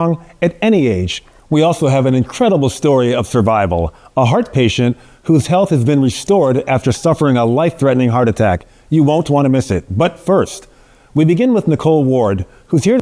at any age. We also have an incredible story of survival, a heart patient whose health has been restored after suffering a life-threatening heart attack. You won't want to miss it. But first, we begin with Nicole Ward, who's here.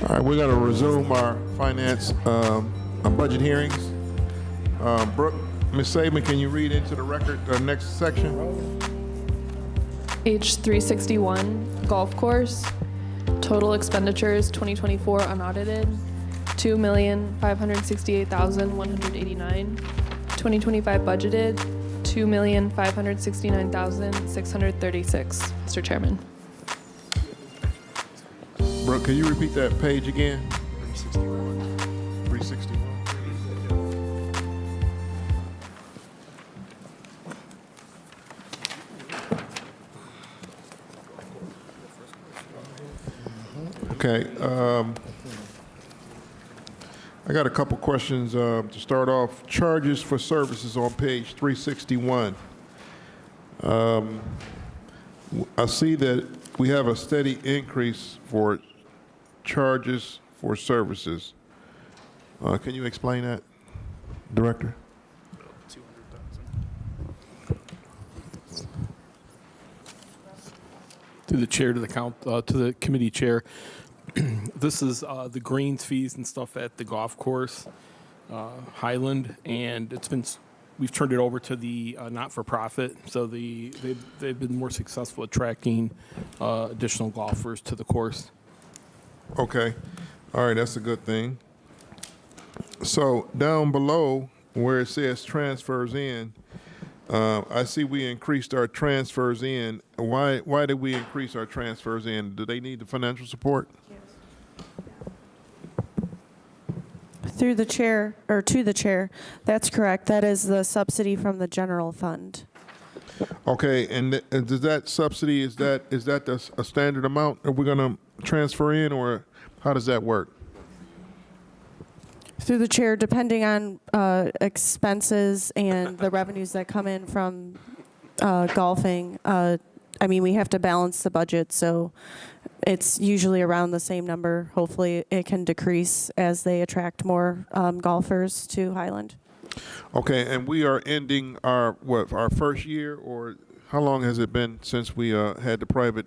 All right, we're going to resume our finance budget hearings. Brooke, Ms. Saban, can you read into the record the next section? Page 361, golf course. Total expenditures 2024 unaudited, $2,568,189. 2025 budgeted, $2,569,636. Mr. Chairman. Brooke, can you repeat that page again? 361. Okay. I got a couple questions to start off. Charges for services on page 361. I see that we have a steady increase for charges for services. Can you explain that, Director? Through the chair to the committee chair. This is the greens fees and stuff at the golf course, Highland, and we've turned it over to the not-for-profit. So they've been more successful attracting additional golfers to the course. Okay. All right, that's a good thing. So down below where it says transfers in, I see we increased our transfers in. Why did we increase our transfers in? Do they need the financial support? Through the chair, or to the chair, that's correct. That is the subsidy from the general fund. Okay, and does that subsidy, is that a standard amount that we're going to transfer in, or how does that work? Through the chair, depending on expenses and the revenues that come in from golfing, I mean, we have to balance the budget, so it's usually around the same number. Hopefully it can decrease as they attract more golfers to Highland. Okay, and we are ending our first year, or how long has it been since we had the private?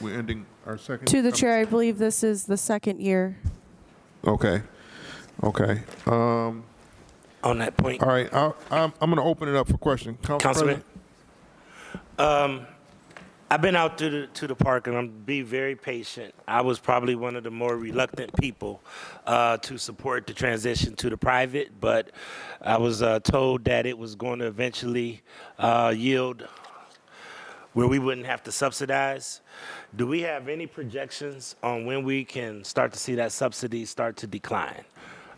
We're ending our second. To the chair, I believe this is the second year. Okay. On that point, All right, I'm going to open it up for questions. Councilman, I've been out to the park, and I'm be very patient. I was probably one of the more reluctant people to support the transition to the private, but I was told that it was going to eventually yield where we wouldn't have to subsidize. Do we have any projections on when we can start to see that subsidy start to decline?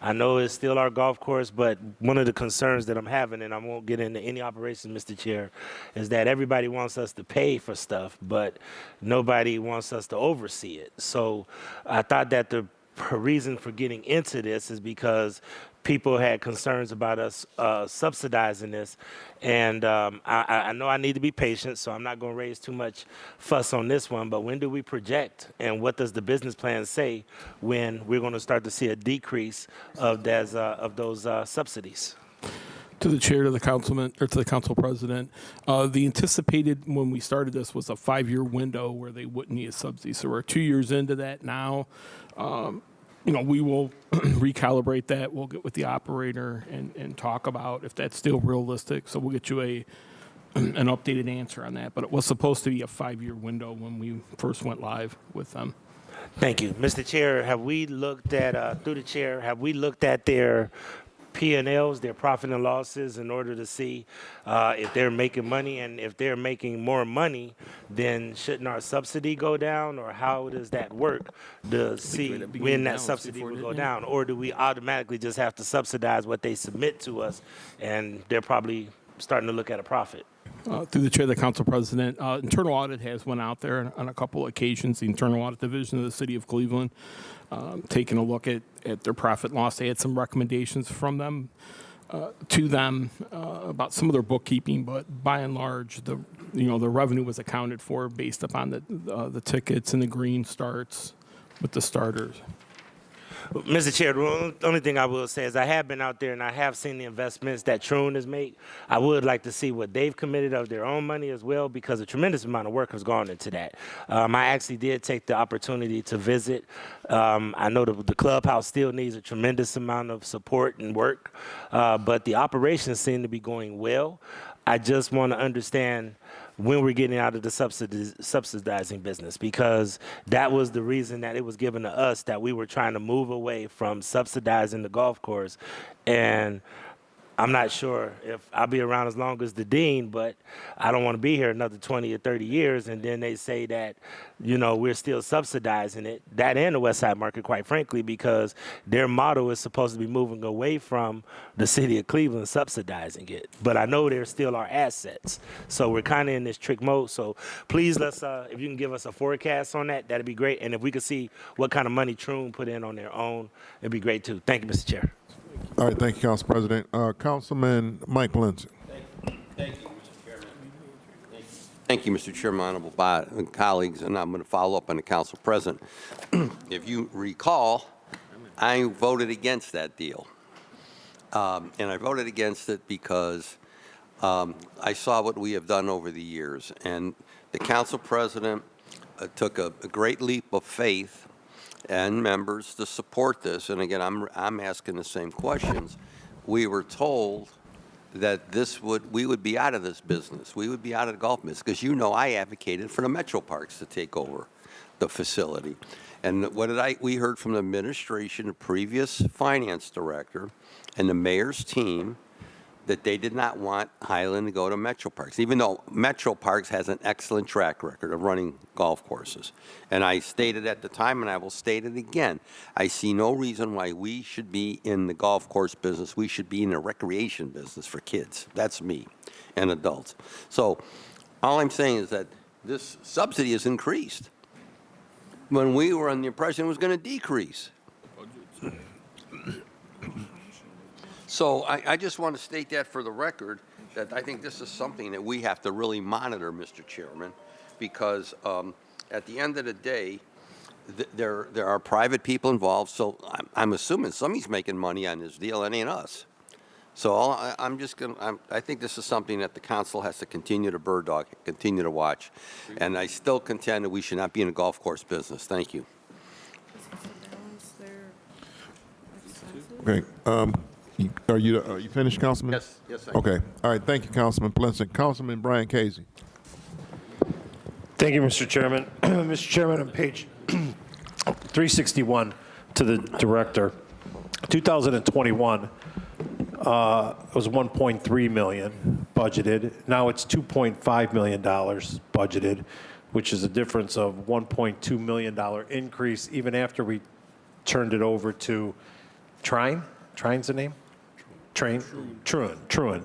I know it's still our golf course, but one of the concerns that I'm having, and I won't get into any operations, Mr. Chair, is that everybody wants us to pay for stuff, but nobody wants us to oversee it. So I thought that the reason for getting into this is because people had concerns about us subsidizing this, and I know I need to be patient, so I'm not going to raise too much fuss on this one, but when do we project, and what does the business plan say when we're going to start to see a decrease of those subsidies? To the chair, to the councilman, or to the council president, the anticipated when we started this was a 5-year window where they wouldn't need a subsidy. So we're 2 years into that now. We will recalibrate that. We'll get with the operator and talk about if that's still realistic. So we'll get you an updated answer on that. But it was supposed to be a 5-year window when we first went live with them. Thank you. Mr. Chair, have we looked at, through the chair, have we looked at their P&Ls, their profit and losses, in order to see if they're making money? And if they're making more money, then shouldn't our subsidy go down? Or how does that work to see when that subsidy will go down? Or do we automatically just have to subsidize what they submit to us, and they're probably starting to look at a profit? Through the chair, the council president, internal audit has went out there on a couple of occasions. The internal audit division of the city of Cleveland, taking a look at their profit and loss. They had some recommendations from them to them about some of their bookkeeping, but by and large, the revenue was accounted for based upon the tickets and the green starts with the starters. Mr. Chair, the only thing I will say is I have been out there and I have seen the investments that Troon has made. I would like to see what they've committed of their own money as well, because a tremendous amount of work has gone into that. I actually did take the opportunity to visit. I know the clubhouse still needs a tremendous amount of support and work, but the operations seem to be going well. I just want to understand when we're getting out of the subsidizing business, because that was the reason that it was given to us, that we were trying to move away from subsidizing the golf course. And I'm not sure if I'll be around as long as the dean, but I don't want to be here another 20 or 30 years. And then they say that, we're still subsidizing it, that and the Westside Market, quite frankly, because their motto is supposed to be moving away from the city of Cleveland subsidizing it. But I know there still are assets. So we're kind of in this trick mode. So please, let's, if you can give us a forecast on that, that'd be great. And if we could see what kind of money Troon put in on their own, it'd be great too. Thank you, Mr. Chair. All right, thank you, Council President. Councilman Mike Lindsay. Thank you, Mr. Chairman. Thank you, Mr. Chairman, honorable colleagues, and I'm going to follow up on the Council President. If you recall, I voted against that deal. And I voted against it because I saw what we have done over the years. And the Council President took a great leap of faith and members to support this. And again, I'm asking the same questions. We were told that we would be out of this business. We would be out of the golf business, because I advocated for the Metro Parks to take over the facility. And we heard from the administration, the previous finance director, and the mayor's team, that they did not want Highland to go to Metro Parks, even though Metro Parks has an excellent track record of running golf courses. And I stated at the time, and I will state it again, I see no reason why we should be in the golf course business. We should be in the recreation business for kids. That's me, and adults. So all I'm saying is that this subsidy has increased when we were under the impression it was going to decrease. So I just want to state that for the record, that I think this is something that we have to really monitor, Mr. Chairman, because at the end of the day, there are private people involved. So I'm assuming somebody's making money on this deal, and it ain't us. So I think this is something that the council has to continue to bird dog, continue to watch. And I still contend that we should not be in a golf course business. Thank you. Okay. Are you finished, Councilman? Yes, I am. Okay. All right. Thank you, Councilman Plinson. Councilman Brian Casey. Thank you, Mr. Chairman. Mr. Chairman, on page 361 to the director, 2021 was 1.3 million budgeted. Now it's 2.5 million dollars budgeted, which is a difference of 1.2 million dollar increase even after we turned it over to Trine. Trine's the name? Truin.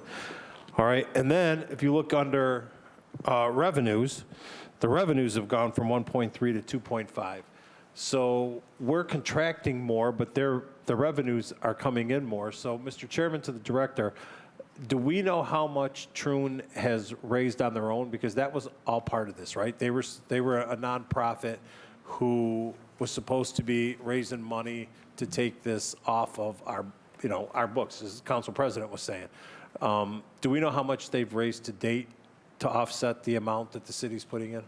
All right, and then if you look under revenues, the revenues have gone from 1.3 to 2.5. So we're contracting more, but the revenues are coming in more. So, Mr. Chairman, to the director, do we know how much Troon has raised on their own? Because that was all part of this, right? They were a nonprofit who was supposed to be raising money to take this off of our books, as the council president was saying. Do we know how much they've raised to date to offset the amount that the city's putting in?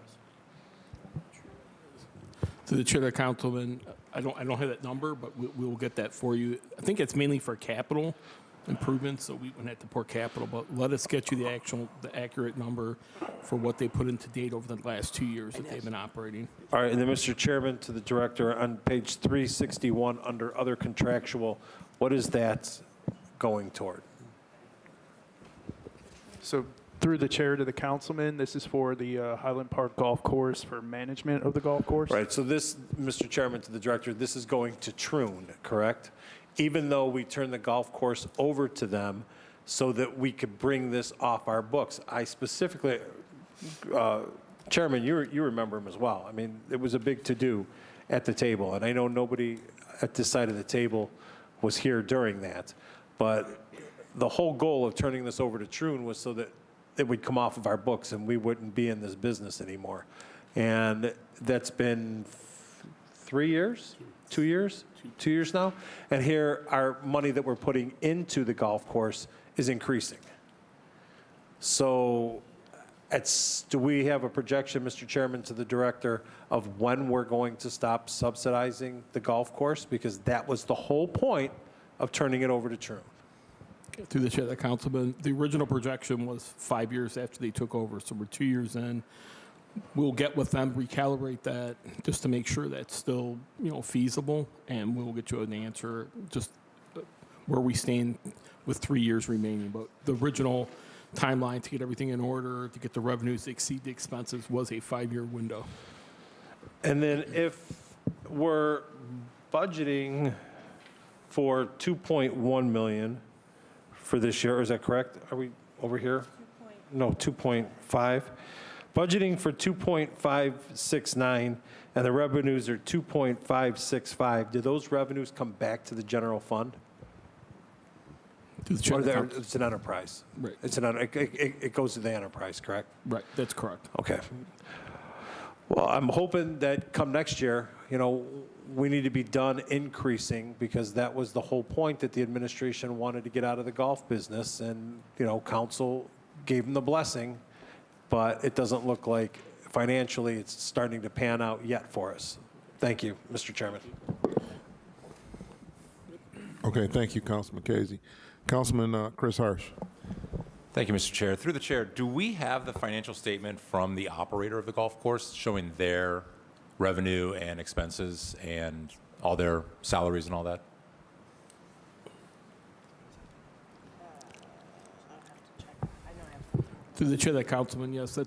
To the chair of the councilman, I don't have that number, but we will get that for you. I think it's mainly for capital improvements, so we wouldn't have to pour capital, but let us get you the accurate number for what they put into date over the last 2 years that they've been operating. All right, and then Mr. Chairman, to the director, on page 361 under other contractual, what is that going toward? So through the chair to the councilman, this is for the Highland Park Golf Course for management of the golf course. Right, so this, Mr. Chairman, to the director, this is going to Troon, correct? Even though we turn the golf course over to them so that we could bring this off our books. I specifically, Chairman, you remember him as well. I mean, it was a big to-do at the table, and I know nobody at this side of the table was here during that. But the whole goal of turning this over to Troon was so that it would come off of our books and we wouldn't be in this business anymore. And that's been 3 years, 2 years, 2 years now. And here, our money that we're putting into the golf course is increasing. So do we have a projection, Mr. Chairman, to the director of when we're going to stop subsidizing the golf course? Because that was the whole point of turning it over to Troon. Through the chair of the councilman, the original projection was 5 years after they took over, so we're 2 years in. We'll get with them, recalibrate that, just to make sure that's still, feasible, and we'll get you an answer just where we stand with 3 years remaining. But the original timeline to get everything in order, to get the revenues to exceed the expenses, was a 5-year window. And then if we're budgeting for 2.1 million for this year, is that correct? Are we over here? No, 2.5. Budgeting for 2.569, and the revenues are 2.565. Do those revenues come back to the general fund? Through the chair Or of the they're- council. it's an enterprise? Right. It goes to the enterprise, correct? Right, that's correct. Okay. Well, I'm hoping that come next year, we need to be done increasing, because that was the whole point, that the administration wanted to get out of the golf business, and, council gave them the blessing, but it doesn't look like financially it's starting to pan out yet for us. Thank you, Mr. Chairman. Okay, thank you, Councilman Casey. Councilman Chris Hirsch. Thank you, Mr. Chair. Through the chair, do we have the financial statement from the operator of the golf course showing their revenue and expenses and all their salaries and all that? Through the chair of the councilman, yes,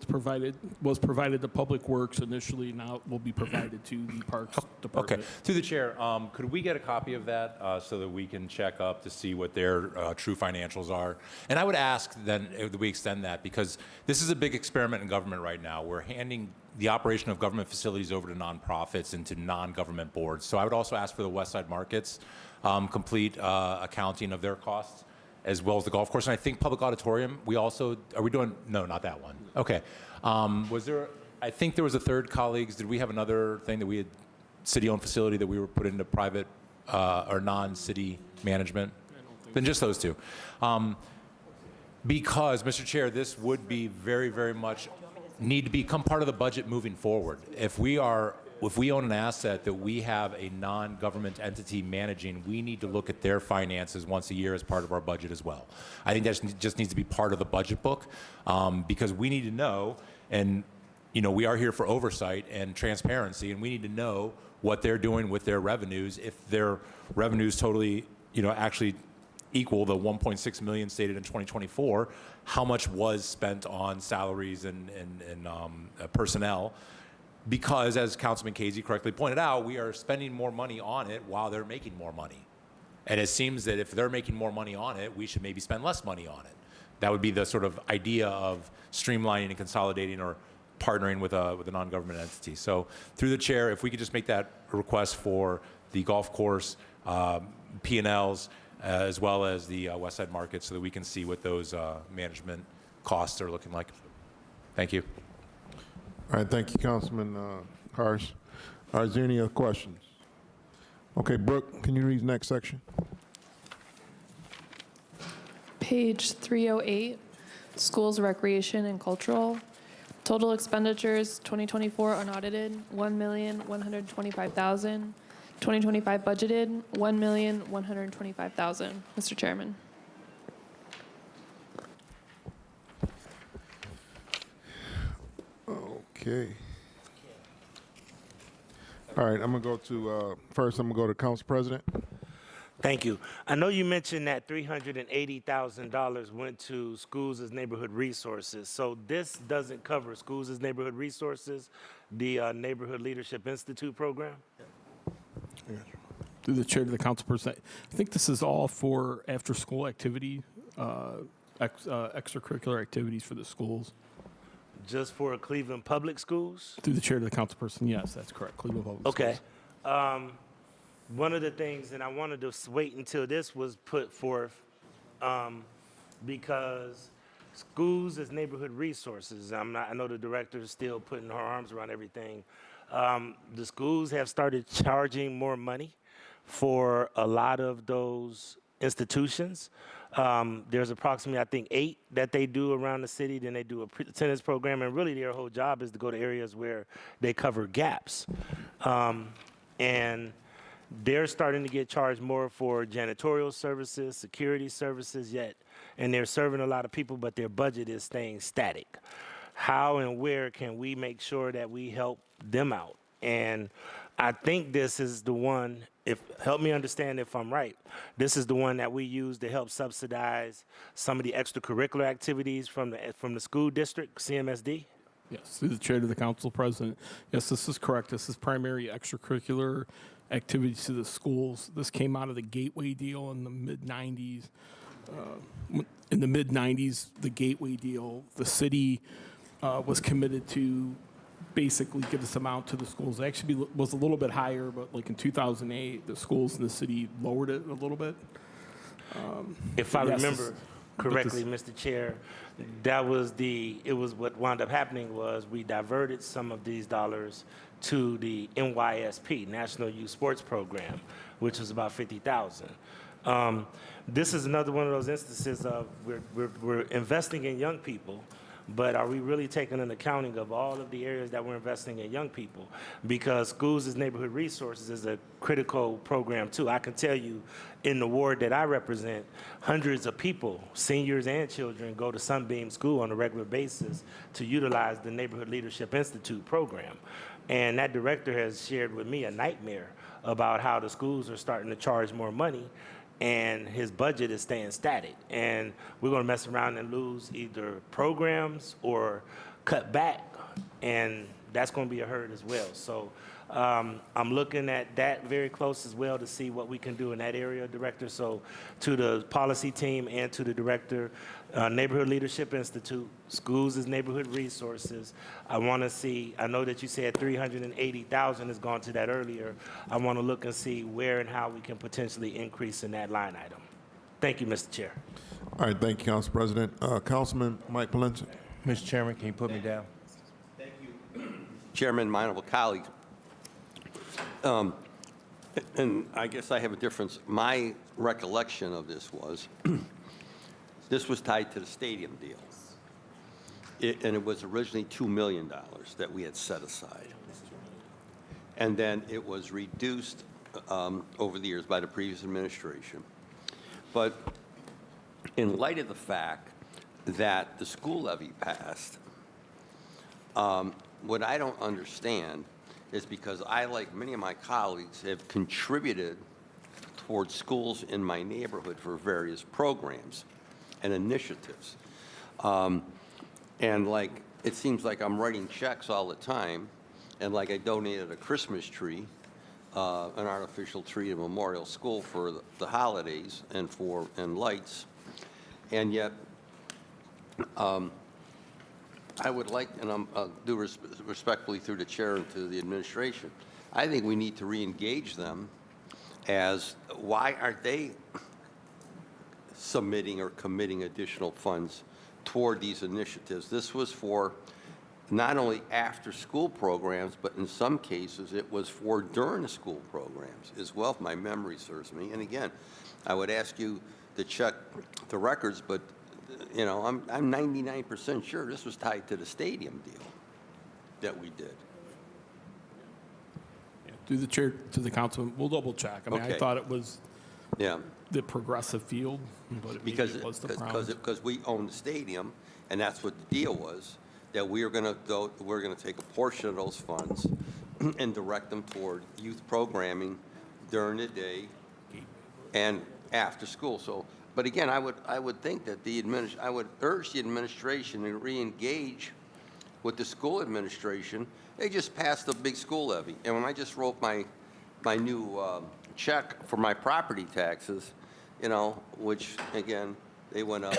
was provided to Public Works initially, now it will be provided to the Parks Okay. Department. Through the chair, could we get a copy of that so that we can check up to see what their true financials are? And I would ask then that we extend that, because this is a big experiment in government right now. We're handing the operation of government facilities over to nonprofits and to non-government boards. So I would also ask for the Westside Market's complete accounting of their costs, as well as the golf course. And I think Public Auditorium, are we doing, no, not that one. Okay. I think there was a third, colleagues, did we have another thing that we had, city-owned facility that we were put into private or non-city management? Then just those two. Because, Mr. Chair, this would be very, very much need to become part of the budget moving forward. If we own an asset that we have a non-government entity managing, we need to look at their finances once a year as part of our budget as well. I think that just needs to be part of the budget book, because we need to know, and we are here for oversight and transparency, and we need to know what they're doing with their revenues. If their revenues totally, actually equal the 1.6 million stated in 2024, how much was spent on salaries and personnel? Because, as Councilman Casey correctly pointed out, we are spending more money on it while they're making more money. And it seems that if they're making more money on it, we should maybe spend less money on it. That would be the sort of idea of streamlining and consolidating or partnering with a non-government entity. So through the chair, if we could just make that a request for the golf course, P&Ls, as well as the Westside Market, so that we can see what those management costs are looking like. Thank you. All right, thank you, Councilman Hirsch. Is there any other questions? Okay, Brooke, can you read the next section? Page 308, Schools, Recreation, and Cultural. Total expenditures, 2024 unaudited, $1,125,000. 2025 budgeted, $1,125,000. Mr. Chairman. Okay. All right, I'm gonna go to, first I'm gonna go to Council President. Thank you. I know you mentioned that $380,000 went to schools as neighborhood resources. So this doesn't cover schools as neighborhood resources, the Neighborhood Leadership Institute program? Through the chair to the council person, I think this is all for after-school activity, extracurricular activities for the schools. Just for Cleveland Public Schools? Through the chair to the council person, yes, that's correct. Cleveland Public Okay. Schools. One of the things, and I wanted to wait until this was put forth, because schools as neighborhood resources, I know the director is still putting her arms around everything. The schools have started charging more money for a lot of those institutions. There's approximately, I think, 8 that they do around the city. Then they do a attendance program, and really their whole job is to go to areas where they cover gaps. And they're starting to get charged more for janitorial services, security services, and they're serving a lot of people, but their budget is staying static. How and where can we make sure that we help them out? And I think this is the one, help me understand if I'm right, this is the one that we use to help subsidize some of the extracurricular activities from the school district, CMSD? Yes, through the chair to the council president. Yes, this is correct. This is primary extracurricular activities to the schools. This came out of the Gateway deal in the mid-90s. In the mid-90s, the Gateway deal, the city was committed to basically give this amount to the schools. It actually was a little bit higher, but like in 2008, the schools in the city lowered it a little bit. If I Yes, remember correctly, Mr. Chair, what wound up happening was we diverted some of these dollars to the NYSP, National Youth Sports Program, which was about $50,000. This is another one of those instances of we're investing in young people, but are we really taking an accounting of all of the areas that we're investing in young people? Because Schools as Neighborhood Resources is a critical program too. I can tell you in the ward that I represent, hundreds of people, seniors and children, go to Sunbeam School on a regular basis to utilize the Neighborhood Leadership Institute program. And that director has shared with me a nightmare about how the schools are starting to charge more money and his budget is staying static. And we're going to mess around and lose either programs or cut back, and that's going to be a hurt as well. So I'm looking at that very close as well to see what we can do in that area, Director. So to the policy team and to the Director, Neighborhood Leadership Institute, Schools as Neighborhood Resources, I want to see, I know that you said 380,000 has gone to that earlier. I want to look and see where and how we can potentially increase in that line item. Thank you, Mr. Chair. All right, thank you, Council President. Councilman Mike Palencia. Mr. Chairman, can you put me down? Chairman, my honorable colleagues, and I guess I have a difference. My recollection of this was, this was tied to the stadium deal. And it was originally $2 million that we had set aside. And then it was reduced over the years by the previous administration. But in light of the fact that the school levy passed, what I don't understand is because I, like many of my colleagues, have contributed towards schools in my neighborhood for various programs and initiatives. And like, it seems like I'm writing checks all the time, and like I donated a Christmas tree, an artificial tree to Memorial School for the holidays and lights, and yet I would like, and I'm do respectfully through the chair and to the administration, I think we need to re-engage them as why aren't they submitting or committing additional funds toward these initiatives? This was for not only after-school programs, but in some cases it was for during-school programs as well, if my memory serves me. And again, I would ask you to check the records, but you know, I'm 99% sure this was tied to the stadium deal that we did. Through the chair to the council, we'll double check. I mean, Okay. I thought it was Yeah, the progressive field, but maybe it was the Browns. because we own the stadium, and that's what the deal was, that we're going to take a portion of those funds and direct them toward youth programming during the day and after school. So, but again, I would think that I would urge the administration to re-engage with the school administration. They just passed a big school levy, and when I just wrote my new check for my property taxes, you know, which again they went up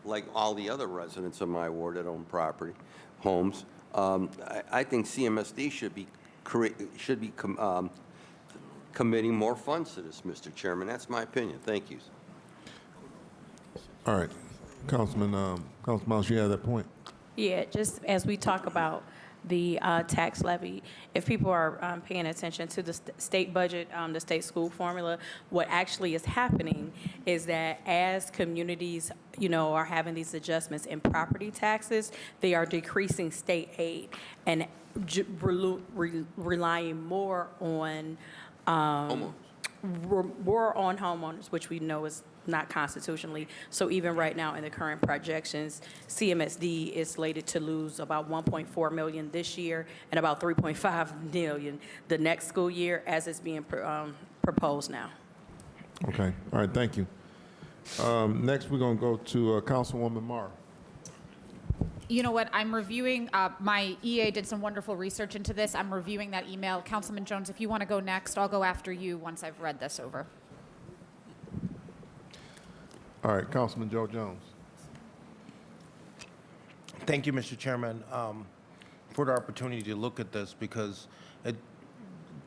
like all the other residents of my ward that own property, homes. I think CMSD should be committing more funds to this, Mr. Chairman. That's my opinion. Thank you. All right, Councilman Miles, you have that point. Yeah, just as we talk about the tax levy. If people are paying attention to the state budget, the state school formula, what actually is happening is that as communities, are having these adjustments in property taxes, they are decreasing state aid and relying more on homeowners, which we know is not constitutionally. So even right now in the current projections, CMSD is slated to lose about 1.4 million this year and about 3.5 million the next school year as it's being proposed now. Okay, all right, thank you. Next, we're going to go to Councilwoman Marr. You know what? I'm reviewing. My EA did some wonderful research into this. I'm reviewing that email. Councilman Jones, if you want to go next, I'll go after you once I've read this over. All right, Councilman Joe Jones. Thank you, Mr. Chairman, for the opportunity to look at this because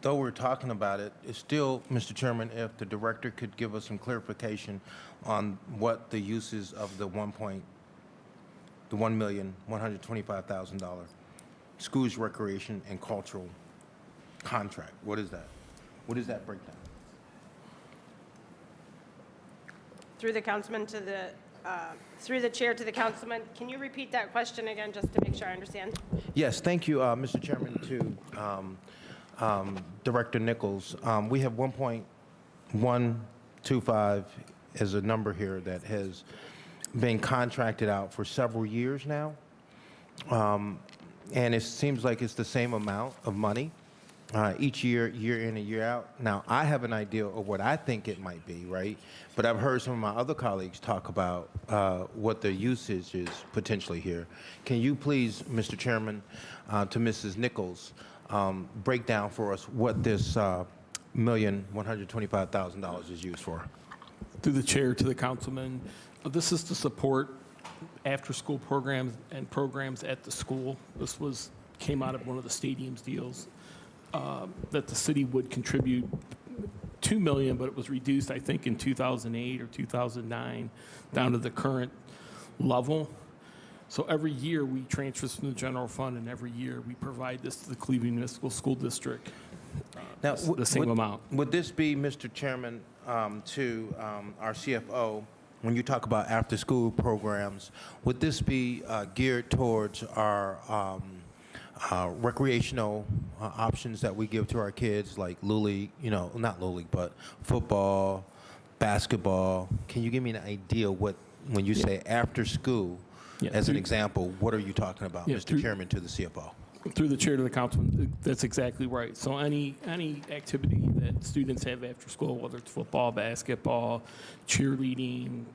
though we're talking about it, it's still, Mr. Chairman, if the director could give us some clarification on what the uses of the $1,125,000 schools, recreation, and cultural contract. What is that? What is that breakdown? Through the councilman to the, through the chair to the councilman, can you repeat that question again just to make sure I understand? Yes, thank you, Mr. Chairman, to Director Nichols. We have 1.125 as a number here that has been contracted out for several years now. And it seems like it's the same amount of money each year, year in and year out. Now, I have an idea of what I think it might be, right? But I've heard some of my other colleagues talk about what the usage is potentially here. Can you please, Mr. Chairman, to Mrs. Nichols, break down for us what this $1,125,000 is used for? Through the chair to the councilman, this is to support after-school programs and programs at the school. This came out of one of the stadium's deals that the city would contribute $2 million, but it was reduced, I think, in 2008 or 2009 down to the current level. So every year we transfer from the general fund, and every year we provide this to the Cleveland Municipal School District. Now, the same amount. Would this be, Mr. Chairman, to our CFO, when you talk about after-school programs, would this be geared towards our recreational options that we give to our kids, like Little League, not Little League, but football, basketball? Can you give me an idea when you say after school, as an example, what are you talking about, Mr. Chairman, to the CFO? Through the chair to the councilman, that's exactly right. So any activity that students have after school, whether it's football, basketball, cheerleading,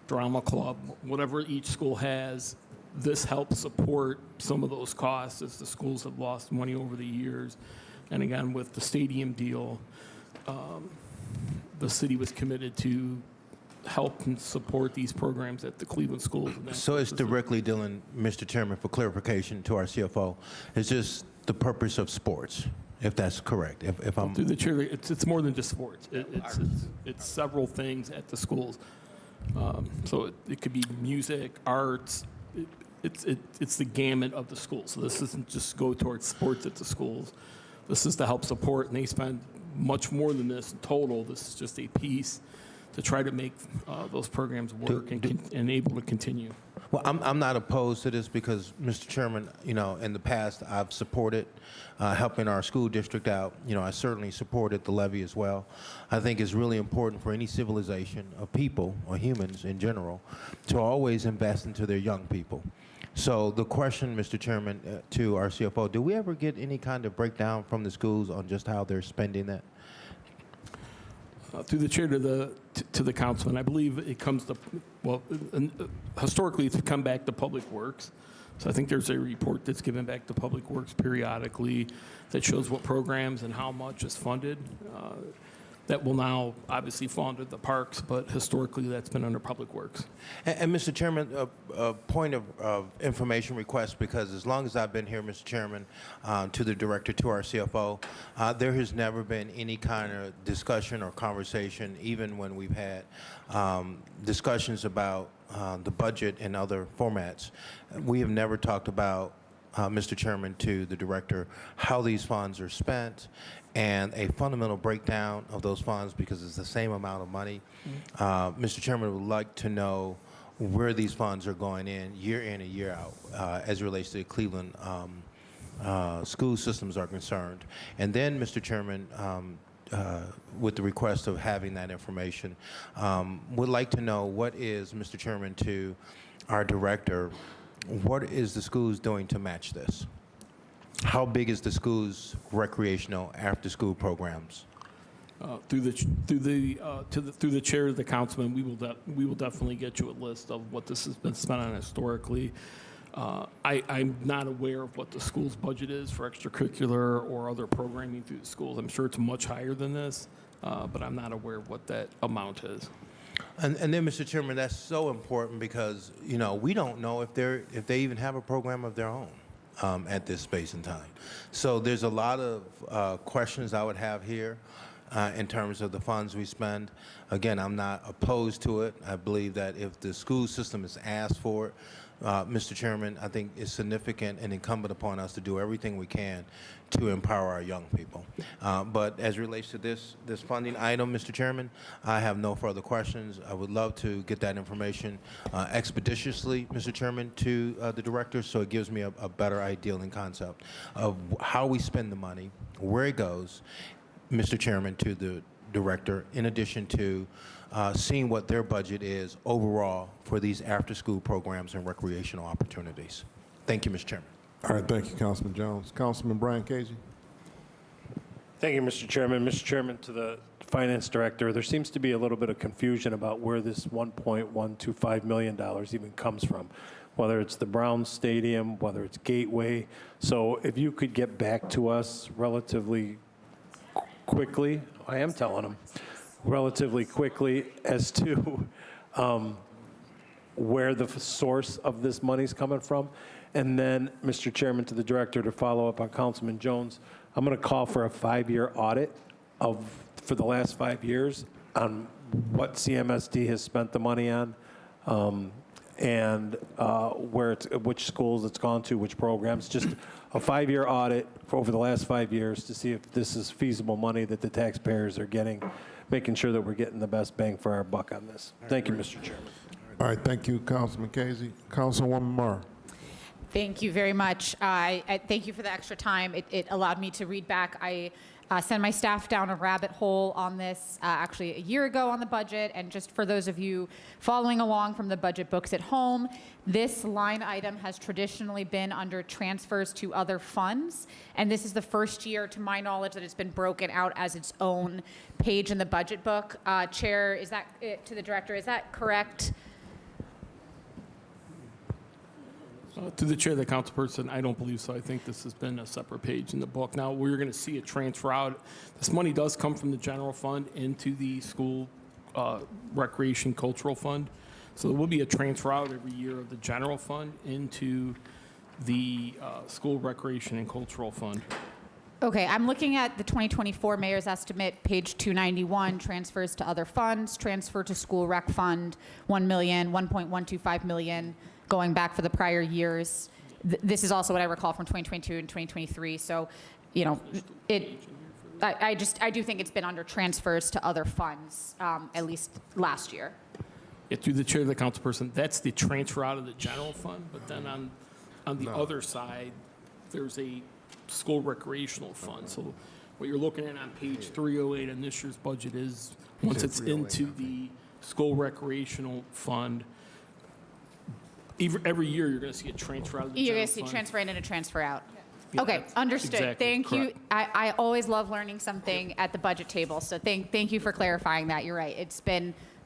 drama club, whatever each school has, this helps support some of those costs as the schools have lost money over the years. And again, with the stadium deal, the city was committed to help and support these programs at the Cleveland schools. So it's directly dealing, Mr. Chairman, for clarification to our CFO, it's just the purpose of sports, if that's correct. If I'm through the chair, it's more than just sports. It's several things at the schools. So it could be music, arts. It's the gamut of the schools. So this doesn't just go towards sports at the schools. This is to help support, and they spend much more than this in total. This is just a piece to try to make those programs work and able to continue. Well, I'm not opposed to this because, Mr. Chairman, in the past I've supported helping our school district out. I certainly supported the levy as well. I think it's really important for any civilization of people or humans in general to always invest into their young people. So the question, Mr. Chairman, to our CFO, do we ever get any kind of breakdown from the schools on just how they're spending that? Through the chair to the councilman, I believe it comes to, historically it's come back to Public Works. So I think there's a report that's given back to Public Works periodically that shows what programs and how much is funded. That will now obviously fall under the parks, but historically that's been under Public Works. And Mr. Chairman, a point of information request, because as long as I've been here, Mr. Chairman, to the director, to our CFO, there has never been any kind of discussion or conversation, even when we've had discussions about the budget and other formats. We have never talked about Mr. Chairman, to the director how these funds are spent and a fundamental breakdown of those funds because it's the same amount of money. Mr. Chairman would like to know where these funds are going in and year out as it relates to the Cleveland school systems are concerned. And then, Mr. Chairman, with the request of having that information, would like to know what is, Mr. Chairman, to our director, what is the schools doing to match this? How big is the school's recreational after-school programs? Through the chair of the councilman, we will definitely get you a list of what this has been spent on historically. I'm not aware of what the school's budget is for extracurricular or other programming through the schools. I'm sure it's much higher than this, but I'm not aware of what that amount is. And then, Mr. Chairman, that's so important because, you know, we don't know if they even have a program of their own at this space and time. So there's a lot of questions I would have here in terms of the funds we spend. Again, I'm not opposed to it. I believe that if the school system is asked for it, Mr. Chairman, I think it's significant and incumbent upon us to do everything we can to empower our young people. But as it relates to this funding item, Mr. Chairman, I have no further questions. I would love to get that information expeditiously, Mr. Chairman, to the director so it gives me a better idea and concept of how we spend the money, where it goes, Mr. Chairman, to the director, in addition to seeing what their budget is overall for these after-school programs and recreational opportunities. Thank you, Mr. Chairman. All right, thank you, Councilman Jones. Councilman Brian Casey. Thank you, Mr. Chairman. Mr. Chairman, to the Finance Director, there seems to be a little bit of confusion about where this $1.125 million even comes from, whether it's the Browns Stadium, whether it's Gateway. So if you could get back to us relatively quickly, I am telling them, relatively quickly as to where the source of this money is coming from. And then, Mr. Chairman, to the Director, to follow up on Councilman Jones, I'm going to call for a 5-year audit for the last 5 years on what CMSD has spent the money on and which schools it's gone to, which programs. Just a 5-year audit for over the last 5 years to see if this is feasible money that the taxpayers are getting, making sure that we're getting the best bang for our buck on this. Thank you, Mr. Chairman. All right, thank you, Councilman Casey. Councilwoman Marr. Thank you very much. I thank you for the extra time. It allowed me to read back. I sent my staff down a rabbit hole on this actually a year ago on the budget. And just for those of you following along from the budget books at home, this line item has traditionally been under transfers to other funds. And this is the first year, to my knowledge, that it's been broken out as its own page in the budget book. Chair, is that to the Director, is that correct? To the chair of the councilperson, I don't believe so. I think this has been a separate page in the book. Now, we're going to see a transfer out. This money does come from the general fund into the school recreation cultural fund. So there will be a transfer out every year of the general fund into the school recreation and cultural fund. Okay, I'm looking at the 2024 mayor's estimate, page 291, transfers to other funds, transfer to school rec fund, 1 million, 1.125 million. Going back for the prior years. This is also what I recall from 2022 and 2023. So, you know, I do think it's been under transfers to other funds, at least last year. Yeah, through the chair of the councilperson, that's the transfer out of the general fund. But then on the other side, there's a school recreational fund. So what you're looking at on page 308 in this year's budget is once it's into the school recreational fund, every year you're going to see a transfer out of the You're general going to see fund. transfer in and a transfer out. Yeah, Okay, that's understood. exactly Thank you. correct. I always love learning something at the budget table, so thank you for clarifying that. You're right.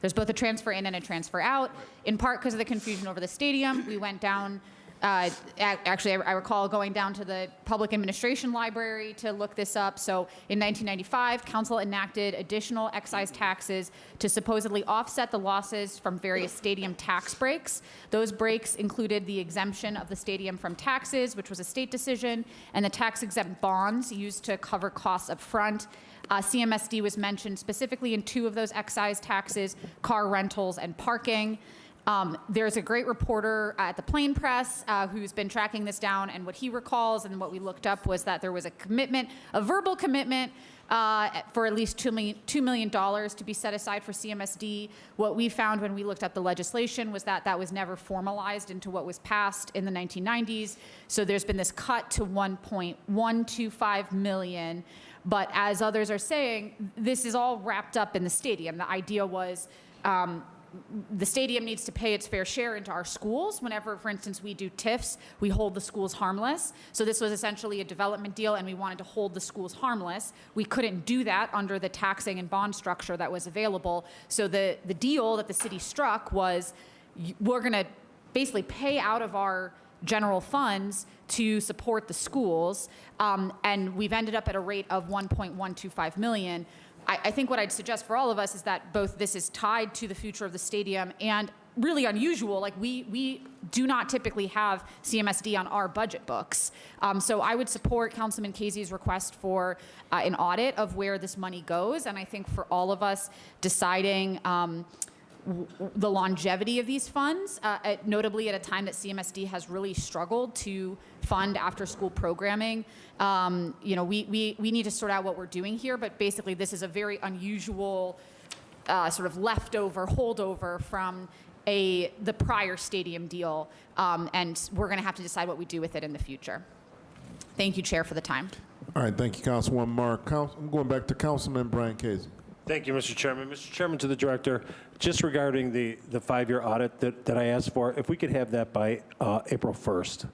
There's both a transfer in and a transfer out, in part because of the confusion over the stadium. We went down, actually, I recall going down to the Public Administration Library to look this up. So in 1995, council enacted additional excise taxes to supposedly offset the losses from various stadium tax breaks. Those breaks included the exemption of the stadium from taxes, which was a state decision, and the tax-exempt bonds used to cover costs up front. CMSD was mentioned specifically in 2 of those excise taxes, car rentals and parking. There's a great reporter at the Plain Press who's been tracking this down, and what he recalls and what we looked up was that there was a commitment, a verbal commitment for at least $2 million to be set aside for CMSD. What we found when we looked up the legislation was that that was never formalized into what was passed in the 1990s. So there's been this cut to $1.125 million. But as others are saying, this is all wrapped up in the stadium. The idea was the stadium needs to pay its fair share into our schools. Whenever, for instance, we do TIFs, we hold the schools harmless. So this was essentially a development deal, and we wanted to hold the schools harmless. We couldn't do that under the taxing and bond structure that was available. So the deal that the city struck was we're going to basically pay out of our general funds to support the schools, and we've ended up at a rate of $1.125 million. I think what I'd suggest for all of us is that both this is tied to the future of the stadium and really unusual. Like we do not typically have CMSD on our budget books. So I would support Councilman Casey's request for an audit of where this money goes. And I think for all of us deciding the longevity of these funds, notably at a time that CMSD has really struggled to fund after-school programming. We need to sort out what we're doing here, but basically this is a very unusual sort of leftover, holdover from the prior stadium deal, and we're going to have to decide what we do with it in the future. Thank you, Chair, for the time. All right, thank you, Councilwoman Mark. I'm going back to Councilman Brian Casey. Thank you, Mr. Chairman. Mr. Chairman, to the Director, just regarding the 5-year audit that I asked for, if we could have that by April 1st,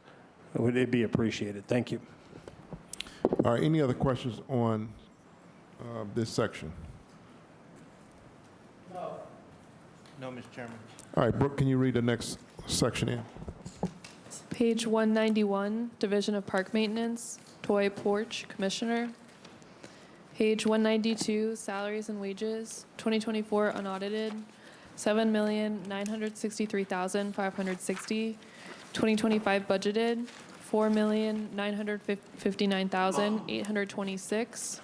it'd be appreciated. Thank you. All right, any other questions on this section? No, Mr. Chairman. All right, Brooke, can you read the next section in? Page 191, Division of Park Maintenance, Toy Porch Commissioner. Page 192, Salaries and Wages, 2024 unaudited, $7,963,560. 2025 budgeted, $4,959,826.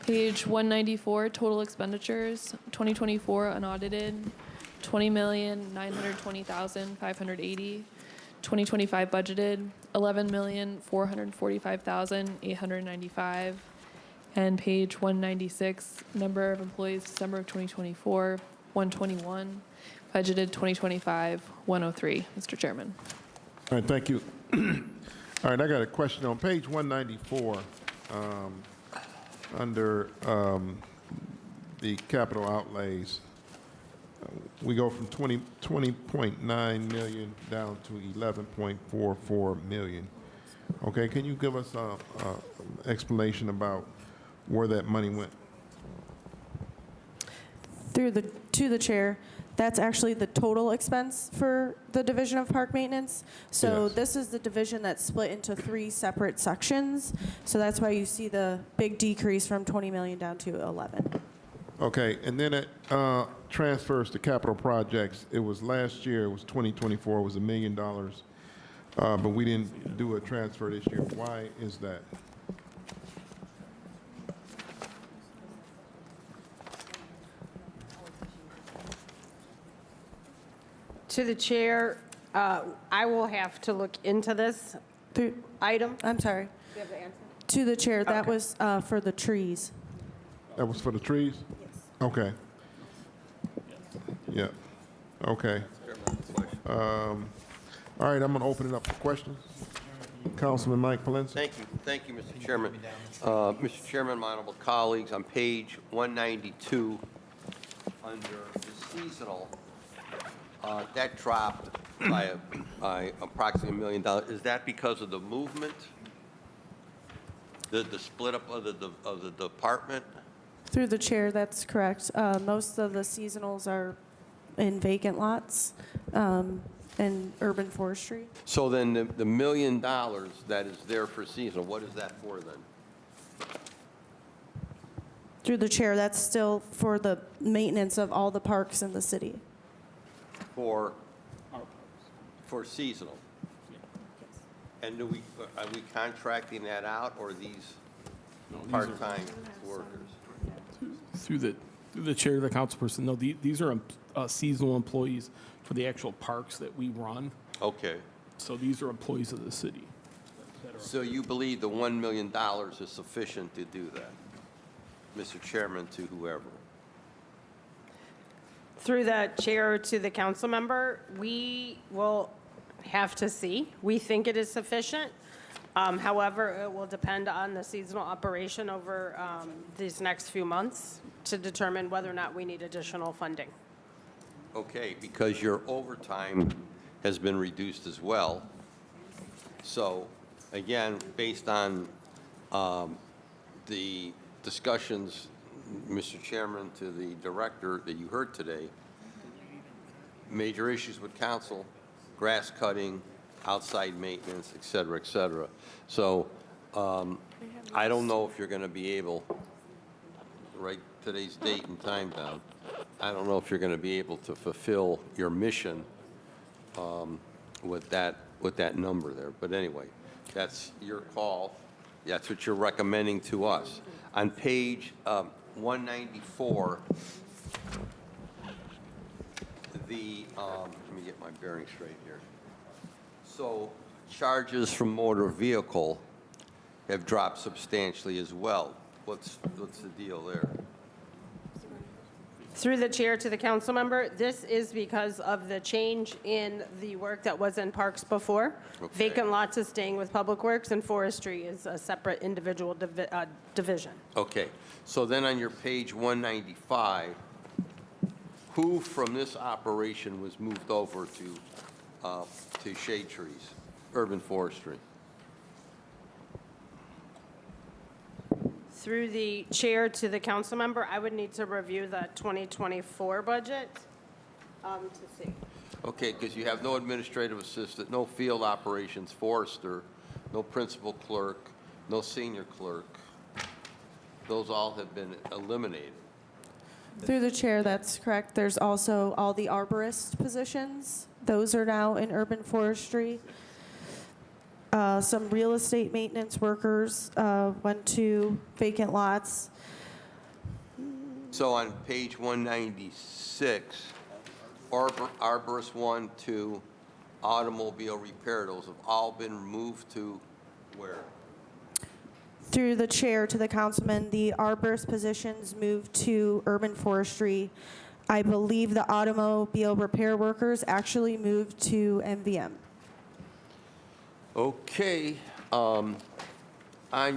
Page 194, total expenditures, 2024 unaudited, $20,920,580. 2025 budgeted, $11,445,895. And page 196, number of employees December of 2024, 121. Budgeted 2025, 103, Mr. Chairman. All right, thank you. All right, I got a question on page 194, under the capital outlays. We go from 20.9 million down to 11.44 million. Okay, can you give us an explanation about where that money went? To the chair, that's actually the total expense for the Division of Park Maintenance. So Yes. this is the division that's split into 3 separate sections. So that's why you see the big decrease from 20 million down to 11. Okay, and then it transfers to capital projects. It was last year, it was 2024, it was $1 million, but we didn't do a transfer this year. Why is that? To the chair, I will have to look into this item. I'm sorry. Do you have the answer? To the chair, that Okay. was for the trees. That was for the trees? Yes. Okay. Yeah, okay. All right, I'm going to open it up for questions. Councilman Mike Palencia. Thank you, Mr. Chairman. Mr. Chairman, my honorable colleagues, on page 192, under the seasonal, that dropped by approximately $1 million. Is that because of the movement? The split up of the department? Through the chair, that's correct. Most of the seasonals are in vacant lots and urban forestry. So then the $1 million that is there for seasonal, what is that for then? Through the chair, that's still for the maintenance of all the parks in the city. For seasonal? And are we contracting that out, or these part-time workers? Through the Through the chair, the councilperson, no, these are seasonal employees for the actual parks that we run. Okay. So these are employees of the city. So you believe the $1 million is sufficient to do that? Mr. Chairman, to whoever. Through the chair to the council member, we will have to see. We think it is sufficient. However, it will depend on the seasonal operation over these next few months to determine whether or not we need additional funding. Okay, because your overtime has been reduced as well. So, again, based on the discussions, Mr. Chairman, to the director that you heard today, major issues with council, grass cutting, outside maintenance, et cetera, et cetera. So I don't know if you're going to be able, write today's date and time down, I don't know if you're going to be able to fulfill your mission with that number there. But anyway, that's your call. That's what you're recommending to us. On page 194, let me get my bearing straight here. So charges from motor vehicle have dropped substantially as well. What's the deal there? Through the chair to the council member, this is because of the change in the work that was in parks before. Okay. Vacant lots is staying with Public Works, and forestry is a separate individual division. Okay, so then on your page 195, who from this operation was moved over to shade trees, urban forestry? Through the chair to the council member, I would need to review the 2024 budget to see. Okay, because you have no administrative assistant, no field operations forester, no principal clerk, no senior clerk. Those all have been eliminated. Through the chair, that's correct. There's also all the arborist positions. Those are now in urban forestry. Some real estate maintenance workers went to vacant lots. So on page 196, arborist 1, 2, automobile repair, those have all been moved to where? Through the chair to the councilman, the arborist positions moved to urban forestry. I believe the automobile repair workers actually moved to MVM. Okay, on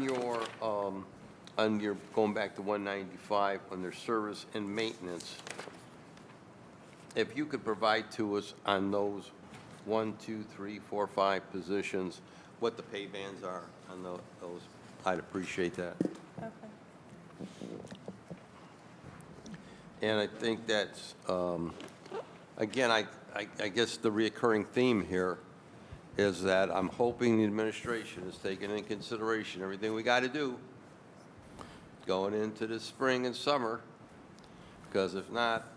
your going back to 195 under service and maintenance, if you could provide to us on those 1, 2, 3, 4, 5 positions, what the pay bands are on those, I'd appreciate that. Okay. And I think that's, again, I guess the reoccurring theme here is that I'm hoping the administration is taking into consideration everything we got to do going into the spring and summer, because if not,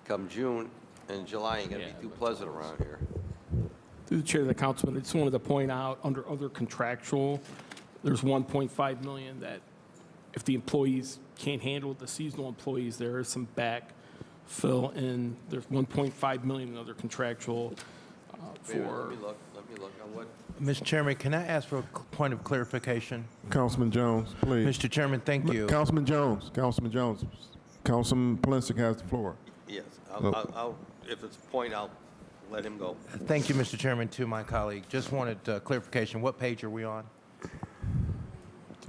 come June and July ain't going to be too pleasant around here. Through the chair of the councilman, I just wanted to point out, under other contractual, there's 1.5 million that if the employees can't handle the seasonal employees, there is some backfill in. There's 1.5 million in other contractual Let me for. look on what. Mr. Chairman, can I ask for a point of clarification? Councilman Jones, please. Mr. Chairman, thank you. Councilman Jones. Councilman Palincic has the floor. Yes, I'll if it's a point, I'll let him go. Thank you, Mr. Chairman, to my colleague. Just wanted clarification. What page are we on?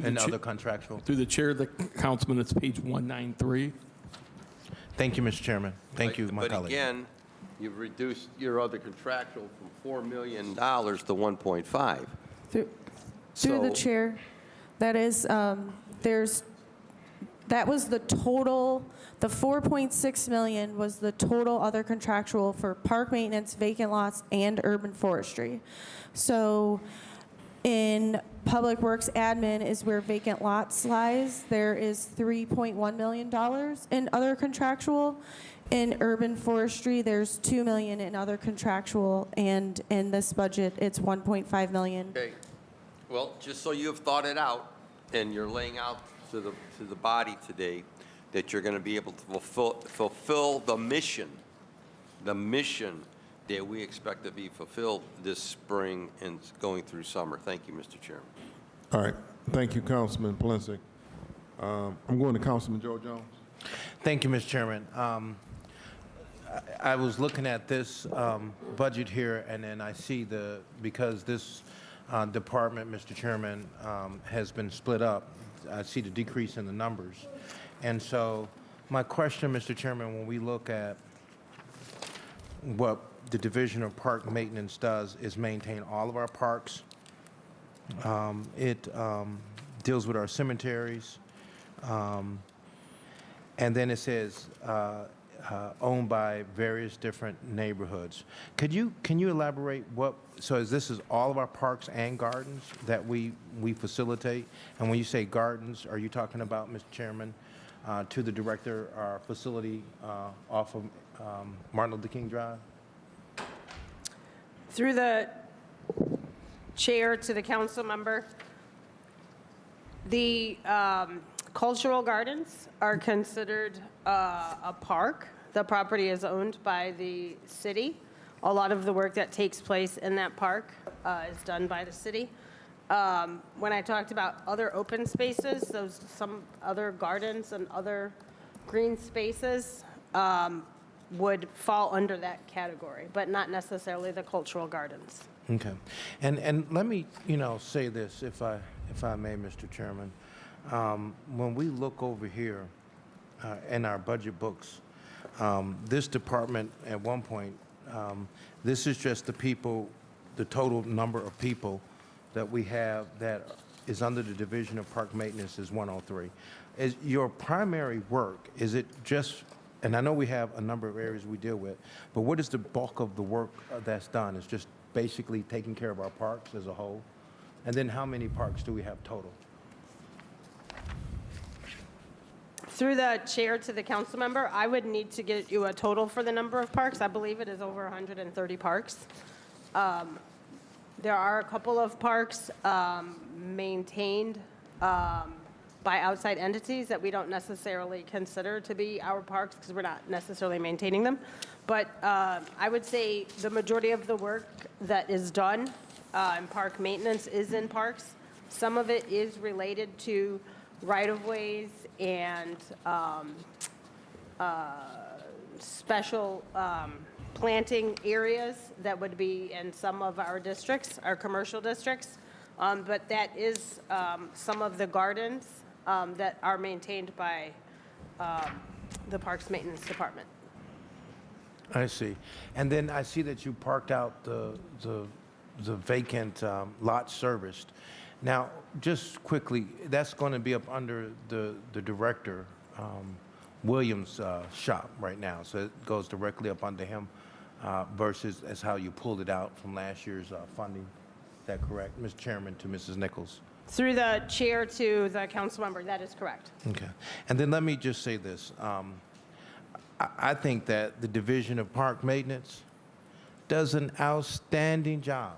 And other contractual? Through the chair of the councilman, it's page 193. Thank you, Mr. Chairman. Thank you, my But colleague. again, you've reduced your other contractual from $4 million to 1.5. Through So- the chair, that is, that was the total, the 4.6 million was the total other contractual for park maintenance, vacant lots, and urban forestry. So in Public Works admin is where vacant lots lies. There is $3.1 million in other contractual. In urban forestry, there's $2 million in other contractual, and in this budget, it's $1.5 million. Okay, well, just so you've thought it out, and you're laying out to the body today, that you're going to be able to fulfill the mission that we expect to be fulfilled this spring and going through summer. Thank you, Mr. Chairman. All right. Thank you, Councilman Plinsick. I'm going to Councilman Joe Jones. Thank you, Mr. Chairman. I was looking at this budget here, and then I see because this department, Mr. Chairman, has been split up, I see the decrease in the numbers. And so my question, Mr. Chairman, when we look at what the Division of Park Maintenance does is maintain all of our parks. It deals with our cemeteries. And then it says owned by various different neighborhoods. Can you elaborate so this is all of our parks and gardens that we facilitate? And when you say gardens, are you talking about, Mr. Chairman, to the director, our facility off of Martin Luther King Drive? Through the chair to the council member, the cultural gardens are considered a park. The property is owned by the city. A lot of the work that takes place in that park is done by the city. When I talked about other open spaces, some other gardens and other green spaces would fall under that category, but not necessarily the cultural gardens. Okay. And let me, say this, if I may, Mr. Chairman. When we look over here in our budget books, this department at one point, this is just the total number of people that we have that is under the Division of Park Maintenance is 103. Is your primary work, is it just, and I know we have a number of areas we deal with, but what is the bulk of the work that's done? It's just basically taking care of our parks as a whole? And then how many parks do we have total? Through the chair to the council member, I would need to get you a total for the number of parks. I believe it is over 130 parks. There are a couple of parks maintained by outside entities that we don't necessarily consider to be our parks because we're not necessarily maintaining them. But I would say the majority of the work that is done in park maintenance is in parks. Some of it is related to right-of-ways and special planting areas that would be in some of our districts, our commercial districts. But that is some of the gardens that are maintained by the Parks Maintenance Department. I see. And then I see that you parked out the vacant lot serviced. Now, just quickly, that's going to be up under the director, Williams' shop right now. So it goes directly up under him versus as how you pulled it out from last year's funding. Is that correct? Mr. Chairman, to Mrs. Nichols. Through the chair to the council member, that is correct. Okay. And then let me just say this. I think that the Division of Park Maintenance does an outstanding job.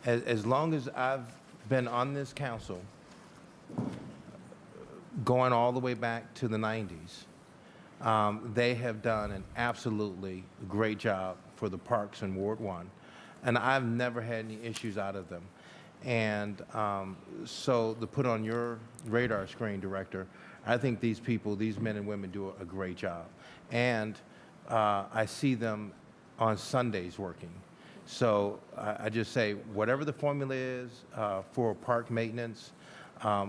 As long as I've been on this council, going all the way back to the 90s, they have done an absolutely great job for the parks in Ward 1, and I've never had any issues out of them. And so to put on your radar screen, Director, I think these people, these men and women do a great job. And I see them on Sundays working. So I just say, whatever the formula is for park maintenance,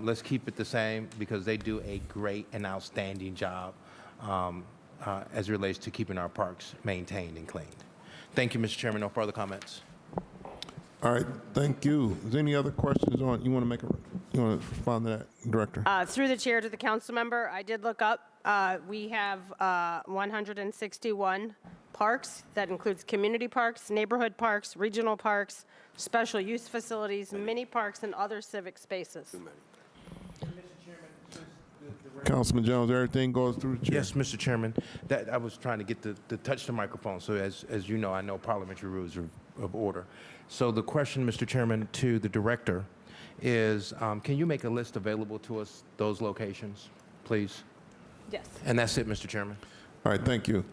let's keep it the same because they do a great and outstanding job as it relates to keeping our parks maintained and cleaned. Thank you, Mr. Chairman. No further comments. All right, thank you. Is there any other questions on, you want to respond to that, Director? Through the chair to the council member, I did look up. We have 161 parks. That includes community parks, neighborhood parks, regional parks, special use facilities, mini parks, and other civic spaces. Councilman Jones, everything goes through the chair? Yes, Mr. Chairman. That I was trying to get to touch the microphone. So as you know, I know parliamentary rules of order. So the question, Mr. Chairman, to the director is, can you make a list available to us, those locations, please? Yes. And that's it, Mr. Chairman. All right, thank you.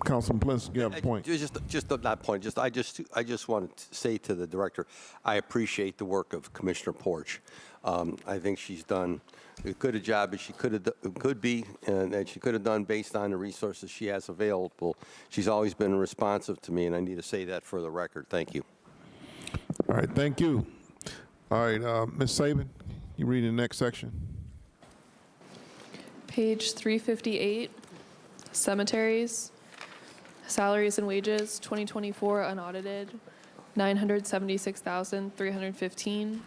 Councilman Plinsk, you have a point. Just on that point, I just wanted to say to the director, I appreciate the work of Commissioner Porch. I think she's done as good a job as she could be, and that she could have done based on the resources she has available. She's always been responsive to me, and I need to say that for the record. Thank you. All right, thank you. All right, Ms. Saban, you read the next section. Page 358, Cemeteries. Salaries and wages, 2024 unaudited, 976,315.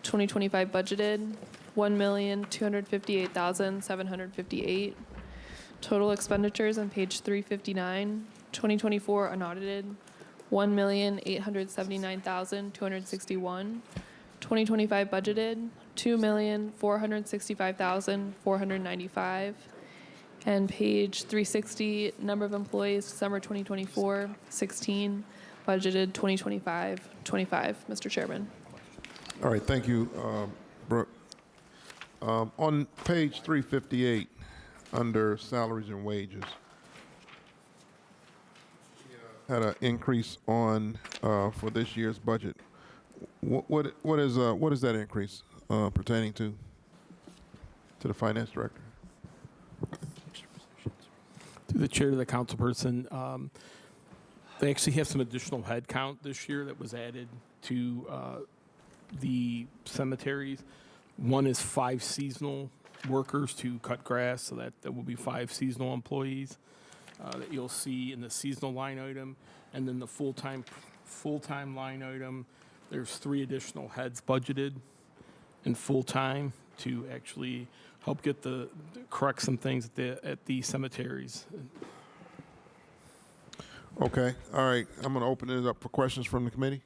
2025 budgeted, 1,258,758. Total expenditures on page 359, 2024 unaudited, 1,879,261. 2025 budgeted, 2,465,495. And page 360, number of employees, December 2024, 16, budgeted 2025, 25, Mr. Chairman. All right, thank you, Brooke. On page 358, under salaries and wages, had an increase on for this year's budget. What is that increase pertaining to the finance director? To the chair, to the councilperson, they actually have some additional head count this year that was added to the cemeteries. One is 5 seasonal workers to cut grass, so that will be 5 seasonal employees that you'll see in the seasonal line item. And then the full-time line item, there's 3 additional heads budgeted in full-time to actually help correct some things at the cemeteries. Okay, all right, I'm going to open it up for questions from the committee.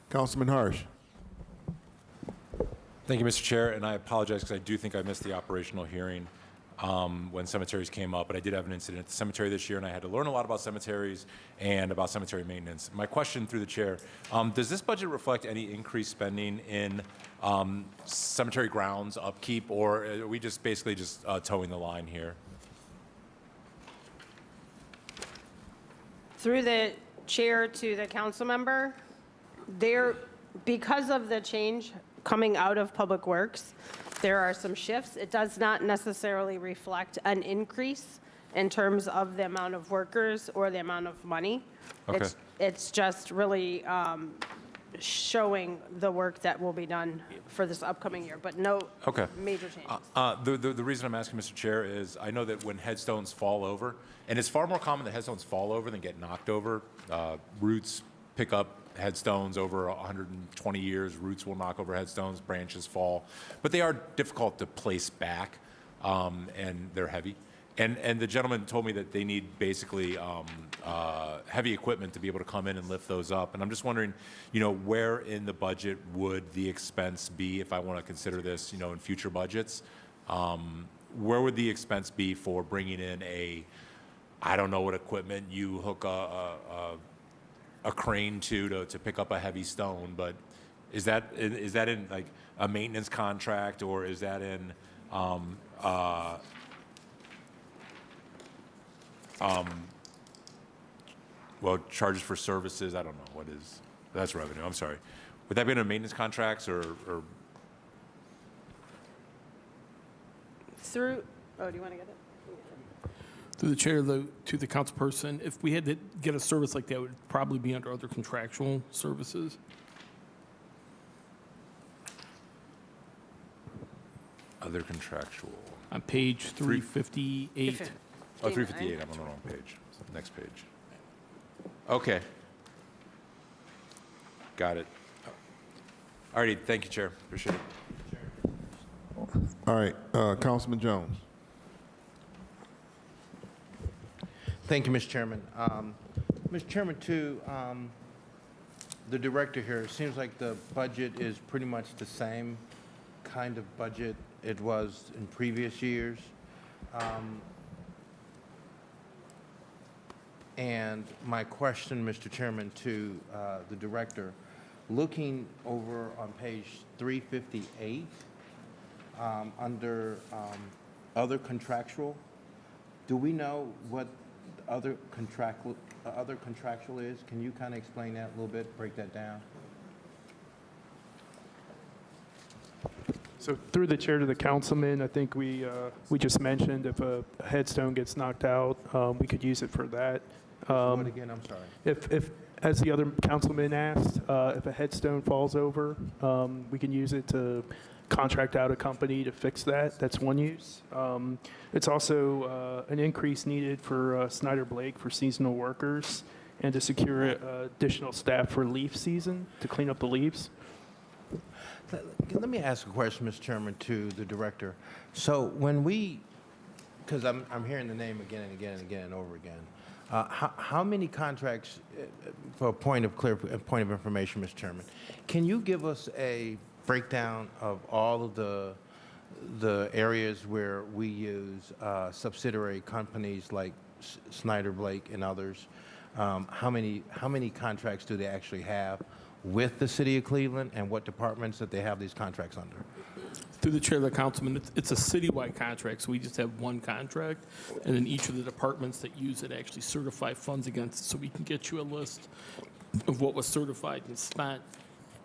Councilman Harsh. Thank you, Mr. Chair, and I apologize because I do think I missed the operational hearing when cemeteries came up, but I did have an incident at the cemetery this year, and I had to learn a lot about cemeteries and about cemetery maintenance. My question through the chair, does this budget reflect any increased spending in cemetery grounds upkeep, or are we just basically just towing the line here? Through the chair to the council member, because of the change coming out of Public Works, there are some shifts. It does not necessarily reflect an increase in terms of the amount of workers or the amount of money. Okay. It's just really showing the work that will be done for this upcoming year, but no major changes. The reason I'm asking, Mr. Chair, is I know that when headstones fall over, and it's far more common that headstones fall over than get knocked over. Roots pick up headstones over 120 years. Roots will knock over headstones, branches fall. But they are difficult to place back, and they're heavy. And the gentleman told me that they need basically heavy equipment to be able to come in and lift those up. And I'm just wondering, where in the budget would the expense be if I want to consider this, in future budgets? Where would the expense be for bringing in I don't know what equipment you hook a crane to pick up a heavy stone, but is that in like a maintenance contract, or is that in charges for services? I don't know what is. That's revenue. I'm sorry. Would that be in a maintenance contracts or? Do you want to get it? Through the chair, to the councilperson, if we had to get a service like that, it would probably be under other contractual services. Other contractual. On page 358. Oh, 358. I'm on the wrong page. Next page. Okay. Got it. All righty. Thank you, Chair. Appreciate it. All right, Councilman Jones. Thank you, Mr. Chairman. Mr. Chairman, to the director here, it seems like the budget is pretty much the same kind of budget it was in previous years. And my question, Mr. Chairman, to the director, looking over on page 358, under other contractual, do we know what other contractual is? Can you kind of explain that a little bit, break that down? So through the chair to the councilman, I think we just mentioned if a headstone gets knocked out, we could use it for that. What again? I'm sorry. If, as the other councilman asked, if a headstone falls over, we can use it to contract out a company to fix that. That's one use. It's also an increase needed for Snyder Blake for seasonal workers and to secure additional staff for leaf season to clean up the leaves. Let me ask a question, Mr. Chairman, to the director. So when we, because I'm hearing the name again and again and again and over again, how many contracts, for a point of information, Mr. Chairman, can you give us a breakdown of all of the areas where we use subsidiary companies like Snyder Blake and others? How many contracts do they actually have with the city of Cleveland, and what departments that they have these contracts under? Through the chair of the councilman, it's a citywide contract, so we just have one contract, and then each of the departments that use it actually certify funds against it, so we can get you a list of what was certified and spent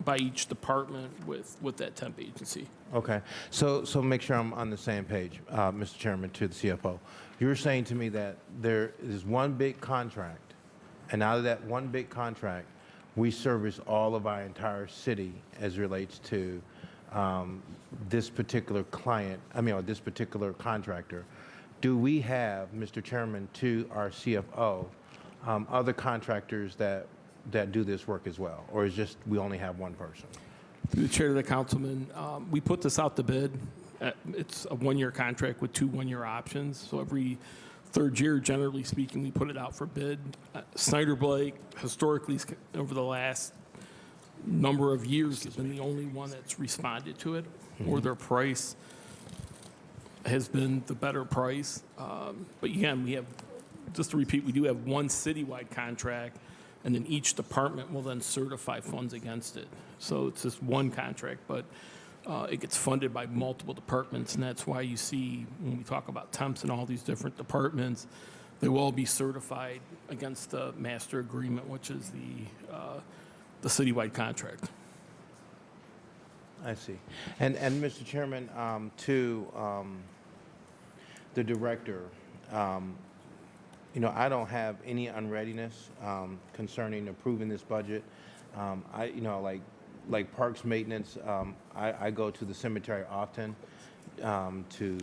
by each department with that temp agency. Okay, so make sure I'm on the same page, Mr. Chairman, to the CFO. You're saying to me that there is one big contract, and out of that one big contract, we service all of our entire city as relates to this particular client, or this particular contractor. Do we have, Mr. Chairman, to our CFO, other contractors that do this work as well? Or is just we only have one person? Through the chair of the councilman, we put this out to bid. It's a one-year contract with 2 one-year options. So every third year, generally speaking, we put it out for bid. Snyder Blake, historically, over the last number of years, has been the only one that's responded to it, or their price has been the better price. But again, we have, just to repeat, we do have one citywide contract, and then each department will then certify funds against it. So it's just one contract, but it gets funded by multiple departments, and that's why you see when we talk about temps and all these different departments, they will all be certified against the master agreement, which is the citywide contract. I see. And Mr. Chairman, to the director, I don't have any unreadiness concerning approving this budget. Like parks maintenance, I go to the cemetery often to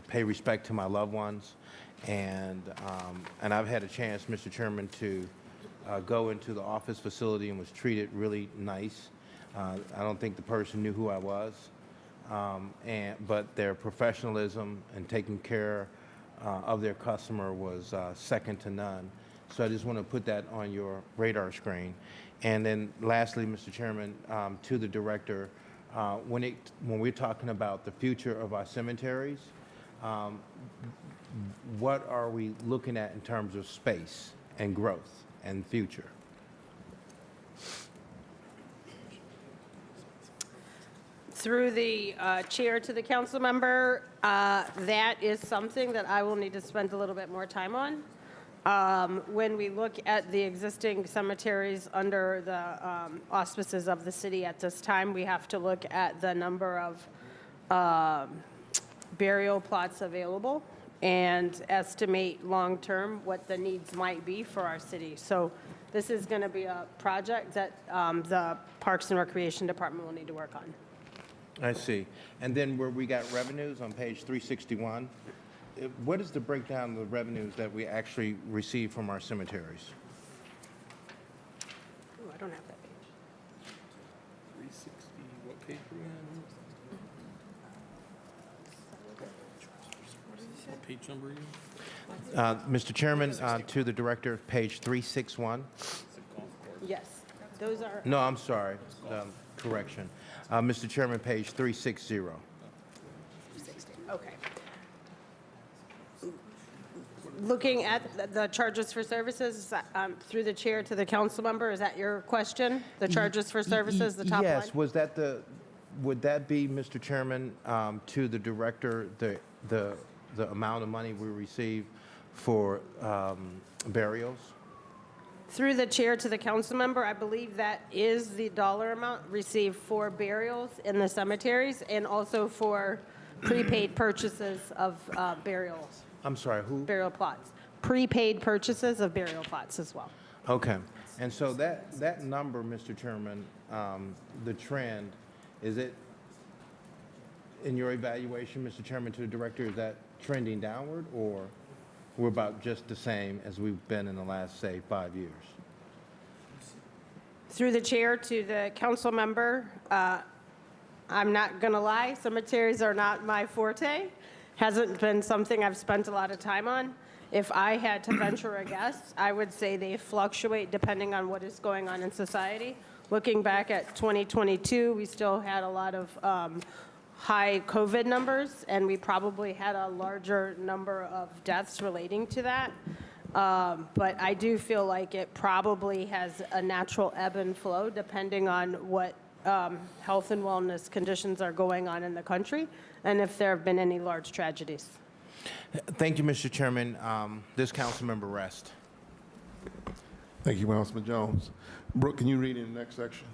pay respect to my loved ones, and I've had a chance, Mr. Chairman, to go into the office facility and was treated really nice. I don't think the person knew who I was, but their professionalism and taking care of their customer was second to none. So I just want to put that on your radar screen. And then lastly, Mr. Chairman, to the director, when we're talking about the future of our cemeteries, what are we looking at in terms of space and growth and future? Through the chair to the council member, that is something that I will need to spend a little bit more time on. When we look at the existing cemeteries under the auspices of the city at this time, we have to look at the number of burial plots available and estimate long-term what the needs might be for our city. So this is going to be a project that the Parks and Recreation Department will need to work on. I see. And then where we got revenues on page 361, what is the breakdown of the revenues that we actually receive from our cemeteries? Ooh, I don't have that page. 360, what page are we on? What page number are you? Mr. Chairman, to the director, page 361. Yes, those are. No, I'm sorry. Correction. Mr. Chairman, page 360. Okay. Looking at the charges for services, is that, through the chair to the council member, is that your question? The charges for services, the top line? Yes, would that be, Mr. Chairman, to the director, the amount of money we receive for burials? Through the chair to the council member, I believe that is the dollar amount received for burials in the cemeteries and also for prepaid purchases of burials, I'm sorry, who? burial plots. Prepaid purchases of burial plots as well. Okay. And so that number, Mr. Chairman, the trend, is it, in your evaluation, Mr. Chairman, to the director, is that trending downward, or we're about just the same as we've been in the last, say, 5 years? Through the chair to the council member, I'm not going to lie, cemeteries are not my forte. Hasn't been something I've spent a lot of time on. If I had to venture a guess, I would say they fluctuate depending on what is going on in society. Looking back at 2022, we still had a lot of high COVID numbers, and we probably had a larger number of deaths relating to that. But I do feel like it probably has a natural ebb and flow depending on what health and wellness conditions are going on in the country and if there have been any large tragedies. Thank you, Mr. Chairman. This council member rests. Thank you, Councilman Jones. Brooke, can you read in the next section?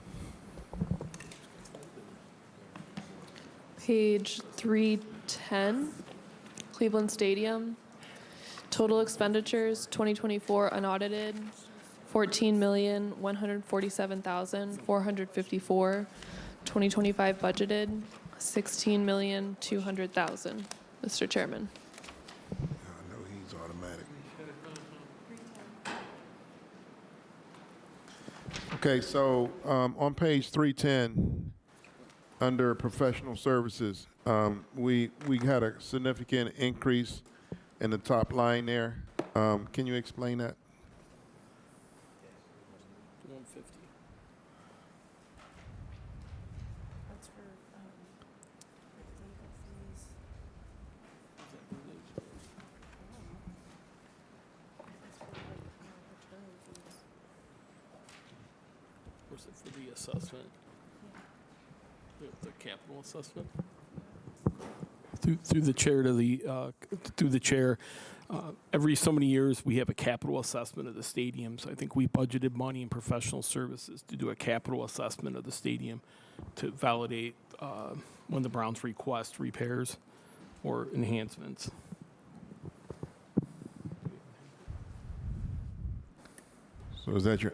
Page 310, Cleveland Stadium. Total expenditures 2024 unaudited, $14,147,454. 2025 budgeted, $16,200,000. Mr. Chairman. I know he's automatic. Okay, so on page 310, under professional services, we had a significant increase in the top line there. Can you explain that? 150. Was it for the assessment? The capital assessment? Through the chair to the through the chair, every so many years we have a capital assessment of the stadium. So I think we budgeted money in professional services to do a capital assessment of the stadium to validate when the Browns request repairs or enhancements. So is that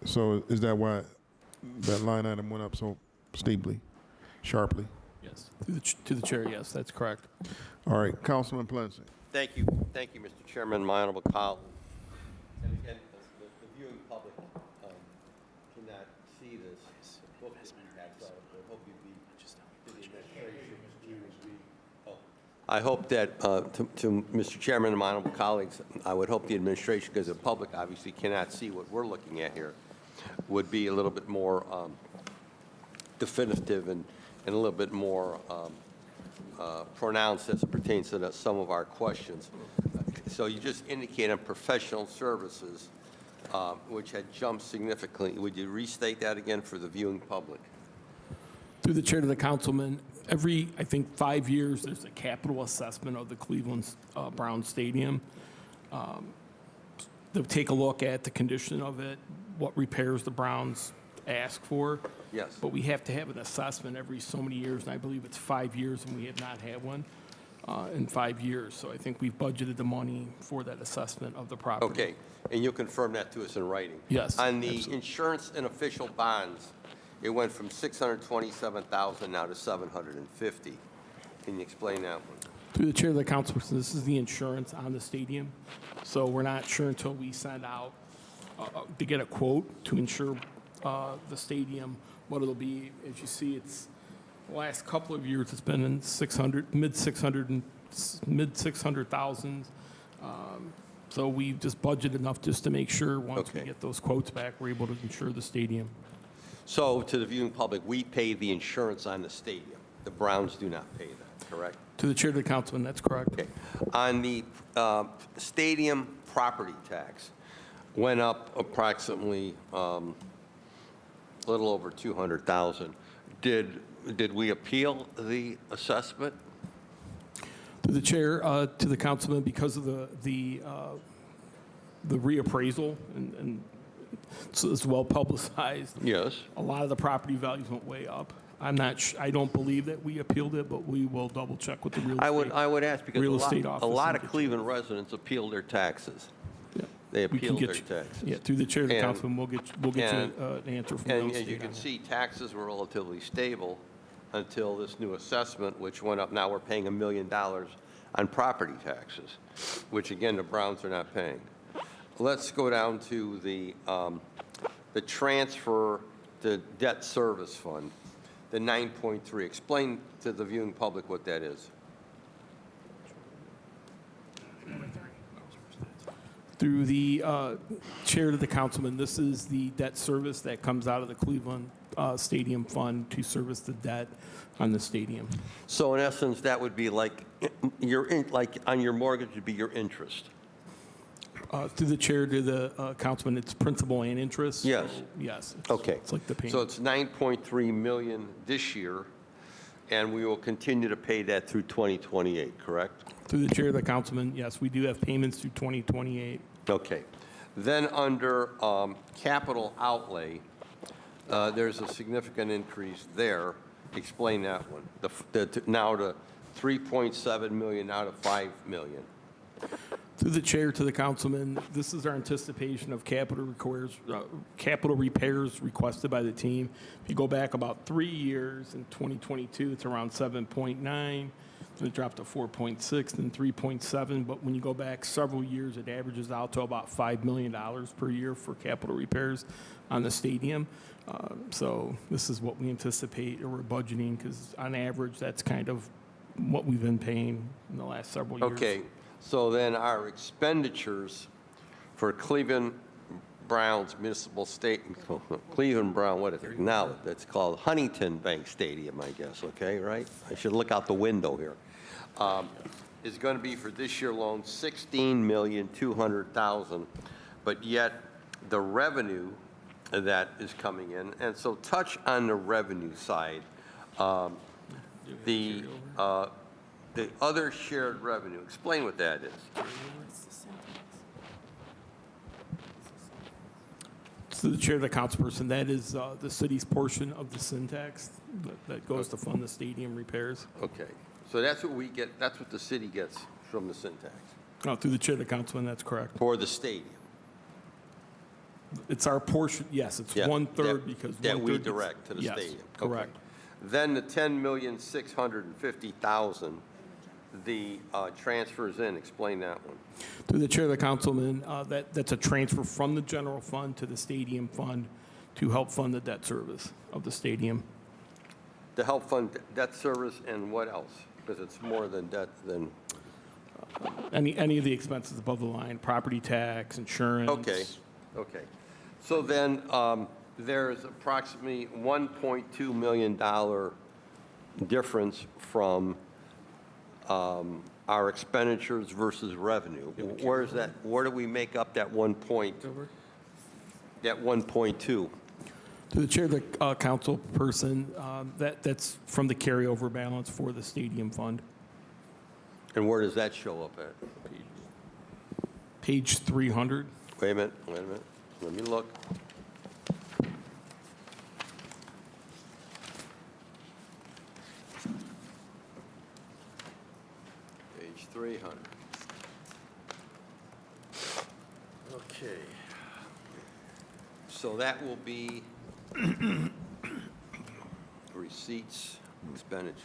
is that why that line item went up so steeply, sharply? Yes. To the chair, yes, that's correct. All right, Councilman Plenty. Thank you, Mr. Chairman, my honorable colleague. And again, the viewing public cannot see this book that we have, so I hope you'd be to the administration. I hope that, to Mr. Chairman and my honorable colleagues, I would hope the administration, because the public obviously cannot see what we're looking at here, would be a little bit more definitive and a little bit more pronounced as it pertains to some of our questions. So you just indicated on professional services, which had jumped significantly. Would you restate that again for the viewing public? Through the chair to the councilman, every, I think, 5 years, there's a capital assessment of the Cleveland Browns Stadium. They'll take a look at the condition of it, what repairs the Browns ask for. Yes. But we have to have an assessment every so many years, and I believe it's 5 years, and we have not had one in 5 years. So I think we've budgeted the money for that assessment of the property. Okay, and you'll confirm that to us in writing? Yes, On the absolutely. insurance and official bonds, it went from $627,000 now to $750,000. Can you explain that one? Through the chair of the council, this is the insurance on the stadium. So we're not sure until we send out to get a quote to insure the stadium, what it'll be. As you see, it's the last couple of years, it's been in mid 600,000. So we just budgeted enough just to make sure once we Okay. get those quotes back, we're able to insure the stadium. So to the viewing public, we pay the insurance on the stadium. The Browns do not pay that. correct? To the chair of the councilman, that's correct. Okay. On the stadium property tax, went up approximately a little over 200,000. Did we appeal the assessment? To the chair, to the councilman, because of the reappraisal and so it's well publicized. Yes. A lot of the property values went way up. I don't believe that we appealed it, but we will double check with the real estate. I would ask because real a estate lot, office a lot and of get you- Cleveland residents appeal their taxes. Yeah. They We can appeal get their you- taxes. Yeah, through the chair of the And- councilman, we'll get and- you an answer from And real as estate you on can that. see, taxes were relatively stable until this new assessment, which went up. Now we're paying $1 million on property taxes, which again, the Browns are not paying. Let's go down to the transfer to debt service fund, the 9.3. Explain to the viewing public what that is. Through the chair to the councilman, this is the debt service that comes out of the Cleveland Stadium Fund to service the debt on the stadium. So in essence, that would be like like on your mortgage would be your interest. Through the chair to the councilman, it's principal and interest. so Yes. Yes. Okay. It's like the payment. So it's 9.3 million this year, and we will continue to pay that through 2028, correct? Through the chair of the councilman, yes, we do have payments through 2028. Okay. Then under capital outlay, there's a significant increase there. Explain that one. Now to 3.7 million out of 5 million. Through the chair to the councilman, this is our anticipation of capital repairs requested by the team. If you go back about 3 years, in 2022, it's around 7.9. Then it dropped to 4.6, then 3.7. But when you go back several years, it averages out to about $5 million per year for capital repairs on the stadium. So this is what we anticipate or we're budgeting because on average, that's kind of what we've been paying in the last several years. Okay. So then our expenditures for Cleveland Browns Municipal State, Cleveland Brown, what is it now? That's called Huntington Bank Stadium, I guess, okay, right? I should look out the window here. Is going to be for this year alone $16,200,000, but yet the revenue that is coming in, and so touch on the revenue side. The other shared revenue, explain what that is. To the chair of the councilperson, that is the city's portion of the syntax that goes to fund the stadium repairs. Okay, so that's what we get, that's what the city gets from the syntax Through the chair of the councilman, that's correct. for the stadium. It's our portion, yes, it's Yeah, 1/3 because that we 1/3 gets- direct to the yes, stadium. Okay. correct. Then the $10,650,000, the transfers in, explain that one. Through the chair of the councilman, that's a transfer from the general fund to the stadium fund to help fund the debt service of the stadium. To help fund debt service and what else? Because it's more than debt than, Any of the expenses above the line, property tax, insurance. okay. So then there's approximately $1.2 million difference from our expenditures versus revenue. Where is that? Where do we make up that 1.2? To the chair of the council person, that's from the carryover balance for the stadium fund. And where does that show up at? Page 300. Wait a minute. Let me look. Page 300. Okay. So that will be receipts, expenditures.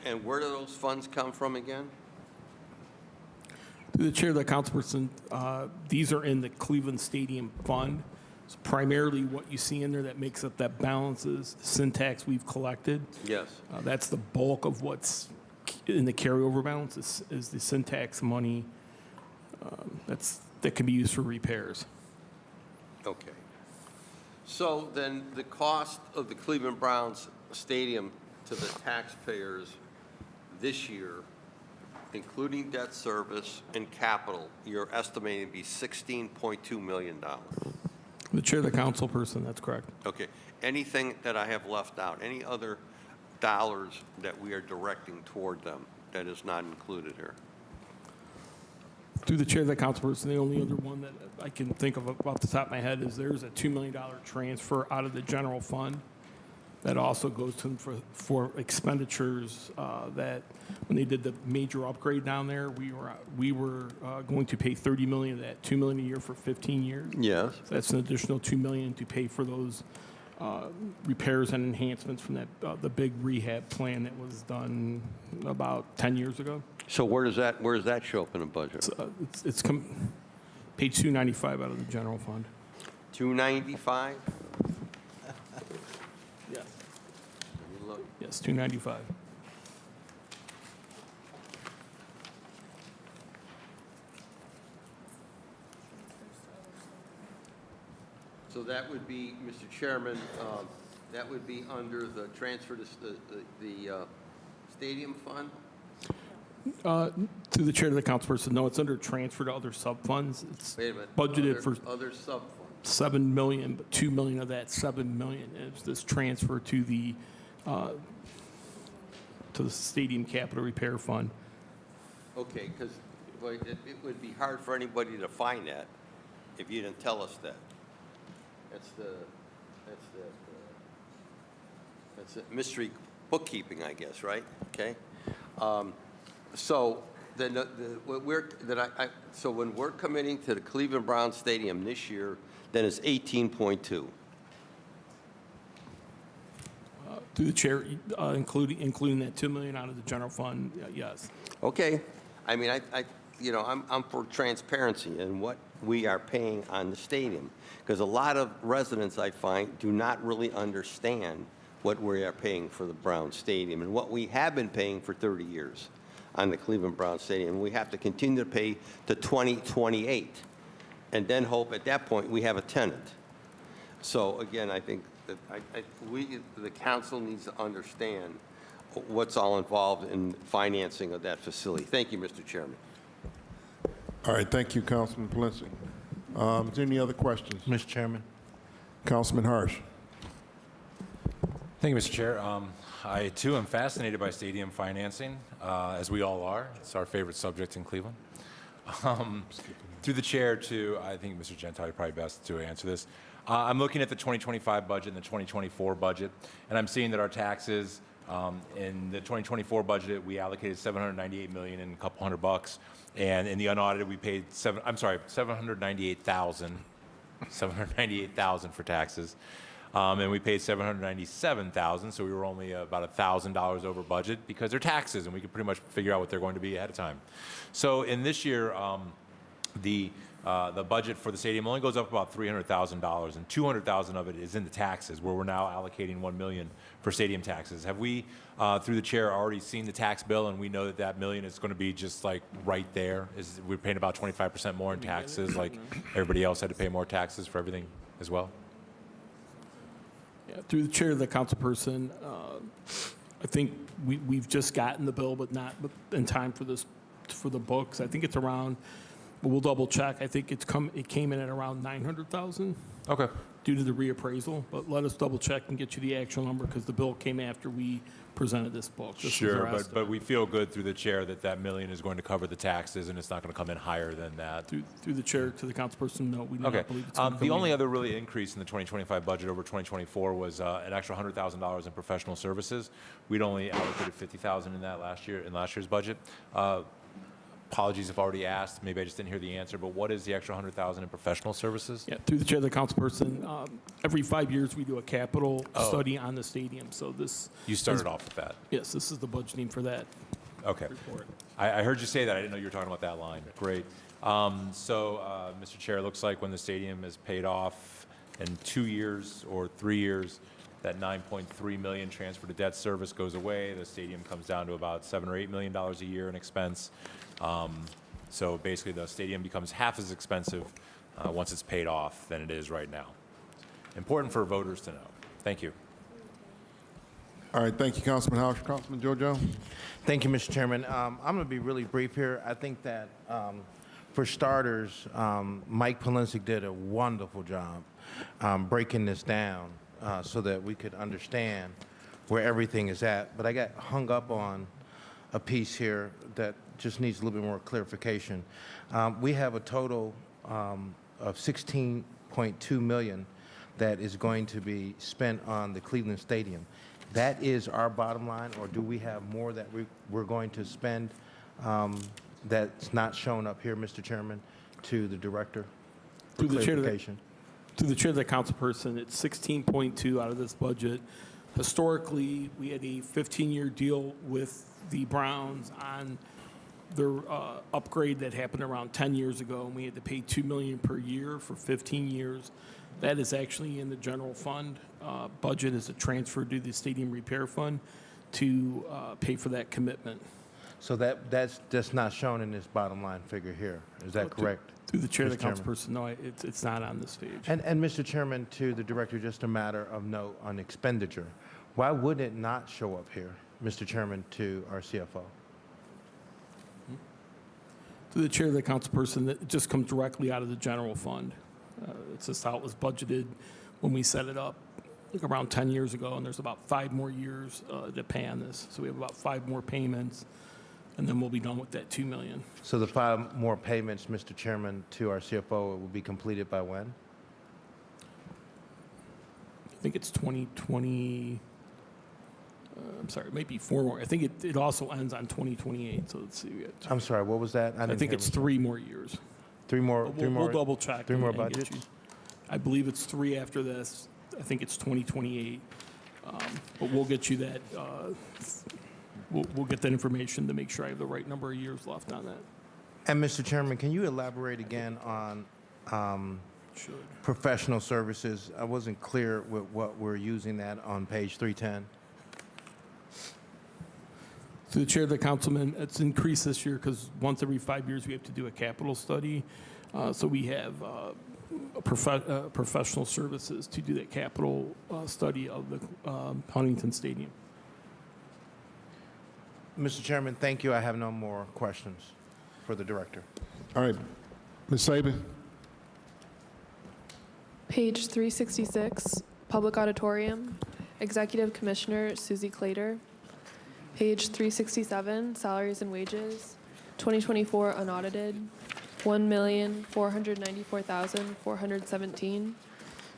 And where do those funds come from again? To the chair of the councilperson, these are in the Cleveland Stadium Fund. So primarily what you see in there that makes up that balance is syntax we've collected. Yes. That's the bulk of what's in the carryover balance is the syntax money that can be used for repairs. Okay. So then the cost of the Cleveland Browns Stadium to the taxpayers this year, including debt service and capital, you're estimating to be $16.2 million. The chair of the council person, that's correct. Okay. Anything that I have left out, any other dollars that we are directing toward them that is not included here? Through the chair of the council person, the only other one that I can think of off the top of my head is there's a $2 million transfer out of the general fund that also goes to them for expenditures that when they did the major upgrade down there, we were going to pay $30 million of that, $2 million a year for 15 years. Yes. So that's an additional $2 million to pay for those repairs and enhancements from that the big rehab plan that was done about 10 years ago. So where does that show up in the budget? It's page 295 out of the general fund. 295? Yes. Let me look. Yes, 295. So that would be, Mr. Chairman, that would be under the transfer to the stadium fund? To the chair of the council person, no, it's under transfer to other sub-funds. It's Wait a minute. budgeted for Other sub-funds. 7 million, but 2 million of that 7 million is this transfer to the stadium capital repair fund. Okay, because it would be hard for anybody to find that if you didn't tell us that. That's the mystery bookkeeping, I guess, right? Okay. So then so when we're committing to the Cleveland Brown Stadium this year, then it's 18.2. Through the chair, including that 2 million out of the general fund, yes. Okay. I mean, I'm for transparency in what we are paying on the stadium, because a lot of residents, I find, do not really understand what we are paying for the Brown Stadium and what we have been paying for 30 years on the Cleveland Brown Stadium. We have to continue to pay to 2028 and then hope at that point we have a tenant. So again, I think that the council needs to understand what's all involved in financing of that facility. Thank you, Mr. Chairman. All right, thank you, Councilman Palencia. Is there any other questions? Mr. Chairman. Councilman Harsh. Thank you, Mr. Chair. I, too, am fascinated by stadium financing, as we all are. It's our favorite subject in Cleveland. Through the chair to, I think Mr. Gentile probably best to answer this. I'm looking at the 2025 budget and the 2024 budget, and I'm seeing that our taxes in the 2024 budget, we allocated $798 million and a couple $100, and in the unaudited, we paid $798,000 for taxes. And we paid $797,000, so we were only about $1,000 over budget because they're taxes, and we could pretty much figure out what they're going to be ahead of time. So in this year, the budget for the stadium only goes up about $300,000, and $200,000 of it is in the taxes, where we're now allocating $1 million for stadium taxes. Have we, through the chair, already seen the tax bill, and we know that that million is going to be just like right there? We're paying about 25% more in taxes, like everybody else had to pay more taxes for everything as well? Yeah, through the chair of the council person, I think we've just gotten the bill, but not in time for the books. I think it's around. We'll double check. I think it came in at around $900,000. Okay. Due to the reappraisal, but let us double check and get you the actual number because the bill came after we presented this book. Sure, but we feel good through the chair that that million is going to cover the taxes and it's not going to come in higher than that. Through the chair to the council person, no, we do not believe it's going to come The only in. other really increase in the 2025 budget over 2024 was an extra $100,000 in professional services. We'd only allocated $50,000 in that last year's budget. Apologies if already asked. Maybe I just didn't hear the answer. But what is the extra $100,000 in professional services? Yeah, through the chair of the council person, every 5 years we do a capital study on the stadium. So this You started off with that. Yes, this is the budgeting for that. Okay. Report. I heard you say that. I didn't know you were talking about that line. Great. Mr. Chair, it looks like when the stadium is paid off in 2 years or 3 years, that $9.3 million transfer to debt service goes away. The stadium comes down to about $7 or $8 million a year in expense. So basically, the stadium becomes half as expensive once it's paid off than it is right now. Important for voters to know. Thank you. All right, thank you, Councilman Howard. Councilman Joe Jones? Thank you, Mr. Chairman. I'm going to be really brief here. I think that for starters, Mike Polensek did a wonderful job breaking this down so that we could understand where everything is at. But I got hung up on a piece here that just needs a little bit more clarification. We have a total of $16.2 million that is going to be spent on the Cleveland Stadium. That is our bottom line, or do we have more that we're going to spend that's not shown up here, Mr. Chairman, to the director? Through the chair Clarification. of the council person, it's 16.2 out of this budget. Historically, we had a 15-year deal with the Browns on their upgrade that happened around 10 years ago, and we had to pay $2 million per year for 15 years. That is actually in the general fund. Budget is a transfer to the stadium repair fund to pay for that commitment. So that's not shown in this bottom line figure here. Is that correct? Through the chair of the Mr. council Chairman? person, no, it's not on this page. And Mr. Chairman, to the director, just a matter of note on expenditure. Why would it not show up here, Mr. Chairman, to our CFO? Through the chair of the council person, it just comes directly out of the general fund. It's just how it was budgeted when we set it up around 10 years ago, and there's about 5 more years to pay on this. So we have about 5 more payments, and then we'll be done with that $2 million. So the 5 more payments, Mr. Chairman, to our CFO will be completed by when? I think it's 2020. I'm sorry, it might be 4 more. I think it also ends on 2028. So let's see. I'm sorry, what was that? I think it's 3 more years. 3 more. We'll double check. 3 more and get budgets? you. I believe it's 3 after this. I think it's 2028. But we'll get you that. We'll get that information to make sure I have the right number of years left on that. And Mr. Chairman, can you elaborate again on professional services? I wasn't clear with what we're using that on page 310. To the chair of the councilman, it's increased this year because once every 5 years we have to do a capital study. So we have professional services to do that capital study of the Huntington Stadium. Mr. Chairman, thank you. I have no more questions for the director. All right, Ms. Saban? Page 366, Public Auditorium, Executive Commissioner Susie Clater. Page 367, Salaries and Wages, 2024 unaudited, $1,494,417.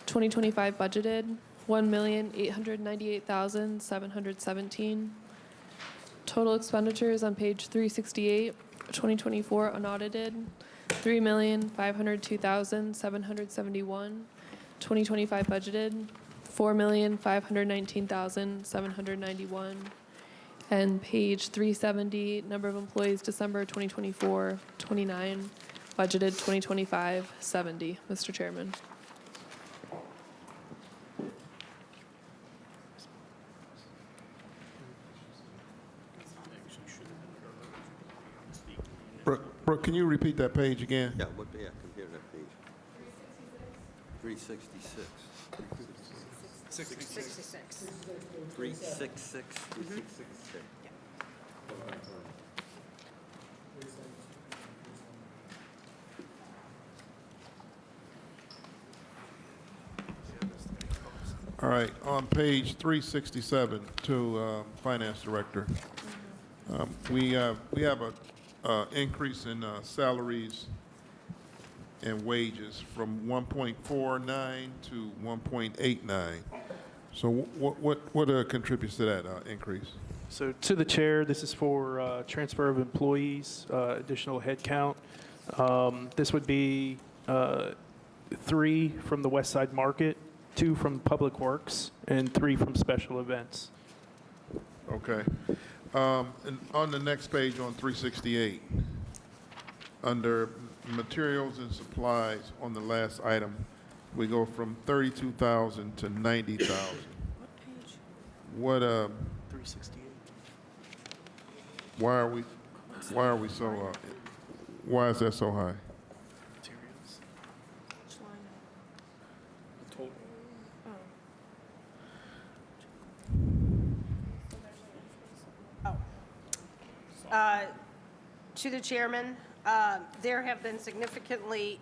2025 budgeted, $1,898,717. Total expenditures on page 368, 2024 unaudited, $3,502,771. 2025 budgeted, $4,519,791. And page 370, number of employees December 2024, 29, budgeted 2025, 70. Mr. Chairman. Brooke, can you repeat that page again? Yeah, compare that page. 366. 66. 366. All right, on page 367 to Finance Director, we have a increase in salaries and wages from 1.49 to 1.89. So what contributes to that increase? So to the chair, this is for transfer of employees, additional headcount. This would be 3 from the Westside Market, 2 from Public Works, and 3 from Special Events. Okay. And on the next page, on 368, under materials and supplies, on the last item, we go from 32,000 to 90,000. What 368. Why are we so? Why is that so high? Materials. To the chairman, there have been significantly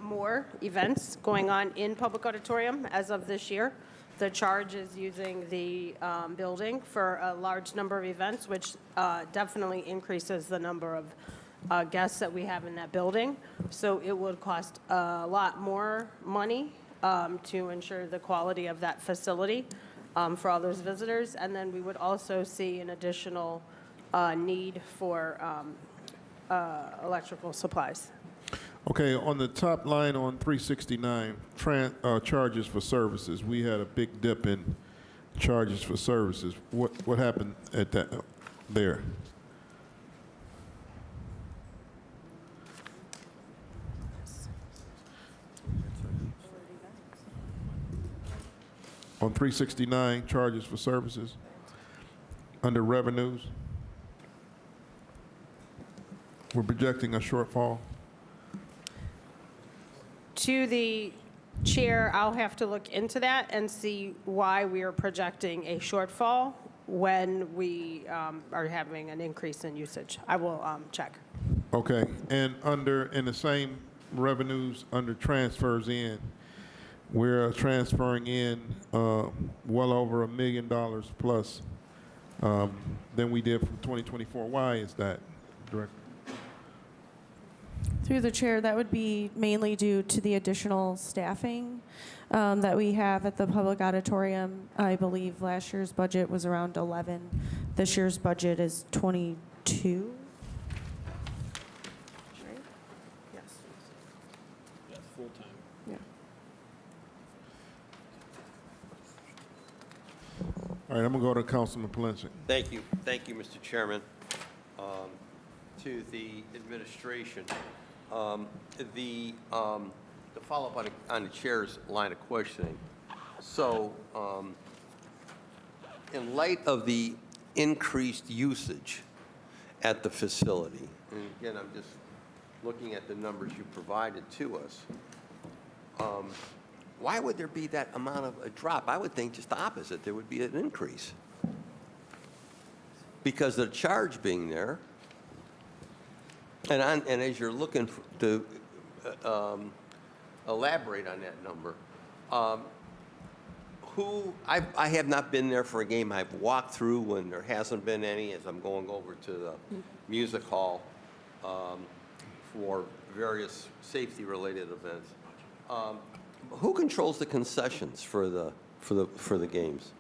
more events going on in Public Auditorium as of this year. The charge is using the building for a large number of events, which definitely increases the number of guests that we have in that building. So it would cost a lot more money to ensure the quality of that facility for all those visitors. And then we would also see an additional need for electrical supplies. Okay, on the top line on 369, charges for services, we had a big dip in charges for services. What happened at that there? On 369, charges for services, under revenues, we're projecting a shortfall. To the chair, I'll have to look into that and see why we are projecting a shortfall when we are having an increase in usage. I will check. Okay, and in the same revenues, under transfers in, we're transferring in well over $1 million plus than we did from 2024. Why is that, Director? Through the chair, that would be mainly due to the additional staffing that we have at the public auditorium. I believe last year's budget was around 11. This year's budget is 22. Right? Yes. Yes, full-time. Yeah. All right, I'm gonna go to Councilman Palencia. Thank you, Mr. Chairman. To the administration, to follow up on the chair's line of questioning. So, in light of the increased usage at the facility, and again, I'm just looking at the numbers you provided to us, why would there be that amount of a drop? I would think just the opposite. There would be an increase. Because of the charge being there, and as you're looking to elaborate on that number, I have not been there for a game. I've walked through when there hasn't been any, as I'm going over to the music hall for various safety-related events. Who controls the concessions for the games?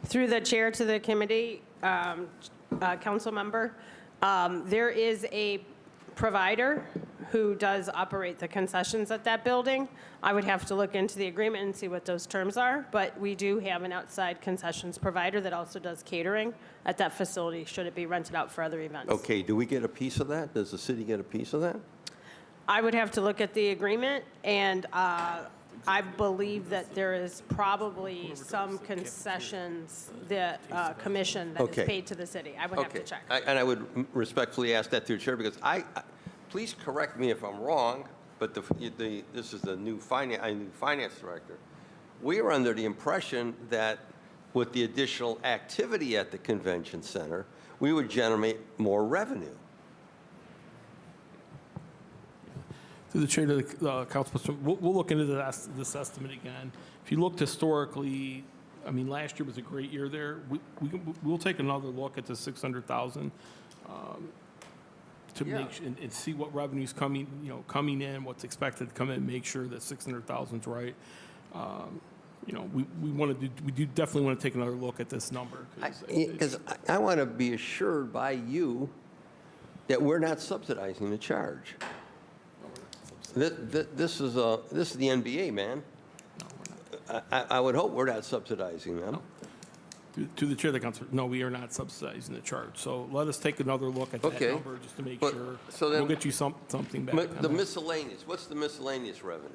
Through the chair to the committee, council member, there is a provider who does operate the concessions at that building. I would have to look into the agreement and see what those terms are, but we do have an outside concessions provider that also does catering at that facility, should it be rented out for other events. Okay, do we get a piece of that? Does the city get a piece of that? I would have to look at the agreement, and I believe that there is probably some concessions that commission that is paid to the city. I would have to check. And I would respectfully ask that through the chair, because please correct me if I'm wrong, but this is the new finance director. We were under the impression that with the additional activity at the convention center, we would generate more revenue. Through the chair to the council, we'll look into this estimate again. If you looked historically, I mean, last year was a great year there. We'll take another look at the 600,000 to make and see what revenue's coming in, what's expected to come in, make sure that 600,000 is right. We do definitely want to take another look at this number. Because I want to be assured by you that we're not subsidizing the charge. This is the NBA, man. I would hope we're not subsidizing them. To the chair of the council, no, we are not subsidizing the charge. So let us take another look at that number just to make sure. So then, we'll get you something back. The miscellaneous, what's the miscellaneous revenue?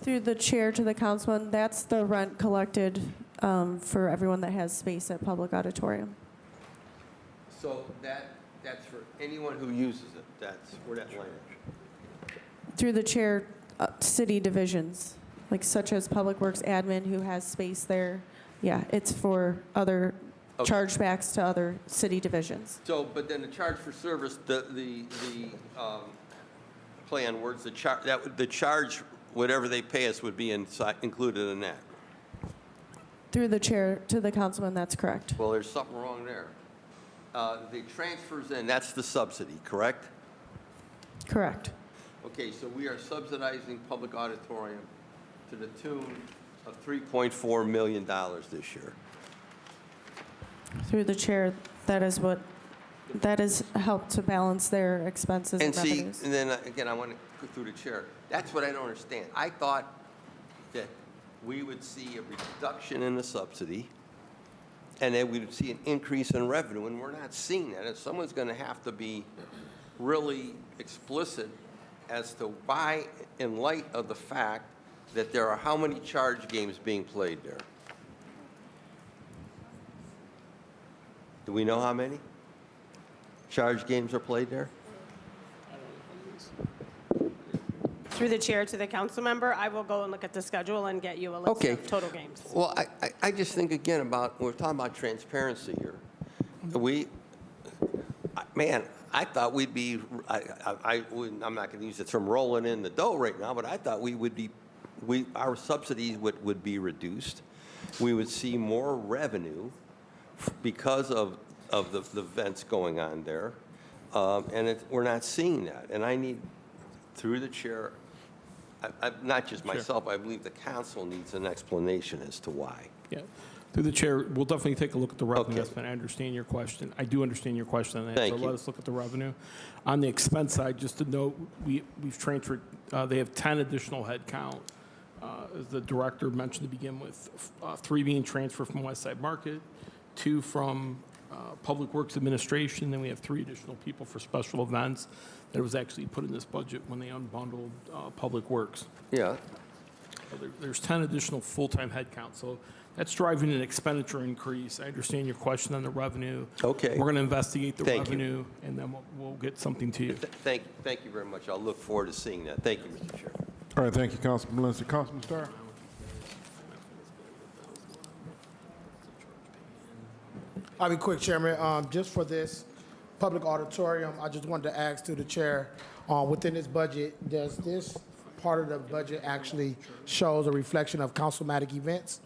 Through the chair to the councilman, that's the rent collected for everyone that has space at public auditorium. So that's for anyone who uses it. That's where that line is. Through the chair, city divisions. like such as Public Works admin who has space there. Yeah, it's for other Okay. chargebacks to other city divisions. So, but then the charge for service, the play on words, the charge, whatever they pay us would be included in that. Through the chair to the councilman, that's correct. Well, there's something wrong there. The transfers in, that's the subsidy, correct? Correct. Okay, so we are subsidizing public auditorium to the tune of $3.4 million this year. Through the chair, that is helped to balance their expenses and And see, revenues. and then again, I want to go through the chair. That's what I don't understand. I thought that we would see a reduction in the subsidy and then we would see an increase in revenue, and we're not seeing that. And someone's going to have to be really explicit as to why, in light of the fact that there are how many charge games being played there? Do we know how many charge games are played there? Through the chair to the council member, I will go and look at the schedule and get you a list Okay. of total games. Well, I just think again about, we're talking about transparency here. I thought we'd be, I'm not going to use the term rolling in the dough right now, but I thought we would be, our subsidies would be reduced. We would see more revenue because of the events going on there. And we're not seeing that. And I need, through the chair, not just myself, I believe the council needs an explanation as to why. Yeah. Through the chair, we'll definitely take a look at the revenue Okay. estimate. I understand your question. I do understand your question on that. Thank So you. let us look at the revenue. On the expense side, just to note, we've transferred, they have 10 additional headcount. As the director mentioned to begin with, 3 being transferred from Westside Market, 2 from Public Works Administration, then we have 3 additional people for special events that was actually put in this budget when they unbundled Public Works. Yeah. So there's 10 additional full-time headcount, so that's driving an expenditure increase. I understand your question on the revenue. Okay. We're going to investigate the Thank you. revenue, and then we'll get something to you. Thank you very much. I'll look forward to seeing that. Thank you, Mr. Chair. All right, thank you, Councilman Lindsay. Councilman Starr? I'll be quick, Chairman. Just for this public auditorium, I just wanted to ask through the chair, within this budget, does this part of the budget actually shows a reflection of councilmatic events?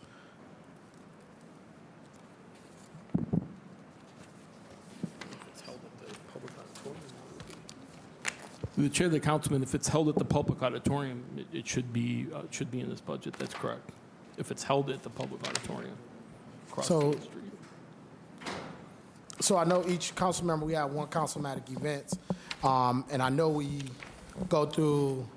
Through the chair of the councilman, if it's held at the public auditorium, it should be in this budget. That's correct. If it's held at the public auditorium across So- the street. So I know each council member, we have one councilmatic events, and I know we go through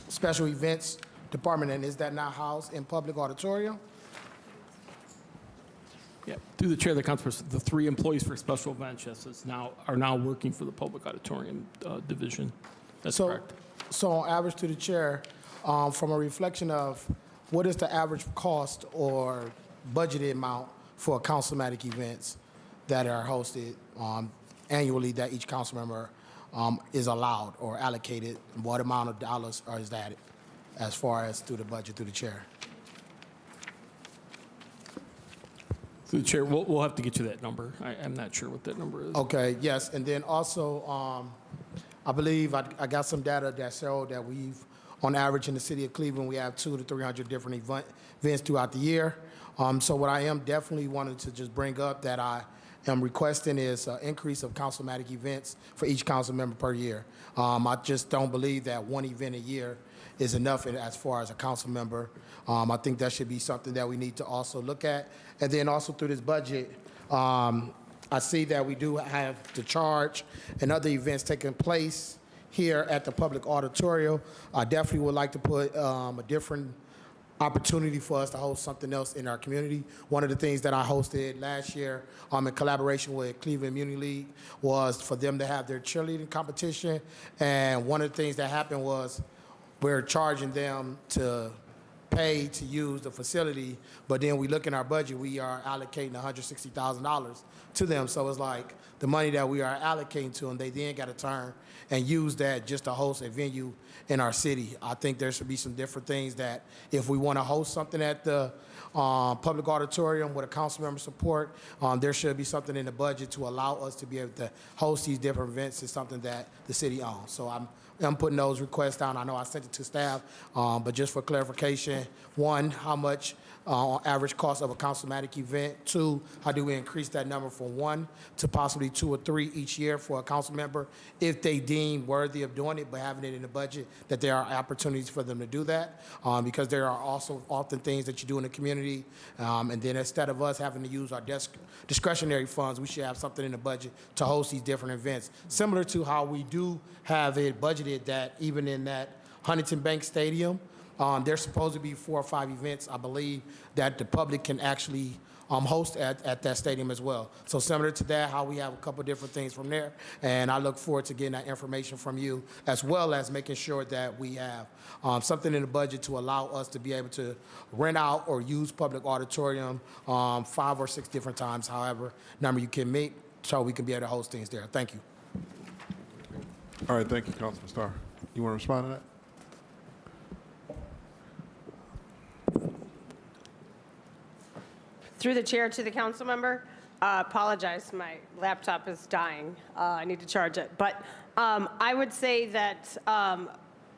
special events department, and is that not housed in public auditorium? Yeah, through the chair of the council, the 3 employees for special events, yes, are now working for the public auditorium division. That's correct. So on average to the chair, from a reflection of what is the average cost or budgeted amount for councilmatic events that are hosted annually that each council member is allowed or allocated? What amount of dollars is that as far as through the budget, through the chair? Through the chair, we'll have to get you that number. I'm not sure what that number is. Okay, yes, and then also, I believe I got some data that showed that we've, on average in the city of Cleveland, we have 200 to 300 different events throughout the year. So what I am definitely wanting to just bring up that I am requesting is an increase of councilmatic events for each council member per year. I just don't believe that one event a year is enough as far as a council member. I think that should be something that we need to also look at. And then also through this budget, I see that we do have the charge and other events taking place here at the public auditorium. I definitely would like to put a different opportunity for us to host something else in our community. One of the things that I hosted last year in collaboration with Cleveland Community League was for them to have their cheerleading competition. And one of the things that happened was we're charging them to paid to use the facility, but then we look in our budget, we are allocating $160,000 to them. So it's like the money that we are allocating to them, they then got to turn and use that just to host a venue in our city. I think there should be some different things that if we want to host something at the public auditorium with a council member support, there should be something in the budget to allow us to be able to host these different events. It's something that the city owns. So I'm putting those requests down. I know I sent it to staff, but just for clarification, one, how much average cost of a councilmatic event? Two, how do we increase that number from 1 to possibly 2 or 3 each year for a council member if they deem worthy of doing it, but having it in the budget, that there are opportunities for them to do that, because there are also often things that you do in the community, and then instead of us having to use our discretionary funds, we should have something in the budget to host these different events, similar to how we do have it budgeted that even in that Huntington Bank Stadium, there's supposed to be 4 or 5 events, I believe, that the public can actually host at that stadium as well. So similar to that, how we have a couple different things from there. And I look forward to getting that information from you, as well as making sure that we have something in the budget to allow us to be able to rent out or use public auditorium 5 or 6 different times, however number you can meet, so we can be able to host things there. Thank you. All right, thank you, Councilman Starr. You want to respond to that? Through the chair to the council member, apologize, my laptop is dying. I need to charge it. But I would say that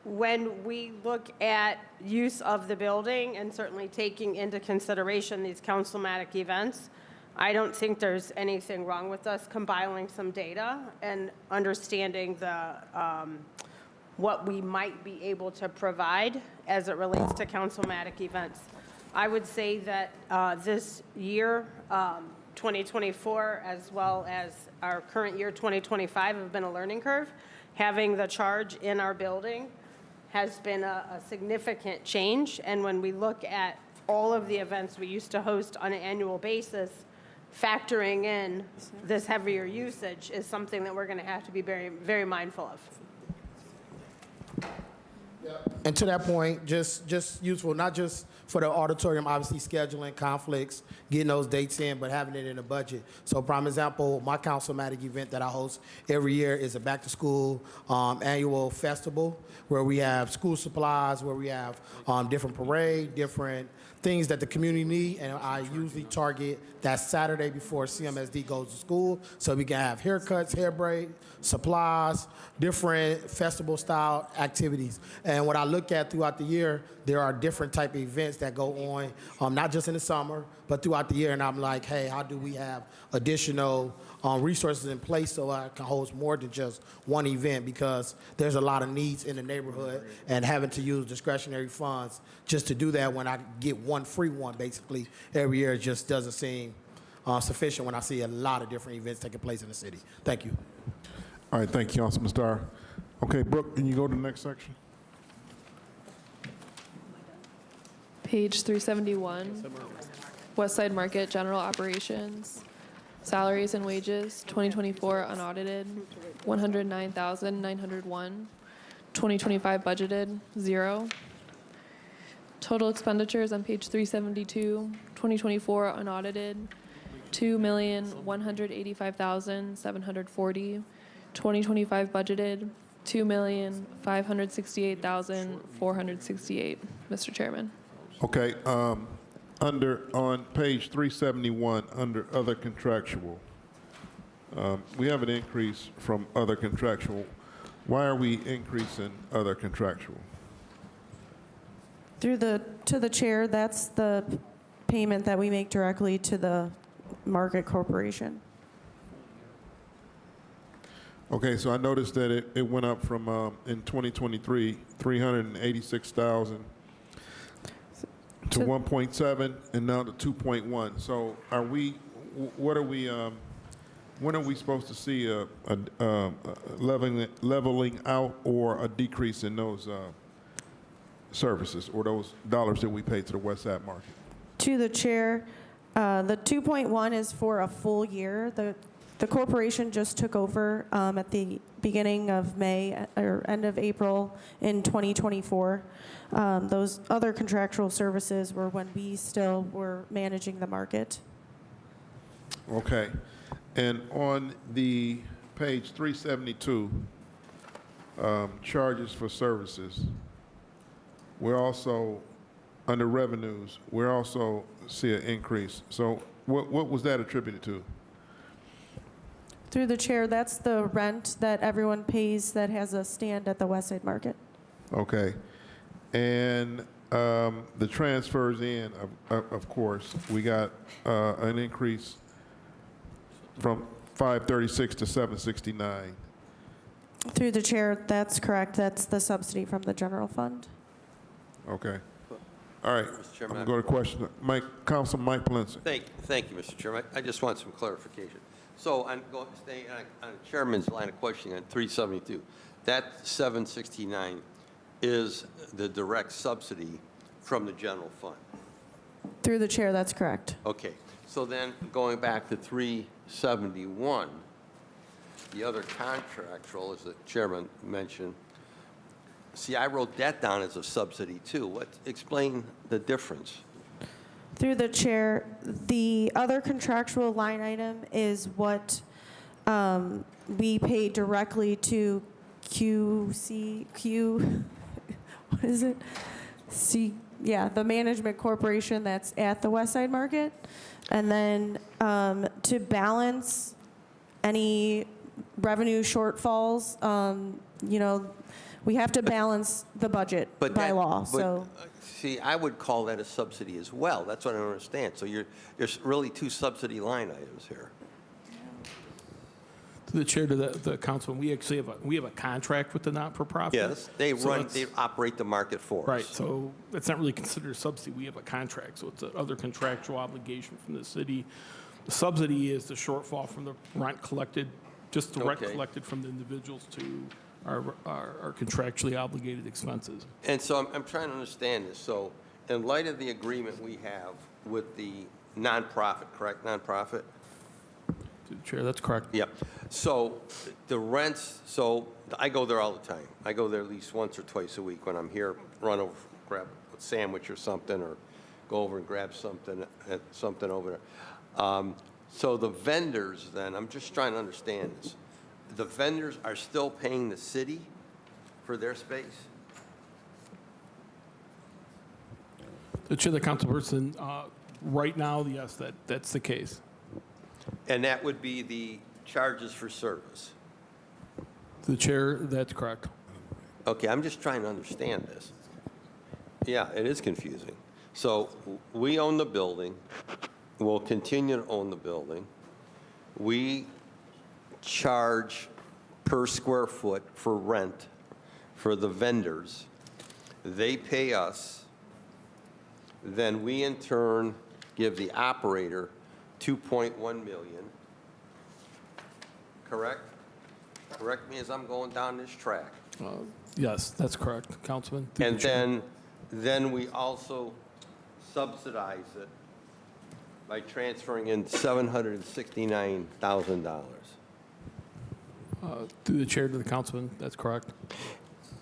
when we look at use of the building and certainly taking into consideration these councilmatic events, I don't think there's anything wrong with us compiling some data and understanding the what we might be able to provide as it relates to councilmatic events. I would say that this year, 2024, as well as our current year, 2025, have been a learning curve. Having the charge in our building has been a significant change. And when we look at all of the events we used to host on an annual basis, factoring in this heavier usage is something that we're going to have to be very, very mindful of. And to that point, just useful, not just for the auditorium, obviously scheduling conflicts, getting those dates in, but having it in the budget. So prime example, my councilmatic event that I host every year is a back to school annual festival where we have school supplies, where we have different parade, different things that the community need, and I usually target that Saturday before CMSD goes to school, so we can have haircuts, hair braid, supplies, different festival-style activities. And what I look at throughout the year, there are different type of events that go on, not just in the summer, but throughout the year, and I'm like, hey, how do we have additional resources in place so I can host more than just one event, because there's a lot of needs in the neighborhood, and having to use discretionary funds just to do that when I get one free one basically every year just doesn't seem sufficient when I see a lot of different events taking place in the city. Thank you. All right, thank you, Councilman Starr. Okay, Brooke, can you go to the next section? Page 371, Westside Market, General Operations, Salaries and Wages, 2024 unaudited, 109,901. 2025 budgeted, 0. Total expenditures on page 372, 2024 unaudited, 2,185,740. 2025 budgeted, 2,568,468. Mr. Chairman. Okay, on page 371, under other contractual, we have an increase from other contractual. Why are we increasing other contractual? To the chair, that's the payment that we make directly to the Market Corporation. Okay, so I noticed that it went up from, in 2023, 386,000 to 1.7 and now to 2.1. So are we, what are we, when are we supposed to see a leveling out or a decrease in those services or those dollars that we pay to the Westside Market? To the chair, the 2.1 is for a full year. The the corporation just took over at the beginning of May or end of April in 2024. Those other contractual services were when we still were managing the market. Okay. And on the page 372, charges for services, we're also, under revenues, we're also see an increase. So what was that attributed to? Through the chair, that's the rent that everyone pays that has a stand at the Westside Market. Okay. And the transfers in, of course, we got an increase from 536 to 769. Through the chair, that's correct. That's the subsidy from the general fund. Okay. All right. Mr. Chairman, I'm going to question Councilman Mike Palencia. Thank you, Mr. Chairman. I just want some clarification. So I'm going to stay on the chairman's line of questioning on 372. That 769 is the direct subsidy from the general fund. Through the chair, that's correct. Okay. So then going back to 371, the other contractual, as the chairman mentioned, see, I wrote that down as a subsidy too. Explain the difference? Through the chair, the other contractual line item is what we pay directly to what is it? The management corporation that's at the Westside Market. And then to balance any revenue shortfalls, we have to balance the budget by law. So, see, I would call that a subsidy as well. That's what I don't understand. So there's really two subsidy line items here. To the chair, to the council, we actually have a contract with the not-for-profit. Yes, they operate the market for us. Right, so that's not really considered a subsidy. We have a contract, so it's another contractual obligation from the city. The subsidy is the shortfall from the rent collected, just the rent collected from the individuals to our contractually obligated expenses. And so I'm trying to understand this. So in light of the agreement we have with the nonprofit, correct, nonprofit? To the chair, that's correct. Yep. So the rents, so I go there all the time. I go there at least once or twice a week when I'm here, run over, grab a sandwich or something, or go over and grab something over there. So the vendors then, I'm just trying to understand this. The vendors are still paying the city for their space? The chair, the councilperson, right now, yes, that's the case. And that would be the charges for service? The chair, that's correct. Okay, I'm just trying to understand this. Yeah, it is confusing. So we own the building. We'll continue to own the building. We charge per square foot for rent for the vendors. They pay us. Then we, in turn, give the operator $2.1 million. Correct? Correct me as I'm going down this track. Yes, that's correct, Councilman. And then we also subsidize it by transferring in $769,000. Through the chair to the councilman, that's correct.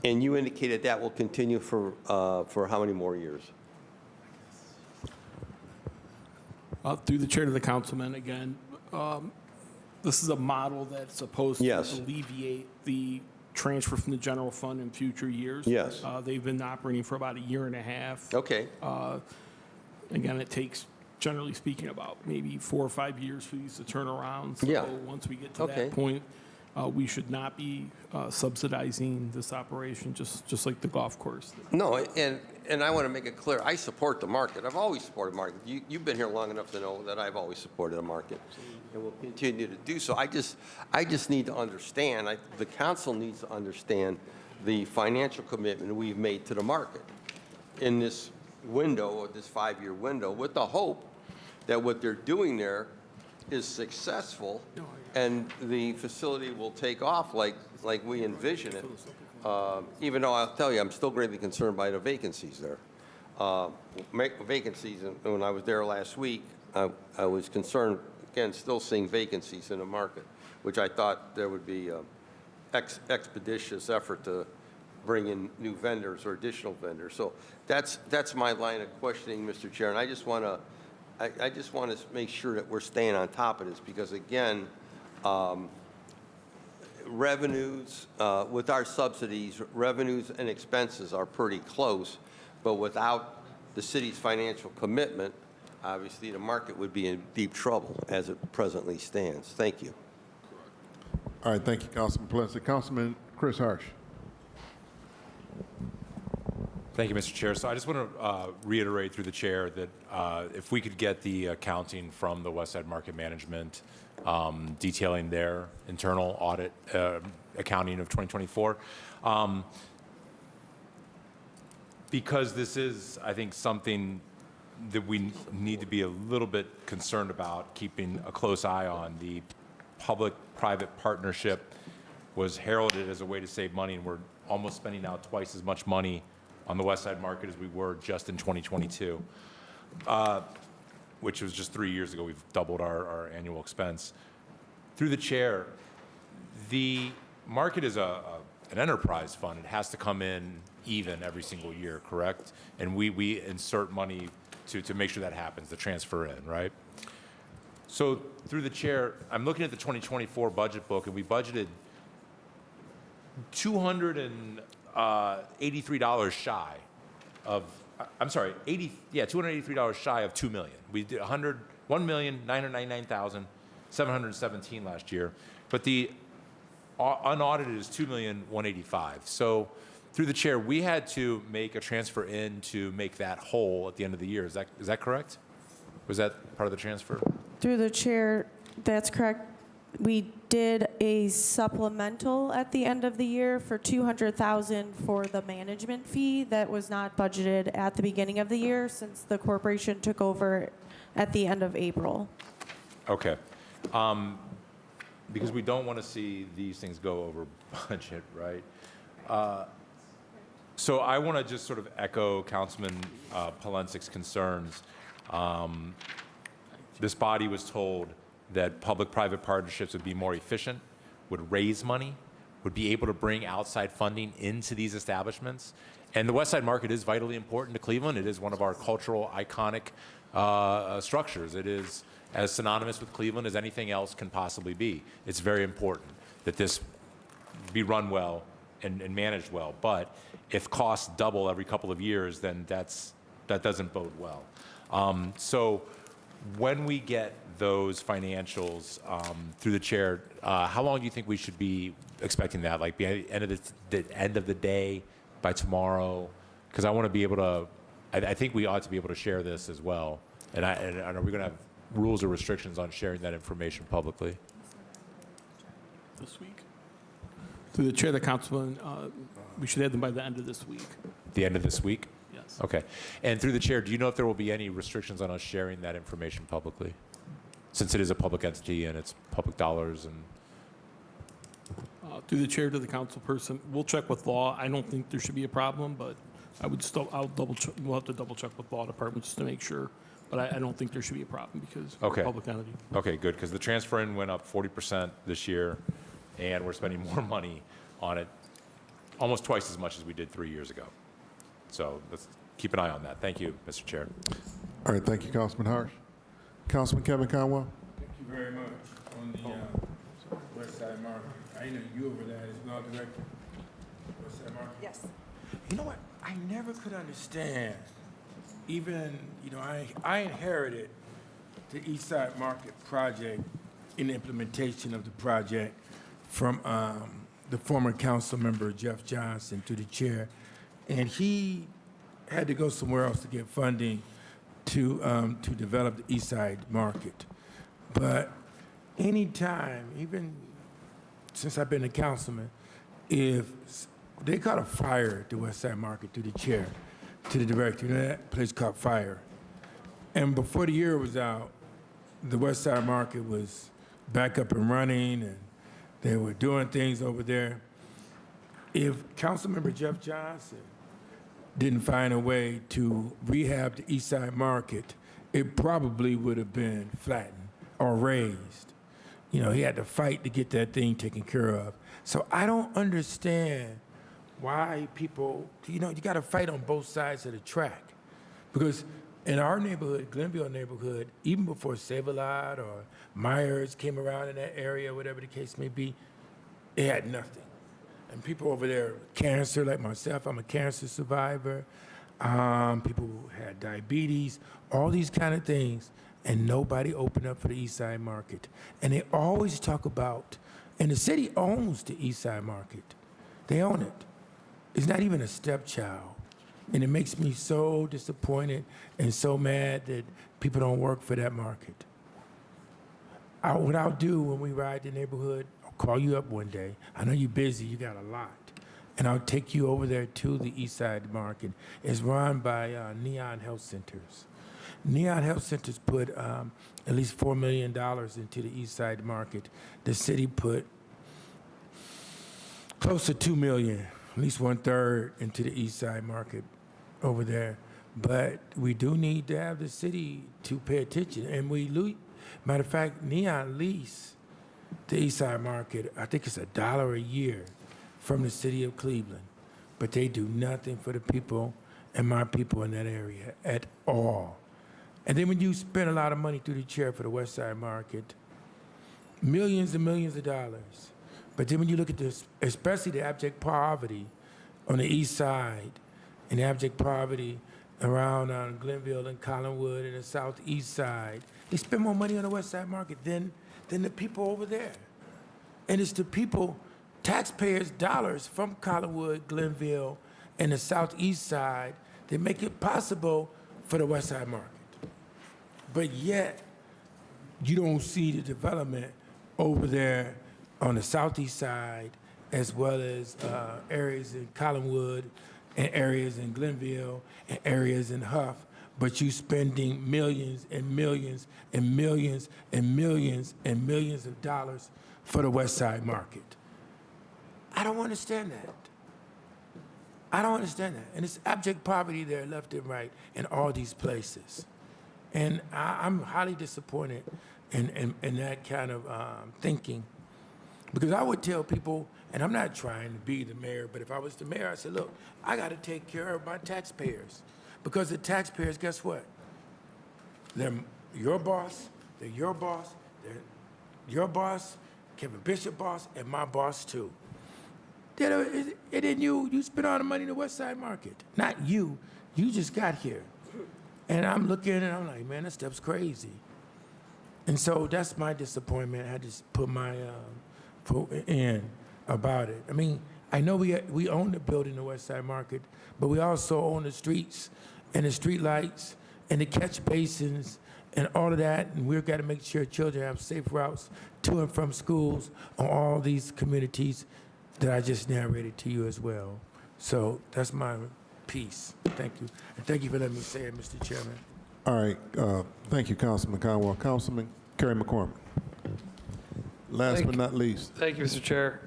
And you indicated that will continue for how many more years? Through the chair to the councilman, again, this is a model that's supposed to alleviate the transfer from the general fund in future years. Yes. They've been operating for about a year and a half. Okay. Again, it takes, generally speaking, about maybe 4 or 5 years for these to turn around. So once we get to that point, we should not be subsidizing this operation, just like the golf course. No, and I want to make it clear, I support the market. I've always supported the market. You've been here long enough to know that I've always supported the market and will continue to do so. I just need to understand, the council needs to understand the financial commitment we've made to the market in this window, or this 5-year window, with the hope that what they're doing there is successful and the facility will take off like we envision it. Even though I'll tell you, I'm still greatly concerned by the vacancies there. Vacancies, and when I was there last week, I was concerned again, still seeing vacancies in the market, which I thought there would be an expeditious effort to bring in new vendors or additional vendors. So that's my line of questioning, Mr. Chair. And I just want to make sure that we're staying on top of this because, again, revenues, with our subsidies, revenues and expenses are pretty close, but without the city's financial commitment, obviously the market would be in deep trouble as it presently stands. Thank you. All right, thank you, Councilman Palencia. Councilman Chris Harsh. Thank you, Mr. Chair. So I just want to reiterate through the chair that if we could get the accounting from the Westside Market Management detailing their internal audit accounting of 2024, because this is, I think, something that we need to be a little bit concerned about, keeping a close eye on. The public-private partnership was heralded as a way to save money, and we're almost spending now twice as much money on the Westside Market as we were just in 2022, which was just 3 years ago. We've doubled our annual expense. Through the chair, the market is an enterprise fund. It has to come in even every single year, correct? And we insert money to make sure that happens, the transfer in, right? So through the chair, I'm looking at the 2024 budget book, and we budgeted $283 shy of, I'm sorry, $283 shy of $2 million. We did $1,999,717 last year, but the unaudited is $2,185,000. So through the chair, we had to make a transfer in to make that whole at the end of the year. Is that correct? Was that part of the transfer? Through the chair, that's correct. We did a supplemental at the end of the year for $200,000 for the management fee that was not budgeted at the beginning of the year since the corporation took over at the end of April. Okay. Because we don't want to see these things go over budget, right? So I want to just sort of echo Councilman Palencic's concerns. This body was told that public-private partnerships would be more efficient, would raise money, would be able to bring outside funding into these establishments. And the Westside Market is vitally important to Cleveland. It is one of our cultural, iconic structures. It is as synonymous with Cleveland as anything else can possibly be. It's very important that this be run well and managed well. But if costs double every couple of years, then that doesn't bode well. So when we get those financials through the chair, how long do you think we should be expecting that? Like the end of the day, by tomorrow? Because I want to be able to, I think we ought to be able to share this as well. And are we going to have rules or restrictions on sharing that information publicly? This week? Through the chair, the councilman, we should have them by the end of this week. The end of this week? Yes. Okay. And through the chair, do you know if there will be any restrictions on us sharing that information publicly? Since it is a public entity and it's public dollars and... Through the chair to the council person, we'll check with law. I don't think there should be a problem, but we'll have to double check with law department just to make sure. But I don't think there should be a problem because we're a public entity. Okay, good, because the transfer in went up 40% this year, and we're spending more money on it, almost twice as much as we did 3 years ago. So let's keep an eye on that. Thank you, Mr. Chair. All right, thank you, Councilman Harsh. Councilman Kevin Conwell. Thank you very much. On the Westside Market, I know you over there as law director. Westside Market. Yes. You know what? I never could understand. Even, I inherited the Eastside Market project in the implementation of the project from the former council member Jeff Johnson to the chair, and he had to go somewhere else to get funding to develop the Eastside Market. But anytime, even since I've been a councilman, if they caught a fire at the Westside Market to the chair, to the director, that place caught fire. And before the year was out, the Westside Market was back up and running, and they were doing things over there. If Councilmember Jeff Johnson didn't find a way to rehab the Eastside Market, it probably would have been flattened or raised. You know, he had to fight to get that thing taken care of. So I don't understand why people, you know, you got to fight on both sides of the track. Because in our neighborhood, Glenville neighborhood, even before Save-A-Lot or Myers came around in that area, whatever the case may be, it had nothing. And people over there, cancer, like myself, I'm a cancer survivor. People who had diabetes, all these kind of things, and nobody opened up for the Eastside Market. And they always talk about, and the city owns the Eastside Market. They own it. It's not even a stepchild. And it makes me so disappointed and so mad that people don't work for that market. What I'll do when we ride the neighborhood, I'll call you up one day. I know you're busy, you got a lot. And I'll take you over there to the Eastside Market. It's run by Neon Health Centers. Neon Health Centers put at least $4 million into the Eastside Market. The city put close to $2 million, at least 1/3 into the Eastside Market over there. But we do need to have the city to pay attention. And matter of fact, Neon lease the Eastside Market, I think it's $1 a year from the city of Cleveland. But they do nothing for the people and my people in that area at all. And then when you spend a lot of money through the chair for the Westside Market, millions and millions of dollars. But then when you look at this, especially the abject poverty on the east side and the abject poverty around Glenville and Collinwood and the southeast side, they spend more money on the Westside Market than the people over there. And it's the people, taxpayers' dollars from Collinwood, Glenville, and the southeast side that make it possible for the Westside Market. But yet, you don't see the development over there on the southeast side, as well as areas in Collinwood, and areas in Glenville, and areas in Huff, but you spending millions and millions and millions and millions and millions of dollars for the Westside Market. I don't understand that. I don't understand that. And it's abject poverty there, left and right, in all these places. And I'm highly disappointed in that kind of thinking. Because I would tell people, and I'm not trying to be the mayor, but if I was the mayor, I'd say, look, I got to take care of my taxpayers. Because the taxpayers, guess what? They're your boss, they're your boss, they're your boss, Kevin Bishop boss, and my boss too. And then you spend all the money in the Westside Market. Not you just got here. And I'm looking and I'm like, man, that stuff's crazy. And so that's my disappointment. I just put my foot in about it. I mean, I know we own the building, the Westside Market, but we also own the streets and the street lights and the catch basins and all of that. And we've got to make sure children have safe routes to and from schools on all these communities that I just narrated to you as well. So that's my piece. Thank you. And thank you for letting me say it, Mr. Chairman. All right, thank you, Councilman Conwell. Councilman Kerry McCormick. Last but not least. Thank you, Mr. Chair.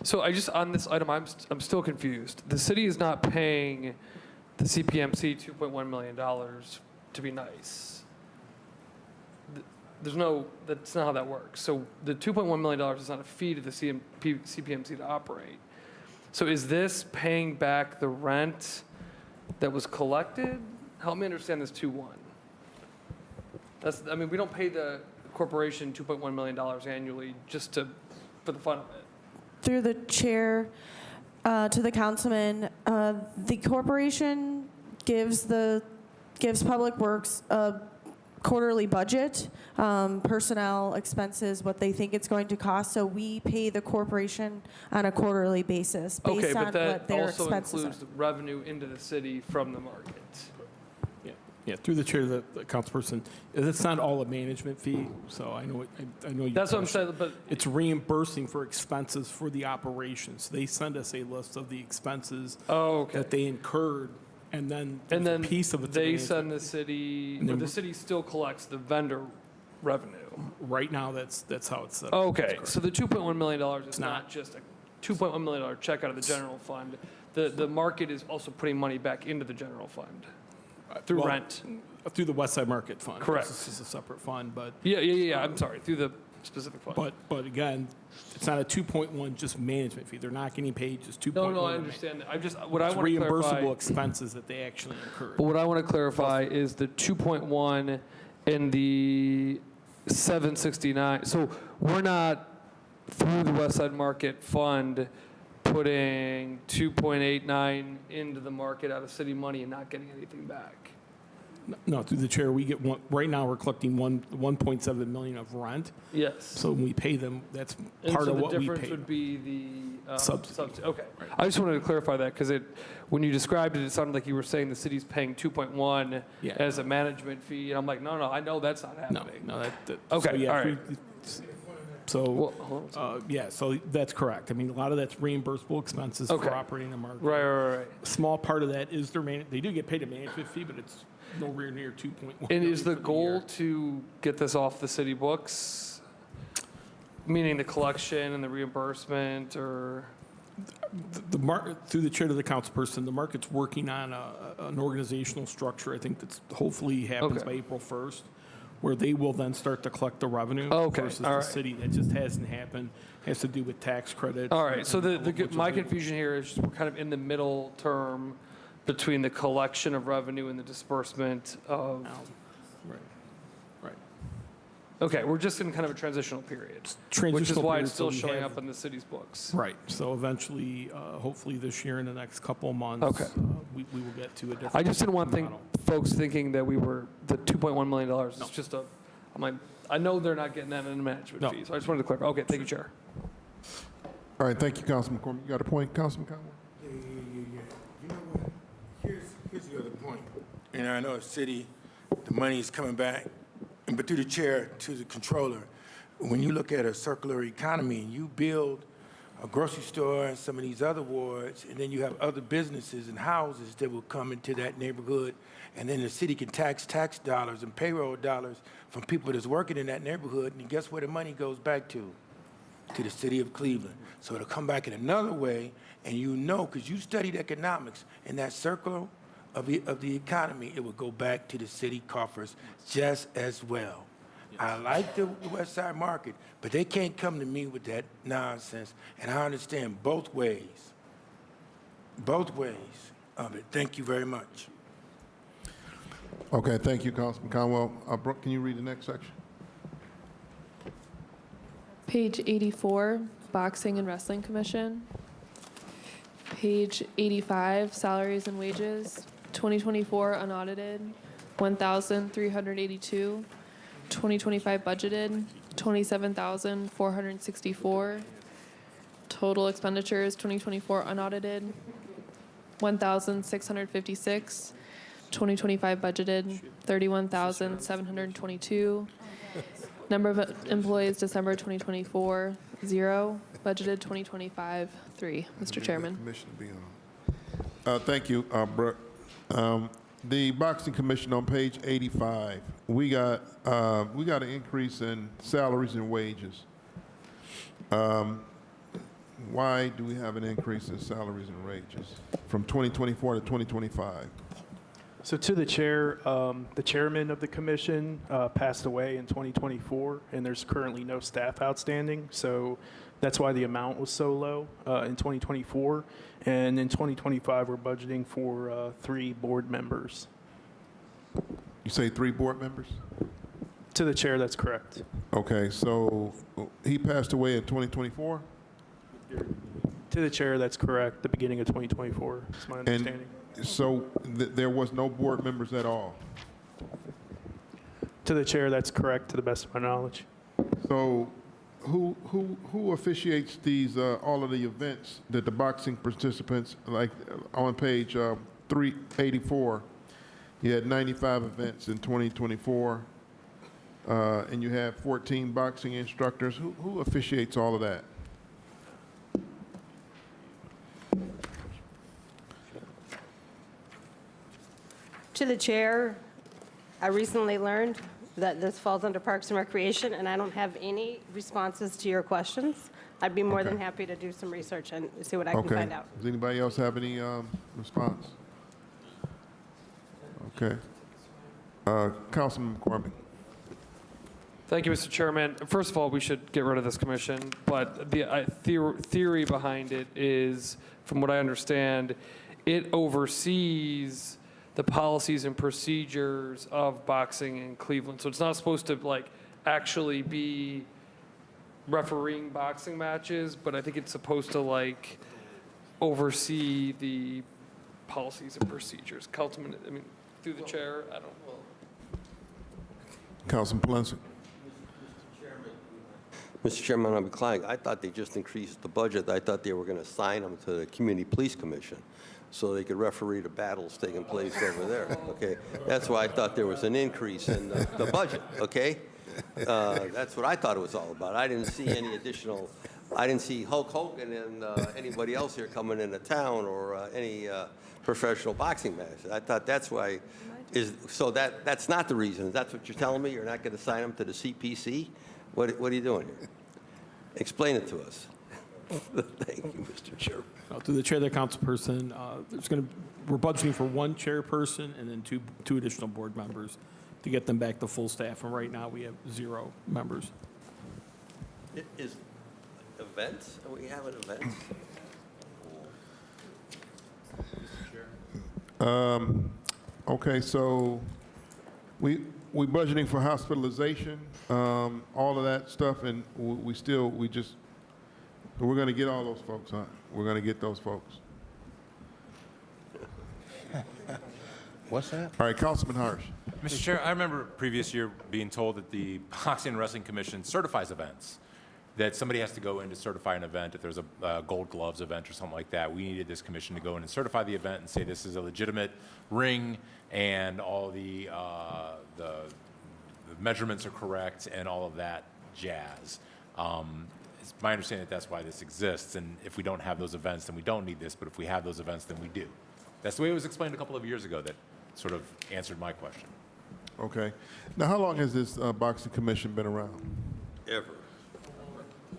So on this item, I'm still confused. The city is not paying the CPMC $2.1 million to be nice. That's not how that works. So the $2.1 million is not a fee to the CPMC to operate. So is this paying back the rent that was collected? Help me understand this 2.1. We don't pay the corporation $2.1 million annually just for the fun of it. Through the chair to the councilman, the corporation gives Public Works a quarterly budget, personnel expenses, what they think it's going to cost. So we pay the corporation on a quarterly basis based on what their expenses are. Okay, but that also includes the revenue into the city from the market. Yeah, through the chair, the councilperson, it's not all a management fee, so I know you. That's what I'm saying, but it's reimbursing for expenses for the operations. They send us a list of the expenses that they incurred, and then a piece of it. They send the city, or the city still collects the vendor revenue. Right now, that's how it's set up. Okay, so the $2.1 million is not just a $2.1 million check out of the general fund. The market is also putting money back into the general fund. Through Well, rent. Through the Westside Market Fund. Correct. This is a separate fund, but. Yeah, I'm sorry, through the specific fund. But again, it's not a 2.1 just management fee. They're not getting paid just 2.1. No, I understand that. What I It's want to reimbursable clarify, expenses that they actually incurred. but what I want to clarify is the 2.1 and the 769. So we're not through the Westside Market Fund putting 2.89 into the market out of city money and not getting anything back. No, through the chair, we get one, right now we're collecting 1.7 million of rent. Yes. So when we pay them, that's And part so of what we the difference pay. would be the Subsidy. Okay. I just wanted to clarify that because when you described it, it sounded like you were saying the city's paying 2.1 Yeah. as a management fee. And I'm like, no, I know that's not happening. No, Okay, so yeah, all right. Yeah, so that's correct. I mean, a lot of that's reimbursable expenses Okay. for operating the market. Right. A small part of that is they do get paid a management fee, but it's nowhere near 2.1. And is the million for goal year. to get this off the city books? Meaning the collection and the reimbursement or? The market, through the chair to the council person, the market's working on an organizational structure. I think that's hopefully happens Okay. by April 1st, where they will then start to collect the revenue Okay, versus all the right. city. That just hasn't happened. Has to do with tax credits. All right, so and which my is- confusion here is we're kind of in the middle term between the collection of revenue and the disbursement of. Right. Okay, we're just in kind of a transitional period, which is Transitional why period, it's still so we showing have- up in the city's books. Right. So eventually, hopefully this year, in the next couple of months, Okay. we will get to a different. I just didn't want model. folks thinking that the $2.1 million is just I'm like, I know they're not getting that in a management No. fee, so I just wanted to clarify. Okay, thank you, Chair. All right, thank you, Councilman McCormick. You got a point, Councilman Conway? Yeah. You know what? Here's the other point. And I know the city, the money is coming back, but through the chair to the controller, when you look at a circular economy and you build a grocery store and some of these other wards, and then you have other businesses and houses that will come into that neighborhood, and then the city can tax dollars and payroll dollars from people that's working in that neighborhood, and guess where the money goes back to? To the city of Cleveland. So it'll come back in another way, and you know, because you studied economics, in that circle of the economy, it will go back to the city coffers just as well. I like the Westside Market, but they can't come to me with that nonsense, and I understand both ways of it. Thank you very much. Okay, thank you, Councilman Conwell. Brooke, can you read the next section? Page 84, Boxing and Wrestling Commission. Page 85, Salaries and Wages. 2024 unaudited, 1,382. 2025 budgeted, 27,464. Total expenditures, 2024 unaudited, 1,656. 2025 budgeted, 31,722. Number of employees, December 2024, 0. Budgeted 2025, 3. Mr. Chairman. Commission to be on. Thank you, Brooke. The Boxing Commission on page 85, we got an increase in salaries and wages. Why do we have an increase in salaries and wages from 2024 to 2025? So to the chair, the chairman of the commission passed away in 2024, and there's currently no staff outstanding. So that's why the amount was so low in 2024. And in 2025, we're budgeting for 3 board members. You say 3 board members? To the chair, that's correct. Okay, so he passed away in 2024? To the chair, that's correct. The beginning of 2024 is my understanding. So there was no board members at all? To the chair, that's correct, to the best of my knowledge. So who officiates these, all of the events that the boxing participants, like on page 384, you had 95 events in 2024, and you have 14 boxing instructors. Who officiates all of that? To the chair, I recently learned that this falls under Parks and Recreation, and I don't have any responses to your questions. I'd be more than happy to do some research and see what I can find out. Does anybody else have any response? Okay. Councilman McCormick. Thank you, Mr. Chairman. First of all, we should get rid of this commission, but the theory behind it is, from what I understand, it oversees the policies and procedures of boxing in Cleveland. So it's not supposed to like actually be refereeing boxing matches, but I think it's supposed to like oversee the policies and procedures. Councilman, I mean, through the chair, I don't know. Councilman Palencia. Mr. Chairman, I'm inclined. I thought they just increased the budget. I thought they were going to assign them to the Community Police Commission so they could referee the battles taking place over there, okay? That's why I thought there was an increase in the budget, okay? That's what I thought it was all about. I didn't see any additional, I didn't see Hulk Hogan and anybody else here coming into town or any professional boxing match. I thought that's why, so that's not the reason. That's what you're telling me? You're not going to assign them to the CPC? What are you doing here? Explain it to us. Thank you, Mr. Chairman. Through the chair of the councilperson, we're budgeting for one chairperson and then two additional board members to get them back to full staff. And right now we have 0 members. Is events? Are we having events? Okay, so we budgeting for hospitalization, all of that stuff, and we're going to get all those folks, huh? We're going to get those folks. What's that? All right, Councilman Harsh. Mr. Chair, I remember previous year being told that the Boxing and Wrestling Commission certifies events, that somebody has to go in to certify an event. If there's a Gold Gloves event or something like that, we needed this commission to go in and certify the event and say this is a legitimate ring and all the measurements are correct and all of that jazz. It's my understanding that that's why this exists, and if we don't have those events, then we don't need this, but if we have those events, then we do. That's the way it was explained a couple of years ago that sort of answered my question. Okay. Now, how long has this boxing commission been around? Ever.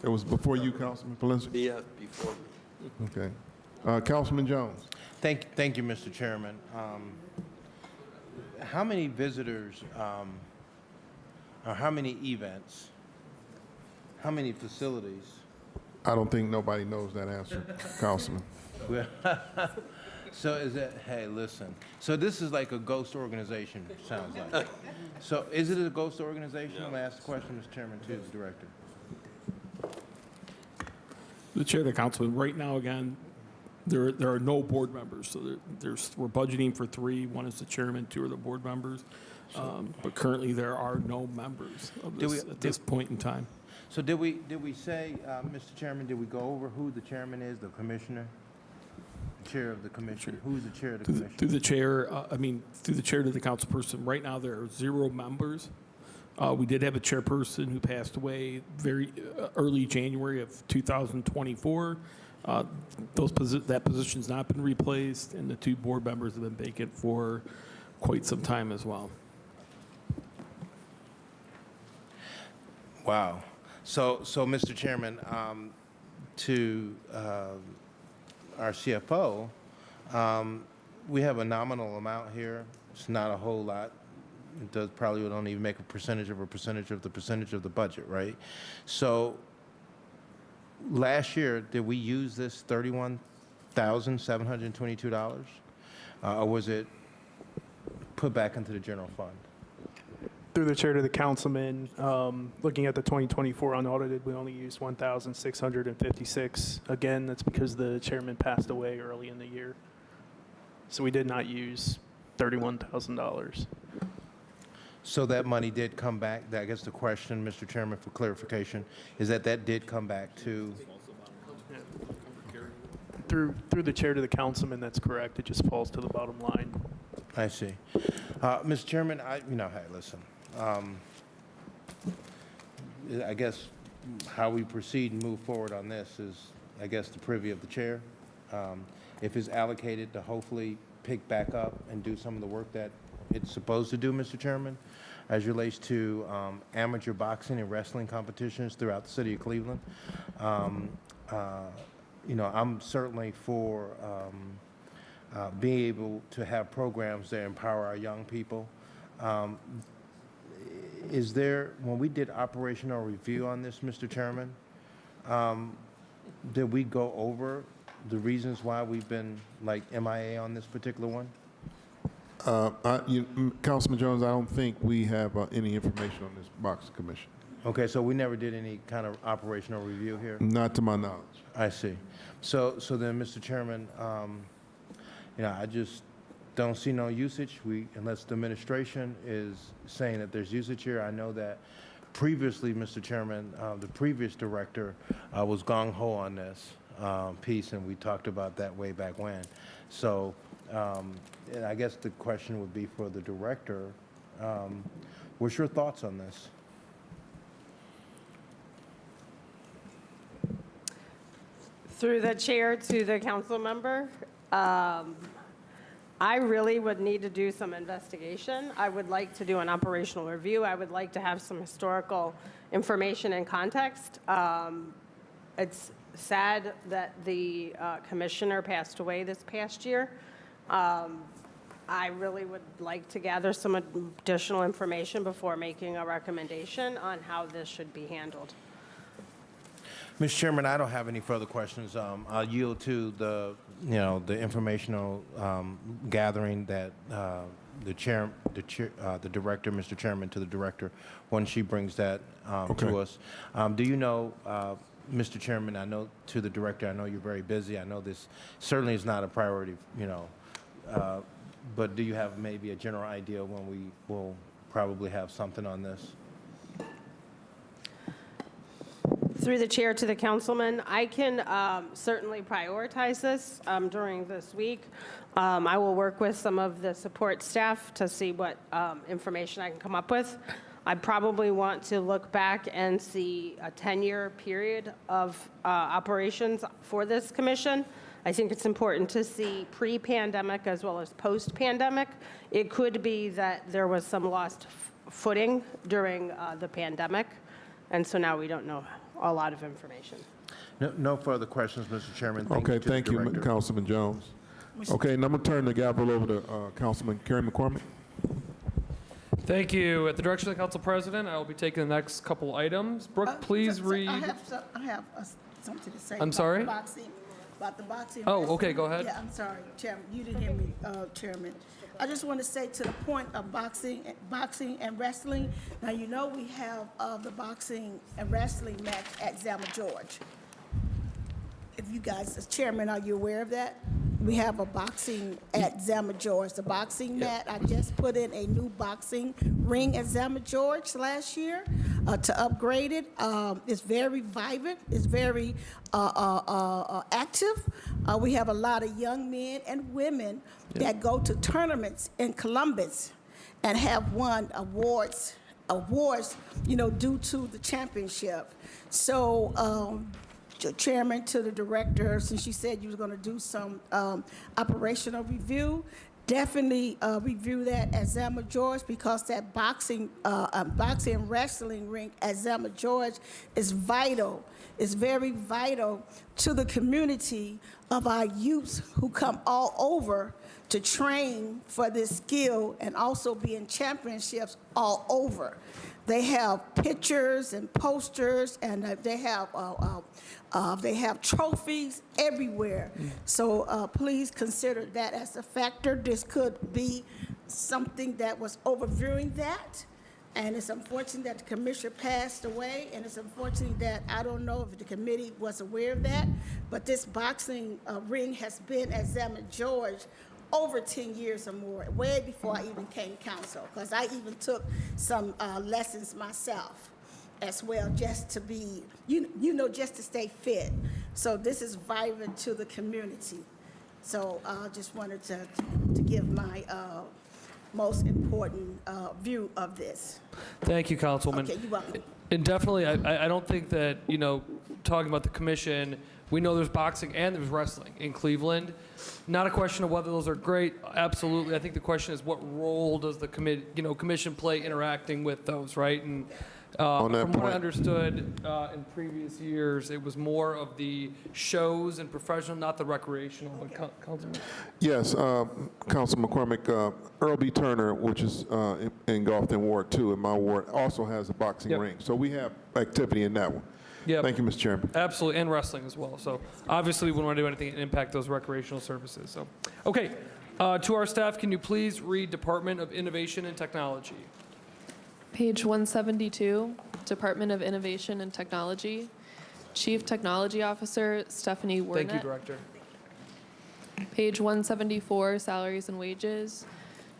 It was before you, Councilman Palencia? Yeah, before me. Okay. Councilman Jones. Thank you, Mr. Chairman. How many visitors, or how many events, how many facilities? I don't think nobody knows that answer, Councilman. So is that, hey, listen. So this is like a ghost organization, sounds like. So is it a ghost organization? I'm going to ask the question, Mr. Chairman, to the director. The chair of the councilman, right now, again, there are no board members. So we're budgeting for 3. 1 is the chairman, 2 are the board members. But currently, there are no members of this at this point in time. So did we say, Mr. Chairman, did we go over who the chairman is, the commissioner? The chair of the commission. Who's the chair of the commission? Through the chair, through the chair to the councilperson, right now there are 0 members. We did have a chairperson who passed away very early January of 2024. That position's not been replaced, and the 2 board members have been vacant for quite some time as well. Wow. So Mr. Chairman, to our CFO, we have a nominal amount here. It's not a whole lot. It probably would only make a percentage of the percentage of the budget, right? So last year, did we use this $31,722? Or was it put back into the general fund? Through the chair to the councilman, looking at the 2024 unaudited, we only used 1,656. Again, that's because the chairman passed away early in the year. So we did not use $31,000. So that money did come back. I guess the question, Mr. Chairman, for clarification, is that did come back to? Through the chair to the councilman, that's correct. It just falls to the bottom line. I see. Mr. Chairman, hey, listen. I guess how we proceed and move forward on this is, I guess, the privy of the chair. If it's allocated to hopefully pick back up and do some of the work that it's supposed to do, Mr. Chairman, as relates to amateur boxing and wrestling competitions throughout the city of Cleveland. I'm certainly for being able to have programs that empower our young people. Is there, when we did operational review on this, Mr. Chairman, did we go over the reasons why we've been like MIA on this particular one? Councilman Jones, I don't think we have any information on this boxing commission. Okay, so we never did any kind of operational review here? Not to my knowledge. I see. So then, Mr. Chairman, I just don't see no usage. Unless the administration is saying that there's usage here. I know that previously, Mr. Chairman, the previous director was gung-ho on this piece, and we talked about that way back when. So and I guess the question would be for the director, what's your thoughts on this? Through the chair to the council member, I really would need to do some investigation. I would like to do an operational review. I would like to have some historical information and context. It's sad that the commissioner passed away this past year. I really would like to gather some additional information before making a recommendation on how this should be handled. Mr. Chairman, I don't have any further questions. I'll yield to the informational gathering that the director, Mr. Chairman, to the director, when she brings that to us. Do you know, Mr. Chairman, I know to the director, I know you're very busy. I know this certainly is not a priority, but do you have maybe a general idea when we will probably have something on this? Through the chair to the councilman, I can certainly prioritize this during this week. I will work with some of the support staff to see what information I can come up with. I probably want to look back and see a 10-year period of operations for this commission. I think it's important to see pre-pandemic as well as post-pandemic. It could be that there was some lost footing during the pandemic, and so now we don't know a lot of information. No further questions, Mr. Chairman. Thank you, Councilman Jones. Okay, and I'm going to turn the gavel over to Councilman Kerry McCormick. Thank you. At the direction of the council president, I will be taking the next couple items. Brooke, please read. I have something to say. I'm sorry? About the boxing. Oh, okay, go ahead. Yeah, I'm sorry, Chairman. You didn't hear me, Chairman. I just want to say to the point of boxing and wrestling. Now, you know we have the boxing and wrestling match at Zama George. If you guys, as chairman, are you aware of that? We have a boxing at Zama George. The boxing mat, I just put in a new boxing ring at Zama George last year to upgrade it. It's very vibrant. It's very active. We have a lot of young men and women that go to tournaments in Columbus and have won awards, due to the championship. So, Chairman, to the director, since you said you were going to do some operational review, definitely review that at Zama George, because that boxing and wrestling rink at Zama George is vital. It's very vital to the community of our youths who come all over to train for this skill and also be in championships all over. They have pictures and posters, and they have trophies everywhere. So please consider that as a factor. This could be something that was overviewing that, and it's unfortunate that the commissioner passed away, and it's unfortunate that I don't know if the committee was aware of that, but this boxing ring has been at Zama George over 10 years or more, way before I even came council, because I even took some lessons myself as well, just to be, just to stay fit. So this is vibrant to the community. So I just wanted to give my most important view of this. Thank you, Councilwoman. Okay, you're welcome. And definitely, I don't think that, talking about the commission, we know there's boxing and there's wrestling in Cleveland. Not a question of whether those are great. Absolutely. I think the question is what role does the commission play interacting with those, right? And On that From what I point- understood in previous years, it was more of the shows and professional, not the recreational. But Councilman. Yes, Council McCormick, Earl B. Turner, which is in Gulfton Ward 2, in my ward, also has a boxing Yep. ring. So we have activity in that one. Yep. Thank you, Mr. Chairman. Absolutely, and wrestling as well. So obviously, we wouldn't want to do anything to impact those recreational services. So, okay, to our staff, can you please read Department of Innovation and Technology? Page 172, Department of Innovation and Technology. Chief Technology Officer Stephanie Wernet. Thank you, Director. Page 174, Salaries and Wages.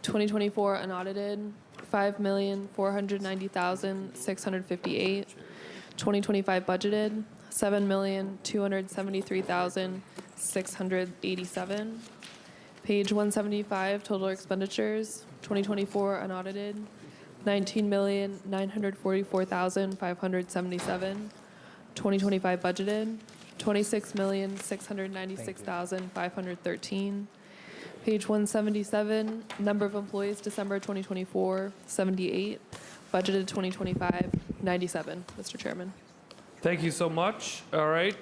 2024 unaudited, $5,490,658. 2025 budgeted, $7,273,687. Page 175, total expenditures, 2024 unaudited, $19,944,577. 2025 budgeted, $26,696,513. Page 177, number of employees December 2024, 78. Budgeted 2025, 97, Mr. Chairman. Thank you so much. All right,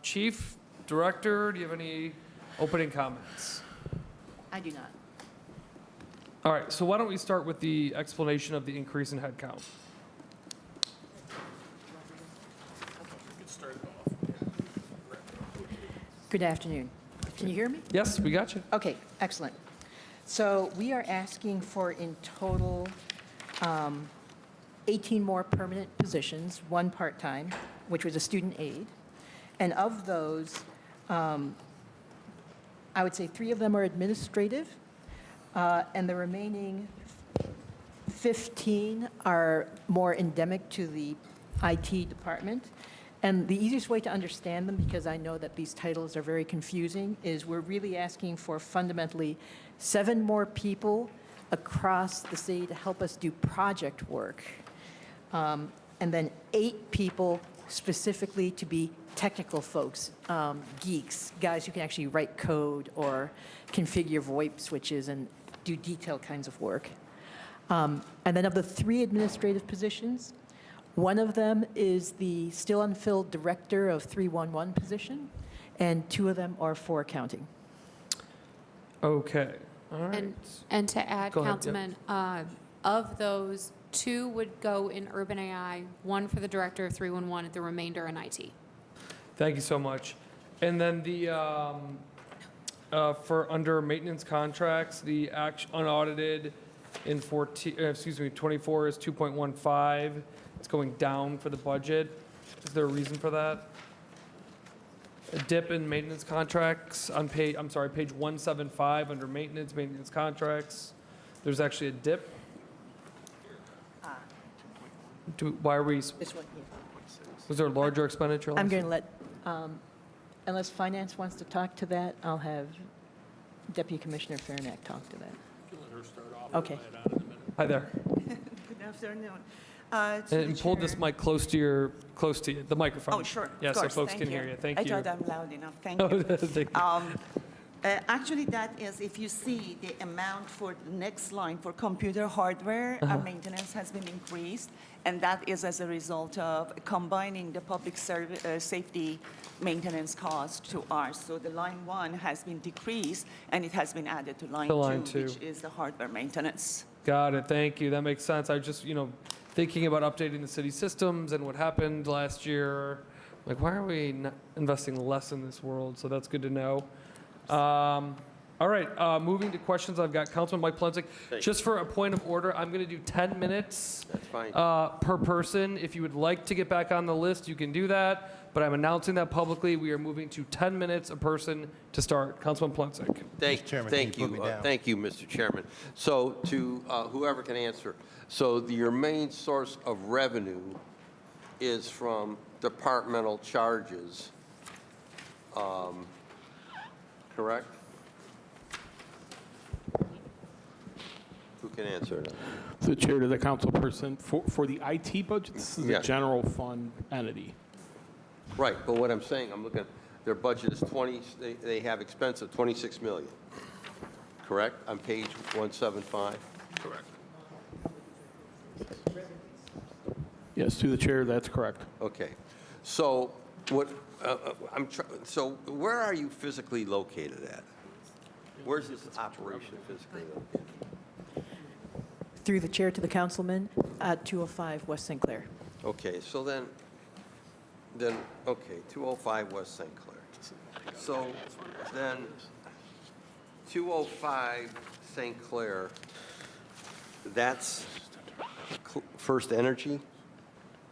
Chief, Director, do you have any opening comments? I do not. All right, so why don't we start with the explanation of the increase in headcount? Good afternoon. Can you hear me? Yes, we got you. Okay, excellent. So we are asking for in total 18 more permanent positions, 1 part-time, which was a student aide. And of those, I would say 3 of them are administrative, and the remaining 15 are more endemic to the IT department. And the easiest way to understand them, because I know that these titles are very confusing, is we're really asking for fundamentally 7 more people across the city to help us do project work. And then 8 people specifically to be technical folks, geeks, guys who can actually write code or configure VoIP switches and do detailed kinds of work. And then of the 3 administrative positions, one of them is the still unfilled director of 311 position, and 2 of them are for accounting. Okay, all right. And to add, Go ahead, yep. Councilman, of those, 2 would go in urban AI, 1 for the director of 311, and the remainder in IT. Thank you so much. And then the, for under maintenance contracts, the unaudited in 24 is 2.15. It's going down for the budget. Is there a reason for that? A dip in maintenance contracts on page 175 under maintenance contracts. There's actually a dip. Why are we? This one here. Was there a larger expenditure? I'm going to let, unless finance wants to talk to that, I'll have Deputy Commissioner Farinack talk to that. Okay. Hi there. Good afternoon. And pull this mic close to you, the microphone. Oh, sure. Yeah, of so course. folks Thank can hear you. Thank I you. thought I'm loud enough. Thank Oh, you. thank you. Actually, that is, if you see the amount for the next line for computer hardware, our maintenance has been increased, and that is as a result of combining the public safety maintenance cost to ours. So the line 1 has been decreased, and it has been added to line, line 2, which two. is the hardware maintenance. Got it. Thank you. That makes sense. I just, thinking about updating the city systems and what happened last year. Like, why are we not investing less in this world? So that's good to know. All right, moving to questions. I've got Councilman Mike Plensick. Just for a point of order, I'm going to do 10 minutes per person. If you would like to get back on the list, you can do that. But I'm announcing that publicly. We are moving to 10 minutes a person to start. Councilman Plensick. Thank you, Mr. Chairman. So to whoever can answer, so your main source of revenue is from departmental charges, correct? Who can answer that? The chair to the council person. For the IT budget, this is Yeah. a general fund entity. Right, but what I'm saying, I'm looking, their budget is they have expense of 26 million, correct? On page 175? Correct. Yes, through the chair, that's correct. Okay. So what, so where are you physically located at? Where's this operation physically located? Through the chair to the councilman, at 205 West St. Clair. Okay, so then, okay, 205 West St. Clair. So then, 205 St. Clair, that's First Energy?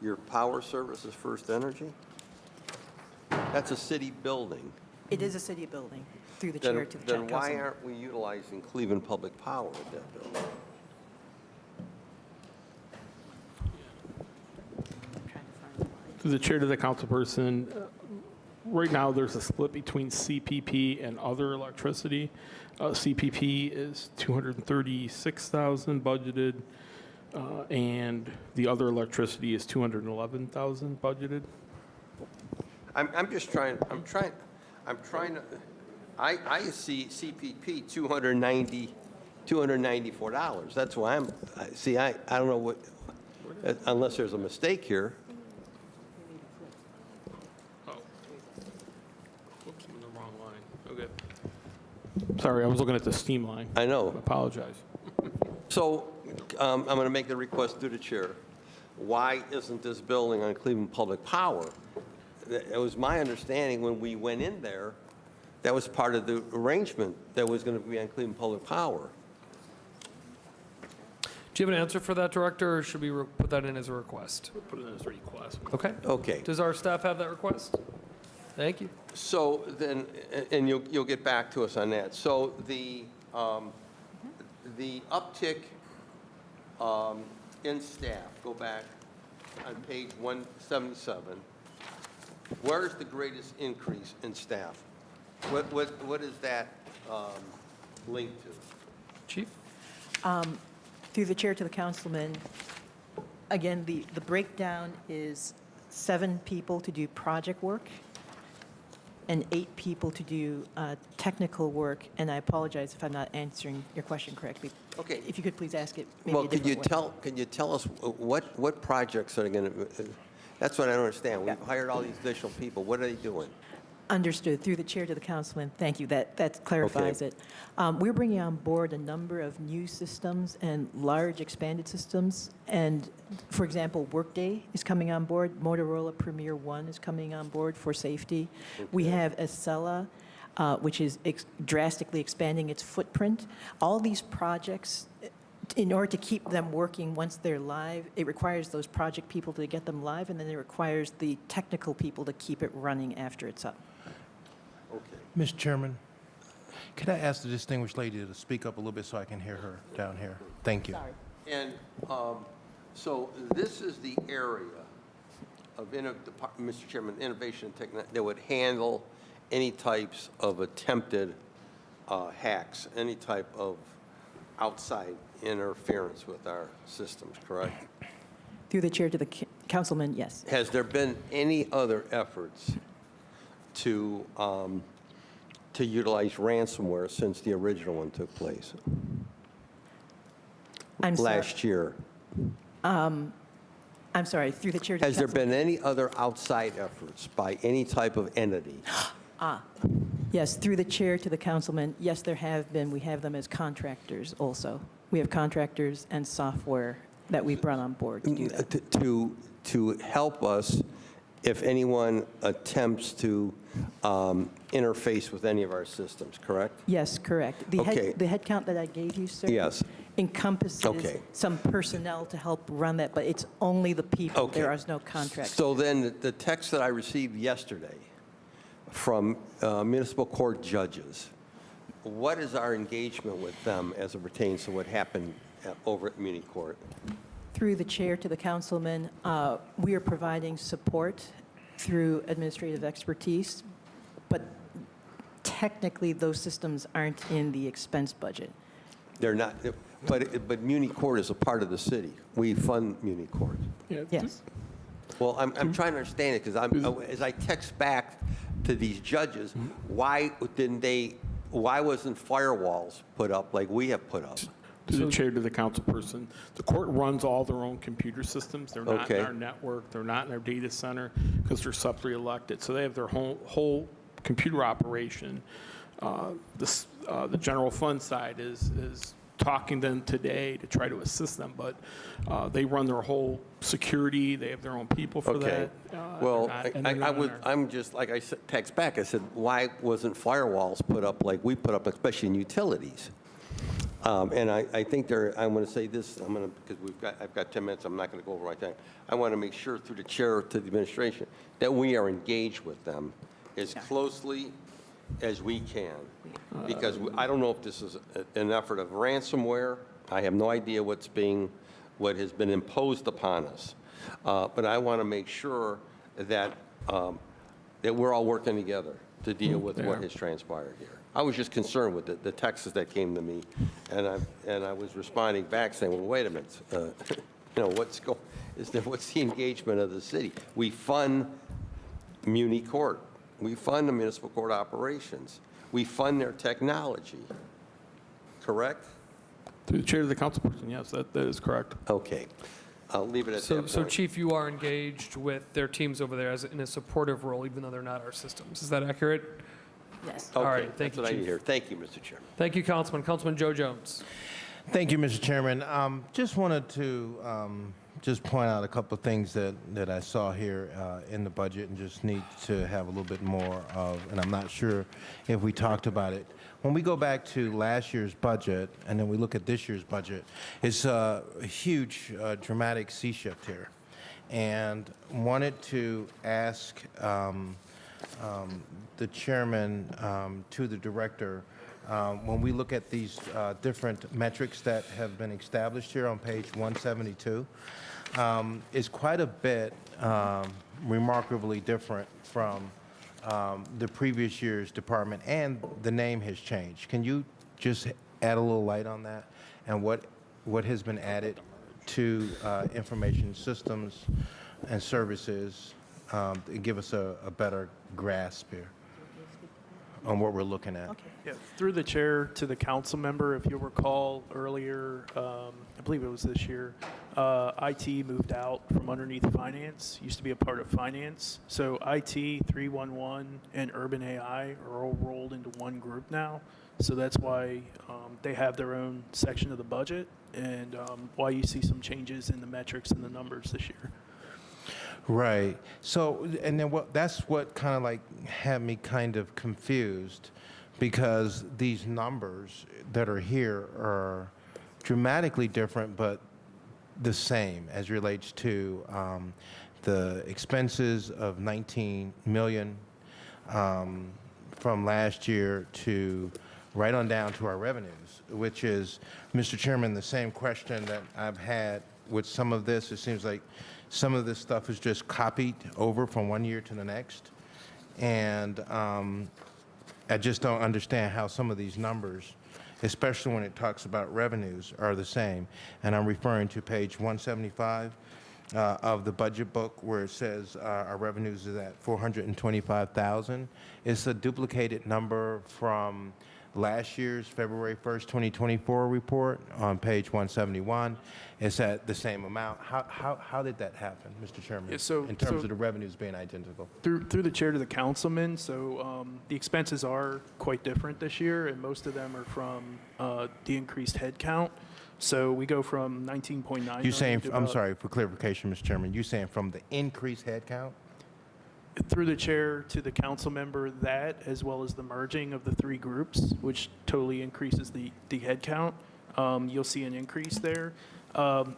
Your power service is First Energy? That's a city building. It is a city building, through the chair to the Then why councilman. aren't we utilizing Cleveland Public Power at that building? Through the chair to the councilperson, right now there's a split between CPP and other electricity. CPP is 236,000 budgeted, and the other electricity is 211,000 budgeted. I'm just trying, I'm trying to, I see CPP $294. That's why I don't know what, unless there's a mistake here. Whoops, I'm in the wrong line. Okay. Sorry, I was looking at the steam line. I know. I apologize. So I'm going to make the request through the chair. Why isn't this building on Cleveland Public Power? It was my understanding when we went in there, that was part of the arrangement that was going to be on Cleveland Public Power. Do you have an answer for that, Director, or should we put that in as a request? Put it in as a request. Okay. Okay. Does our staff have that request? Thank you. So then, and you'll get back to us on that. So the uptick in staff, go back on page 177. Where's the greatest increase in staff? What is that linked to? Chief? Through the chair to the councilman, again, the breakdown is 7 people to do project work and 8 people to do technical work, and I apologize if I'm not answering your question correctly. Okay. If you could please ask it maybe Well, a could you different way. tell us what projects are going to, that's what I don't understand. We've hired all these additional people. What are they doing? Understood. Through the chair to the councilman, thank you. That clarifies it. We're bringing on board a number of new systems and large expanded systems. And, for example, Workday is coming on board. Motorola Premier One is coming on board for safety. We have Acela, which is drastically expanding its footprint. All these projects, in order to keep them working once they're live, it requires those project people to get them live, and then it requires the technical people to keep it running after it's up. Okay. Mr. Chairman, could I ask the distinguished lady to speak up a little bit so I can hear her down here? Thank you. Sorry. And so this is the area of, Mr. Chairman, innovation and technology that would handle any types of attempted hacks, any type of outside interference with our systems, correct? Through the chair to the councilman, yes. Has there been any other efforts to utilize ransomware since the original one took place I'm sorry. last year? I'm sorry, through the chair to the Has there councilman. been any other outside efforts by any type of entity? Yes, through the chair to the councilman, yes, there have been. We have them as contractors also. We have contractors and software that we brought on board to do that. To help us if anyone attempts to interface with any of our systems, correct? Yes, correct. Okay. The head count that I gave you, sir, Yes. encompasses Okay. some personnel to help run that, but it's only the people. Okay. There is no contract. So then the text that I received yesterday from municipal court judges, what is our engagement with them as it pertains to what happened over at Muni Court? Through the chair to the councilman, we are providing support through administrative expertise, but technically those systems aren't in the expense budget. They're not, but Muni Court is a part of the city. We fund Muni Court. Yes. Well, I'm trying to understand it because as I text back to these judges, why wasn't firewalls put up like we have put up? To the chair, to the council person, the court runs all their own computer systems. They're not Okay. in our network. They're not in our data center because they're sub-elected. So they have their whole computer operation. The general fund side is talking to them today to try to assist them, but they run their whole security. They have their own people for Okay. that. Well, they're not in our- I'm just, like I said, text back, I said, why wasn't firewalls put up like we put up, especially in utilities? And I think I'm going to say this, because I've got 10 minutes, I'm not going to go over right there. I want to make sure through the chair to the administration that we are engaged with them as closely as we can. Because I don't know if this is an effort of ransomware. I have no idea what has been imposed upon us. But I want to make sure that we're all working together to deal with what has transpired here. I was just concerned with the texts that came to me, and I was responding back saying, well, wait a minute, what's the engagement of the city? We fund Muni Court. We fund the municipal court operations. We fund their technology. Correct? To the chair, to the council person, yes, that is correct. Okay. I'll leave it at that point. So Chief, you are engaged with their teams over there in a supportive role, even though they're not our systems. Is that accurate? Yes. All Okay, right, thank that's you, what I need Chief. to hear. Thank you, Mr. Chairman. Thank you, Councilman. Councilman Joe Jones. Thank you, Mr. Chairman. Just wanted to just point out a couple of things that I saw here in the budget and just need to have a little bit more of, and I'm not sure if we talked about it. When we go back to last year's budget and then we look at this year's budget, it's a huge, dramatic sea shift here. And wanted to ask the chairman to the director, when we look at these different metrics that have been established here on page 172, is quite a bit remarkably different from the previous year's department, and the name has changed. Can you just add a little light on that and what has been added to information systems and services to give us a better grasp here on what we're looking at? Yeah, through the chair to the council member, if you'll recall earlier, I believe it was this year, IT moved out from underneath finance, used to be a part of finance. So IT, 311, and Urban AI are all rolled into one group now. So that's why they have their own section of the budget, and why you see some changes in the metrics and the numbers this year. Right. So, and then that's what kind of like had me kind of confused, because these numbers that are here are dramatically different, but the same as relates to the expenses of 19 million from last year to right on down to our revenues, which is, Mr. Chairman, the same question that I've had with some of this. It seems like some of this stuff is just copied over from one year to the next. And I just don't understand how some of these numbers, especially when it talks about revenues, are the same. And I'm referring to page 175 of the budget book, where it says our revenues is at 425,000. It's a duplicated number from last year's February 1st, 2024 report on page 171. It's at the same amount. How did that happen, Mr. Chairman, Yeah, in terms of the revenues being identical? Through the chair to the councilman, so the expenses are quite different this year, and most of them are from the increased head count. So we go from 19.9. You saying, I'm sorry, for clarification, Mr. Chairman, you saying from the increased head count? Through the chair to the council member, that, as well as the merging of the three groups, which totally increases the head count, you'll see an increase there.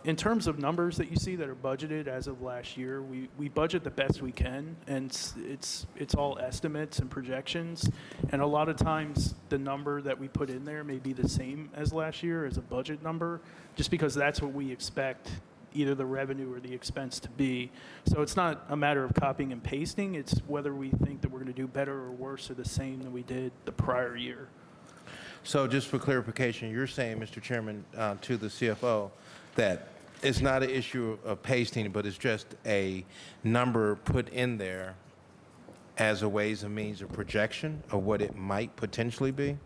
In terms of numbers that you see that are budgeted as of last year, we budget the best we can, and it's all estimates and projections. And a lot of times, the number that we put in there may be the same as last year as a budget number, just because that's what we expect either the revenue or the expense to be. So it's not a matter of copying and pasting, it's whether we think that we're going to do better or worse or the same than we did the prior year. So just for clarification, you're saying, Mr. Chairman, to the CFO, that it's not an issue of pasting, but it's just a number put in there as a ways and means of projection of what it might potentially be?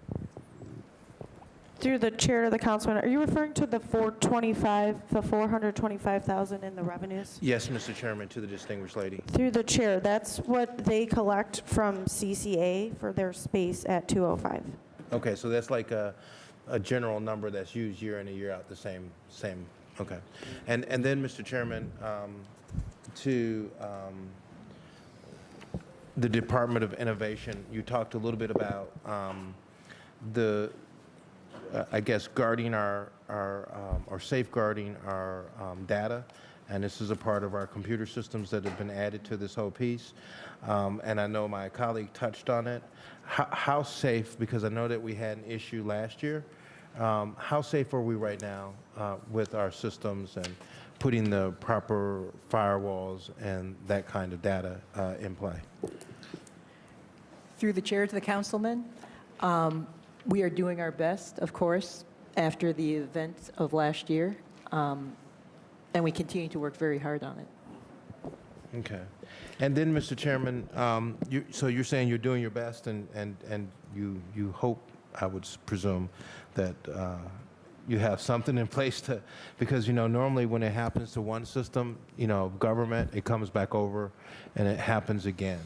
Through the chair to the councilman, are you referring to the 425,000 in the revenues? Yes, Mr. Chairman, to the distinguished lady. Through the chair, that's what they collect from CCA for their space at 205. Okay, so that's like a general number that's used year in and year out, the same, okay. And then, Mr. Chairman, to the Department of Innovation, you talked a little bit about I guess, guarding or safeguarding our data, and this is a part of our computer systems that have been added to this whole piece. And I know my colleague touched on it. How safe, because I know that we had an issue last year, how safe are we right now with our systems and putting the proper firewalls and that kind of data in play? Through the chair to the councilman, we are doing our best, of course, after the events of last year, and we continue to work very hard on it. Okay. And then, Mr. Chairman, so you're saying you're doing your best, and you hope, I would presume, that you have something in place to, because, normally when it happens to one system, government, it comes back over and it happens again.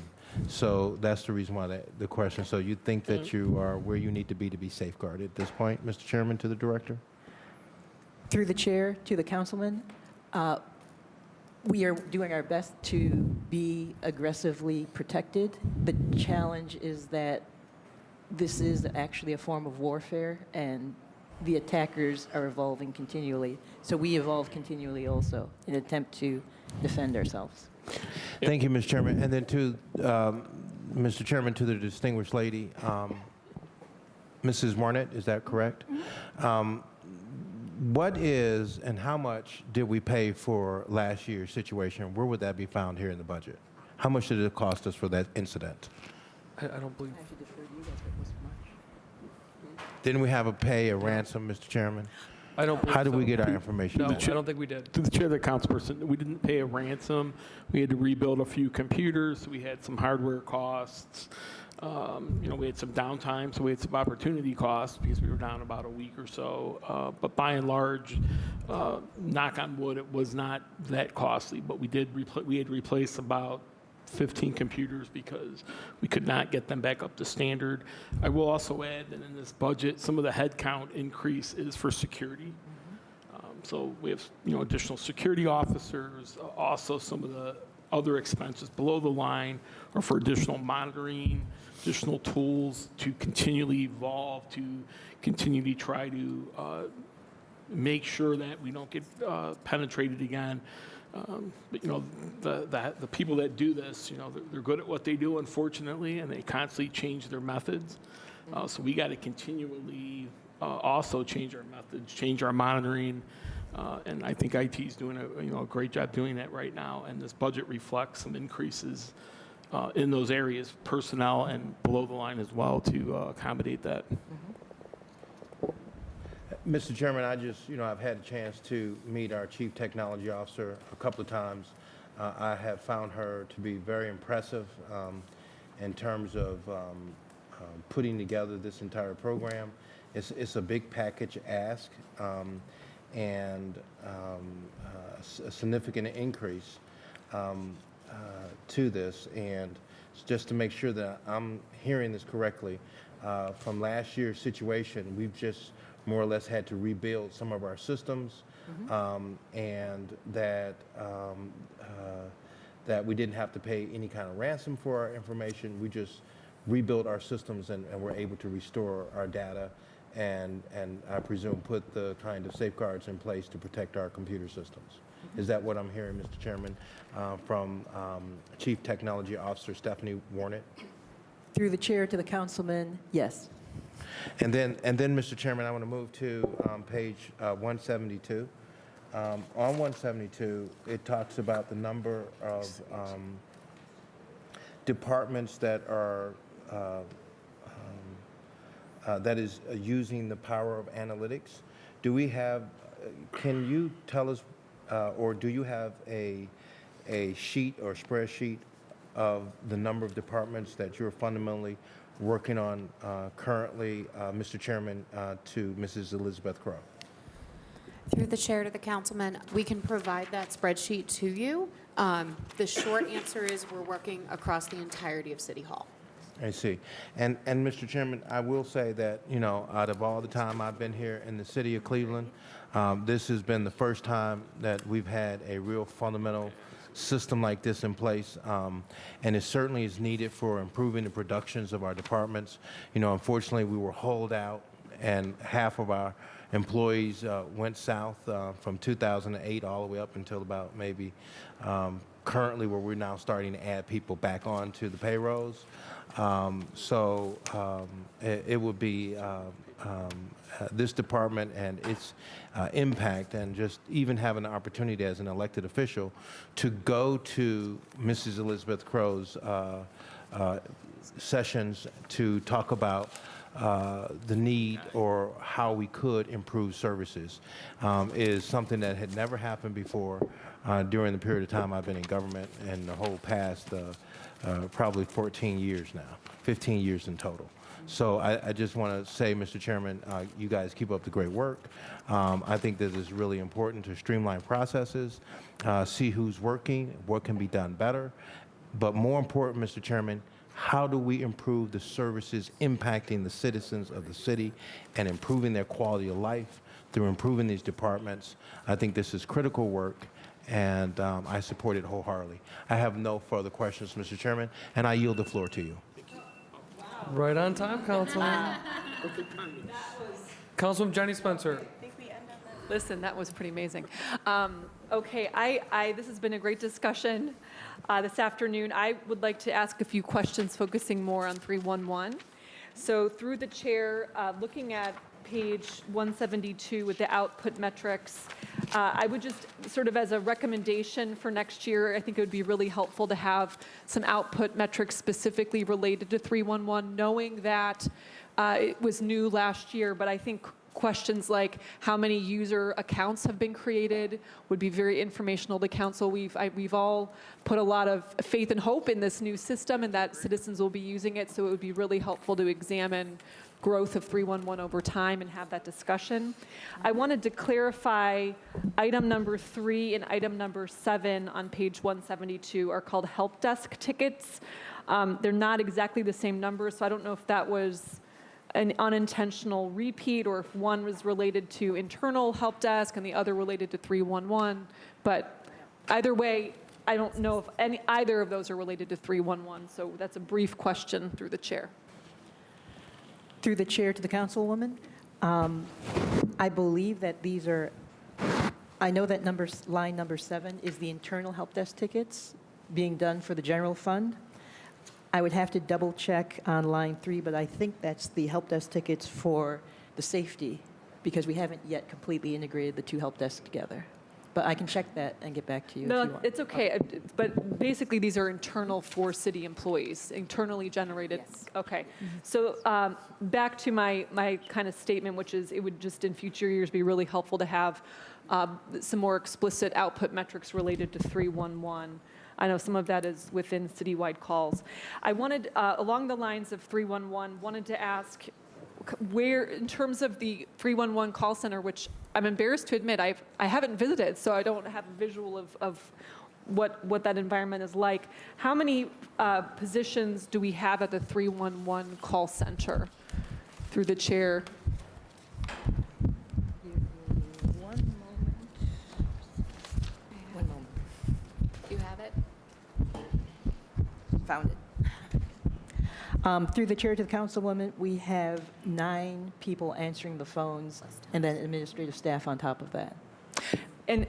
So that's the reason why the question. So you think that you are where you need to be safeguarded at this point, Mr. Chairman, to the director? Through the chair to the councilman, we are doing our best to be aggressively protected. The challenge is that this is actually a form of warfare, and the attackers are evolving continually. So we evolve continually also in an attempt to defend ourselves. Thank you, Mr. Chairman. And then to, Mr. Chairman, to the distinguished lady, Mrs. Marnett, is that correct? What is and how much did we pay for last year's situation? Where would that be found here in the budget? How much did it cost us for that incident? I don't believe. Didn't we have a ransom, Mr. Chairman? I don't believe How did we so. get our information No, back? I don't think we did. To the chair of the councilperson, we didn't pay a ransom. We had to rebuild a few computers. We had some hardware costs. We had some downtime, so we had some opportunity costs because we were down about a week or so. But by and large, knock on wood, it was not that costly. But we had replaced about 15 computers because we could not get them back up to standard. I will also add that in this budget, some of the headcount increase is for security. So we have additional security officers, also some of the other expenses below the line are for additional monitoring, additional tools to continually evolve, to continually try to make sure that we don't get penetrated again. But the people that do this, they're good at what they do, unfortunately, and they constantly change their methods. So we got to continually also change our methods, change our monitoring, and I think IT is doing a great job doing that right now. And this budget reflects some increases in those areas, personnel and below the line as well, to accommodate that. Mr. Chairman, I've had a chance to meet our Chief Technology Officer a couple of times. I have found her to be very impressive in terms of putting together this entire program. It's a big package ask and a significant increase to this. And just to make sure that I'm hearing this correctly, from last year's situation, we've just more or less had to rebuild some of our systems, and that we didn't have to pay any kind of ransom for our information. We just rebuilt our systems and were able to restore our data and I presume put the kind of safeguards in place to protect our computer systems. Is that what I'm hearing, Mr. Chairman, from Chief Technology Officer Stephanie Warnett? Through the chair to the councilman, yes. And then, Mr. Chairman, I want to move to page 172. On 172, it talks about the number of departments that are that is using the power of analytics. Do we have? Can you tell us, or do you have a sheet or spreadsheet of the number of departments that you're fundamentally working on currently, Mr. Chairman, to Mrs. Elizabeth Crowe. Through the chair to the councilman, we can provide that spreadsheet to you. The short answer is we're working across the entirety of City Hall. I see. And Mr. Chairman, I will say that, you know, out of all the time I've been here in the city of Cleveland, this has been the first time that we've had a real fundamental system like this in place, and it certainly is needed for improving the productions of our departments. You know, unfortunately, we were holed out, and half of our employees went south from 2008 all the way up until about maybe currently where we're now starting to add people back onto the payrolls. It would be this department and its impact, and just even having the opportunity as an elected official to go to Mrs. Elizabeth Crowe's sessions to talk about the need or how we could improve services is something that had never happened before during the period of time I've been in government, and the whole past probably 14 years now, 15 years in total. So I just want to say, Mr. Chairman, you guys keep up the great work. I think that it's really important to streamline processes, see who's working, what can be done better. But more important, Mr. Chairman, how do we improve the services impacting the citizens of the city and improving their quality of life through improving these departments? I think this is critical work, and I support it wholeheartedly. I have no further questions, Mr. Chairman, and I yield the floor to you. Right on time, Councilman. Councilwoman Jenny Spencer. Listen, that was pretty amazing. Okay, this has been a great discussion this afternoon. I would like to ask a few questions focusing more on 311. So through the chair, looking at page 172 with the output metrics, I would just sort of as a recommendation for next year, I think it would be really helpful to have some output metrics specifically related to 311, knowing that it was new last year, but I think questions like how many user accounts have been created would be very informational to council. We've all put a lot of faith and hope in this new system and that citizens will be using it, so it would be really helpful to examine growth of 311 over time and have that discussion. I wanted to clarify item number 3 and item number 7 on page 172 are called help desk tickets. They're not exactly the same number, so I don't know if that was an unintentional repeat or if one was related to internal help desk and the other related to 311. But either way, I don't know if either of those are related to 311. So that's a brief question through the chair. Through the chair to the councilwoman, I believe that these are, I know that line number 7 is the internal help desk tickets being done for the general fund. I would have to double check on line 3, but I think that's the help desk tickets for the safety, because we haven't yet completely integrated the two help desks together. But I can check that and get back to you if you No, want. it's okay. But basically, these are internal for city employees, internally generated. Yes. Okay. So back to my kind of statement, which is it would just in future years be really helpful to have some more explicit output metrics related to 311. I know some of that is within citywide calls. I wanted, along the lines of 311, wanted to ask where, in terms of the 311 call center, which I'm embarrassed to admit I haven't visited, so I don't have a visual of what that environment is like. How many positions do we have at the 311 call center? Through the chair. Do you have it? Found it. Through the chair to the councilwoman, we have 9 people answering the phones and then administrative staff on top of that. And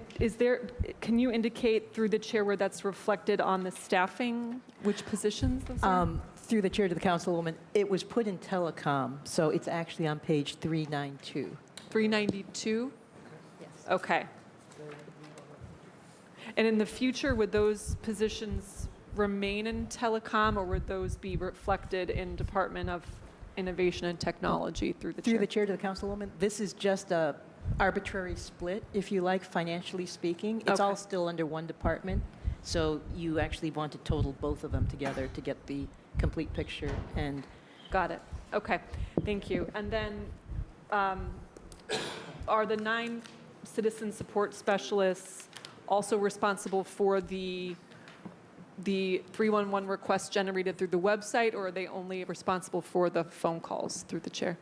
can you indicate through the chair where that's reflected on the staffing, which positions those are? Through the chair to the councilwoman, it was put in telecom, so it's actually on page 392. 392? Yes. Okay. And in the future, would those positions remain in telecom, or would those be reflected in Department of Innovation and Technology through the chair? Through the chair to the councilwoman, this is just a arbitrary split, if you like, financially speaking. It's all still under one department, so you actually want to total both of them together to get the complete picture. And Got it. Okay, thank you. And then are the 9 citizen support specialists also responsible for the 311 requests generated through the website, or are they only responsible for the phone calls through the chair?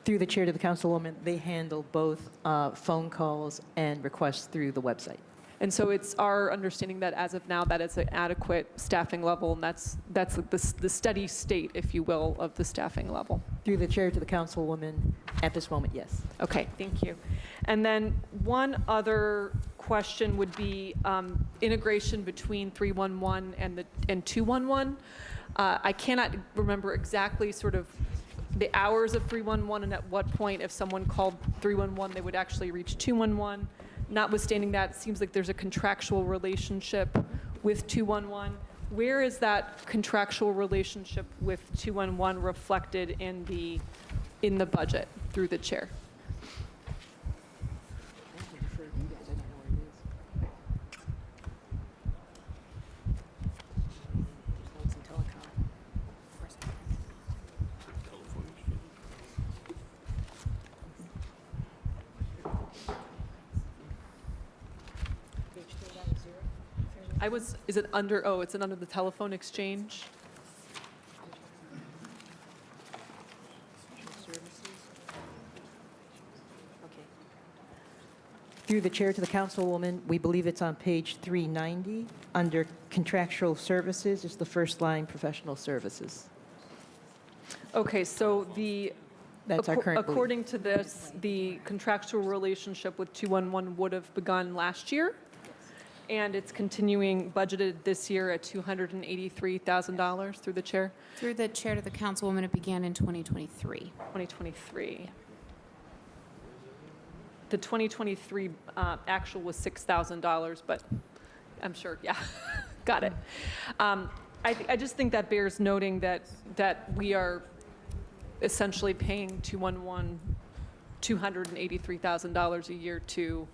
Through the chair to the councilwoman, they handle both phone calls and requests through the website. And so it's our understanding that as of now, that is an adequate staffing level, and that's the steady state, if you will, of the staffing level. Through the chair to the councilwoman, at this moment, yes. Okay, thank you. And then one other question would be integration between 311 and 211. I cannot remember exactly sort of the hours of 311 and at what point, if someone called 311, they would actually reach 211. Notwithstanding that, it seems like there's a contractual relationship with 211. Where is that contractual relationship with 211 reflected in the budget through the chair? Is it under, it's under the telephone exchange? Through the chair to the councilwoman, we believe it's on page 390. Under contractual services is the first line, professional services. Okay, so That's our current belief. according to this, the contractual relationship with 211 would have begun last year? And it's continuing budgeted this year at $283,000 through the chair? Through the chair to the councilwoman, it began in 2023. 2023. The 2023 actual was $6,000, but I'm sure, yeah, got it. I just think that bears noting that we are essentially paying 211 $283,000 a year to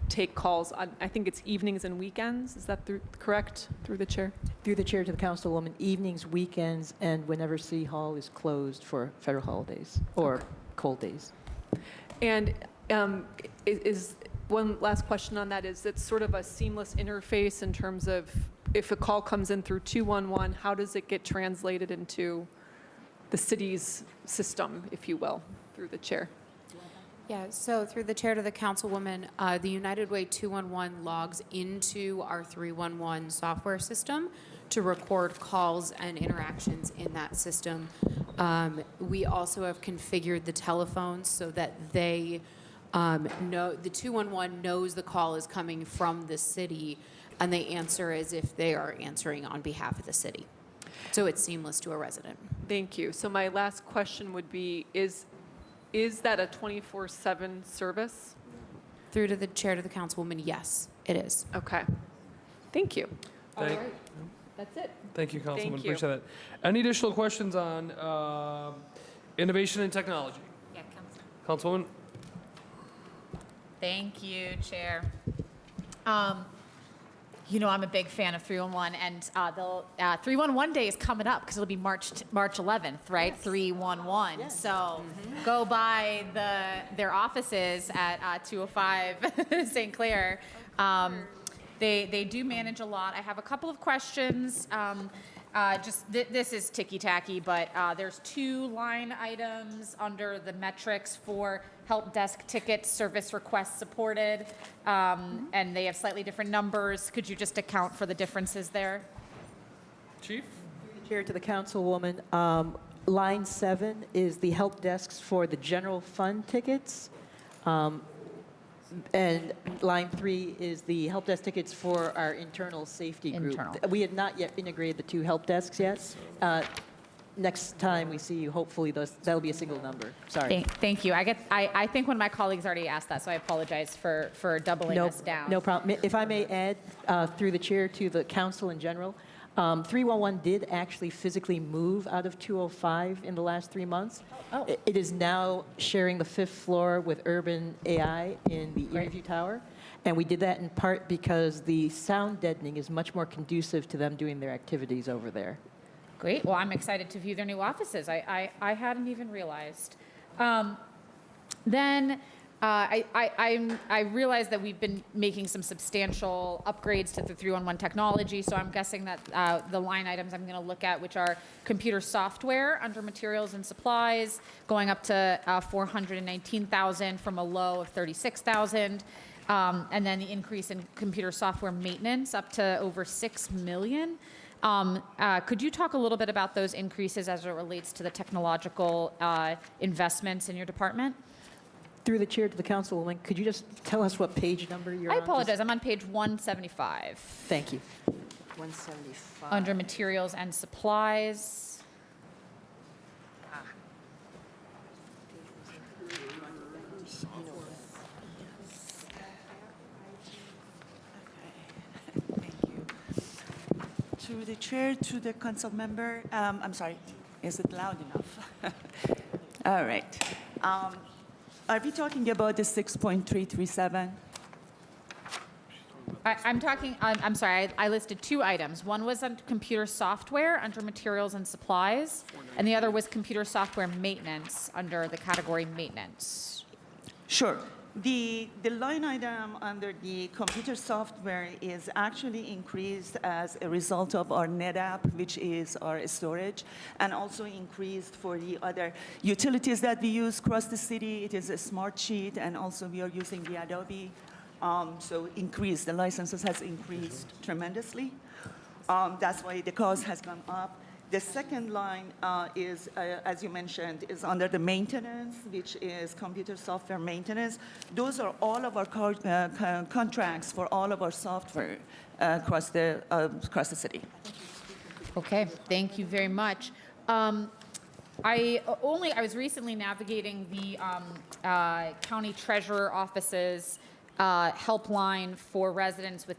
take calls on, I think it's evenings and weekends. Is that correct, through the chair? Through the chair to the councilwoman, evenings, weekends, and whenever City Hall is closed for federal holidays or cold days. And is one last question on that, is it's sort of a seamless interface in terms of if a call comes in through 211, how does it get translated into the city's system, if you will, through the chair? Yeah, so through the chair to the councilwoman, the United Way 211 logs into our 311 software system to record calls and interactions in that system. We also have configured the telephones so that they know, the 211 knows the call is coming from the city, and they answer as if they are answering on behalf of the city. So it's seamless to a resident. Thank you. So my last question would be, is that a 24/7 service? Through to the chair to the councilwoman, yes, it is. Okay. Thank you. All Thank- right. That's it. Thank you, Councilwoman. Thank you. Appreciate that. Any additional questions on innovation and technology? Yeah, Councilwoman? Thank you, Chair. You know, I'm a big fan of 311, and the 311 Day is coming up because it'll be March 11th, right? 311. Yes. So go by their offices at 205 St. Clair. They do manage a lot. I have a couple of questions. This is ticky-tacky, but there's 2 line items under the metrics for help desk tickets, service requests supported, and they have slightly different numbers. Could you just account for the differences there? Chief? Chair to the councilwoman, line 7 is the help desks for the general fund tickets. And line 3 is the help desk tickets for our internal safety group. We had not yet integrated the 2 help desks yet. Next time we see you, hopefully that'll be a single number. Sorry. Thank you. I think one of my colleagues already asked that, so I apologize for doubling us down. No problem. If I may add, through the chair to the council in general, 311 did actually physically move out of 205 in the last 3 months. Oh. It is now sharing the 5th floor with Urban AI in the Erie Tower. And we did that in part because the sound deadening is much more conducive to them doing their activities over there. Great. Well, I'm excited to view their new offices. I hadn't even realized. Then I realize that we've been making some substantial upgrades to the 311 technology, so I'm guessing that the line items I'm going to look at, which are computer software under materials and supplies, going up to 419,000 from a low of 36,000. And then the increase in computer software maintenance up to over 6 million. Could you talk a little bit about those increases as it relates to the technological investments in your department? Through the chair to the councilwoman, could you just tell us what page number you're on? I apologize. I'm on page 175. Thank you. 175. Under materials and supplies. Through the chair to the council member, I'm sorry, is it loud enough? All right. Are we talking about the 6.337? I'm talking, I'm sorry, I listed two items. One was on computer software under materials and supplies, and the other was computer software maintenance under the category maintenance. Sure. The line item under the computer software is actually increased as a result of our NetApp, which is our storage, and also increased for the other utilities that we use across the city. It is a smart sheet, and also we are using the Adobe. So increased, the licenses has increased tremendously. That's why the cost has gone up. The second line is, as you mentioned, is under the maintenance, which is computer software maintenance. Those are all of our contracts for all of our software across the city. Okay, thank you very much. I was recently navigating the county treasurer office's helpline for residents with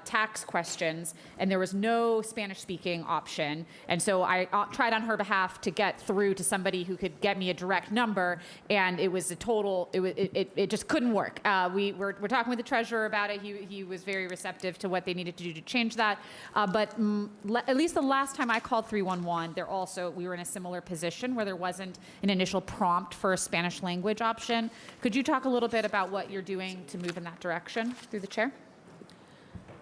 tax questions, and there was no Spanish-speaking option. And so I tried on her behalf to get through to somebody who could get me a direct number, and it was a total, it just couldn't work. We're talking with the treasurer about it. He was very receptive to what they needed to do to change that. But at least the last time I called 311, we were in a similar position where there wasn't an initial prompt for a Spanish language option. Could you talk a little bit about what you're doing to move in that direction through the chair?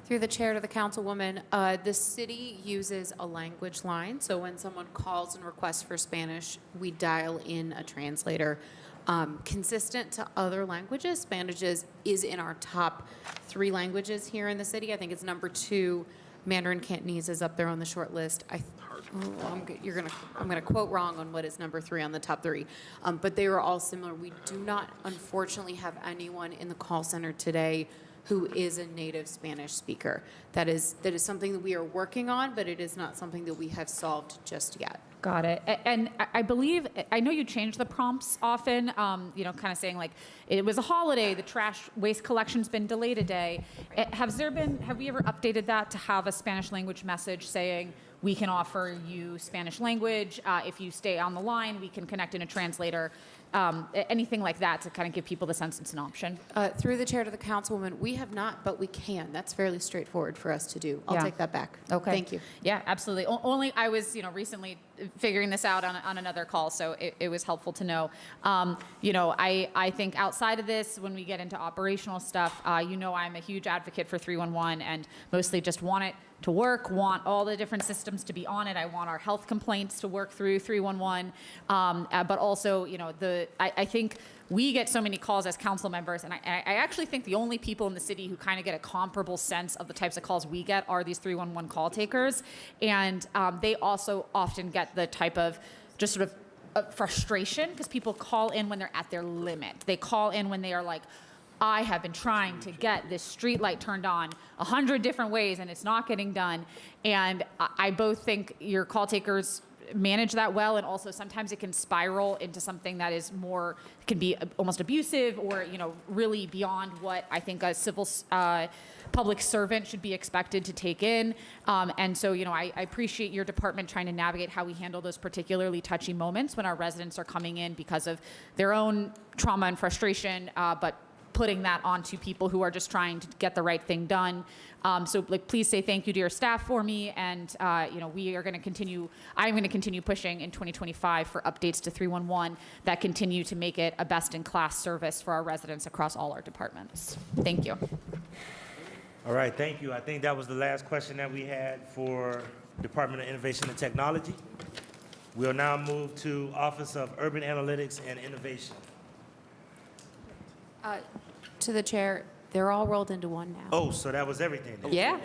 Through the chair to the councilwoman, the city uses a language line. So when someone calls and requests for Spanish, we dial in a translator. Consistent to other languages, Spanish is in our top 3 languages here in the city. I think it's number 2. Mandarin Cantonese is up there on the short list. I'm going to quote wrong on what is number 3 on the top 3. But they are all similar. We do not, unfortunately, have anyone in the call center today who is a native Spanish speaker. That is something that we are working on, but it is not something that we have solved just yet. Got it. And I know you change the prompts often, kind of saying like, it was a holiday, the trash waste collection's been delayed a day. Have we ever updated that to have a Spanish language message saying, we can offer you Spanish language. If you stay on the line, we can connect in a translator. Anything like that to kind of give people the sense it's an option. Through the chair to the councilwoman, we have not, but we can. That's fairly straightforward for us to do. I'll take that back. Okay. Thank you. Yeah, absolutely. Only I was, recently figuring this out on another call, so it was helpful to know. I think outside of this, when we get into operational stuff, I'm a huge advocate for 311 and mostly just want it to work, want all the different systems to be on it. I want our health complaints to work through 311. But also, I think we get so many calls as council members, and I actually think the only people in the city who kind of get a comparable sense of the types of calls we get are these 311 call takers. And they also often get the type of just sort of frustration because people call in when they're at their limit. They call in when they are like, I have been trying to get this street light turned on 100 different ways and it's not getting done. And I both think your call takers manage that well, and also sometimes it can spiral into something that is can be almost abusive or, really beyond what I think a civil public servant should be expected to take in. And so, I appreciate your department trying to navigate how we handle those particularly touchy moments when our residents are coming in because of their own trauma and frustration, but putting that onto people who are just trying to get the right thing done. So like, please say thank you to your staff for me. And, we are going to continue, I'm going to continue pushing in 2025 for updates to 311 that continue to make it a best-in-class service for our residents across all our departments. Thank you. All right, thank you. I think that was the last question that we had for Department of Innovation and Technology. We'll now move to Office of Urban Analytics and Innovation. To the chair, they're all rolled into one now. Oh, so that was everything then? Yeah.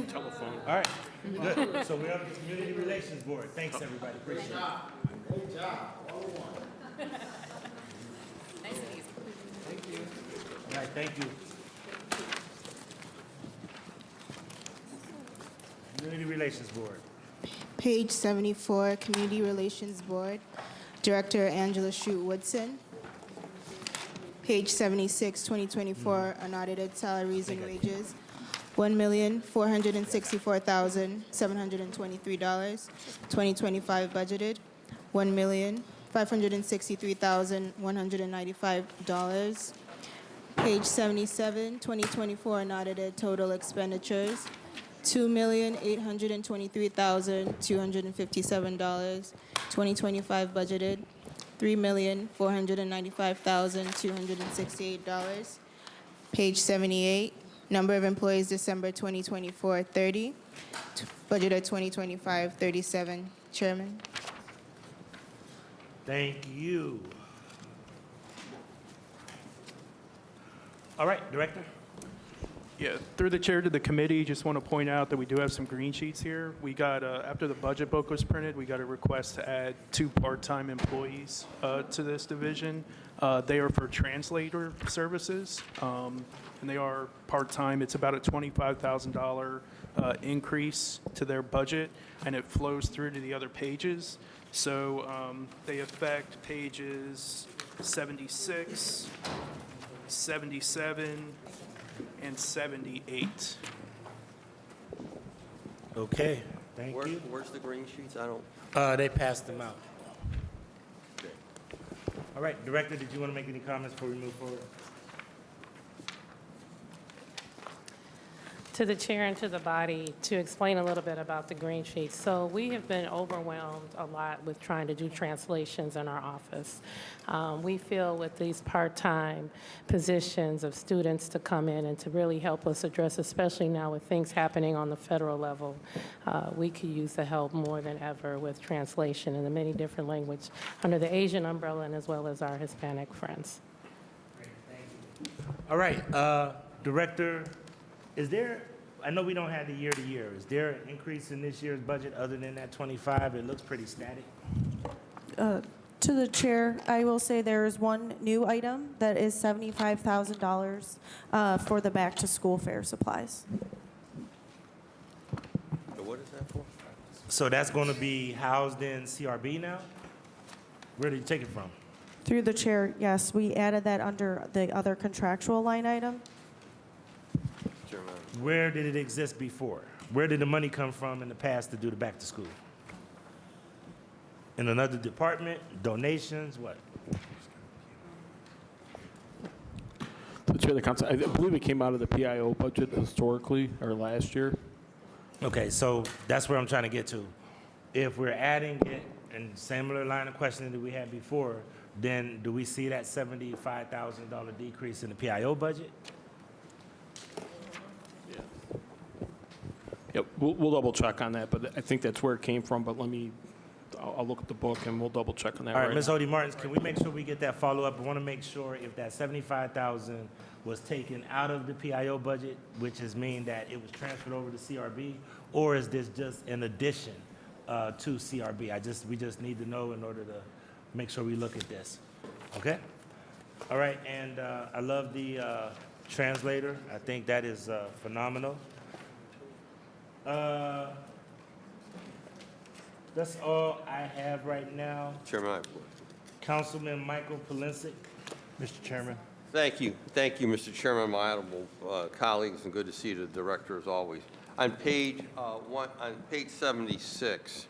Telephone. All right, good. So we're on the Community Relations Board. Thanks, everybody. Appreciate it. Great job. Nice and easy. Thank you. All right, thank you. Community Relations Board. Page 74, Community Relations Board, Director Angela Shute-Woodson. Page 76, 2024, unaudited salaries and wages, $1,464,723. 2025 budgeted, $1,563,195. Page 77, 2024, unaudited total expenditures, $2,823,257. 2025 budgeted, $3,495,268. Page 78, number of employees December 2024, 30. Budgeted 2025, 37. Chairman. Thank you. All right, Director. Yeah, through the chair to the committee, just want to point out that we do have some green sheets here. We got, after the budget book was printed, we got a request to add 2 part-time employees to this division. They are for translator services, and they are part-time. It's about a $25,000 increase to their budget, and it flows through to the other pages. So they affect pages 76, 77, and 78. Okay, thank you. Where's the green sheets? I don't. They passed them out. All right, Director, did you want to make any comments before we move forward? To the chair and to the body, to explain a little bit about the green sheets. So we have been overwhelmed a lot with trying to do translations in our office. We feel with these part-time positions of students to come in and to really help us address, especially now with things happening on the federal level, we could use the help more than ever with translation in the many different languages under the Asian umbrella and as well as our Hispanic friends. All right, Director, is there, I know we don't have the year-to-year, is there an increase in this year's budget other than that 25? It looks pretty static. To the chair, I will say there is one new item that is $75,000 for the back-to-school fair supplies. So what is that for? So that's going to be housed in CRB now? Where did you take it from? Through the chair, yes, we added that under the other contractual line item. Where did it exist before? Where did the money come from in the past to do the back to school? In another department, donations, what? To the chair of the council, I believe it came out of the PIO budget historically, or last year. Okay, so that's where I'm trying to get to. If we're adding it in similar line of questioning that we had before, then do we see that $75,000 decrease in the PIO budget? Yep, we'll double check on that, but I think that's where it came from, but I'll look at the book and we'll double check on that. All right, right Ms. now. Odie Martins, can we make sure we get that follow-up? I want to make sure if that $75,000 was taken out of the PIO budget, which is mean that it was transferred over to CRB, or is this just an addition to CRB? We just need to know in order to make sure we look at this. Okay? All right, and I love the translator. I think that is phenomenal. That's all I have right now. Chairman, I have one. Councilman Michael Polisic. Mr. Chairman. Thank you, Mr. Chairman, my honorable colleagues, and good to see the director as always. On page 76,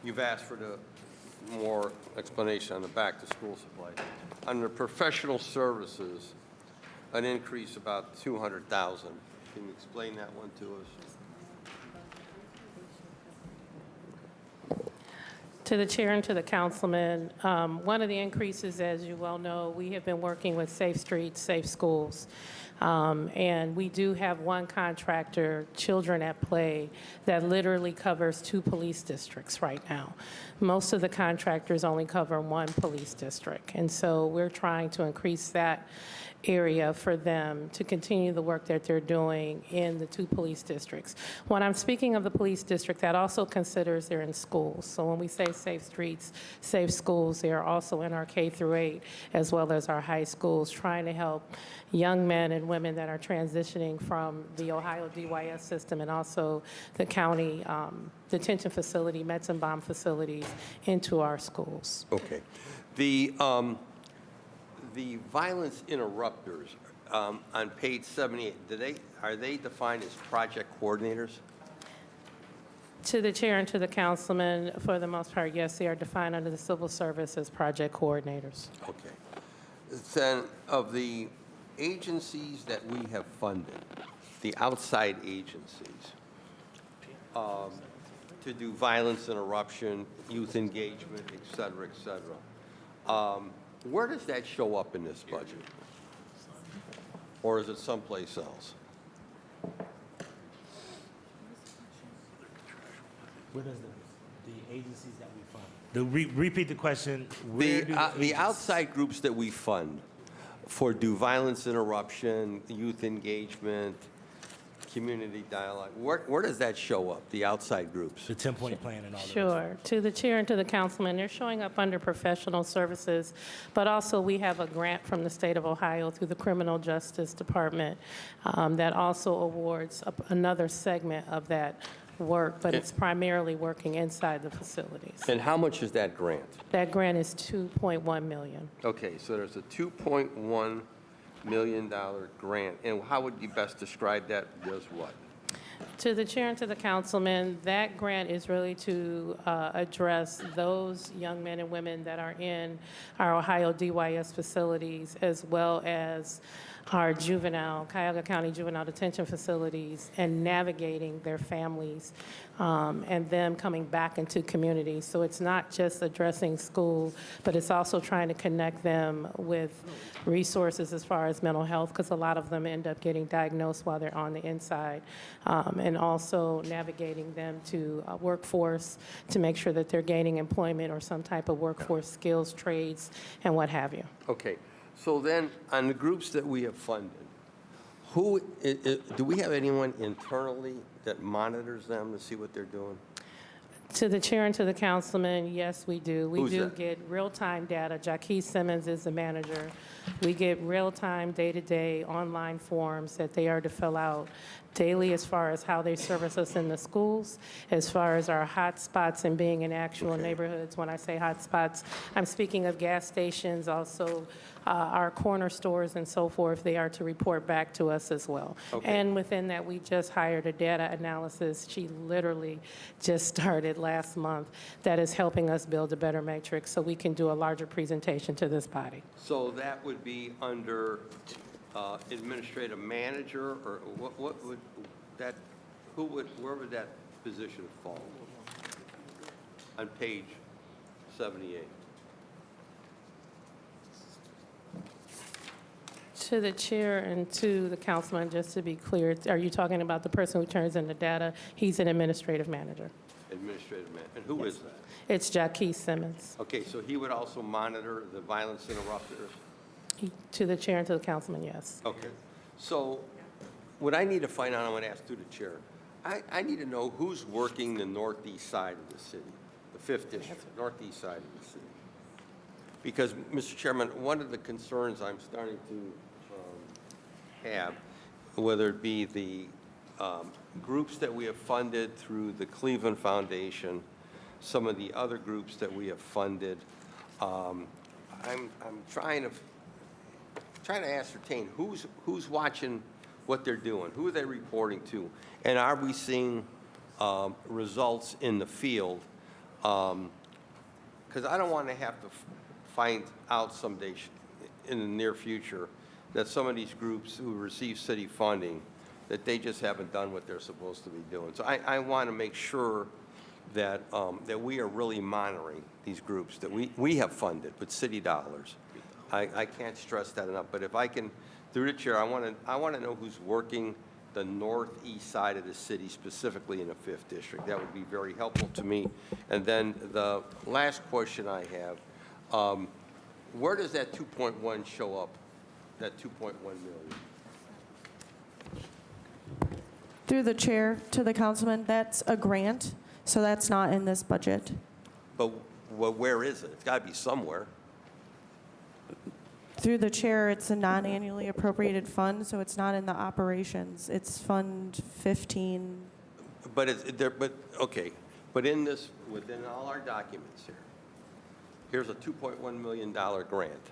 you've asked for the more explanation on the back-to-school supplies. Under professional services, an increase about 200,000. Can you explain that one to us? To the chair and to the councilman, one of the increases, as you well know, we have been working with Safe Streets, Safe Schools. And we do have one contractor, Children at Play, that literally covers 2 police districts right now. Most of the contractors only cover 1 police district. And so we're trying to increase that area for them to continue the work that they're doing in the 2 police districts. When I'm speaking of the police district, that also considers they're in schools. So when we say safe streets, safe schools, they are also in our K through 8 as well as our high schools, trying to help young men and women that are transitioning from the Ohio DYS system and also the county detention facility, Metzenbaum facilities into our schools. Okay. The violence interrupters on page 78, are they defined as project coordinators? To the chair and to the councilman, for the most part, yes, they are defined under the civil service as project coordinators. Okay. Then of the agencies that we have funded, the outside agencies, to do violence interruption, youth engagement, et cetera, where does that show up in this budget? Or is it someplace else? What is the agencies that we fund? Repeat the question. The outside groups that we fund for do violence interruption, youth engagement, community dialogue, where does that show up, the outside groups? The 10-point plan and all that. Sure. To the chair and to the councilman, they're showing up under professional services, but also we have a grant from the state of Ohio through the Criminal Justice Department that also awards another segment of that work, but it's primarily working inside the facilities. And how much is that grant? That grant is $2.1 million. Okay, so there's a $2.1 million grant. And how would you best describe that? Does what? To the chair and to the councilman, that grant is really to address those young men and women that are in our Ohio DYS facilities, as well as our Cuyahoga County juvenile detention facilities, and navigating their families and them coming back into communities. So it's not just addressing school, but it's also trying to connect them with resources as far as mental health, because a lot of them end up getting diagnosed while they're on the inside, and also navigating them to a workforce to make sure that they're gaining employment or some type of workforce skills, trades, and what have you. Okay, so then on the groups that we have funded, do we have anyone internally that monitors them to see what they're doing? To the chair and to the councilman, yes, we do. We Who's do that? get real-time data. Jackie Simmons is the manager. We get real-time, day-to-day online forms that they are to fill out daily as far as how they service us in the schools, as far as our hot spots and being in actual neighborhoods. When I say hot spots, I'm speaking of gas stations, also our corner stores and so forth. They are to report back to us as well. Okay. And within that, we just hired a data analysis. She literally just started last month that is helping us build a better matrix so we can do a larger presentation to this body. So that would be under administrative manager, or what would that, where would that position fall? On page 78. To the chair and to the councilman, just to be clear, are you talking about the person who turns in the data? He's an administrative manager. Administrative manager. And who is that? It's Jackie Simmons. Okay, so he would also monitor the violence interrupters? To the chair and to the councilman, yes. Okay. So what I need to find out, I'm going to ask through the chair, I need to know who's working the northeast side of the city, the 5th district, northeast side of the city. Because, Mr. Chairman, one of the concerns I'm starting to have, whether it be the groups that we have funded through the Cleveland Foundation, some of the other groups that we have funded, I'm trying to ascertain who's watching what they're doing, who are they reporting to, and are we seeing results in the field? Because I don't want to have to find out someday in the near future that some of these groups who receive city funding, that they just haven't done what they're supposed to be doing. So I want to make sure that, that we are really monitoring these groups that we have funded with city dollars. I can't stress that enough, but if I can, through the chair, I want to know who's working the northeast side of the city, specifically in the 5th District. That would be very helpful to me. And then the last question I have, where does that 2.1 show up, that 2.1 million? Through the chair to the councilman, that's a grant, so that's not in this budget. But where is it? It's got to be somewhere. Through the chair, it's a non-annually appropriated fund, so it's not in the operations. It's Fund 15. But it's there. But okay. But in this, within all our documents here, here's a $2.1 million grant,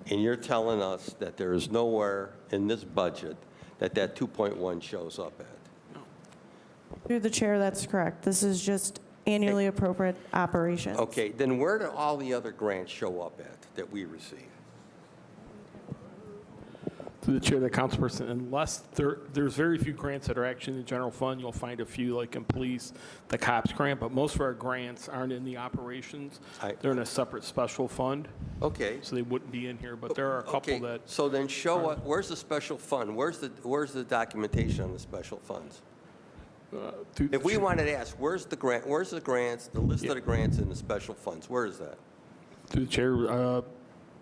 and you're telling us that there is nowhere in this budget that 2.1 shows up at. Through the chair, that's correct. This is just annually appropriate operations. Okay. Then where do all the other grants show up at that we receive? To the chair, the councilperson, unless there's very few grants that are actually in the general fund. You'll find a few like in police, the cops grant, but most of our grants aren't in the operations. They're in a separate special fund. Okay. So they wouldn't be in here, but there are a couple that. So then show us, where's the special fund? Where's the documentation on the special funds? If we wanted to ask, where's the grants, the list of the grants in the special funds? Where is that? To the chair,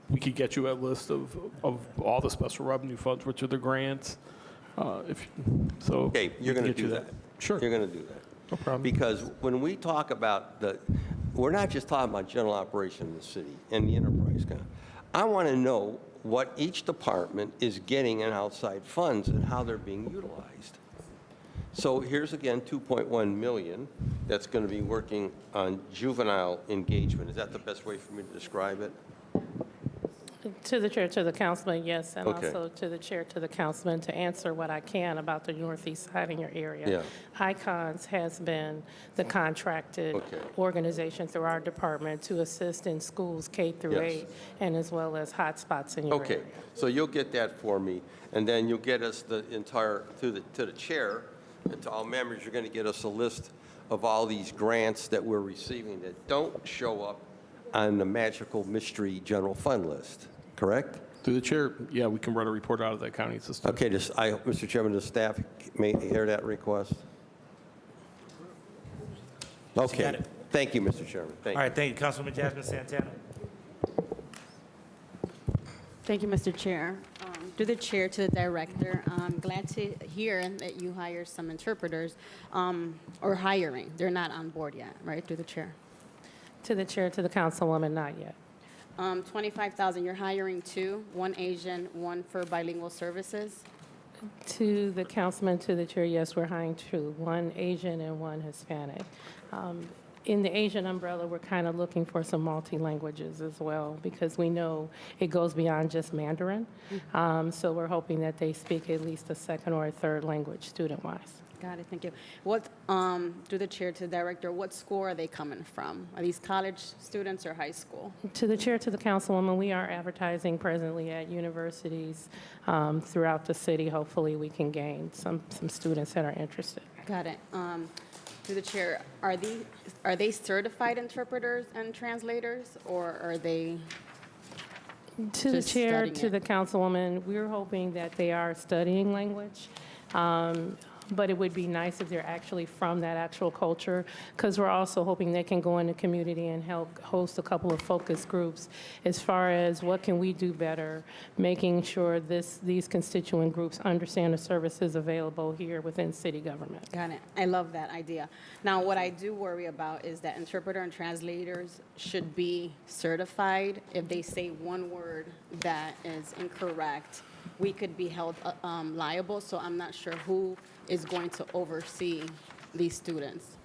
we could get you a list of all the special revenue funds, which are the grants. Okay, you're going to do that. Sure. You're going to do that. No problem. Because when we talk about we're not just talking about general operation in the city and the enterprise account. I want to know what each department is getting in outside funds and how they're being utilized. So here's again 2.1 million that's going to be working on juvenile engagement. Is that the best way for me to describe it? To the chair, to the councilman, yes, and Okay. also to the chair, to the councilman, to answer what I can about the northeast side in your area. Yeah. ICONS has been the contracted organization through our department to assist in schools K through Yes. 8, and as well as hotspots in your Okay, area. so you'll get that for me, and then you'll get us the entire, to the chair, and to all members, you're going to get us a list of all these grants that we're receiving that don't show up on the magical mystery general fund list, correct? Through the chair, yeah, we can run a report out of the accounting system. Okay, Mr. Chairman, the staff may hear that request? Okay, thank you, Mr. Chairman. Thank you. All right, thank you. Councilwoman Jasmine Santana. Thank you, Mr. Chair. Through the chair to the director, I'm glad to hear that you hire some interpreters or hiring. They're not on board yet, right? Through the chair. To the chair, to the councilwoman, not yet. 25,000, you're hiring two, one Asian, one for bilingual services. To the councilman, to the chair, yes, we're hiring two, one Asian and one Hispanic. In the Asian umbrella, we're kind of looking for some multi-languages as well, because we know it goes beyond just Mandarin. So we're hoping that they speak at least a second or a third language student-wise. Got it, thank you. What, through the chair to the director, what school are they coming from? Are these college students or high school? To the chair, to the councilwoman, we are advertising presently at universities throughout the city. Hopefully, we can gain some students that are interested. Got it. Through the chair, are they certified interpreters and translators, or are they To the just chair, studying to it? the councilwoman, we're hoping that they are studying language. But it would be nice if they're actually from that actual culture, because we're also hoping they can go in the community and help host a couple of focus groups as far as what can we do better, making sure these constituent groups understand the services available here within city government. Got it. I love that idea. Now, what I do worry about is that interpreter and translators should be certified. If they say one word that is incorrect, we could be held liable. So I'm not sure who is going to oversee these students.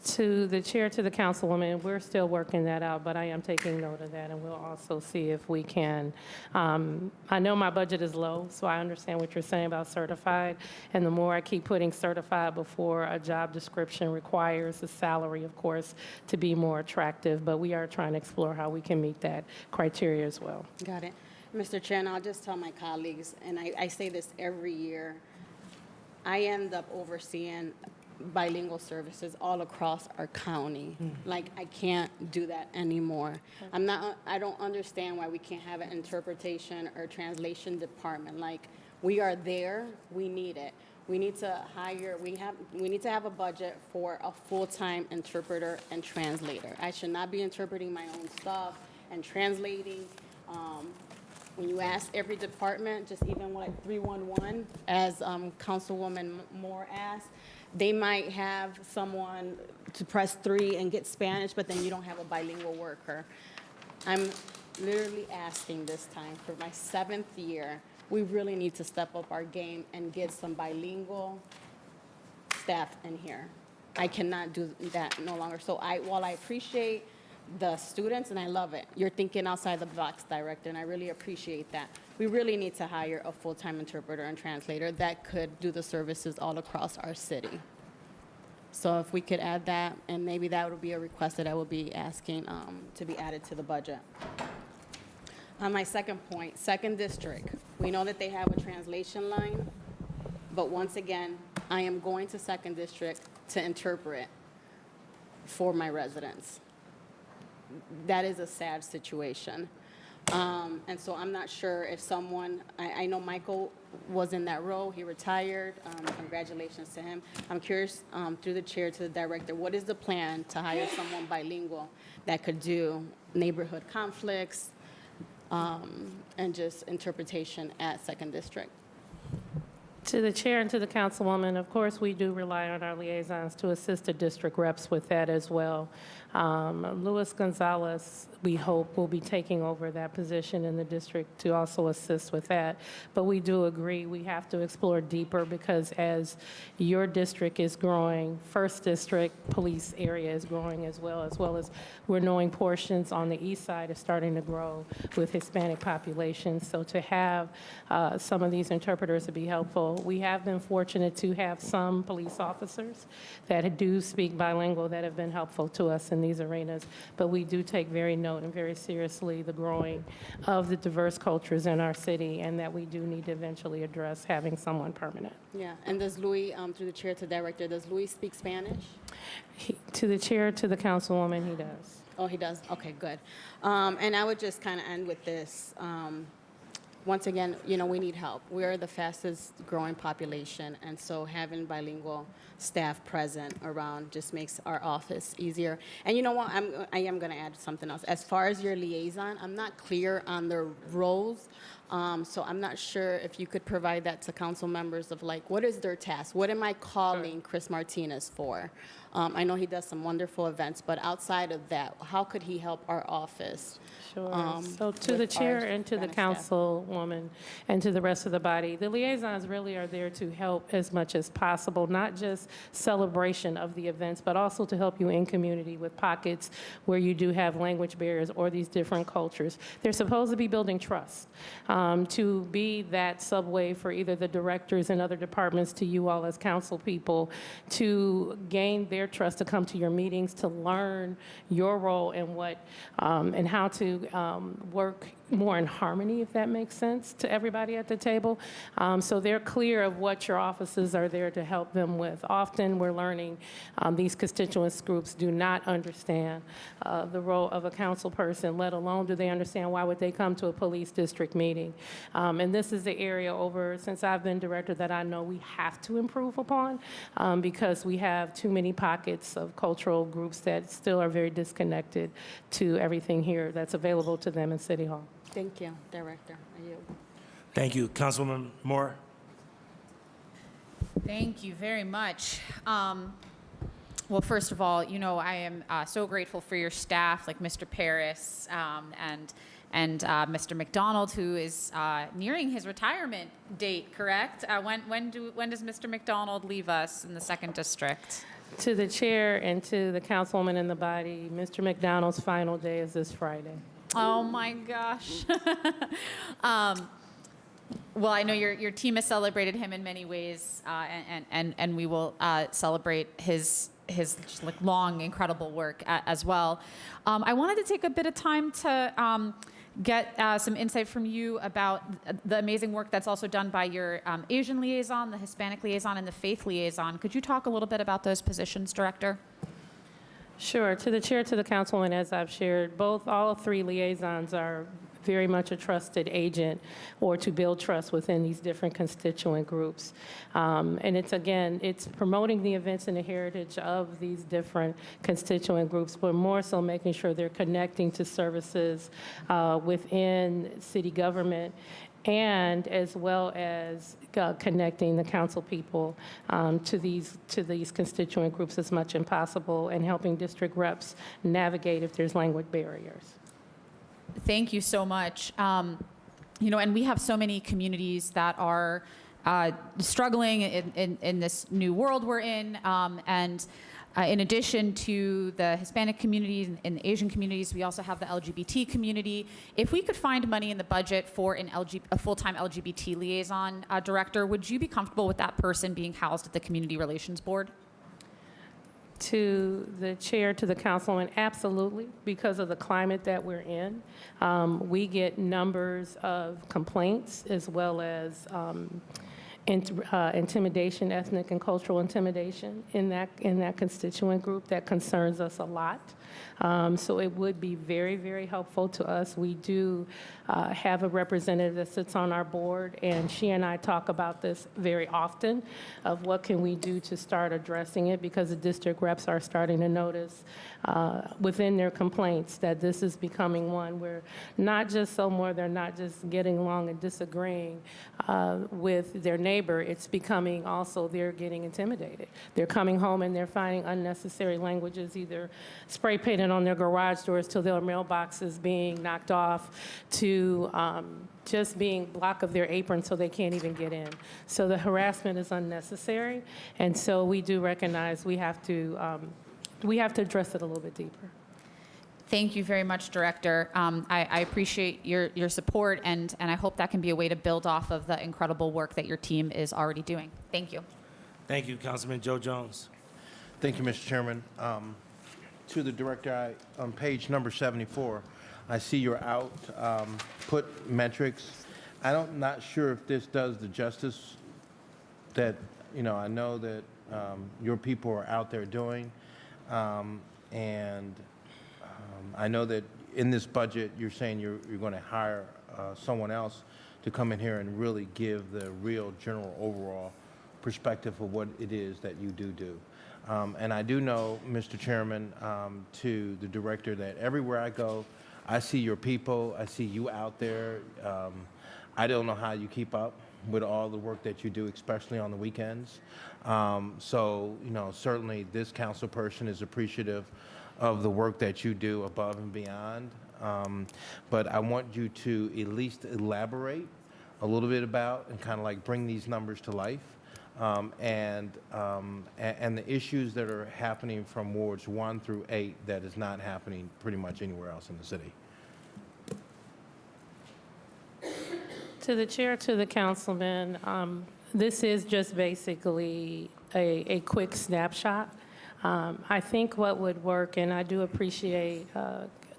To the chair, to the councilwoman, we're still working that out, but I am taking note of that, and we'll also see if we can. I know my budget is low, so I understand what you're saying about certified, and the more I keep putting certified before a job description requires the salary, of course, to be more attractive, but we are trying to explore how we can meet that criteria as well. Got it. Mr. Chair, and I'll just tell my colleagues, and I say this every year, I end up overseeing bilingual services all across our county. Like, I can't do that anymore. I don't understand why we can't have an interpretation or translation department. Like, we are there, we need it. We need to hire, we need to have a budget for a full-time interpreter and translator. I should not be interpreting my own stuff and translating. When you ask every department, just even like 311, as Councilwoman Moore asked, they might have someone to press 3 and get Spanish, but then you don't have a bilingual worker. I'm literally asking this time for my 7th year. We really need to step up our game and get some bilingual staff in here. I cannot do that no longer. So while I appreciate the students, and I love it, you're thinking outside the box, Director, and I really appreciate that. We really need to hire a full-time interpreter and translator that could do the services all across our city. So if we could add that, and maybe that would be a request that I will be asking to be added to the budget. On my second point, second district, we know that they have a translation line, but once again, I am going to second district to interpret for my residents. That is a sad situation. And so I'm not sure if someone, I know Michael was in that role, he retired, congratulations to him. I'm curious, through the chair to the director, what is the plan to hire someone bilingual that could do neighborhood conflicts and just interpretation at second district? To the chair and to the councilwoman, of course, we do rely on our liaisons to assist the district reps with that as well. Luis Gonzalez, we hope, will be taking over that position in the district to also assist with that. But we do agree we have to explore deeper, because as your district is growing, first district police area is growing as well as we're knowing portions on the east side is starting to grow with Hispanic populations. So to have some of these interpreters to be helpful, we have been fortunate to have some police officers that do speak bilingual that have been helpful to us in these arenas. But we do take very note and very seriously the growing of the diverse cultures in our city, and that we do need to eventually address having someone permanent. Yeah, and does Louis, through the chair to director, does Louis speak Spanish? To the chair, to the councilwoman, he does. Oh, he does? Okay, good. And I would just kind of end with this. Once again, you know, we need help. We are the fastest growing population, and so having bilingual staff present around just makes our office easier. And you know what, I am going to add something else. As far as your liaison, I'm not clear on their roles, so I'm not sure if you could provide that to council members of like, what is their task? What am I calling Chris Martinez for? I know he does some wonderful events, but outside of that, how could he help our office? Sure. So to the chair and to the councilwoman and to the rest of the body, the liaisons really are there to help as much as possible, not just celebration of the events, but also to help you in community with pockets where you do have language barriers or these different cultures. They're supposed to be building trust, to be that subway for either the directors and other departments to you all as council people, to gain their trust to come to your meetings, to learn your role and what and how to work more in harmony, if that makes sense, to everybody at the table. So they're clear of what your offices are there to help them with. Often we're learning these constituents groups do not understand the role of a council person, let alone do they understand why would they come to a police district meeting. And this is the area since I've been director that I know we have to improve upon because we have too many pockets of cultural groups that still are very disconnected to everything here that's available to them in City Hall. Thank you, Director. Are you? Thank you. Councilwoman Moore? Thank you very much. Well, first of all, you know, I am so grateful for your staff, like Mr. Paris and Mr. McDonald, who is nearing his retirement date, correct? When does Mr. McDonald leave us in the second district? To the chair and to the councilwoman in the body, Mr. McDonald's final day is this Friday. Oh my gosh. Well, I know your team has celebrated him in many ways, and we will celebrate his just like long, incredible work as well. I wanted to take a bit of time to get some insight from you about the amazing work that's also done by your Asian liaison, the Hispanic liaison, and the faith liaison. Could you talk a little bit about those positions, Director? Sure. To the chair, to the councilwoman, as I've shared, all three liaisons are very much a trusted agent or to build trust within these different constituent groups. And it's promoting the events and the heritage of these different constituent groups, but more so making sure they're connecting to services within city government, and as well as connecting the council people to these constituent groups as much as possible, and helping district reps navigate if there's language barriers. Thank you so much. And we have so many communities that are struggling in this new world we're in. In addition to the Hispanic communities and the Asian communities, we also have the LGBT community. If we could find money in the budget for a full-time LGBT liaison director, would you be comfortable with that person being housed at the Community Relations Board? To the chair, to the councilwoman, absolutely, because of the climate that we're in. We get numbers of complaints as well as intimidation, ethnic and cultural intimidation in that constituent group that concerns us a lot. So it would be very, very helpful to us. We do have a representative that sits on our board, and she and I talk about this very often of what can we do to start addressing it, because the district reps are starting to notice within their complaints that this is becoming one where they're not just getting along and disagreeing with their neighbor. It's becoming also they're getting intimidated. They're coming home and they're finding unnecessary languages either spray painted on their garage doors till their mailboxes being knocked off, to just being block of their apron so they can't even get in. So the harassment is unnecessary, and so we do recognize we have to address it a little bit deeper. Thank you very much, Director. I appreciate your support, and I hope that can be a way to build off of the incredible work that your team is already doing. Thank you. Thank you, Councilman Joe Jones. Thank you, Mr. Chairman. To the Director, on page number 74, I see your output metrics. I'm not sure if this does the justice that, I know that your people are out there doing. And I know that in this budget, you're saying you're going to hire someone else to come in here and really give the real general overall perspective of what it is that you do. And I do know, Mr. Chairman, to the Director, that everywhere I go, I see your people, I see you out there. I don't know how you keep up with all the work that you do, especially on the weekends. So, certainly this council person is appreciative of the work that you do above and beyond. But I want you to at least elaborate a little bit about and kind of like bring these numbers to life. And the issues that are happening from wards 1 through 8 that is not happening pretty much anywhere else in the city. To the chair, to the councilman, this is just basically a quick snapshot. I think what would work, and I do appreciate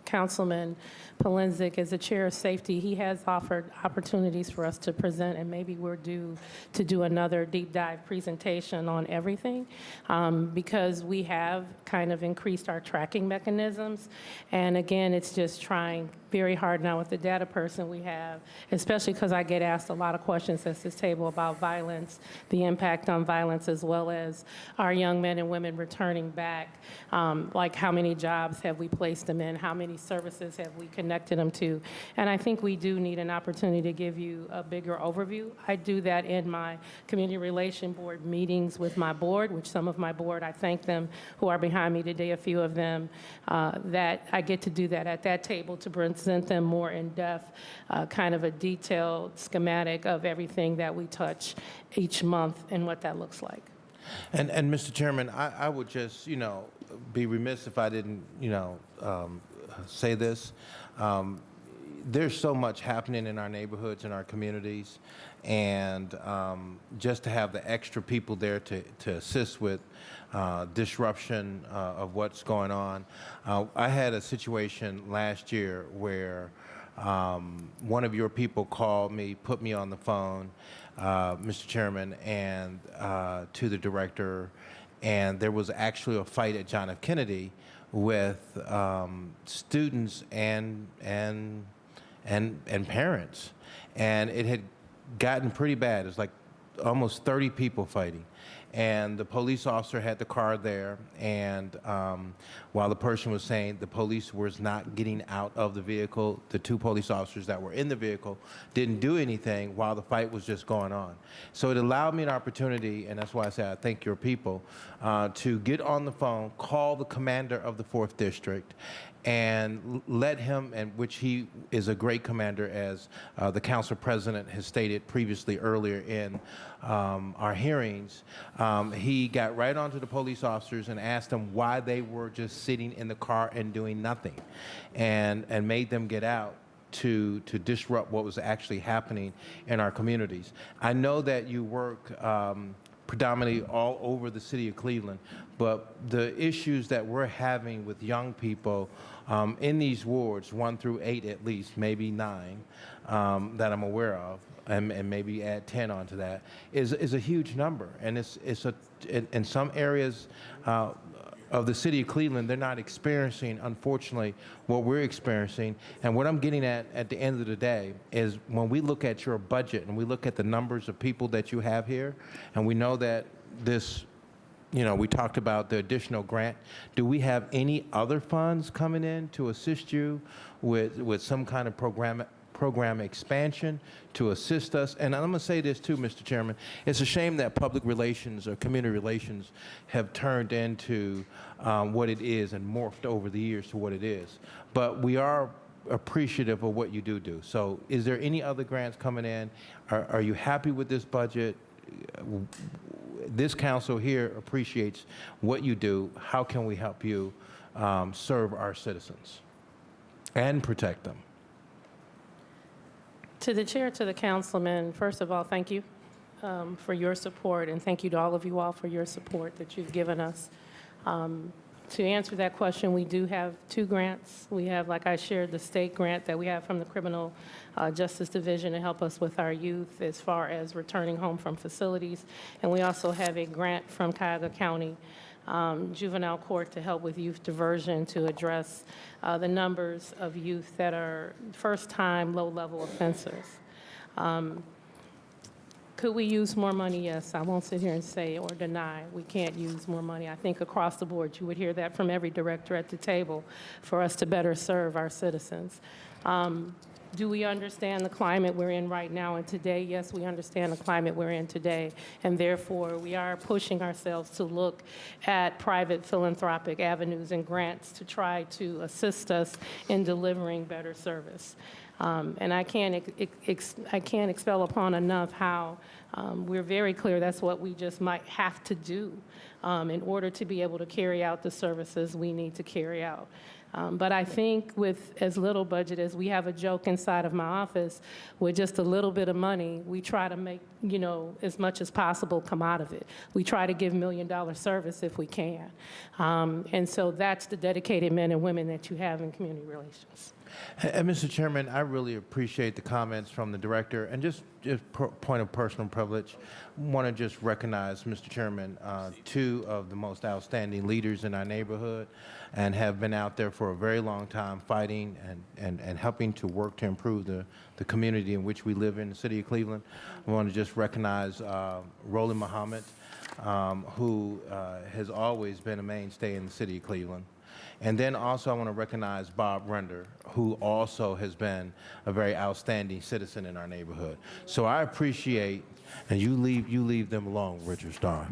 Councilman Polenzek as the chair of safety, he has offered opportunities for us to present, and maybe we're due to do another deep dive presentation on everything, because we have kind of increased our tracking mechanisms. And again, it's just trying very hard now with the data person we have, especially because I get asked a lot of questions at this table about violence, the impact on violence, as well as our young men and women returning back, like how many jobs have we placed them in, how many services have we connected them to. And I think we do need an opportunity to give you a bigger overview. I do that in my Community Relation Board meetings with my board, which some of my board, I thank them who are behind me today, a few of them, that I get to do that at that table to present them more in depth, kind of a detailed schematic of everything that we touch each month and what that looks like. And Mr. Chairman, I would just, be remiss if I didn't, say this. There's so much happening in our neighborhoods and our communities, and just to have the extra people there to assist with disruption of what's going on. I had a situation last year where one of your people called me, put me on the phone, Mr. Chairman, and to the director, and there was actually a fight at John F. Kennedy with students and parents, and it had gotten pretty bad. It was like almost 30 people fighting, and the police officer had the car there, and while the person was saying the police was not getting out of the vehicle, the two police officers that were in the vehicle didn't do anything while the fight was just going on. So it allowed me an opportunity, and that's why I say I thank your people, to get on the phone, call the commander of the 4th District, and let him, and which he is a great commander, as the council president has stated previously earlier in our hearings. He got right onto the police officers and asked them why they were just sitting in the car and doing nothing, and made them get out to disrupt what was actually happening in our communities. I know that you work predominantly all over the city of Cleveland, but the issues that we're having with young people in these wards, 1 through 8 at least, maybe 9, that I'm aware of, and maybe add 10 onto that, is a huge number. And in some areas of the city of Cleveland, they're not experiencing, unfortunately, what we're experiencing. And what I'm getting at the end of the day is when we look at your budget and we look at the numbers of people that you have here, and we know that this, we talked about the additional grant. Do we have any other funds coming in to assist you with some kind of program expansion to assist us? And I'm going to say this too, Mr. Chairman. It's a shame that public relations or community relations have turned into what it is and morphed over the years to what it is. But we are appreciative of what you do. So is there any other grants coming in? Are you happy with this budget? This council here appreciates what you do. How can we help you serve our citizens and protect them? To the chair, to the councilman, first of all, thank you for your support, and thank you to all of you all for your support that you've given us. To answer that question, we do have 2 grants. We have, like I shared, the state grant that we have from the Criminal Justice Division to help us with our youth as far as returning home from facilities. And we also have a grant from Cuyahoga County Juvenile Court to help with youth diversion to address the numbers of youth that are first-time, low-level offenders. Could we use more money? Yes. I won't sit here and say or deny we can't use more money. I think across the board you would hear that from every director at the table for us to better serve our citizens. Do we understand the climate we're in right now and today? Yes, we understand the climate we're in today, and therefore we are pushing ourselves to look at private philanthropic avenues and grants to try to assist us in delivering better service. And I can't expel upon enough how we're very clear that's what we just might have to do in order to be able to carry out the services we need to carry out. But I think with as little budget as we have a joke inside of my office, with just a little bit of money, we try to make, as much as possible come out of it. We try to give $1 million service if we can. And so that's the dedicated men and women that you have in community relations. And Mr. Chairman, I really appreciate the comments from the director. And just point of personal privilege, want to just recognize, Mr. Chairman, 2 of the most outstanding leaders in our neighborhood and have been out there for a very long time fighting and helping to work to improve the community in which we live in the city of Cleveland. I want to just recognize Roland Muhammad, who has always been a mainstay in the city of Cleveland. And then also I want to recognize Bob Render, who also has been a very outstanding citizen in our neighborhood. So I appreciate, and you leave them alone, Richard Starr.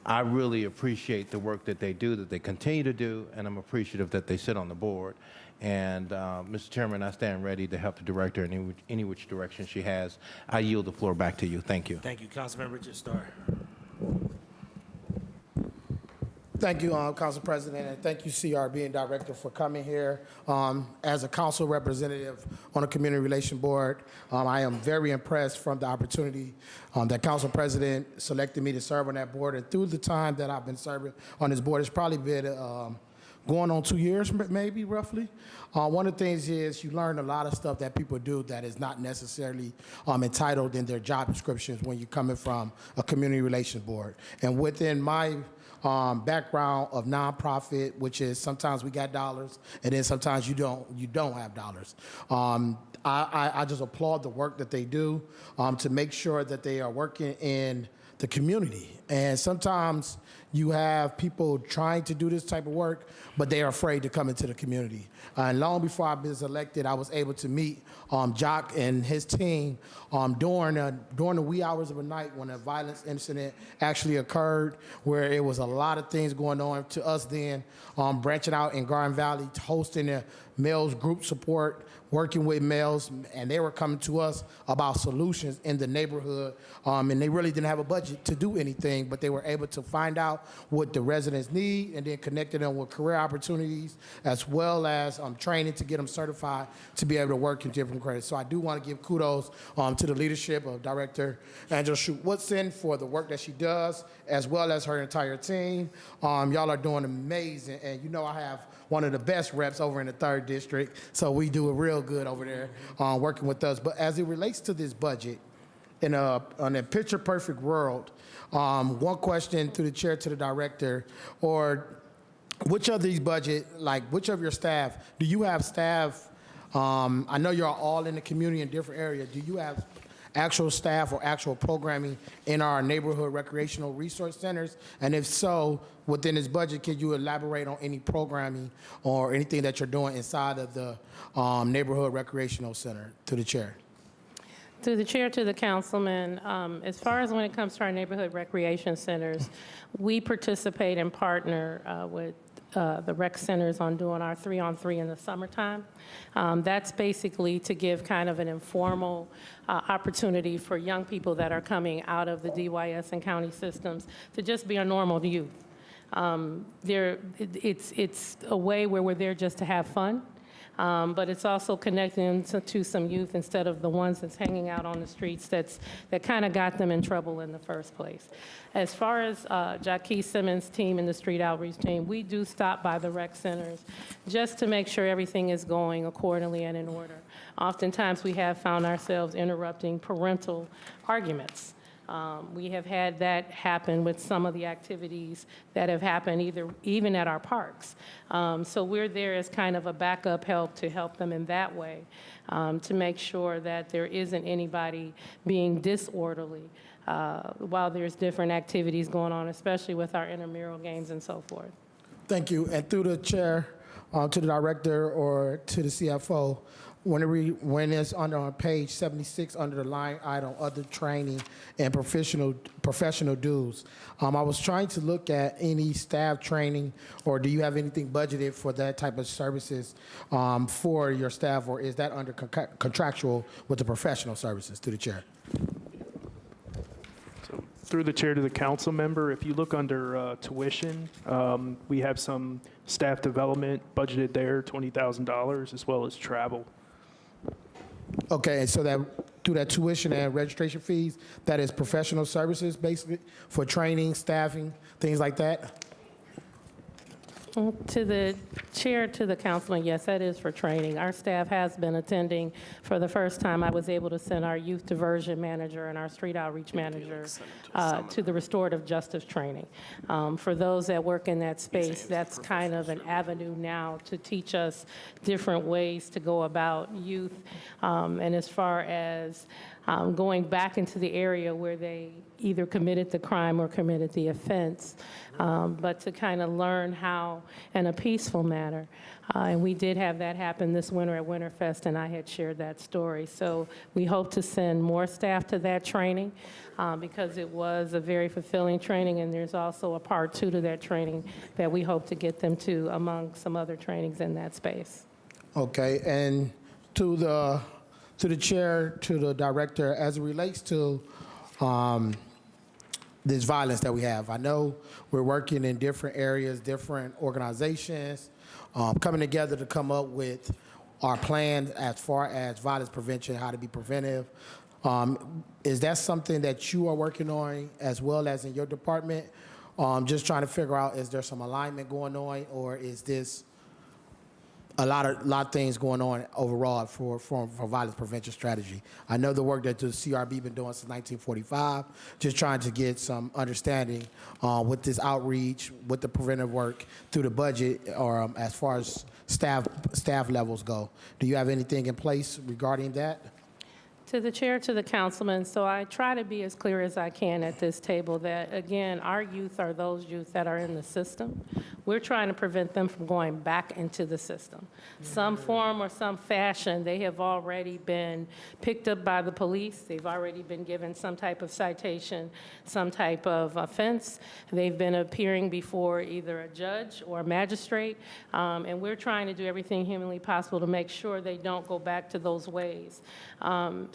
I really appreciate the work that they do, that they continue to do, and I'm appreciative that they sit on the board. And Mr. Chairman, I stand ready to help the director in any which direction she has. I yield the floor back to you. Thank you. Thank you, Councilman Richard Starr. Thank you, Council President, and thank you, CRB and Director, for coming here. As a council representative on the Community Relation Board, I am very impressed from the opportunity that Council President selected me to serve on that board. And through the time that I've been serving on this board, it's probably been going on 2 years, maybe, roughly. One of the things is you learn a lot of stuff that people do that is not necessarily entitled in their job descriptions when you're coming from a community relations board. And within my background of nonprofit, which is sometimes we got dollars, and then sometimes you don't have dollars. I just applaud the work that they do to make sure that they are working in the community. And sometimes you have people trying to do this type of work, but they are afraid to come into the community. And long before I was elected, I was able to meet Jock and his team during the wee hours of the night when a violence incident actually occurred, where it was a lot of things going on to us then, branching out in Garden Valley, hosting a males group support, working with males, and they were coming to us about solutions in the neighborhood, and they really didn't have a budget to do anything, but they were able to find out what the residents need and then connected them with career opportunities as well as training to get them certified to be able to work in different credits. So I do want to give kudos to the leadership of Director Angela Shute-Woodson for the work that she does, as well as her entire team. Y'all are doing amazing, and you know I have one of the best reps over in the 3rd District, so we do it real good over there working with us. But as it relates to this budget, in a picture-perfect world, one question through the chair to the director, or which of these budget, like which of your staff, do you have staff, I know you're all in the community in different areas, do you have actual staff or actual programming in our neighborhood recreational resource centers? And if so, within this budget, can you elaborate on any programming or anything that you're doing inside of the neighborhood recreational center? To the chair. To the chair, to the councilman, as far as when it comes to our neighborhood recreation centers, we participate and partner with the rec centers on doing our 3-on-3 in the summertime. That's basically to give kind of an informal opportunity for young people that are coming out of the DYS and county systems to just be a normal youth. It's a way where we're there just to have fun. But it's also connecting them to some youth instead of the ones that's hanging out on the streets that kind of got them in trouble in the first place. As far as Jackie Simmons' team and the street outreach team, we do stop by the rec centers just to make sure everything is going accordingly and in order. Oftentimes we have found ourselves interrupting parental arguments. We have had that happen with some of the activities that have happened even at our parks. So we're there as kind of a backup help to help them in that way, to make sure that there isn't anybody being disorderly while there's different activities going on, especially with our intramural games and so forth. Thank you. And through the chair, to the director or to the CFO, when it's on page 76 under the line item, other training and professional dues, I was trying to look at any staff training, or do you have anything budgeted for that type of services for your staff, or is that under contractual with the professional services? To the chair. Through the chair to the council member, if you look under tuition, we have some staff development budgeted there, $20,000, as well as travel. Okay, and so that through that tuition and registration fees, that is professional services basically for training, staffing, things like that? To the chair, to the councilman, yes, that is for training. Our staff has been attending. For the first time, I was able to send our youth diversion manager and our street outreach manager to the restorative justice training. For those that work in that space, that's kind of an avenue now to teach us different ways to go about youth. And as far as going back into the area where they either committed the crime or committed the offense, but to kind of learn how in a peaceful manner. And we did have that happen this winter at Winterfest, and I had shared that story. So we hope to send more staff to that training because it was a very fulfilling training, and there's also a part 2 to that training that we hope to get them to among some other trainings in that space. Okay, and to the chair, to the director, as it relates to this violence that we have. I know we're working in different areas, different organizations, coming together to come up with our plan as far as violence prevention, how to be preventive. Is that something that you are working on as well as in your department? Just trying to figure out, is there some alignment going on, or is this a lot of things going on overall for violence prevention strategy? I know the work that the CRB been doing since 1945, just trying to get some understanding with this outreach, with the preventive work through the budget, or as far as staff levels go. Do you have anything in place regarding that? To the chair, to the councilman, so I try to be as clear as I can at this table that, again, our youth are those youth that are in the system. We're trying to prevent them from going back into the system. Some form or some fashion, they have already been picked up by the police. They've already been given some type of citation, some type of offense. They've been appearing before either a judge or a magistrate, and we're trying to do everything humanly possible to make sure they don't go back to those ways.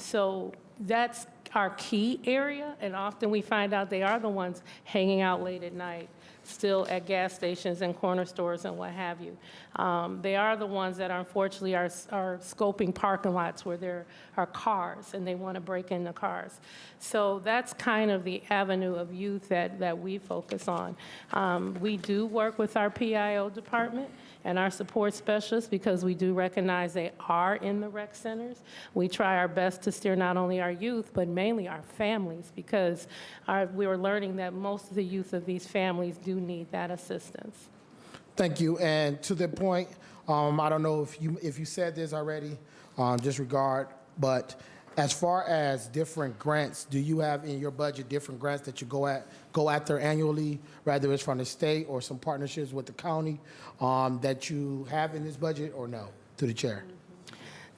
So that's our key area, and often we find out they are the ones hanging out late at night, still at gas stations and corner stores and what have you. They are the ones that unfortunately are scoping parking lots where there are cars and they want to break into cars. So that's kind of the avenue of youth that we focus on. We do work with our PIO department and our support specialists because we do recognize they are in the rec centers. We try our best to steer not only our youth, but mainly our families, because we are learning that most of the youth of these families do need that assistance. Thank you. And to that point, I don't know if you said this already, disregard, but as far as different grants, do you have in your budget different grants that you go after annually, whether it's from the state or some partnerships with the county that you have in this budget, or no? To the chair.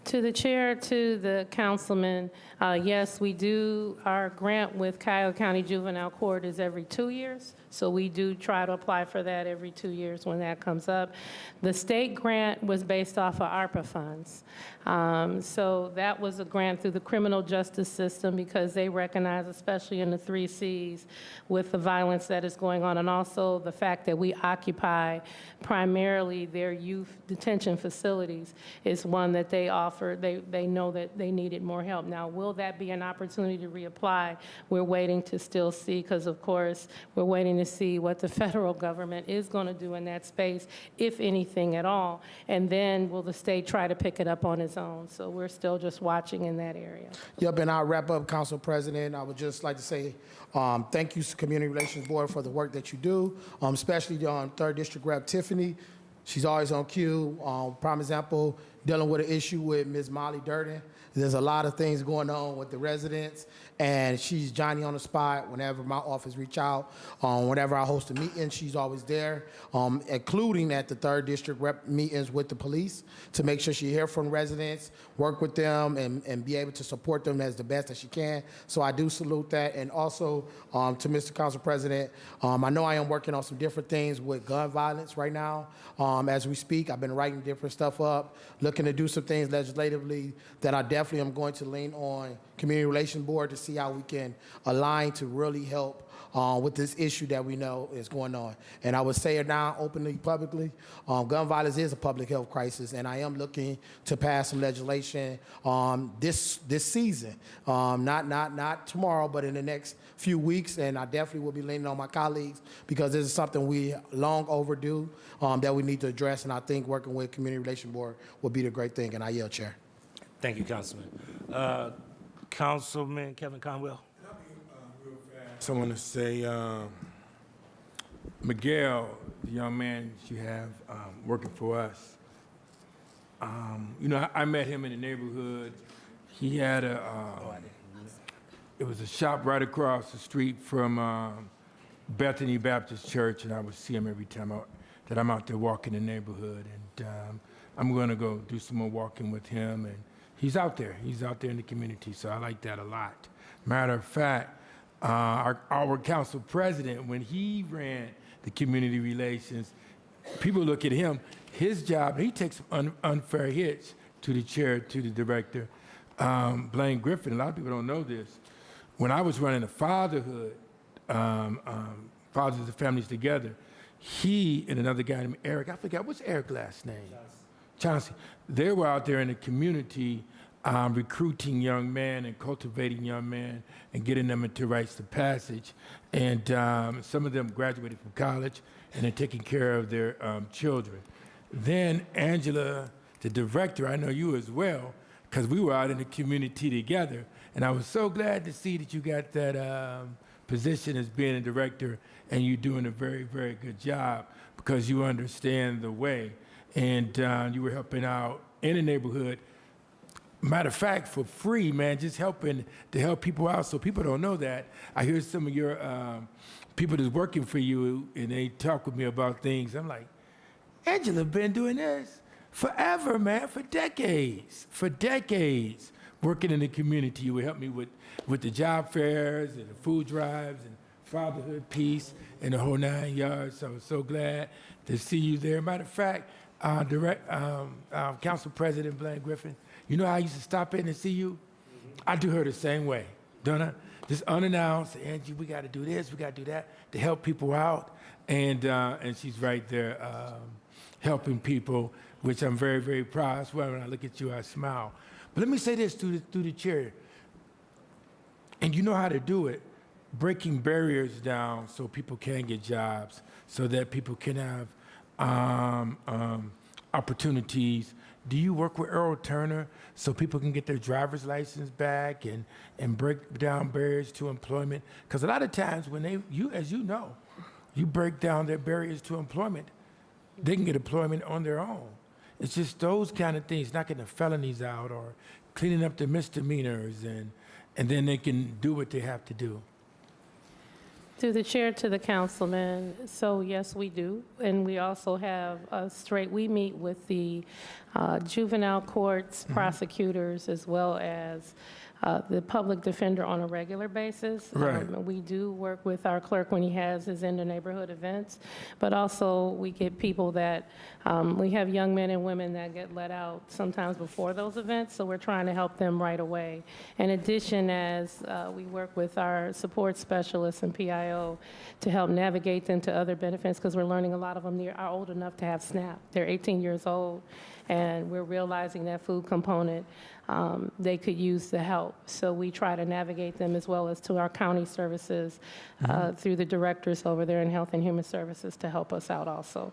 To the chair, to the councilman, yes, we do. Our grant with Cuyahoga County Juvenile Court is every 2 years, so we do try to apply for that every 2 years when that comes up. The state grant was based off of ARPA funds. So that was a grant through the criminal justice system because they recognize, especially in the 3 Cs, with the violence that is going on, and also the fact that we occupy primarily their youth detention facilities is one that they offer. They know that they needed more help. Now, will that be an opportunity to reapply? We're waiting to still see, because of course, we're waiting to see what the federal government is going to do in that space, if anything at all. And then will the state try to pick it up on its own? So we're still just watching in that area. Yep, and I'll wrap up, Council President. I would just like to say thank you, Community Relations Board, for the work that you do, especially on 3rd District Rep Tiffany. She's always on cue. Prime example, dealing with an issue with Ms. Molly Durden. There's a lot of things going on with the residents, and she's Johnny on the spot whenever my office reach out. Whenever I host a meeting, she's always there, including at the 3rd District Rep meetings with the police, to make sure she hear from residents, work with them, and be able to support them as the best as she can. So I do salute that. And also to Mr. Council President, I know I am working on some different things with gun violence right now. As we speak, I've been writing different stuff up, looking to do some things legislatively that I definitely am going to lean on Community Relations Board to see how we can align to really help with this issue that we know is going on. And I would say it now openly, publicly, gun violence is a public health crisis, and I am looking to pass some legislation this season, not tomorrow, but in the next few weeks, and I definitely will be leaning on my colleagues because this is something we long overdue that we need to address, and I think working with Community Relations Board will be the great thing, and I yield, Chair. Thank you, Councilman. Councilman Kevin Conwell. So I want to say, Miguel, the young man you have working for us, I met him in the neighborhood. He had it was a shop right across the street from Bethany Baptist Church, and I would see him every time that I'm out there walking the neighborhood. And I'm going to go do some more walking with him, and he's out there in the community, so I like that a lot. Matter of fact, our council president, when he ran the community relations, people look at him, his job, he takes unfair hits to the chair, to the director. Blaine Griffin, a lot of people don't know this. When I was running the fatherhood fathers of families together. He and another guy named Eric, I forgot, what's Eric's last name? Chauncey. They were out there in the community recruiting young men and cultivating young men and getting them into rites of passage. And some of them graduated from college and they're taking care of their children. Then Angela, the director, I know you as well, because we were out in the community together. And I was so glad to see that you got that position as being a director, and you're doing a very, very good job because you understand the way. And you were helping out in the neighborhood. Matter of fact, for free, man, just helping to help people out. So people don't know that. I hear some of your people that's working for you, and they talk with me about things. I'm like, Angela been doing this forever, man, for decades, working in the community. You would help me with the job fairs and the food drives and fatherhood piece and the whole 9 yards. So I was so glad to see you there. Matter of fact, Council President Blaine Griffin, you know how I used to stop in and see you? I do her the same way, don't I? Just unannounced, Angie, we got to do this, we got to do that to help people out. And she's right there helping people, which I'm very, very proud. That's why when I look at you, I smile. But let me say this through the chair. And you know how to do it, breaking barriers down so people can get jobs, so that people can have opportunities. Do you work with Earl Turner so people can get their driver's license back and break down barriers to employment? Because a lot of times when as you know, you break down their barriers to employment, they can get employment on their own. It's just those kind of things, knocking the felonies out or cleaning up the misdemeanors, and then they can do what they have to do. Through the chair to the councilman, so yes, we do. And we also have we meet with the juvenile courts, prosecutors, as well as the public defender on a regular basis. Right. We do work with our clerk when he has his in the neighborhood events, but also we get people that, we have young men and women that get let out sometimes before those events, so we're trying to help them right away. In addition, as we work with our support specialists and PIO to help navigate them to other benefits, because we're learning a lot of them are old enough to have SNAP. They're 18 years old, and we're realizing that food component, they could use the help. So we try to navigate them as well as to our county services through the directors over there in Health and Human Services to help us out also.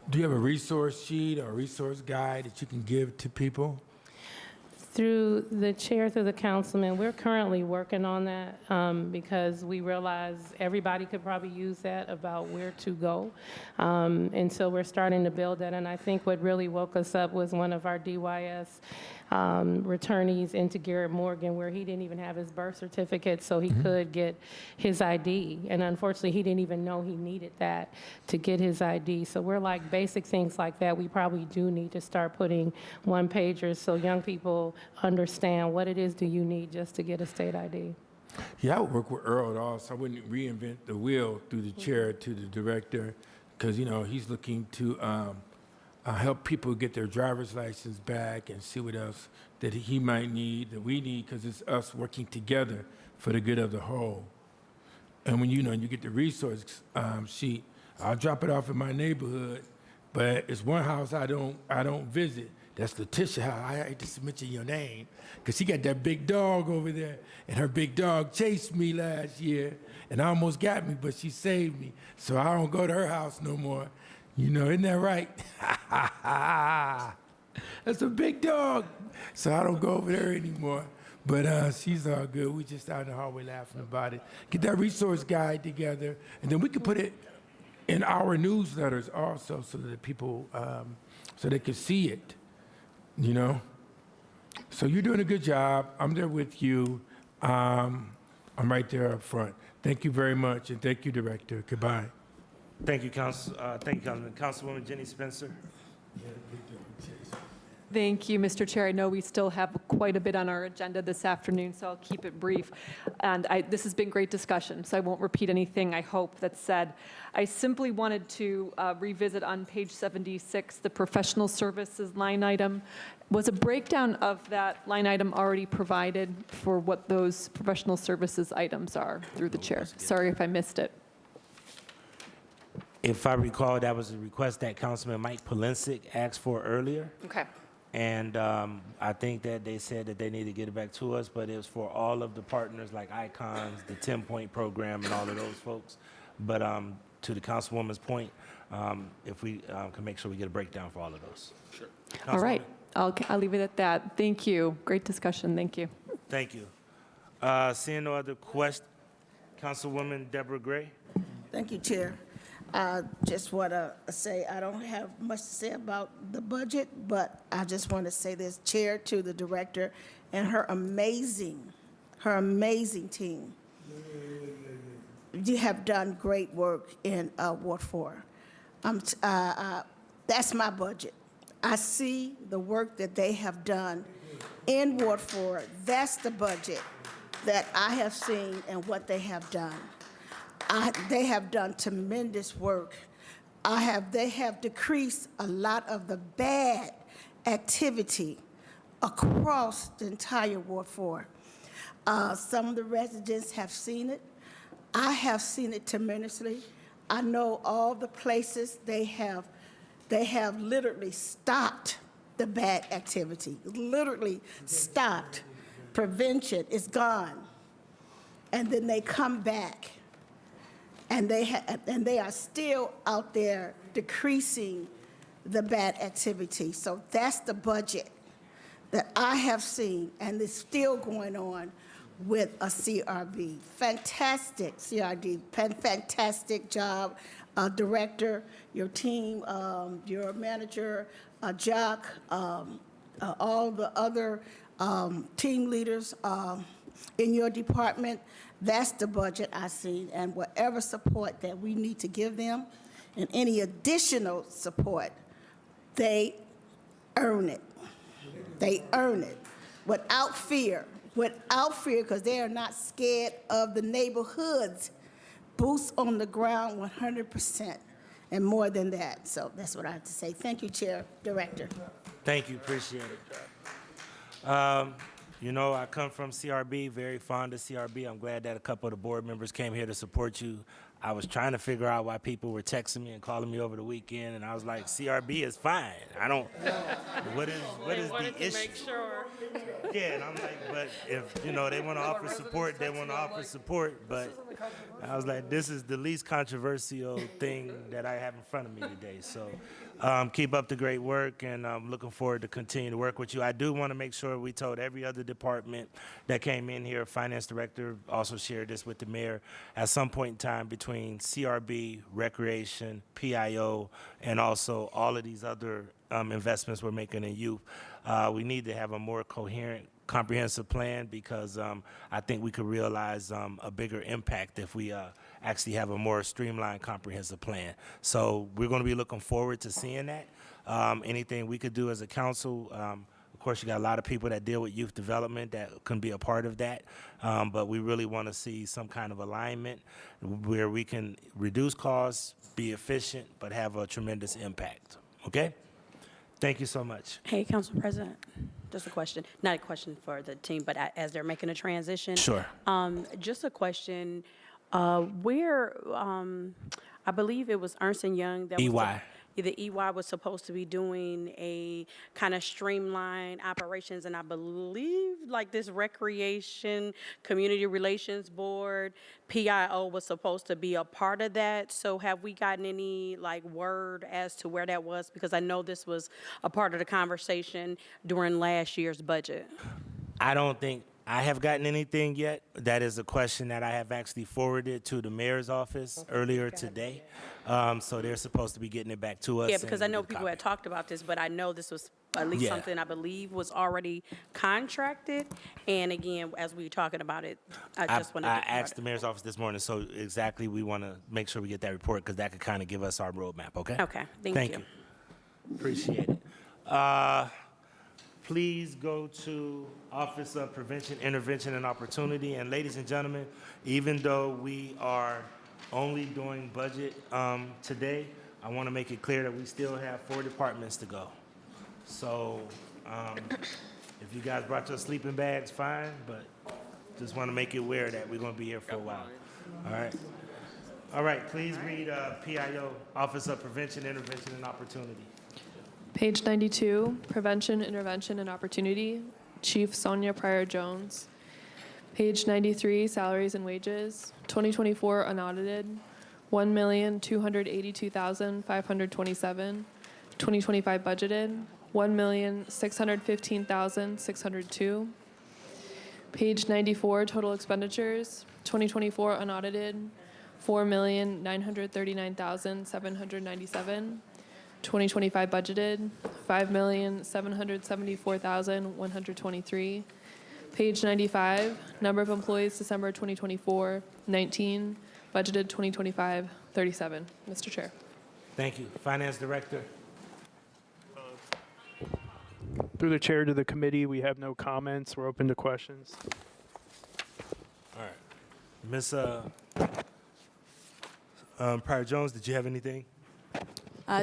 Do you have a resource sheet or a resource guide that you can give to people? Through the chair, through the councilman, we're currently working on that because we realize everybody could probably use that about where to go. And so we're starting to build that. And I think what really woke us up was one of our DYS returnees into Garrett Morgan, where he didn't even have his birth certificate, so he could get his ID. And unfortunately, he didn't even know he needed that to get his ID. So we're like basic things like that. We probably do need to start putting one-pagers so young people understand what it is do you need just to get a state ID. Yeah, I would work with Earl also. I wouldn't reinvent the wheel through the chair to the director, because, you know, he's looking to help people get their driver's license back and see what else that he might need, that we need, because it's us working together for the good of the whole. And when you get the resource sheet, I'll drop it off in my neighborhood, but it's one house I don't visit. That's Letitia house. I hate to mention your name, because she got that big dog over there, and her big dog chased me last year and almost got me, but she saved me. So I don't go to her house no more. You know, isn't that right? That's a big dog. So I don't go over there anymore. But she's all good. We just out in the hallway laughing about it. Get that resource guide together, and then we can put it in our newsletters also, so that people, so they can see it, you know? So you're doing a good job. I'm there with you. I'm right there up front. Thank you very much, and thank you, Director. Goodbye. Thank you, Councilman. Councilwoman Jenny Spencer. Thank you, Mr. Chair. I know we still have quite a bit on our agenda this afternoon, so I'll keep it brief. And this has been great discussion, so I won't repeat anything, I hope, that's said. I simply wanted to revisit on page 76, the professional services line item. Was a breakdown of that line item already provided for what those professional services items are through the chair? Sorry if I missed it. If I recall, that was a request that Councilman Mike Polensik asked for earlier. Okay. And I think that they said that they need to get it back to us, but it was for all of the partners like Icons, the 10-point program, and all of those folks. But to the Councilwoman's point, if we can make sure we get a breakdown for all of those. Sure. All right. I'll leave it at that. Thank you. Great discussion. Thank you. Thank you. Seeing no other questions, Councilwoman Deborah Gray. Thank you, Chair. Just want to say I don't have much to say about the budget, but I just want to say this, Chair, to the director and her amazing team. You have done great work in Ward 4. That's my budget. I see the work that they have done in Ward 4. That's the budget that I have seen and what they have done. They have done tremendous work. They have decreased a lot of the bad activity across the entire Ward 4. Some of the residents have seen it. I have seen it tremendously. I know all the places they have literally stopped the bad activity, literally stopped. Prevention is gone. And then they come back. And they are still out there decreasing the bad activity. So that's the budget that I have seen, and it's still going on with a CRB. Fantastic CRB, fantastic job, director, your team, your manager, Jock, all the other team leaders in your department. That's the budget I see, and whatever support that we need to give them, and any additional support, they earn it. They earn it without fear, because they are not scared of the neighborhoods. Boots on the ground 100%, and more than that. So that's what I have to say. Thank you, Chair, Director. Thank you, appreciate it. You know, I come from CRB, very fond of CRB. I'm glad that a couple of the board members came here to support you. I was trying to figure out why people were texting me and calling me over the weekend, and I was like, CRB is fine. I don't, what is the issue? Make sure. Yeah, and I'm like, but if, you know, they want to offer support, they want to offer support, but I was like, this is the least controversial thing that I have in front of me today. So keep up the great work, and I'm looking forward to continue to work with you. I do want to make sure we told every other department that came in here, finance director also shared this with the mayor, at some point in time between CRB, recreation, PIO, and also all of these other investments we're making in youth. We need to have a more coherent, comprehensive plan, because I think we could realize a bigger impact if we actually have a more streamlined, comprehensive plan. So we're going to be looking forward to seeing that. Anything we could do as a council, of course, you got a lot of people that deal with youth development that can be a part of that, but we really want to see some kind of alignment where we can reduce costs, be efficient, but have a tremendous impact. Okay? Thank you so much. Hey, Council President, just a question. Not a question for the team, but as they're making a transition. Sure. Just a question. Where, I believe it was Ernst & Young. That EY. The EY was supposed to be doing a kind of streamlined operations, and I believe like this Recreation Community Relations Board, PIO, was supposed to be a part of that. So have we gotten any like word as to where that was? Because I know this was a part of the conversation during last year's budget. I don't think I have gotten anything yet. That is a question that I have actually forwarded to the mayor's office earlier today. So they're supposed to be getting it back to us. Yeah, because I know people had talked about this, but I know this was at least something I believe was already contracted. And again, as we were talking about it, I asked the mayor's office this morning, so exactly we want to make sure we get that report, because that could kind of give us our roadmap, okay? Okay, thank you. Appreciate it. please go to Office of Prevention, Intervention, and Opportunity. And ladies and gentlemen, even though we are only doing budget today, I want to make it clear that we still have 4 departments to go. So if you guys brought your sleeping bags, fine, but just want to make you aware that we're going to be here for a while. All right? All right, please read PIO, Office of Prevention, Intervention, and Opportunity. Page 92, Prevention, Intervention, and Opportunity, Chief Sonia Pryor-Jones. Page 93, Salaries and Wages, 2024 unaudited, $1,282,527. 2025 budgeted, $1,615,602. Page 94, total expenditures, 2024 unaudited, $4,939,797. 2025 budgeted, $5,774,123. Page 95, number of employees December 2024, 19. Budgeted 2025, 37. Mr. Chair. Thank you. Finance Director. Through the chair to the committee, we have no comments. We're open to questions. All right. Ms. Pryor-Jones, did you have anything?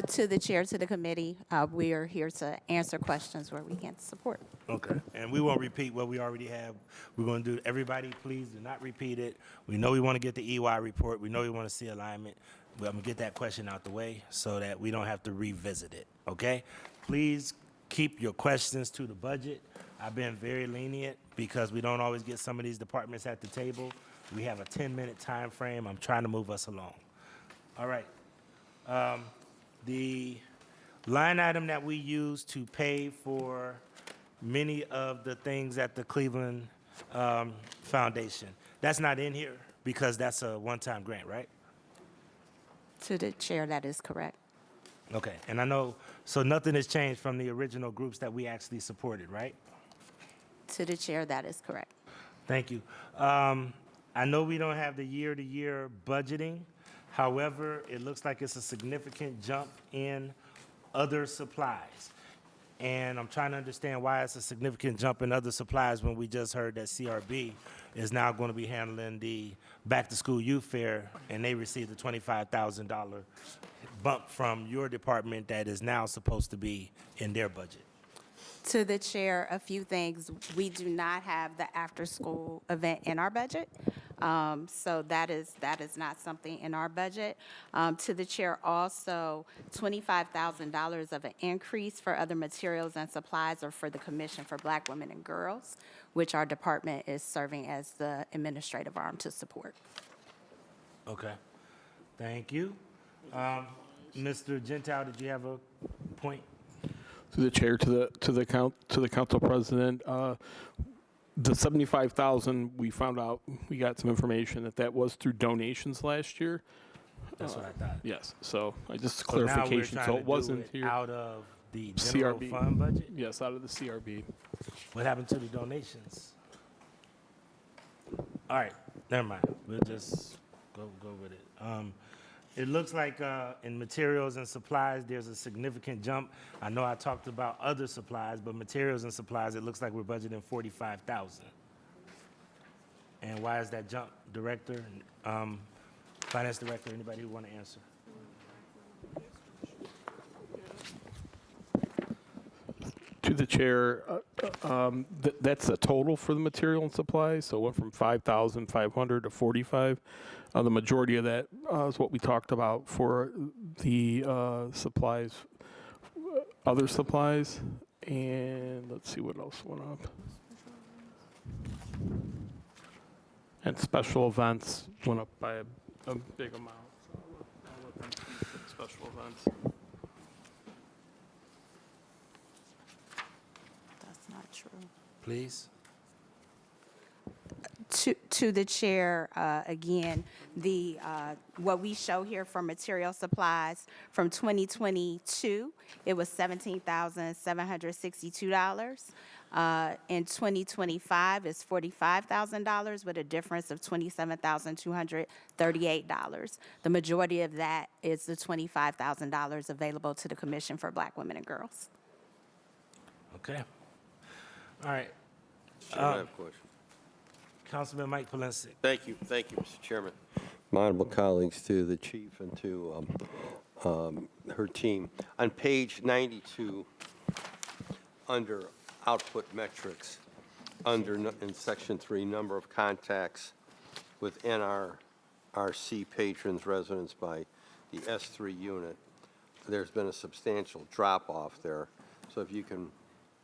To the chair, to the committee, we are here to answer questions where we can support. Okay. And we won't repeat what we already have. We're going to do, everybody, please do not repeat it. We know we want to get the EY report. We know we want to see alignment. But I'm going to get that question out the way so that we don't have to revisit it. Okay? Please keep your questions to the budget. I've been very lenient because we don't always get some of these departments at the table. We have a 10-minute time frame. I'm trying to move us along. All right. The line item that we use to pay for many of the things at the Cleveland Foundation, that's not in here because that's a one-time grant, right? To the chair, that is correct. Okay. And I know, so nothing has changed from the original groups that we actually supported, right? To the chair, that is correct. Thank you. I know we don't have the year-to-year budgeting. However, it looks like it's a significant jump in other supplies. And I'm trying to understand why it's a significant jump in other supplies when we just heard that CRB is now going to be handling the back-to-school youth fair, and they received a $25,000 bump from your department that is now supposed to be in their budget. To the chair, a few things. We do not have the after-school event in our budget. So that is not something in our budget. To the chair also, $25,000 of an increase for other materials and supplies are for the Commission for Black Women and Girls, which our department is serving as the administrative arm to support. Okay. Thank you. Mr. Gentile, did you have a point? To the chair, to the council president, the 75,000, we found out, we got some information that was through donations last year. That's what I thought. Yes, so just So clarification, now so we're it trying to wasn't do it here. out of the general CRB. fund budget? Yes, out of the CRB. What happened to the donations? All right, never mind. We'll just go with it. It looks like in materials and supplies, there's a significant jump. I know I talked about other supplies, but materials and supplies, it looks like we're budgeting $45,000. And why is that jump, Director? Finance Director, anybody who want to answer? To the chair, that's the total for the material and supplies, so it went from 5,500 to 45. The majority of that is what we talked about for the supplies, other supplies, and let's see what else went up. And special events went up by a big amount. So I'll let them speak to special events. That's not true. Please. To the chair, again, the what we show here for material supplies from 2022, it was $17,762. In 2025, it's $45,000 with a difference of $27,238. The majority of that is the $25,000 available to the Commission for Black Women and Girls. Okay. All right. I have a question. Councilman Mike Polensek. Thank you, Mr. Chairman. My honorable colleagues, to the chief and to her team. On page 92, under output metrics, in section 3, number of contacts with NRC patrons residents by the S3 unit, there's been a substantial drop-off there. So if you can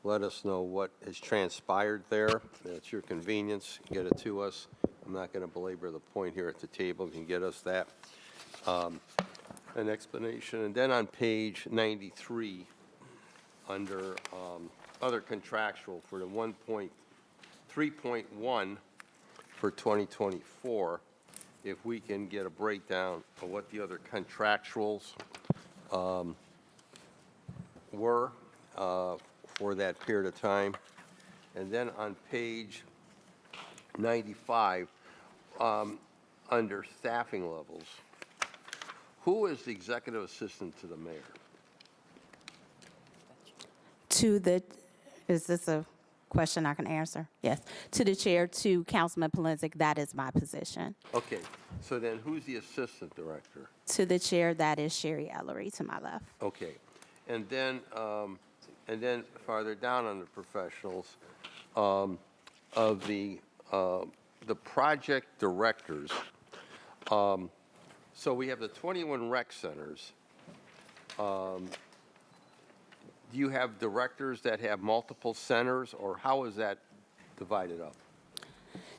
let us know what has transpired there, at your convenience, get it to us. I'm not going to belabor the point here at the table. You can get us that, an explanation. And then on page 93, under other contractual for the 3.1 for 2024, if we can get a breakdown of what the other contractuals were for that period of time. And then on page 95, under staffing levels, who is the executive assistant to the mayor? Is this a question I can answer? Yes. To the chair, to Councilman Polensek, that is my position. Okay, so then who's the assistant director? To the chair, that is Sherry Ellery to my left. Okay, and then farther down on the professionals, of the project directors. So we have the 21 rec centers. Do you have directors that have multiple centers, or how is that divided up?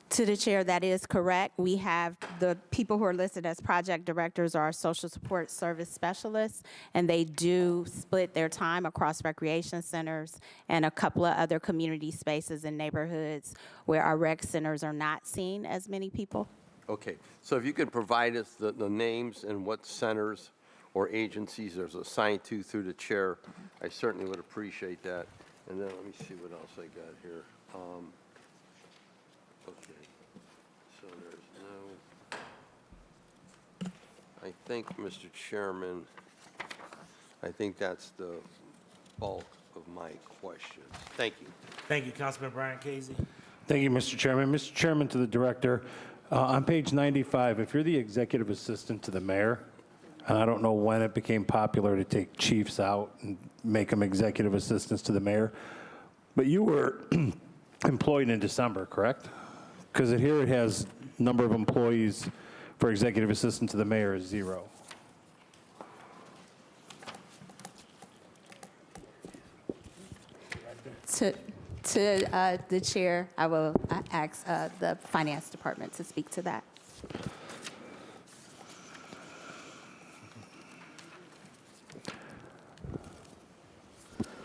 To the chair, that is correct. We have the people who are listed as project directors are social support service specialists, and they do split their time across recreation centers and a couple of other community spaces and neighborhoods where our rec centers are not seeing as many people. Okay, so if you could provide us the names and what centers or agencies there's assigned to through the chair, I certainly would appreciate that. And then let me see what else I got here. Okay, so there's no, I think, Mr. Chairman, I think that's the bulk of my questions. Thank you. Thank you, Councilman Brian Casey. Thank you, Mr. Chairman. Mr. Chairman, to the director, on page 95, if you're the executive assistant to the mayor, and I don't know when it became popular to take chiefs out and make them executive assistants to the mayor, but you were employed in December, correct? Because here it has number of employees for executive assistant to the mayor is 0. To the chair, I will ask the finance department to speak to that.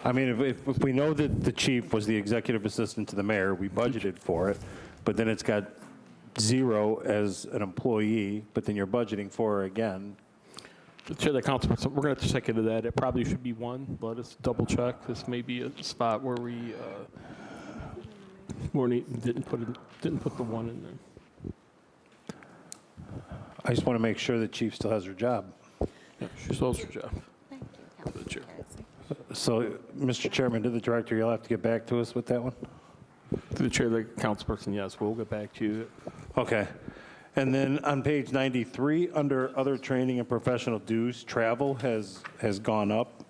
I mean, if we know that the chief was the executive assistant to the mayor, we budgeted for it, but then it's got 0 as an employee, but then you're budgeting for her again. Chair, the council, we're going to have to check into that. It probably should be 1. Let us double check. This may be a spot where we didn't put the 1 in there. I just want to make sure the chief still has her job. Yeah, she still has her job. Thank you, To the chair. So, Mr. Chairman, to the director, you'll have to get back to us with that one? To the chair, the councilperson, yes, we'll get back to you. Okay. And then on page 93, under other training and professional dues, travel has gone up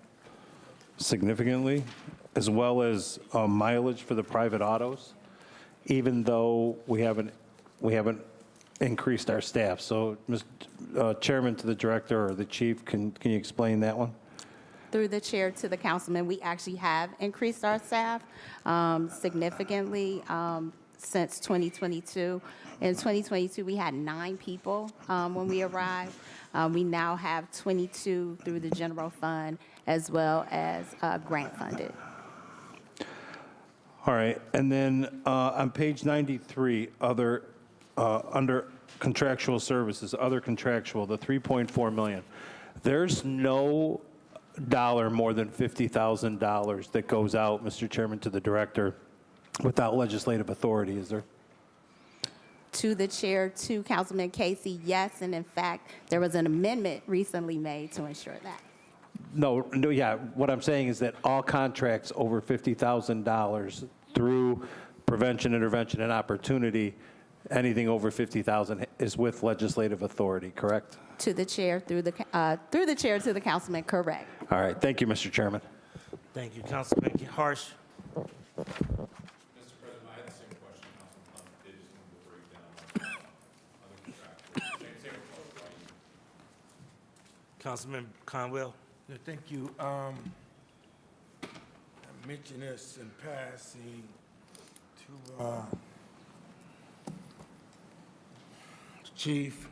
significantly, as well as mileage for the private autos, even though we haven't increased our staff. So, Mr. Chairman, to the director or the chief, can you explain that one? Through the chair to the councilman, we actually have increased our staff significantly since 2022. In 2022, we had 9 people when we arrived. We now have 22 through the general fund as well as grant funded. All right. And then on page 93, other under contractual services, other contractual, the $3.4 million, there's no dollar more than $50,000 that goes out, Mr. Chairman, to the director without legislative authority, is there? To the chair, to Councilman Casey, yes, and in fact, there was an amendment recently made to ensure that. No, yeah, what I'm saying is that all contracts over $50,000 through prevention, intervention, and opportunity, anything over 50,000 is with legislative authority, correct? To the chair, through the chair to the councilman, correct. All right, thank you, Mr. Chairman. Thank you, Councilman Harsh. Mr. President, I had the same question, Councilman. They just wanted to break down other contractors. Same approach. Councilman Conwell. Yeah, thank you. I mentioned this in passing to the chief.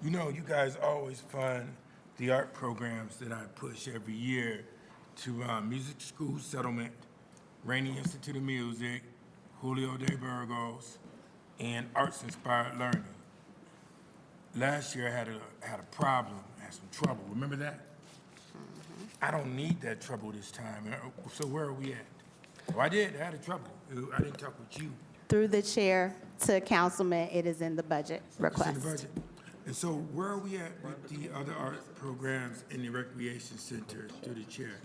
You know, you guys always fund the art programs that I push every year to Music School Settlement, Rainey Institute of Music, Julio de Burgos, and Arts Inspired Learning. Last year I had a problem, had some trouble. Remember that? I don't need that trouble this time. So where are we at? Oh, I had a trouble. I didn't talk with you. Through the chair to councilman, it is in the budget request. It's in the budget. And so where are we at with the other art programs in the recreation center through the chair?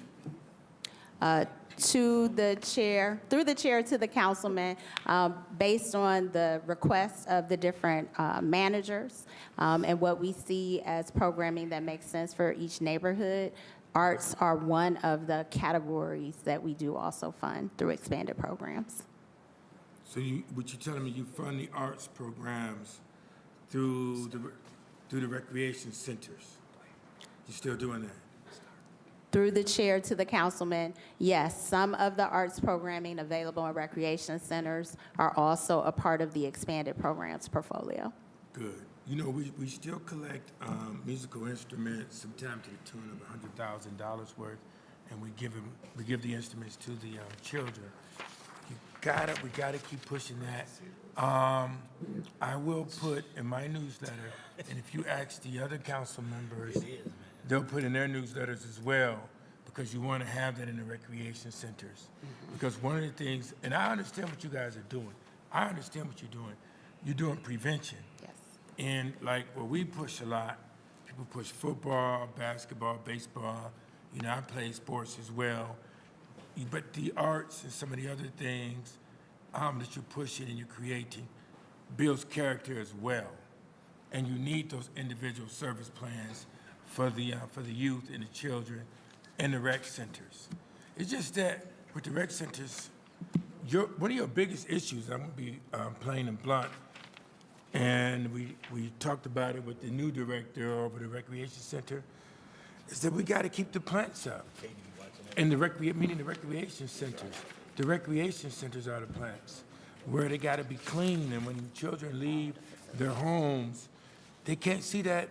To the chair, through the chair to the councilman, based on the requests of the different managers and what we see as programming that makes sense for each neighborhood, arts are one of the categories that we do also fund through expanded programs. So what you're telling me, you fund the arts programs through the recreation centers? You're still doing that? Through the chair to the councilman, yes, some of the arts programming available in recreation centers are also a part of the expanded programs portfolio. Good. You know, we still collect musical instruments, sometimes to the tune of $100,000 worth, and we give the instruments to the children. We gotta keep pushing that. I will put in my newsletter, and if you ask the other council members, they'll put in their newsletters as well, because you want to have that in the recreation centers. Because one of the things, and I understand what you guys are doing. I understand what you're doing. You're doing prevention. Yes. And like where we push a lot, people push football, basketball, baseball. You know, I play sports as well. But the arts and some of the other things that you're pushing and you're creating builds character as well. And you need those individual service plans for the youth and the children and the rec centers. It's just that with the rec centers, one of your biggest issues, I'm gonna be plain and blunt, and we talked about it with the new director over the recreation center, is that we gotta keep the plants up. And meaning the recreation centers. The recreation centers are the plants, where they gotta be clean, and when children leave their homes, they can't see that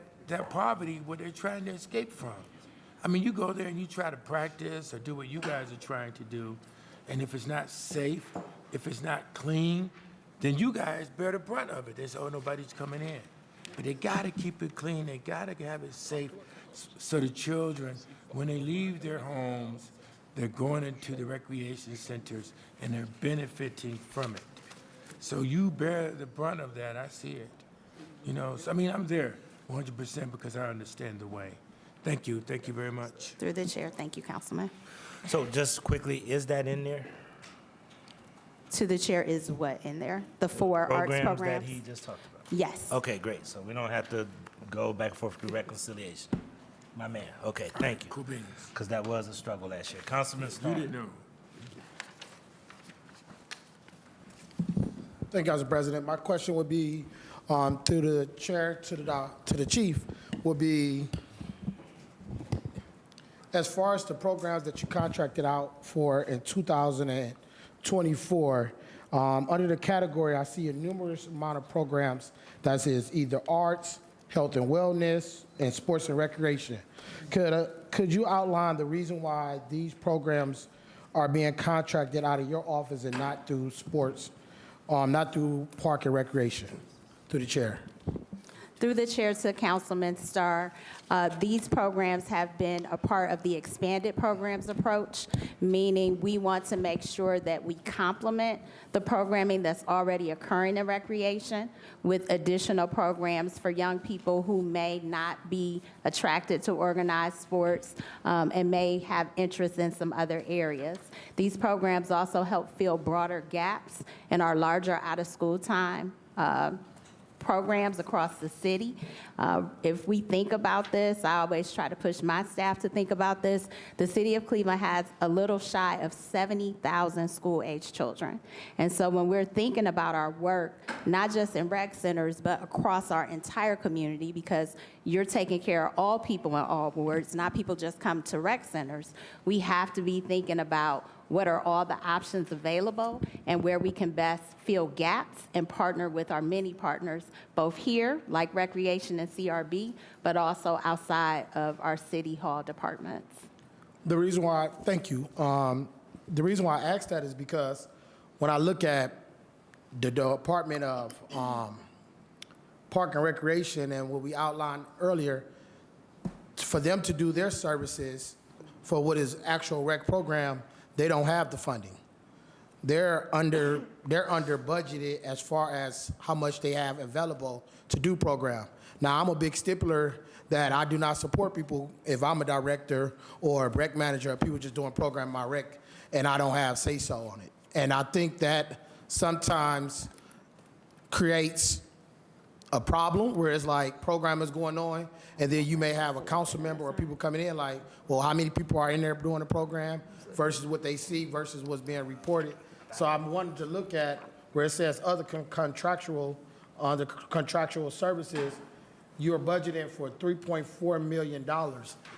poverty what they're trying to escape from. I mean, you go there and you try to practice or do what you guys are trying to do, and if it's not safe, if it's not clean, then you guys bear the brunt of it. They say, oh, nobody's coming in. But they gotta keep it clean, they gotta have it safe, so the children, when they leave their homes, they're going into the recreation centers and they're benefiting from it. So you bear the brunt of that, I see it. You know, so, I mean, I'm there 100% because I understand the way. Thank you very much. Through the chair, thank you, councilman. So just quickly, is that in there? To the chair is what in there? The 4 arts programs? That he just talked about? Yes. Okay, great. So we don't have to go back and forth through reconciliation. My man. Okay, thank you. Cool beans. Because that was a struggle last year. Councilman You Stone. didn't know. Thank you, Council President. My question would be through the chair to the chief would be, as far as the programs that you contracted out for in 2024, under the category, I see a numerous amount of programs that says either arts, health and wellness, and sports and recreation. Could you outline the reason why these programs are being contracted out of your office and not through sports, not through park and recreation? Through the chair. Through the chair to Councilman Starr, these programs have been a part of the expanded programs approach, meaning we want to make sure that we complement the programming that's already occurring in recreation with additional programs for young people who may not be attracted to organized sports and may have interest in some other areas. These programs also help fill broader gaps in our larger out-of-school time programs across the city. If we think about this, I always try to push my staff to think about this. The city of Cleveland has a little shy of 70,000 school-age children. And so when we're thinking about our work, not just in rec centers, but across our entire community, because you're taking care of all people in all wards, not people just come to rec centers, we have to be thinking about what are all the options available and where we can best fill gaps and partner with our many partners, both here, like Recreation and CRB, but also outside of our city hall departments. The reason why, thank you. The reason why I asked that is because when I look at the Department of Park and Recreation and what we outlined earlier, for them to do their services for what is actual rec program, they don't have the funding. They're under budgeted as far as how much they have available to do program. Now, I'm a big stippler that I do not support people if I'm a director or a rec manager, people just doing program in my rec and I don't have say-so on it. And I think that sometimes creates a problem where it's like program is going on and then you may have a council member or people coming in like, well, how many people are in there doing the program versus what they see versus what's being reported. So I'm wanting to look at where it says other contractual services, you're budgeting for $3.4 million.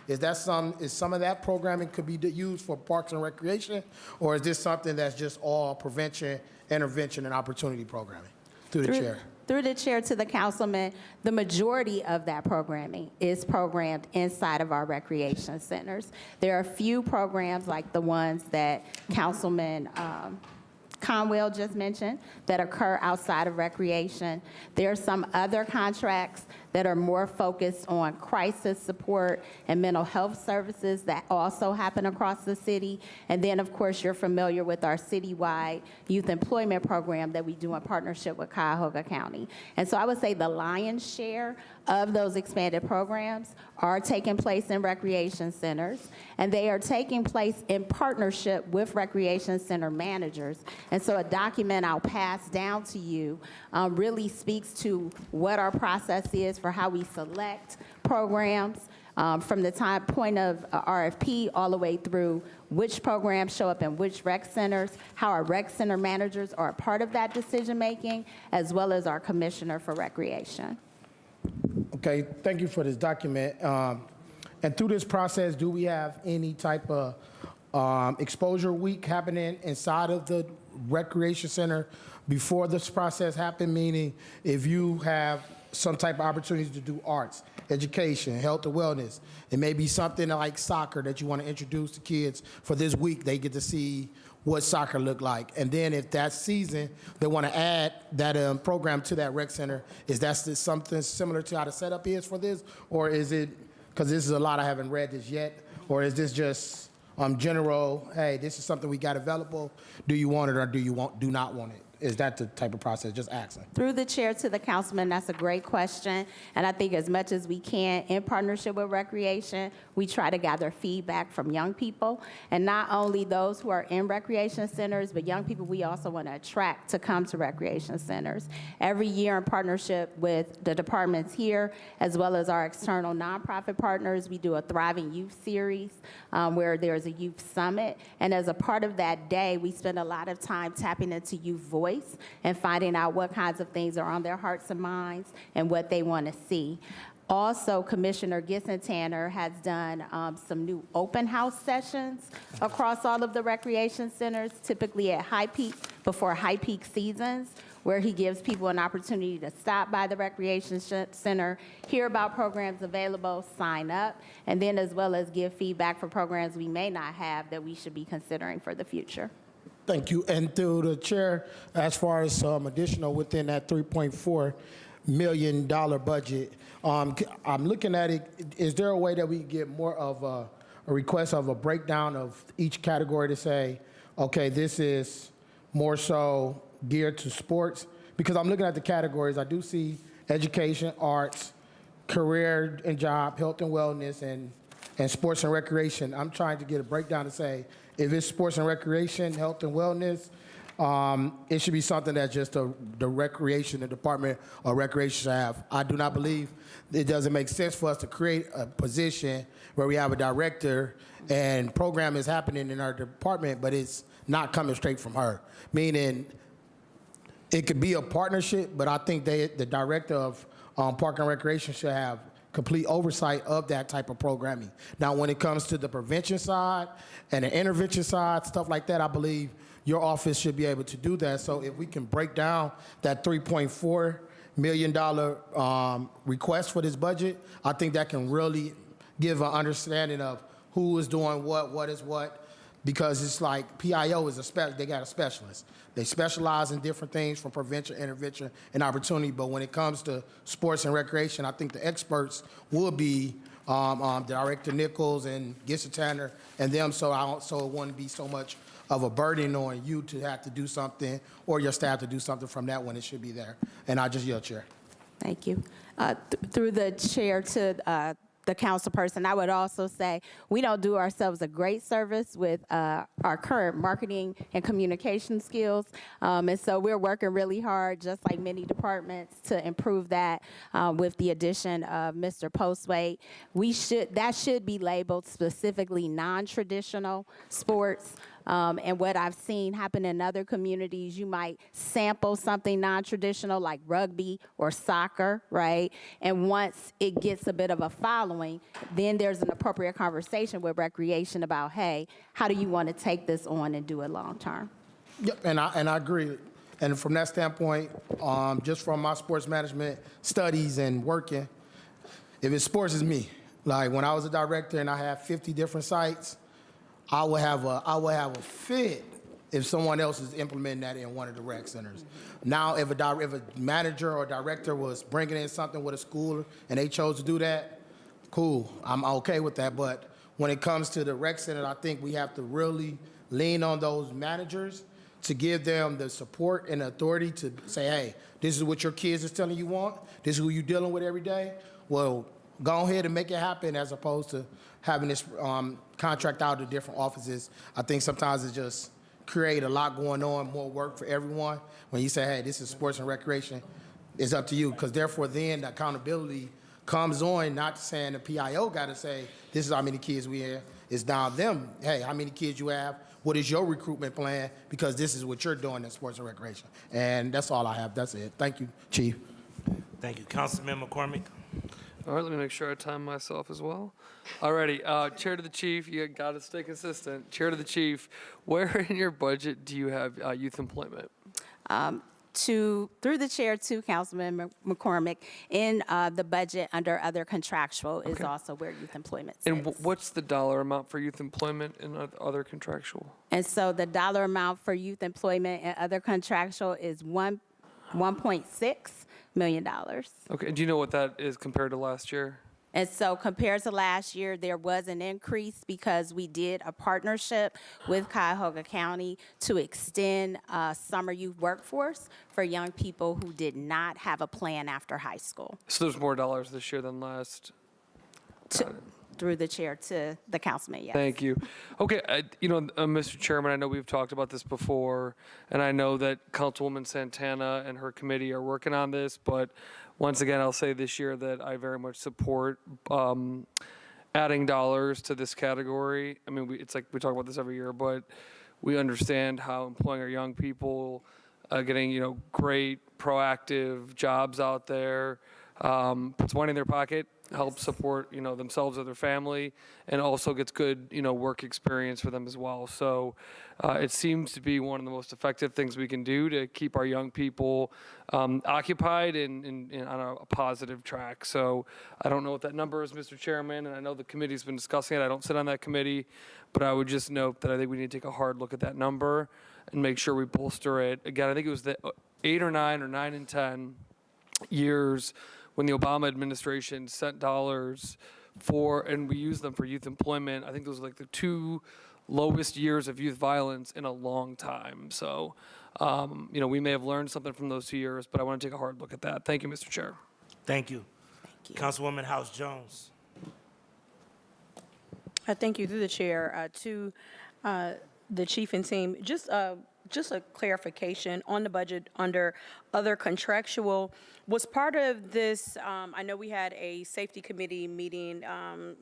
Is some of that programming could be used for parks and recreation, or is this something that's just all prevention, intervention, and opportunity programming? Through the chair. Through the chair to the councilman, the majority of that programming is programmed inside of our recreation centers. There are a few programs like the ones that Councilman Conwell just mentioned that occur outside of recreation. There are some other contracts that are more focused on crisis support and mental health services that also happen across the city. And then, of course, you're familiar with our citywide youth employment program that we do in partnership with Cuyahoga County. And so I would say the lion's share of those expanded programs are taking place in recreation centers, and they are taking place in partnership with recreation center managers. And so a document I'll pass down to you really speaks to what our process is for how we select programs from the point of RFP all the way through which programs show up in which rec centers, how our rec center managers are a part of that decision making, as well as our commissioner for recreation. Okay, thank you for this document. And through this process, do we have any type of exposure week happening inside of the recreation center before this process happened? Meaning, if you have some type of opportunities to do arts, education, health and wellness, it may be something like soccer that you want to introduce to kids for this week. They get to see what soccer look like. And then if that season, they want to add that program to that rec center, is that something similar to how the setup is for this? Or is it, because this is a lot, I haven't read this yet, or is this just general, hey, this is something we got available, do you want it or do not want it? Is that the type of process? Just asking. Through the chair to the councilman, that's a great question. And I think as much as we can, in partnership with recreation, we try to gather feedback from young people. And not only those who are in recreation centers, but young people we also want to attract to come to recreation centers. Every year in partnership with the departments here, as well as our external nonprofit partners, we do a Thriving Youth series where there's a youth summit. And as a part of that day, we spend a lot of time tapping into youth voice and finding out what kinds of things are on their hearts and minds and what they want to see. Also, Commissioner Gisson-Tanner has done some new open house sessions across all of the recreation centers, typically at before high peak seasons, where he gives people an opportunity to stop by the recreation center, hear about programs available, sign up, and then as well as give feedback for programs we may not have that we should be considering for the future. Thank you. And through the chair, as far as some additional within that 3.4, million budget. I'm looking at it, is there a way that we can get more of a request of a breakdown of each category to say, okay, this is more so geared to sports? Because I'm looking at the categories, I do see education, arts, career and job, health and wellness, and sports and recreation. I'm trying to get a breakdown to say, if it's sports and recreation, health and wellness, it should be something that just the recreation, the Department of Recreation should have. I do not believe it doesn't make sense for us to create a position where we have a director and program is happening in our department, but it's not coming straight from her. Meaning, it could be a partnership, but I think the director of Park and Recreation should have complete oversight of that type of programming. Now, when it comes to the prevention side and the intervention side, stuff like that, I believe your office should be able to do that. So if we can break down that $3.4 million request for this budget, I think that can really give an understanding of who is doing what is what, because it's like PIO is they got a specialist. They specialize in different things from prevention, intervention, and opportunity, but when it comes to sports and recreation, I think the experts will be Director Nichols and Gissa Tanner and them, so it wouldn't be so much of a burden on you to have to do something or your staff to do something from that when it should be there. And I just yield, Chair. Thank you. Through the chair to the council person, I would also say we don't do ourselves a great service with our current marketing and communication skills. And so we're working really hard, just like many departments, to improve that with the addition of Mr. Postwait. That should be labeled specifically non-traditional sports. And what I've seen happen in other communities, you might sample something non-traditional like rugby or soccer, right? And once it gets a bit of a following, then there's an appropriate conversation with recreation about, hey, how do you want to take this on and do it long term? Yep, and I agree. And from that standpoint, just from my sports management studies and working, if it's sports, it's me. Like when I was a director and I had 50 different sites, I would have a fit if someone else is implementing that in one of the rec centers. Now, if a manager or director was bringing in something with a school and they chose to do that, cool, I'm okay with that. But when it comes to the rec center, I think we have to really lean on those managers to give them the support and authority to say, hey, this is what your kids is telling you want. This is who you're dealing with every day. Well, go ahead and make it happen, as opposed to having this contract out to different offices. I think sometimes it just create a lot going on, more work for everyone. When you say, hey, this is sports and recreation, it's up to you, because therefore then the accountability comes on, not saying the PIO got to say, this is how many kids we have. It's down them, hey, how many kids you have, what is your recruitment plan, because this is what you're doing in sports and recreation. And that's all I have, that's it. Thank you, Chief. Thank you. Councilman McCormick. All right, let me make sure I time myself as well. Alrighty, Chair to the Chief, you got to stay consistent. Chair to the Chief, where in your budget do you have youth employment? Through the chair to Councilman McCormick, in the budget under other contractual is also where youth employment sits. And what's the dollar amount for youth employment and other contractual? And so the dollar amount for youth employment and other contractual is $1.6 million. Okay, and do you know what that is compared to last year? And so compared to last year, there was an increase because we did a partnership with Cuyahoga County to extend summer youth workforce for young people who did not have a plan after high school. So there's more dollars this year than last? Through the chair to the councilman, yes. Thank you. Okay, Mr. Chairman, I know we've talked about this before, and I know that Councilwoman Santana and her committee are working on this, but once again, I'll say this year that I very much support adding dollars to this category. I mean, it's like we talk about this every year, but we understand how employing our young people, getting, great, proactive jobs out there, puts money in their pocket, helps support, themselves or their family, and also gets good, work experience for them as well. So it seems to be one of the most effective things we can do to keep our young people occupied and on a positive track. So I don't know what that number is, Mr. Chairman, and I know the committee's been discussing it. I don't sit on that committee, but I would just note that I think we need to take a hard look at that number and make sure we bolster it. Again, I think it was the 8 or 9 or 9 and 10. years when the Obama administration sent dollars for, and we used them for youth employment. I think those were like the 2 lowest years of youth violence in a long time. So, we may have learned something from those 2 years, but I want to take a hard look at that. Thank you, Mr. Chair. Thank you. Councilwoman House Jones. Thank you, through the chair, to the chief and team. Just a clarification on the budget under other contractual. Was part of this, I know we had a safety committee meeting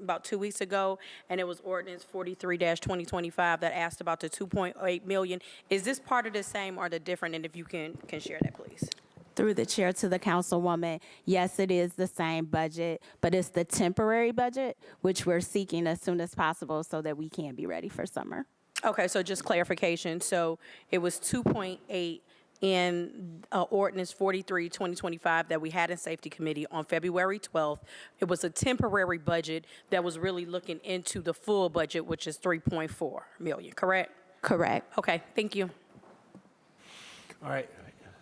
about 2 weeks ago, and it was ordinance 43-2025 that asked about the 2.8 million. Is this part of the same or the different? And if you can share that, please. Through the chair to the councilwoman, yes, it is the same budget, but it's the temporary budget, which we're seeking as soon as possible so that we can be ready for summer. Okay, so just clarification. So it was 2.8 in ordinance 43-2025 that we had in safety committee on February 12th. It was a temporary budget that was really looking into the full budget, which is 3.4 million, correct? Correct. Okay, thank you. All right.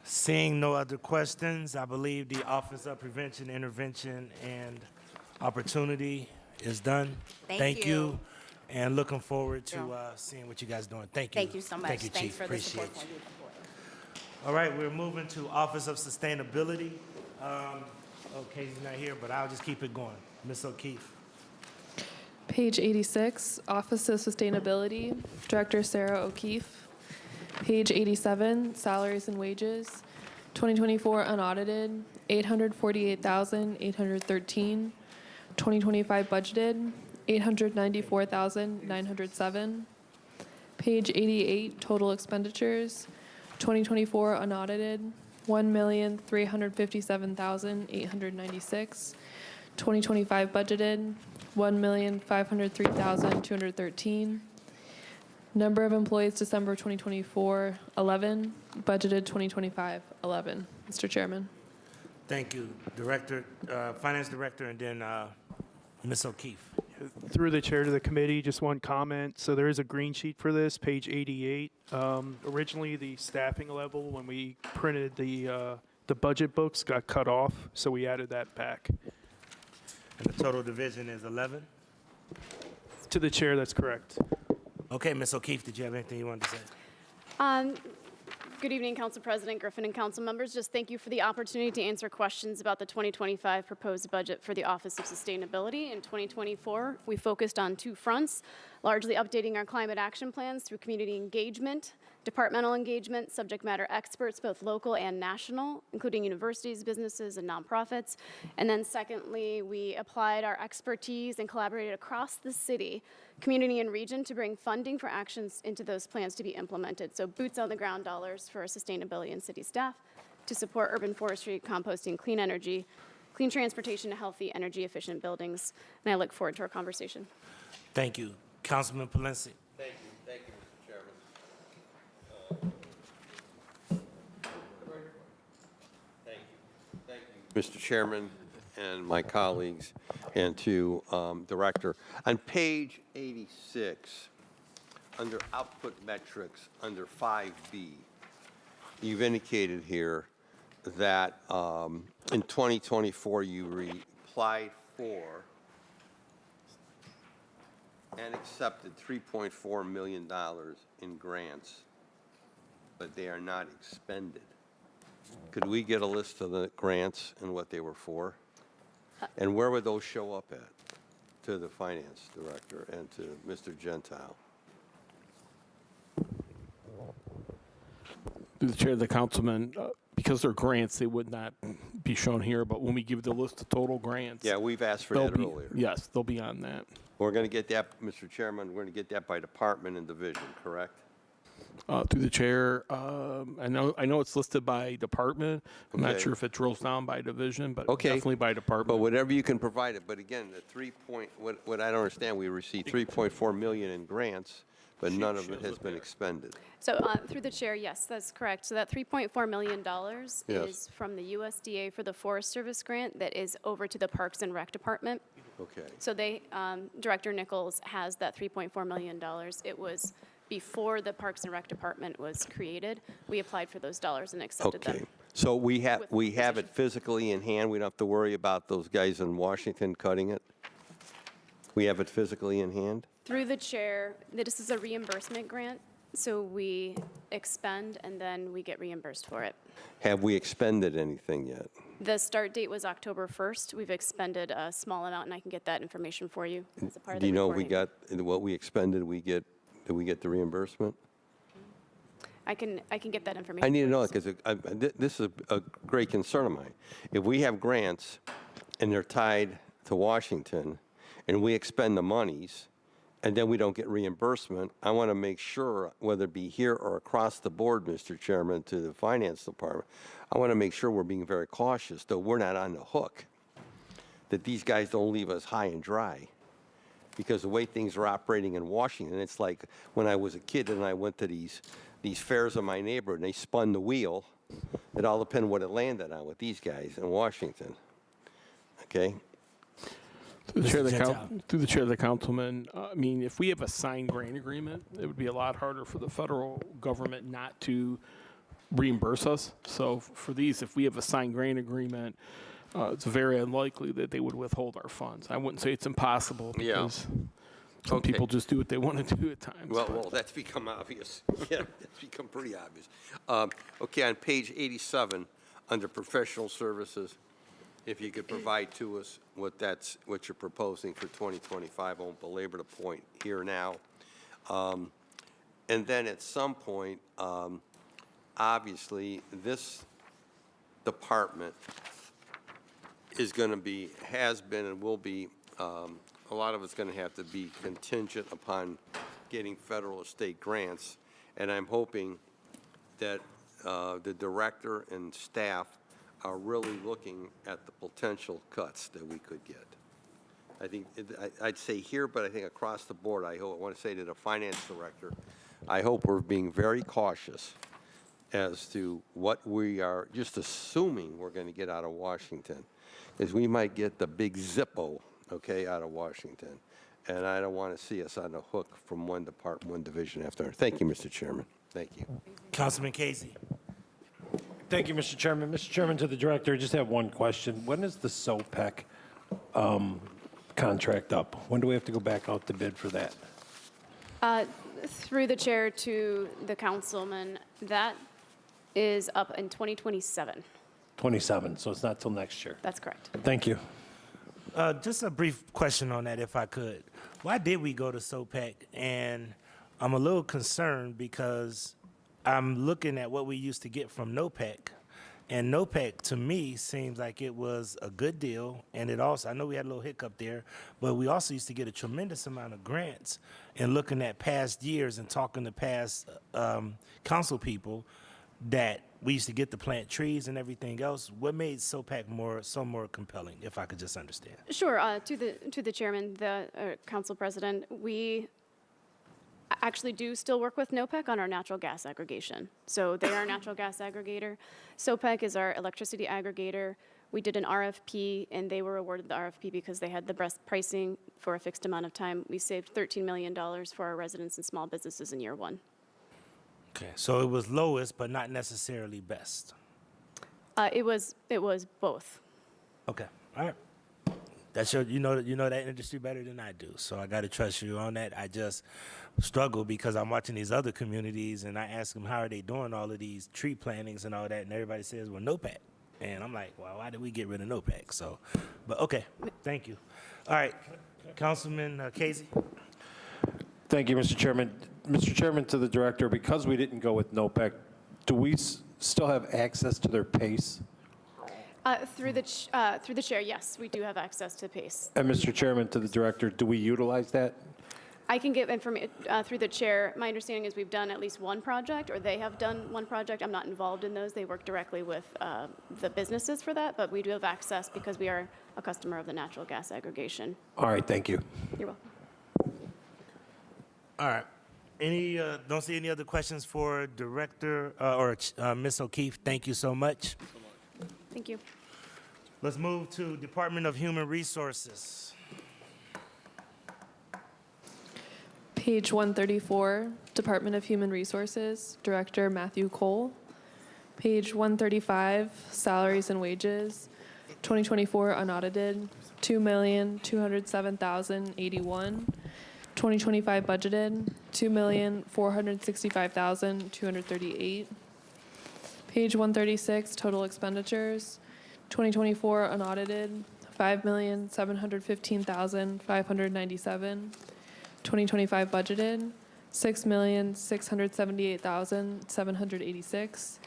Seeing no other questions, I believe the Office of Prevention, Intervention, and Opportunity is done. Thank you. And looking forward to seeing what you guys are doing. Thank you. Thank you so much. Thank you, Thanks Chief. for the Appreciate support you. for youth employees. All right, we're moving to Office of Sustainability. Casey's not here, but I'll just keep it going. Ms. O'Keefe. Page 86, Office of Sustainability, Director Sarah O'Keefe. Page 87, Salaries and Wages, 2024 unaudited, $848,813. 2025 budgeted, $894,907. Page 88, total expenditures, 2024 unaudited, $1,357,896. 2025 budgeted, $1,503,213. Number of employees December 2024, 11. Budgeted 2025, 11. Mr. Chairman. Thank you, Director, Finance Director, and then Ms. O'Keefe. Through the chair to the committee, just one comment. So there is a green sheet for this, page 88. Originally, the staffing level, when we printed the budget books, got cut off, so we added that back. And the total division is 11? To the chair, that's correct. Okay, Ms. O'Keefe, did you have anything you wanted to say? Good evening, Council President Griffin and council members. Just thank you for the opportunity to answer questions about the 2025 proposed budget for the Office of Sustainability. In 2024, we focused on 2 fronts, largely updating our climate action plans through community engagement, departmental engagement, subject matter experts, both local and national, including universities, businesses, and nonprofits. And then secondly, we applied our expertise and collaborated across the city, community and region to bring funding for actions into those plans to be implemented. So boots on the ground dollars for sustainability and city staff to support urban forestry, composting, clean energy, clean transportation, and healthy, energy efficient buildings. And I look forward to our conversation. Thank you. Councilman Palensi. Thank you. Thank you, Mr. Chairman. Thank you. Thank you, Mr. Chairman and my colleagues, and to Director. On page 86, under output metrics, under 5B, you've indicated here that in 2024 you applied for and accepted $3.4 million in grants, but they are not expended. Could we get a list of the grants and what they were for? And where would those show up at? To the Finance Director and to Mr. Gentile. Through the chair of the councilman, because they're grants, they would not be shown here, but when we give the list of total grants. Yeah, we've asked for they'll that be- earlier. Yes, they'll be on that. We're going to get that, Mr. Chairman, we're going to get that by department and division, correct? Through the chair, I know it's listed by department. I'm not Okay. sure if it drills down by division, but Okay. definitely by But department. whatever you can provide it, but again, the what I don't understand, we received 3.4 million in grants, but none of it has been expended. So through the chair, yes, that's correct. So that $3.4 million Yes. is from the USDA for the Forest Service grant that is over to the Parks and Rec Department. Okay. So they, Director Nichols has that $3.4 million. It was before the Parks and Rec Department was created. We applied for those dollars and accepted them. Okay. So we have it physically in hand. We don't have to worry about those guys in Washington cutting it. We have it physically in hand. Through the chair, this is a reimbursement grant, so we expend and then we get reimbursed for it. Have we expended anything yet? The start date was October 1st. We've expended a small amount, and I can get that information for you as a part of Do the you know if we reporting. got what we expended? Did we get the reimbursement? I can get that information. I need to for know you. it because this is a great concern of mine. If we have grants and they're tied to Washington and we expend the monies and then we don't get reimbursement, I want to make sure, whether it be here or across the board, Mr. Chairman, to the Finance Department, I want to make sure we're being very cautious, though we're not on the hook, that these guys don't leave us high and dry. Because the way things are operating in Washington, it's like when I was a kid and I went to these fairs in my neighborhood and they spun the wheel. It all depended what it landed on with these guys in Washington. Okay? Through the chair of the councilman, I mean, if we have a signed grant agreement, it would be a lot harder for the federal government not to reimburse us. So for these, if we have a signed grant agreement, it's very unlikely that they would withhold our funds. I wouldn't say it's impossible because some people just do what they want to do at times. Well, that's become obvious. Yeah, that's become pretty obvious. Okay, on page 87, under professional services, if you could provide to us what you're proposing for 2025, I won't belabor the point here now. And then at some point, obviously, this department is going to be, has been and will be, a lot of it's going to have to be contingent upon getting federal or state grants. And I'm hoping that the director and staff are really looking at the potential cuts that we could get. I think, I'd say here, but I think across the board, I want to say to the finance director, I hope we're being very cautious as to what we are just assuming we're going to get out of Washington, is we might get the big Zippo, okay, out of Washington. And I don't want to see us on the hook from one department, one division after another. Thank you, Mr. Chairman. Thank you. Councilman Casey. Thank you, Mr. Chairman. Mr. Chairman, to the director, I just have one question. When is the SOPEC contract up? When do we have to go back out to bid for that? Through the chair to the councilman, that is up in 2027. 27, so it's not till next year. That's correct. Thank you. Just a brief question on that, if I could. Why did we go to SOPEC? And I'm a little concerned because I'm looking at what we used to get from NOPEC. And NOPEC, to me, seems like it was a good deal. And it also, I know we had a little hiccup there, but we also used to get a tremendous amount of grants. And looking at past years and talking to past council people, that we used to get to plant trees and everything else. What made SOPEC more compelling, if I could just understand? Sure. To the chairman, the council president, we actually do still work with NOPEC on our natural gas aggregation. So they are a natural gas aggregator. SOPEC is our electricity aggregator. We did an RFP, and they were awarded the RFP because they had the best pricing for a fixed amount of time. We saved $13 million for our residents and small businesses in year one. Okay, so it was lowest, but not necessarily best. It was both. Okay, all right. That's you know that industry better than I do, so I got to trust you on that. I just struggle because I'm watching these other communities, and I ask them how are they doing all of these tree plantings and all that, and everybody says, well, NOPEC. And I'm like, well, why did we get rid of NOPEC? So, but okay, thank you. All right, Councilman Casey. Thank you, Mr. Chairman. Mr. Chairman, to the director, because we didn't go with NOPEC, do we still have access to their PACE? Through the chair, yes, we do have access to PACE. And Mr. Chairman, to the director, do we utilize that? I can give information through the chair. My understanding is we've done at least one project, or they have done one project. I'm not involved in those. They work directly with the businesses for that, but we do have access because we are a customer of the natural gas aggregation. All right, thank you. You're welcome. All right. Don't see any other questions for Director Ms. O'Keefe. Thank you so much. Thank you. Let's move to Department of Human Resources. Page 134, Department of Human Resources, Director Matthew Cole. Page 135, salaries and wages, 2024 unaudited, $2,207,081. 2025 budgeted, $2,465,238. Page 136, total expenditures, 2024 unaudited, $5,715,597. 2025 budgeted, $6,678,786.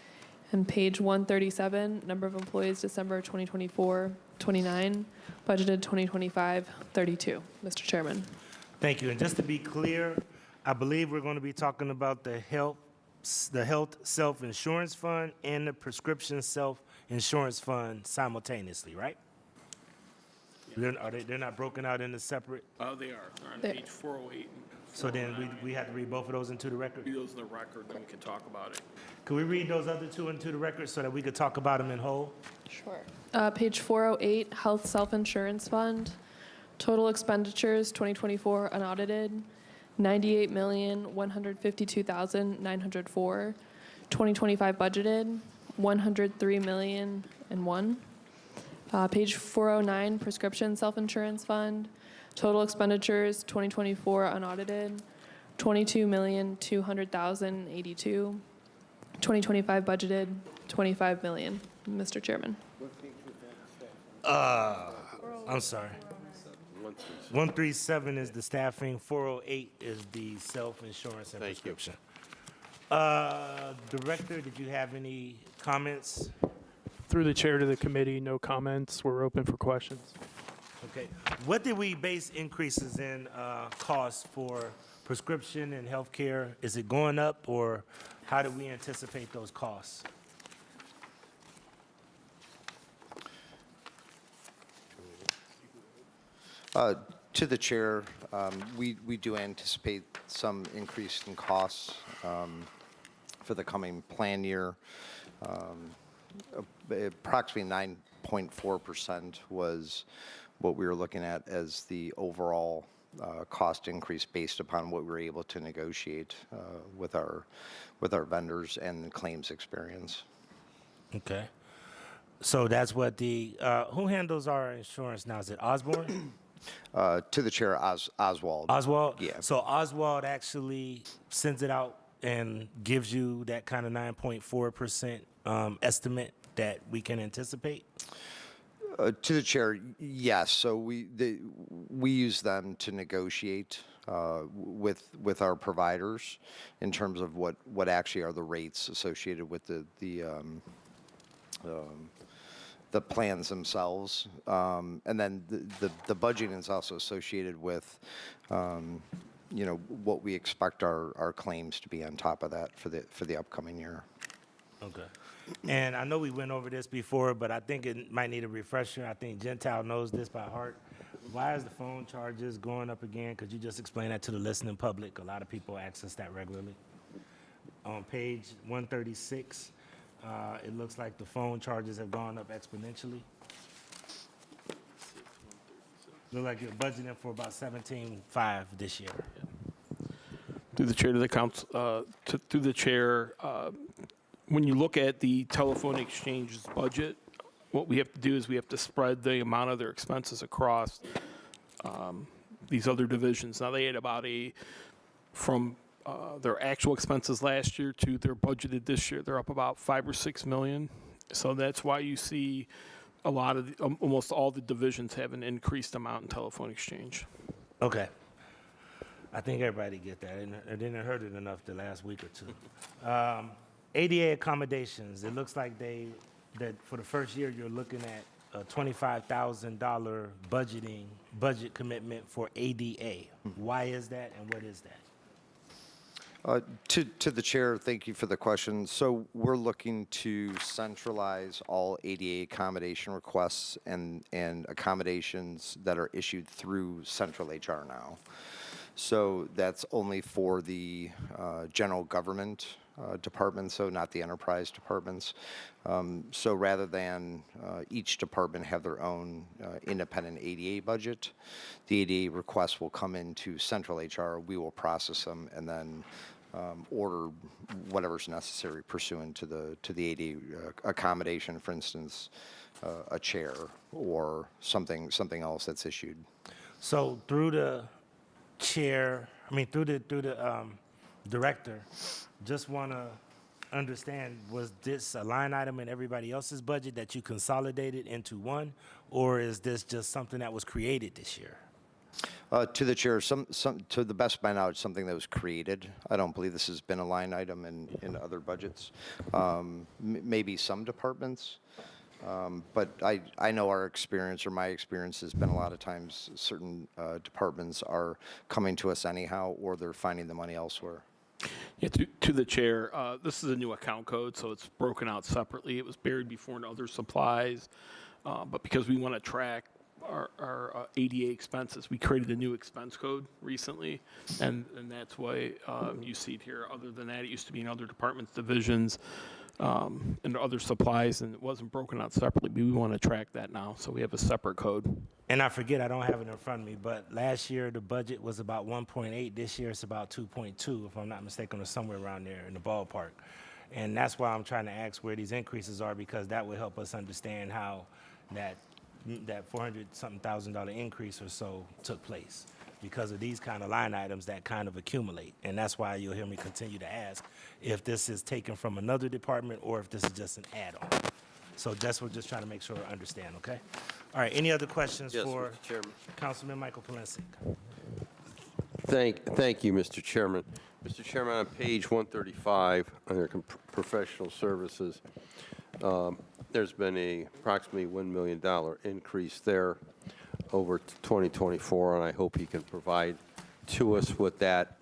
And page 137, number of employees December 2024, 29, budgeted 2025, 32. Mr. Chairman. Thank you. And just to be clear, I believe we're going to be talking about the health self-insurance fund and the prescription self-insurance fund simultaneously, right? They're not broken out into separate? Oh, they are. They're on They- page 408. So then we have to read both of those into the record? Read those in the record, then we can talk about it. Could we read those other two into the record so that we could talk about them in whole? Sure. Page 408, health self-insurance fund, total expenditures 2024 unaudited, $98,152,904. 2025 budgeted, $103,000,001. Page 409, prescription self-insurance fund, total expenditures 2024 unaudited, $22,200,082. 2025 budgeted, $25 million. Mr. Chairman. I'm sorry. 137 is the staffing, 408 is the self-insurance and prescription. Director, did you have any comments? Through the chair to the committee, no comments. We're open for questions. Okay. What did we base increases in costs for prescription and healthcare? Is it going up, or how do we anticipate those costs? To the chair, we do anticipate some increase in costs for the coming plan year. Approximately 9.4% was what we were looking at as the overall cost increase based upon what we were able to negotiate with our vendors and the claims experience. Okay. So that's what the, who handles our insurance now? Is it Osborne? To the chair, Oswald. Oswald? Yeah. So Oswald actually sends it out and gives you that kind of 9.4% estimate that we can anticipate? To the chair, yes. So we use them to negotiate with our providers in terms of what actually are the rates associated with the plans themselves, and then the budgeting is also associated with what we expect our claims to be on top of that for the upcoming year. Okay. And I know we went over this before, but I think it might need a refresher. I think Gentile knows this by heart. Why is the phone charges going up again? Could you just explain that to the listening public? A lot of people access that regularly. On page 136, it looks like the phone charges have gone up exponentially. Look like you're budgeting for about 17.5 this year. Through the chair to the council, through the chair, when you look at the telephone exchange's budget, what we have to do is we have to spread the amount of their expenses across these other divisions. Now, they had about from their actual expenses last year to their budgeted this year, they're up about $5 or $6 million. So that's why you see a lot of, almost all the divisions have an increased amount in telephone exchange. Okay. I think everybody get that. I didn't heard it enough the last week or two. ADA accommodations, it looks like that for the first year, you're looking at a $25,000 budget commitment for ADA. Why is that, and what is that? To the chair, thank you for the question. So we're looking to centralize all ADA accommodation requests and accommodations that are issued through central HR now. So that's only for the general government departments, so not the enterprise departments. So rather than each department have their own independent ADA budget, the ADA requests will come into central HR. We will process them, and then order whatever's necessary pursuant to the ADA accommodation, for instance, a chair or something else that's issued. So through the chair, through the director, just want to understand, was this a line item in everybody else's budget that you consolidated into one, or is this just something that was created this year? To the chair, to the best of my knowledge, something that was created. I don't believe this has been a line item in other budgets. Maybe some departments, but I know our experience, or my experience, has been a lot of times certain departments are coming to us anyhow, or they're finding the money elsewhere. Yeah, to the chair, this is a new account code, so it's broken out separately. It was buried before in other supplies, but because we want to track our ADA expenses, we created a new expense code recently, and that's why you see it here. Other than that, it used to be in other departments, divisions, and other supplies, and it wasn't broken out separately, but we want to track that now, so we have a separate code. And I forget, I don't have it in front of me, but last year the budget was about 1.8. This year it's about 2.2, if I'm not mistaken, or somewhere around there in the ballpark. And that's why I'm trying to ask where these increases are, because that would help us understand how that $400-something thousand increase or so took place, because of these kind of line items that kind of accumulate. And that's why you'll hear me continue to ask if this is taken from another department or if this is just an add-on. So we're just trying to make sure I understand, okay? All right, any other questions for Mr. Chairman. Councilman Michael Polensek? Thank you, Mr. Chairman. Mr. Chairman, on page 135, under professional services, there's been a approximately $1 million increase there over 2024, and I hope he can provide to us what that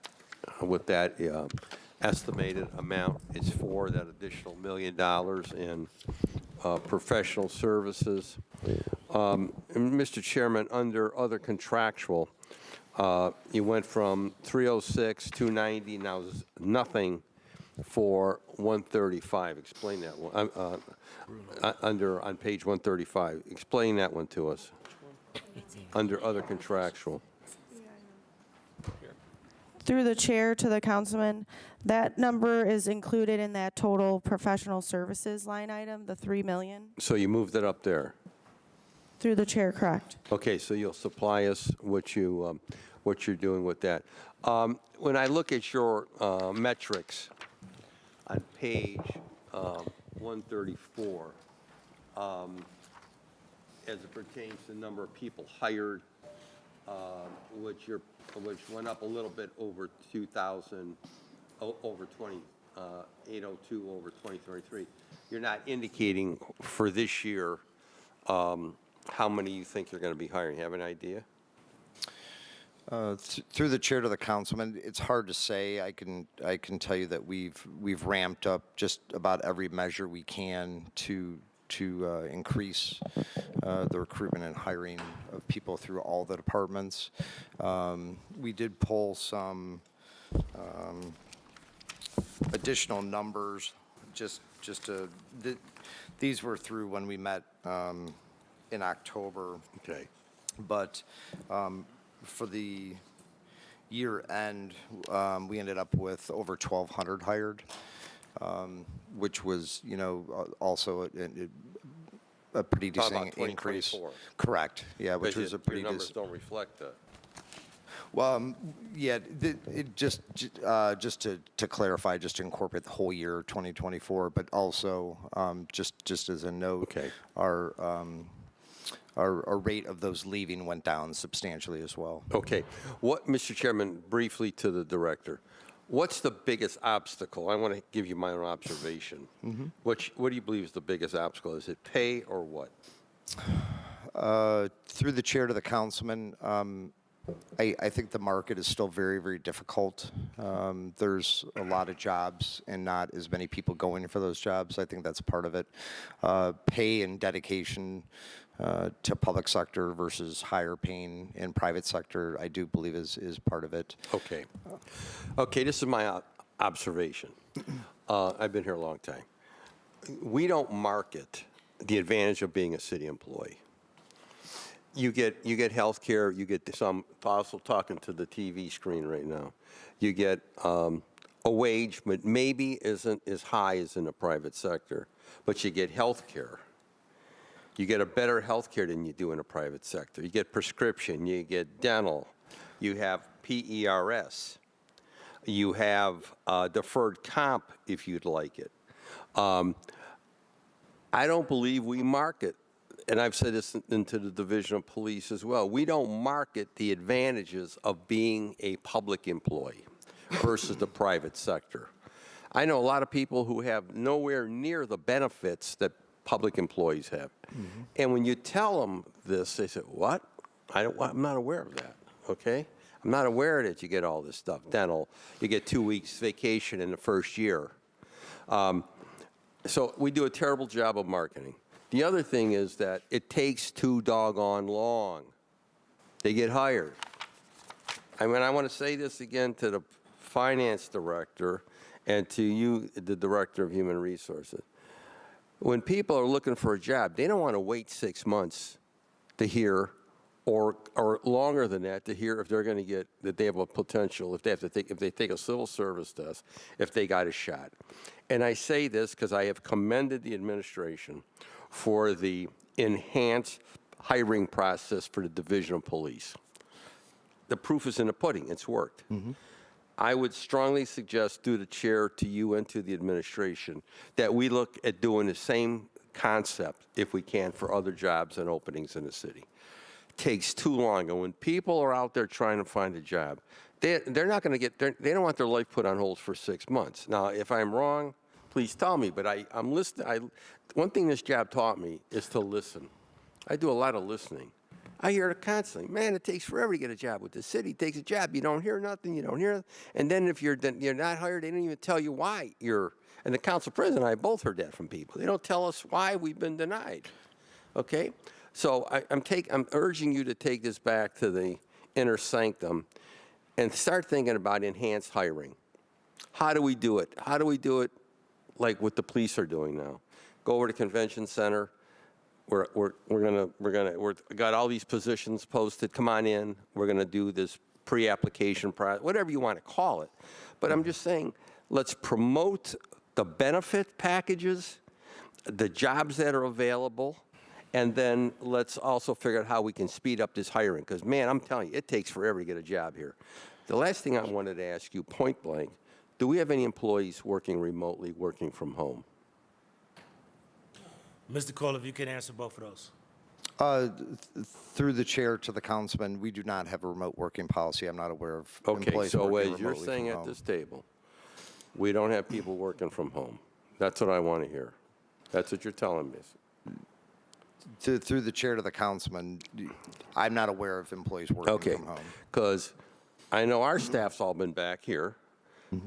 estimated amount is for, that additional $1 million in professional services. And Mr. Chairman, under other contractual, you went from 306, 290, now there's nothing for 135. Explain that one. On page 135. Explain that one to us. Under other contractual. Through the chair to the councilman, that number is included in that total professional services line item, the 3 million. So you moved it up there. Through the chair, correct. Okay, so you'll supply us what you're doing with that. When I look at your metrics on page 134, as it pertains to the number of people hired, which went up a little bit over 2,000, over 802 over 2023. You're not indicating for this year how many you think you're going to be hiring. Have an idea? Through the chair to the councilman, it's hard to say. I can tell you that we've ramped up just about every measure we can to increase the recruitment and hiring of people through all the departments. We did pull some additional numbers. These were through when we met in October. Okay. But for the year end, we ended up with over 1,200 hired, which was, also a pretty decent increase. Correct. Yeah, which was a pretty. Your numbers don't reflect that. Well, yeah, just to clarify, just to incorporate the whole year 2024, but also just as a note, okay. Our rate of those leaving went down substantially as well. Okay. Mr. Chairman, briefly to the director, what's the biggest obstacle? I want to give you my own observation. Mm-hmm. What do you believe is the biggest obstacle? Is it pay or what? Through the chair to the councilman, I think the market is still very, very difficult. There's a lot of jobs and not as many people going for those jobs. I think that's part of it. Pay and dedication to public sector versus higher paying in private sector, I do believe is part of it. Okay. Okay, this is my observation. I've been here a long time. We don't market the advantage of being a city employee. You get health care, you get some, also talking to the TV screen right now, you get a wage, but maybe isn't as high as in the private sector, but you get health care. You get a better health care than you do in the private sector. You get prescription, you get dental, you have PERS, you have deferred comp if you'd like it. I don't believe we market, and I've said this into the Division of Police as well, we don't market the advantages of being a public employee versus the private sector. I know a lot of people who have nowhere near the benefits that public employees have. And when you tell them this, they say, what? I'm not aware of that, okay? I'm not aware that you get all this stuff, dental, you get 2 weeks vacation in the first year. So we do a terrible job of marketing. The other thing is that it takes too doggone long. They get hired. I mean, I want to say this again to the finance director and to you, the director of human resources. When people are looking for a job, they don't want to wait 6 months to hear, or longer than that, to hear if they're going to get, that they have a potential, if they take a civil service test, if they got a shot. And I say this because I have commended the administration for the enhanced hiring process for the Division of Police. The proof is in the pudding. It's worked. I would strongly suggest, through the chair, to you and to the administration, that we look at doing the same concept, if we can, for other jobs and openings in the city. It takes too long, and when people are out there trying to find a job, they're not going to get, they don't want their life put on hold for 6 months. Now, if I'm wrong, please tell me, but I'm listening. One thing this job taught me is to listen. I do a lot of listening. I hear it constantly. Man, it takes forever to get a job with the city. It takes a job. You don't hear nothing. You don't hear. And then if you're not hired, they don't even tell you why you're. And the council president and I both heard that from people. They don't tell us why we've been denied. Okay? So I'm urging you to take this back to the inner sanctum and start thinking about enhanced hiring. How do we do it? How do we do it like what the police are doing now? Go over to convention center. We're got all these positions posted. Come on in. We're gonna do this pre-application process, whatever you want to call it. But I'm just saying, let's promote the benefit packages, the jobs that are available, and then let's also figure out how we can speed up this hiring. Because man, I'm telling you, it takes forever to get a job here. The last thing I wanted to ask you, point blank, do we have any employees working remotely, working from home? Mr. Cole, if you can answer both of those. Through the chair to the councilman, we do not have a remote working policy. I'm not aware of Okay, employees so working as you're remotely saying from at home. this table, we don't have people working from home. That's what I want to hear. That's what you're telling me. Through the chair to the councilman, I'm not aware of employees working from home. Because I know our staff's all been back here.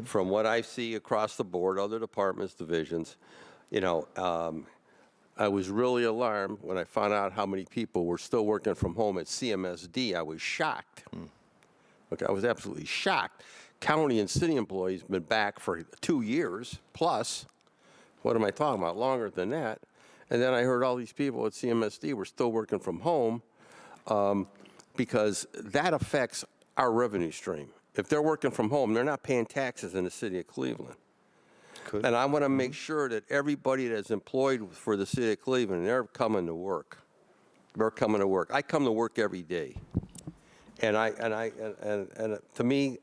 From what I see across the board, other departments, divisions, you know, I was really alarmed when I found out how many people were still working from home at CMSD. I was shocked. Okay, I was absolutely shocked. County and city employees have been back for 2 years plus. What am I talking about? Longer than that. And then I heard all these people at CMSD were still working from home because that affects our revenue stream. If they're working from home, they're not paying taxes in the city of Cleveland. And I want to make sure that everybody that's employed for the city of Cleveland, they're coming to work. They're coming to work. I come to work every day. And to me,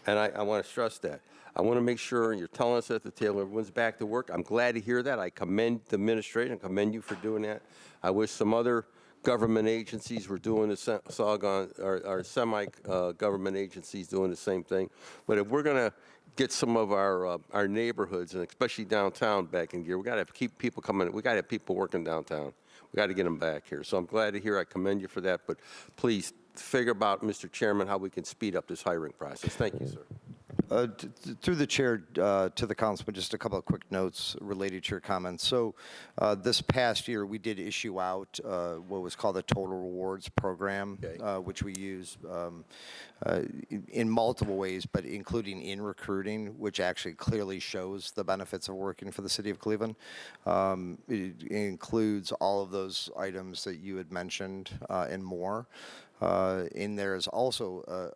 and I want to stress that. I want to make sure you're telling us at the table everyone's back to work. I'm glad to hear that. I commend the administration. I commend you for doing that. I wish some other government agencies were doing the our semi-government agencies doing the same thing. But if we're going to get some of our neighborhoods, and especially downtown, back in gear, we got to keep people coming. We got to have people working downtown. We got to get them back here. So I'm glad to hear. I commend you for that. But please figure about, Mr. Chairman, how we can speed up this hiring process. Thank you, sir. Through the chair to the councilman, just a couple of quick notes related to your comments. So this past year, we did issue out what was called the Total Rewards Program, which we use in multiple ways, but including in recruiting, which actually clearly shows the benefits of working for the city of Cleveland. It includes all of those items that you had mentioned and more. In there is also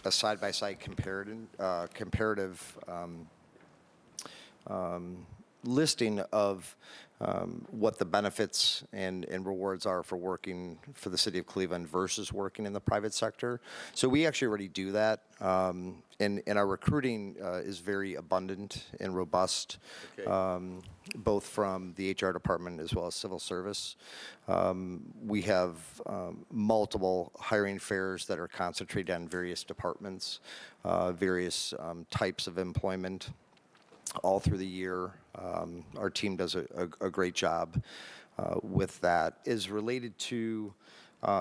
a side-by-side comparative listing of what the benefits and rewards are for working for the city of Cleveland versus working in the private sector. So we actually already do that. And our recruiting is very abundant and robust, both from the HR department as well as civil service. We have multiple hiring fairs that are concentrated on various departments, various types of employment all through the year. Our team does a great job with that. Is related to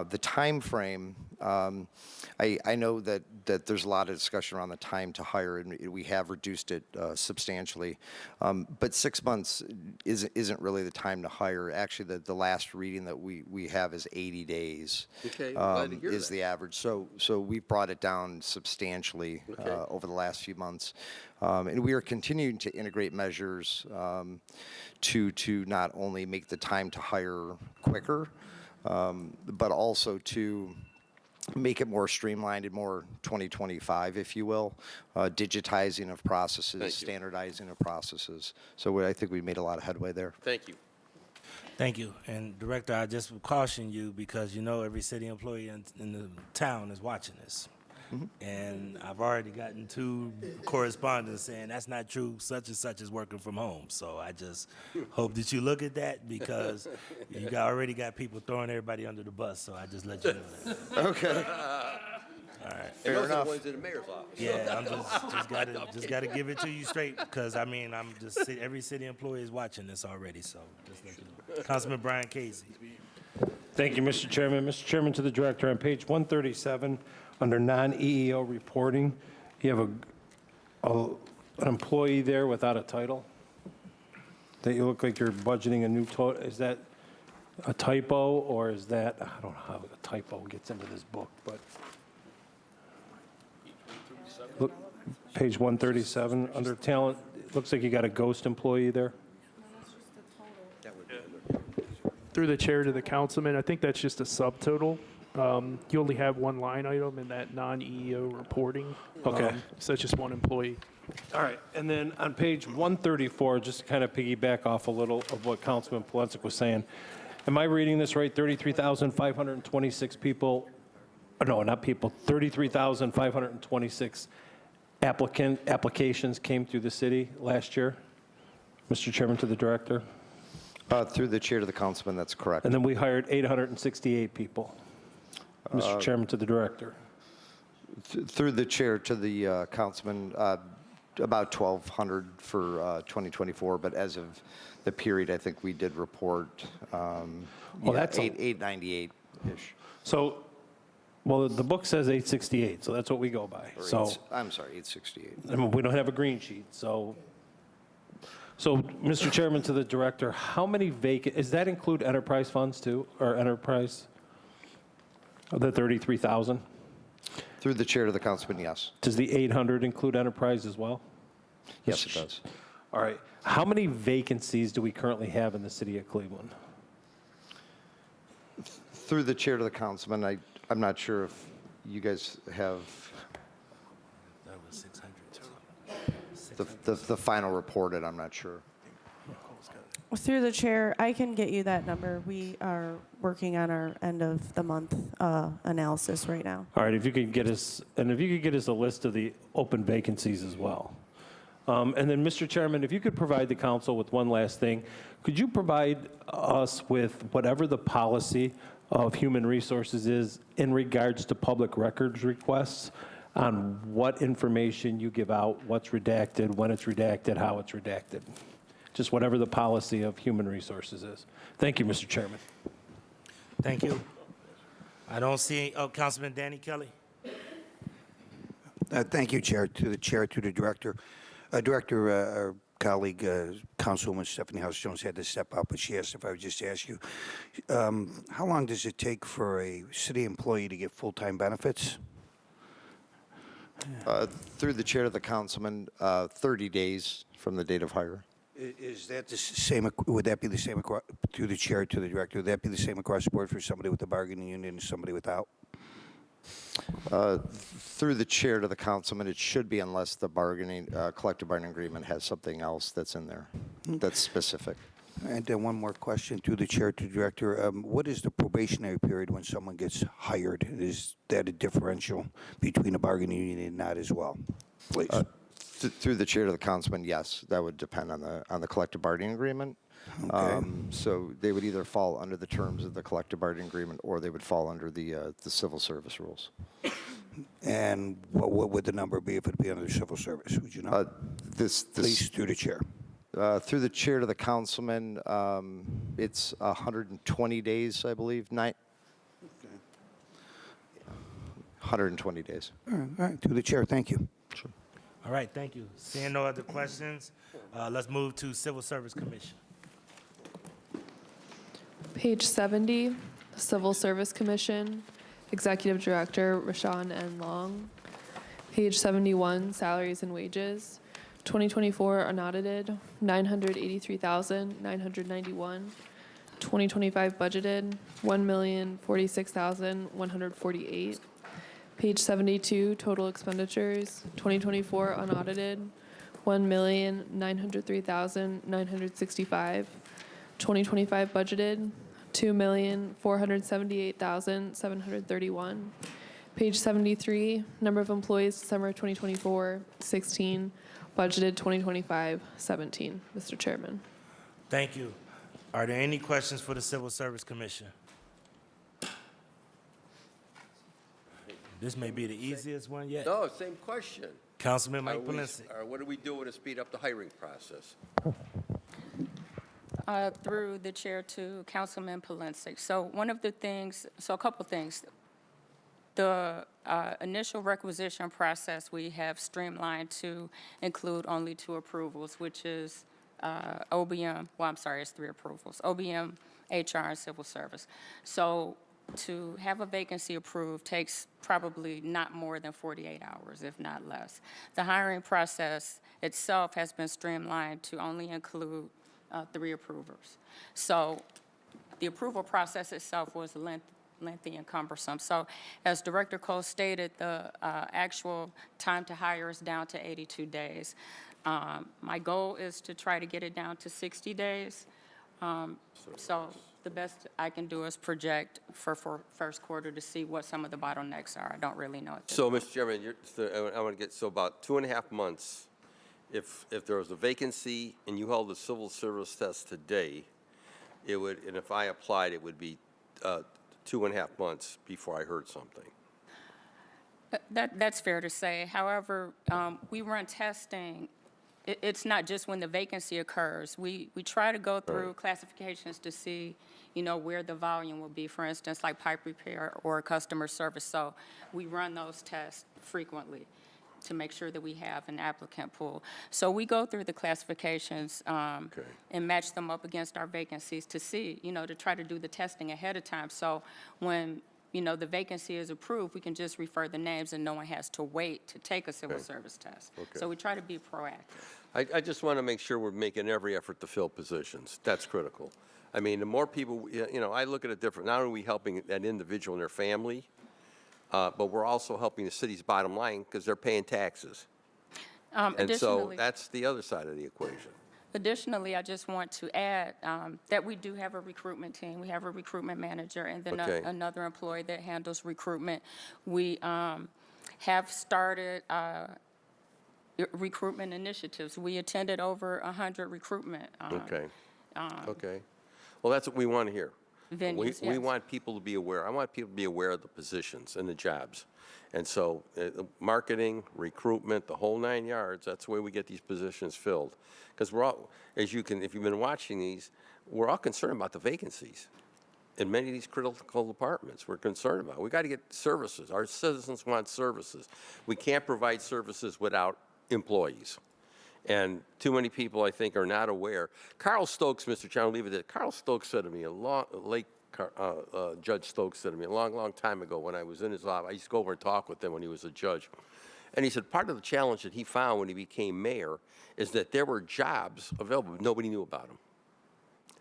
the time frame. I know that there's a lot of discussion around the time to hire, and we have reduced it substantially. But 6 months isn't really the time to hire. Actually, the last reading that we have is 80 days. Okay, glad to hear is that. the average. So we've brought it down substantially over the last few months. And we are continuing to integrate measures to not only make the time to hire quicker, but also to make it more streamlined and more 2025, if you will, digitizing of processes, standardizing of processes. So I think we made a lot of headway there. Thank you. Thank you. And Director, I just caution you because you know every city employee in the town is watching this. And I've already gotten 2 correspondents saying that's not true, such and such is working from home. So I just hope that you look at that because you already got people throwing everybody under the bus. So I just let you know that. Okay. All right. And those are the ones in the mayor's office. Yeah, I'm just gotta give it to you straight because I mean every city employee is watching this already. So just let you know. Councilman Brian Casey. Thank you, Mr. Chairman. Mr. Chairman, to the Director, on page 137, under non-EEO reporting, you have an employee there without a title? That you look like you're budgeting a new total. Is that a typo, or is that, I don't know how a typo gets into this book, but. Look, page 137, under talent, it looks like you got a ghost employee there. Through the chair to the councilman, I think that's just a subtotal. You only have one line item in that non-EEO reporting. Okay. So it's just one employee. All right, and then on page 134, just to kind of piggyback off a little of what Councilman Polensek was saying, am I reading this right? 33,526 people, no, not people, 33,526 applications came through the city last year? Mr. Chairman, to the Director. Through the chair to the councilman, that's correct. And then we hired 868 people. Mr. Chairman, to the Director. Through the chair to the councilman, about 1,200 for 2024, but as of the period, I think we did report that's 898-ish. So, well, the book says 868, so that's what we go by. So, I'm sorry, 868. I mean, we don't have a green sheet, so. So, Mr. Chairman, to the Director, how many vacant, does that include enterprise funds too, or enterprise? The 33,000? Through the chair to the councilman, yes. Does the 800 include enterprise as well? Yes, it does. All right. How many vacancies do we currently have in the city of Cleveland? Through the chair to the councilman, I'm not sure if you guys have That was 600. the final reported, I'm not sure. Through the chair, I can get you that number. We are working on our end of the month analysis right now. All right, if you could get us, and if you could get us a list of the open vacancies as well. And then, Mr. Chairman, if you could provide the council with one last thing, could you provide us with whatever the policy of Human Resources is in regards to public records requests on what information you give out, what's redacted, when it's redacted, how it's redacted? Just whatever the policy of Human Resources is. Thank you, Mr. Chairman. Thank you. I don't see, Councilman Danny Kelly. Thank you, Chair. To the Director. Director, our colleague, Councilwoman Stephanie House-Jones had to step out, but she asked if I would just ask you, how long does it take for a city employee to get full-time benefits? Through the chair to the councilman, 30 days from the date of hire. Is that the same, would that be the same, through the chair to the Director, would that be the same across the board for somebody with a bargaining unit and somebody without? Through the chair to the councilman, it should be unless the collective bargaining agreement has something else that's in there that's specific. And then one more question through the chair to the director. What is the probationary period when someone gets hired? Is that a differential between a bargaining union and not as well? Please. Through the chair to the councilman, yes, that would depend on the collective bargaining agreement. Okay. So they would either fall under the terms of the collective bargaining agreement or they would fall under the civil service rules. And what would the number be if it be under civil service? Would you know? Please, through the chair. Through the chair to the councilman, it's 120 days, I believe. 120 days. All right, through the chair, thank you. Sure. All right, thank you. Seeing no other questions, let's move to Civil Service Commission. Page 70, Civil Service Commission, Executive Director Rashawn N. Long. Page 71, Salaries and Wages. 2024 unaudited, $983,991. 2025 budgeted, $1,046,148. Page 72, total expenditures. 2024 unaudited, $1,903,965. 2025 budgeted, $2,478,731. Page 73, number of employees December 2024, 16. Budgeted 2025, 17. Mr. Chairman. Thank you. Are there any questions for the Civil Service Commission? This may be the easiest one yet. No, same question. Councilman Mike Polinsky. What are we doing to speed up the hiring process? Through the chair to Councilman Polinsky. So a couple things. The initial requisition process we have streamlined to include only 2 approvals, which is OBM, it's 3 approvals, OBM, HR, and Civil Service. So to have a vacancy approved takes probably not more than 48 hours, if not less. The hiring process itself has been streamlined to only include 3 approvers. So the approval process itself was lengthy and cumbersome. So as Director Cole stated, the actual time to hire is down to 82 days. My goal is to try to get it down to 60 days. So the best I can do is project for first quarter to see what some of the bottlenecks are. I don't really know at this So, point. Mr. Chairman, I want to get, about 2.5 months, if there was a vacancy and you held a civil service test today, it would, and if I applied, it would be 2.5 months before I heard something. That's fair to say. However, we run testing. It's not just when the vacancy occurs. We try to go through classifications to see, where the volume will be, for instance, like pipe repair or customer service. So we run those tests frequently to make sure that we have an applicant pool. So we go through the classifications and match them up against our vacancies to see, to try to do the testing ahead of time. So when the vacancy is approved, we can just refer the names and no one has to wait to take a civil service test. Okay. So we try to be proactive. I just want to make sure we're making every effort to fill positions. That's critical. I mean, the more people, I look at it different. Not only are we helping that individual and their family, but we're also helping the city's bottom line because they're paying taxes. And so that's the other side of the equation. Additionally, I just want to add that we do have a recruitment team. We have a recruitment manager and then another employee that handles recruitment. We have started recruitment initiatives. We attended over 100 recruitment. Okay. Well, that's what we want to hear. Venues, we want people to be aware. I want people to be aware of the positions and the jobs. And so marketing, recruitment, the whole 9 yards, that's the way we get these positions filled. Because we're all, if you've been watching these, we're all concerned about the vacancies in many of these critical departments. We're concerned about it. We got to get services. Our citizens want services. We can't provide services without employees. And too many people, I think, are not aware. Carl Stokes, Mr. Chairman, I'll leave it at Carl Stokes said to me, Judge Stokes said to me a long, long time ago when I was in his office. I used to go over and talk with him when he was a judge. And he said part of the challenge that he found when he became mayor is that there were jobs available, but nobody knew about them.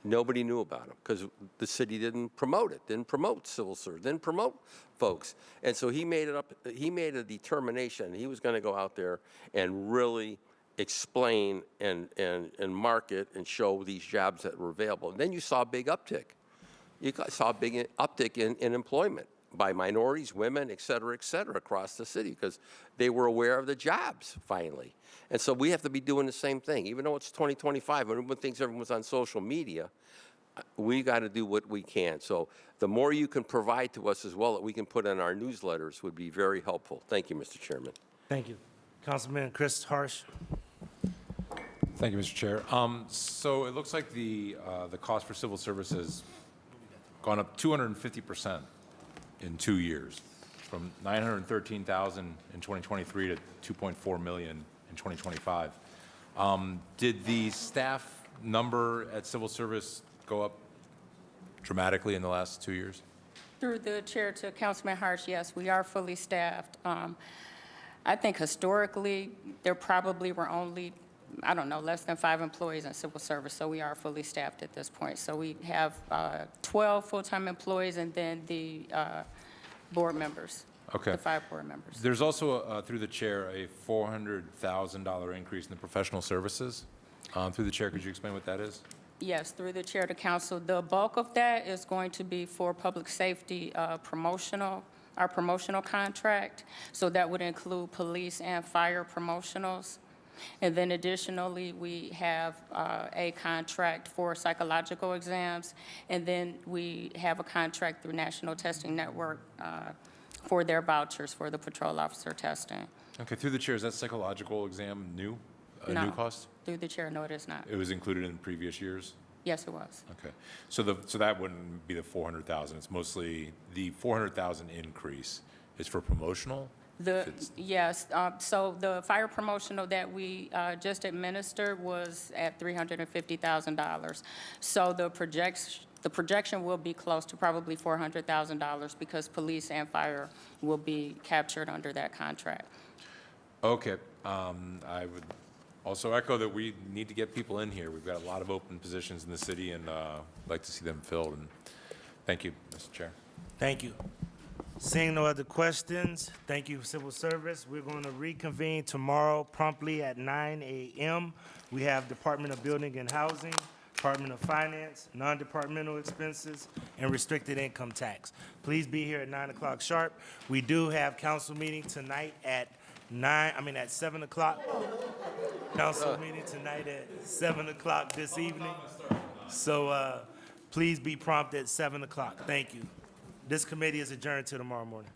Nobody knew about him because the city didn't promote it, didn't promote civil service, didn't promote folks. And so he made a determination. He was going to go out there and really explain and market and show these jobs that were available. And then you saw a big uptick. You saw a big uptick in employment by minorities, women, et cetera, across the city because they were aware of the jobs finally. And so we have to be doing the same thing. Even though it's 2025, everyone thinks everyone's on social media, we got to do what we can. So the more you can provide to us as well that we can put in our newsletters would be very helpful. Thank you, Mr. Chairman. Thank you. Councilman Chris Harsh. Thank you, Mr. Chair. So it looks like the cost for civil service has gone up 250% in 2 years, from 913,000 in 2023 to 2.4 million in 2025. Did the staff number at civil service go up dramatically in the last 2 years? Through the chair to Councilman Harsh, yes, we are fully staffed. I think historically, there probably were only, I don't know, less than 5 employees in civil service, so we are fully staffed at this point. So we have 12 full-time employees and then the board members. Okay. The 5 board members. There's also, through the chair, a $400,000 increase in the professional services. Through the chair, could you explain what that is? Yes, through the chair to council. The bulk of that is going to be for public safety our promotional contract. So that would include police and fire promotionals. And then additionally, we have a contract for psychological exams. And then we have a contract through National Testing Network for their vouchers for the patrol officer testing. Okay, through the chair, is that psychological exam new? A No. new cost? Through the chair, no, it is not. It was included in previous years? Yes, it was. Okay. So that wouldn't be the 400,000. It's mostly the 400,000 increase is for promotional? Yes, so the fire promotional that we just administered was at $350,000. So the projection will be close to probably $400,000 because police and fire will be captured under that contract. Okay. I would also echo that we need to get people in here. We've got a lot of open positions in the city and like to see them filled. And thank you, Mr. Chair. Thank you. Seeing no other questions, thank you, Civil Service. We're going to reconvene tomorrow promptly at 9 a.m. We have Department of Building and Housing, Department of Finance, non-departmental expenses, and restricted income tax. Please be here at 9 o'clock sharp. We do have council meeting tonight at 7 o'clock. Council meeting tonight at 7 o'clock this evening. So please be prompt at 7 o'clock. Thank you. This committee is adjourned till tomorrow morning.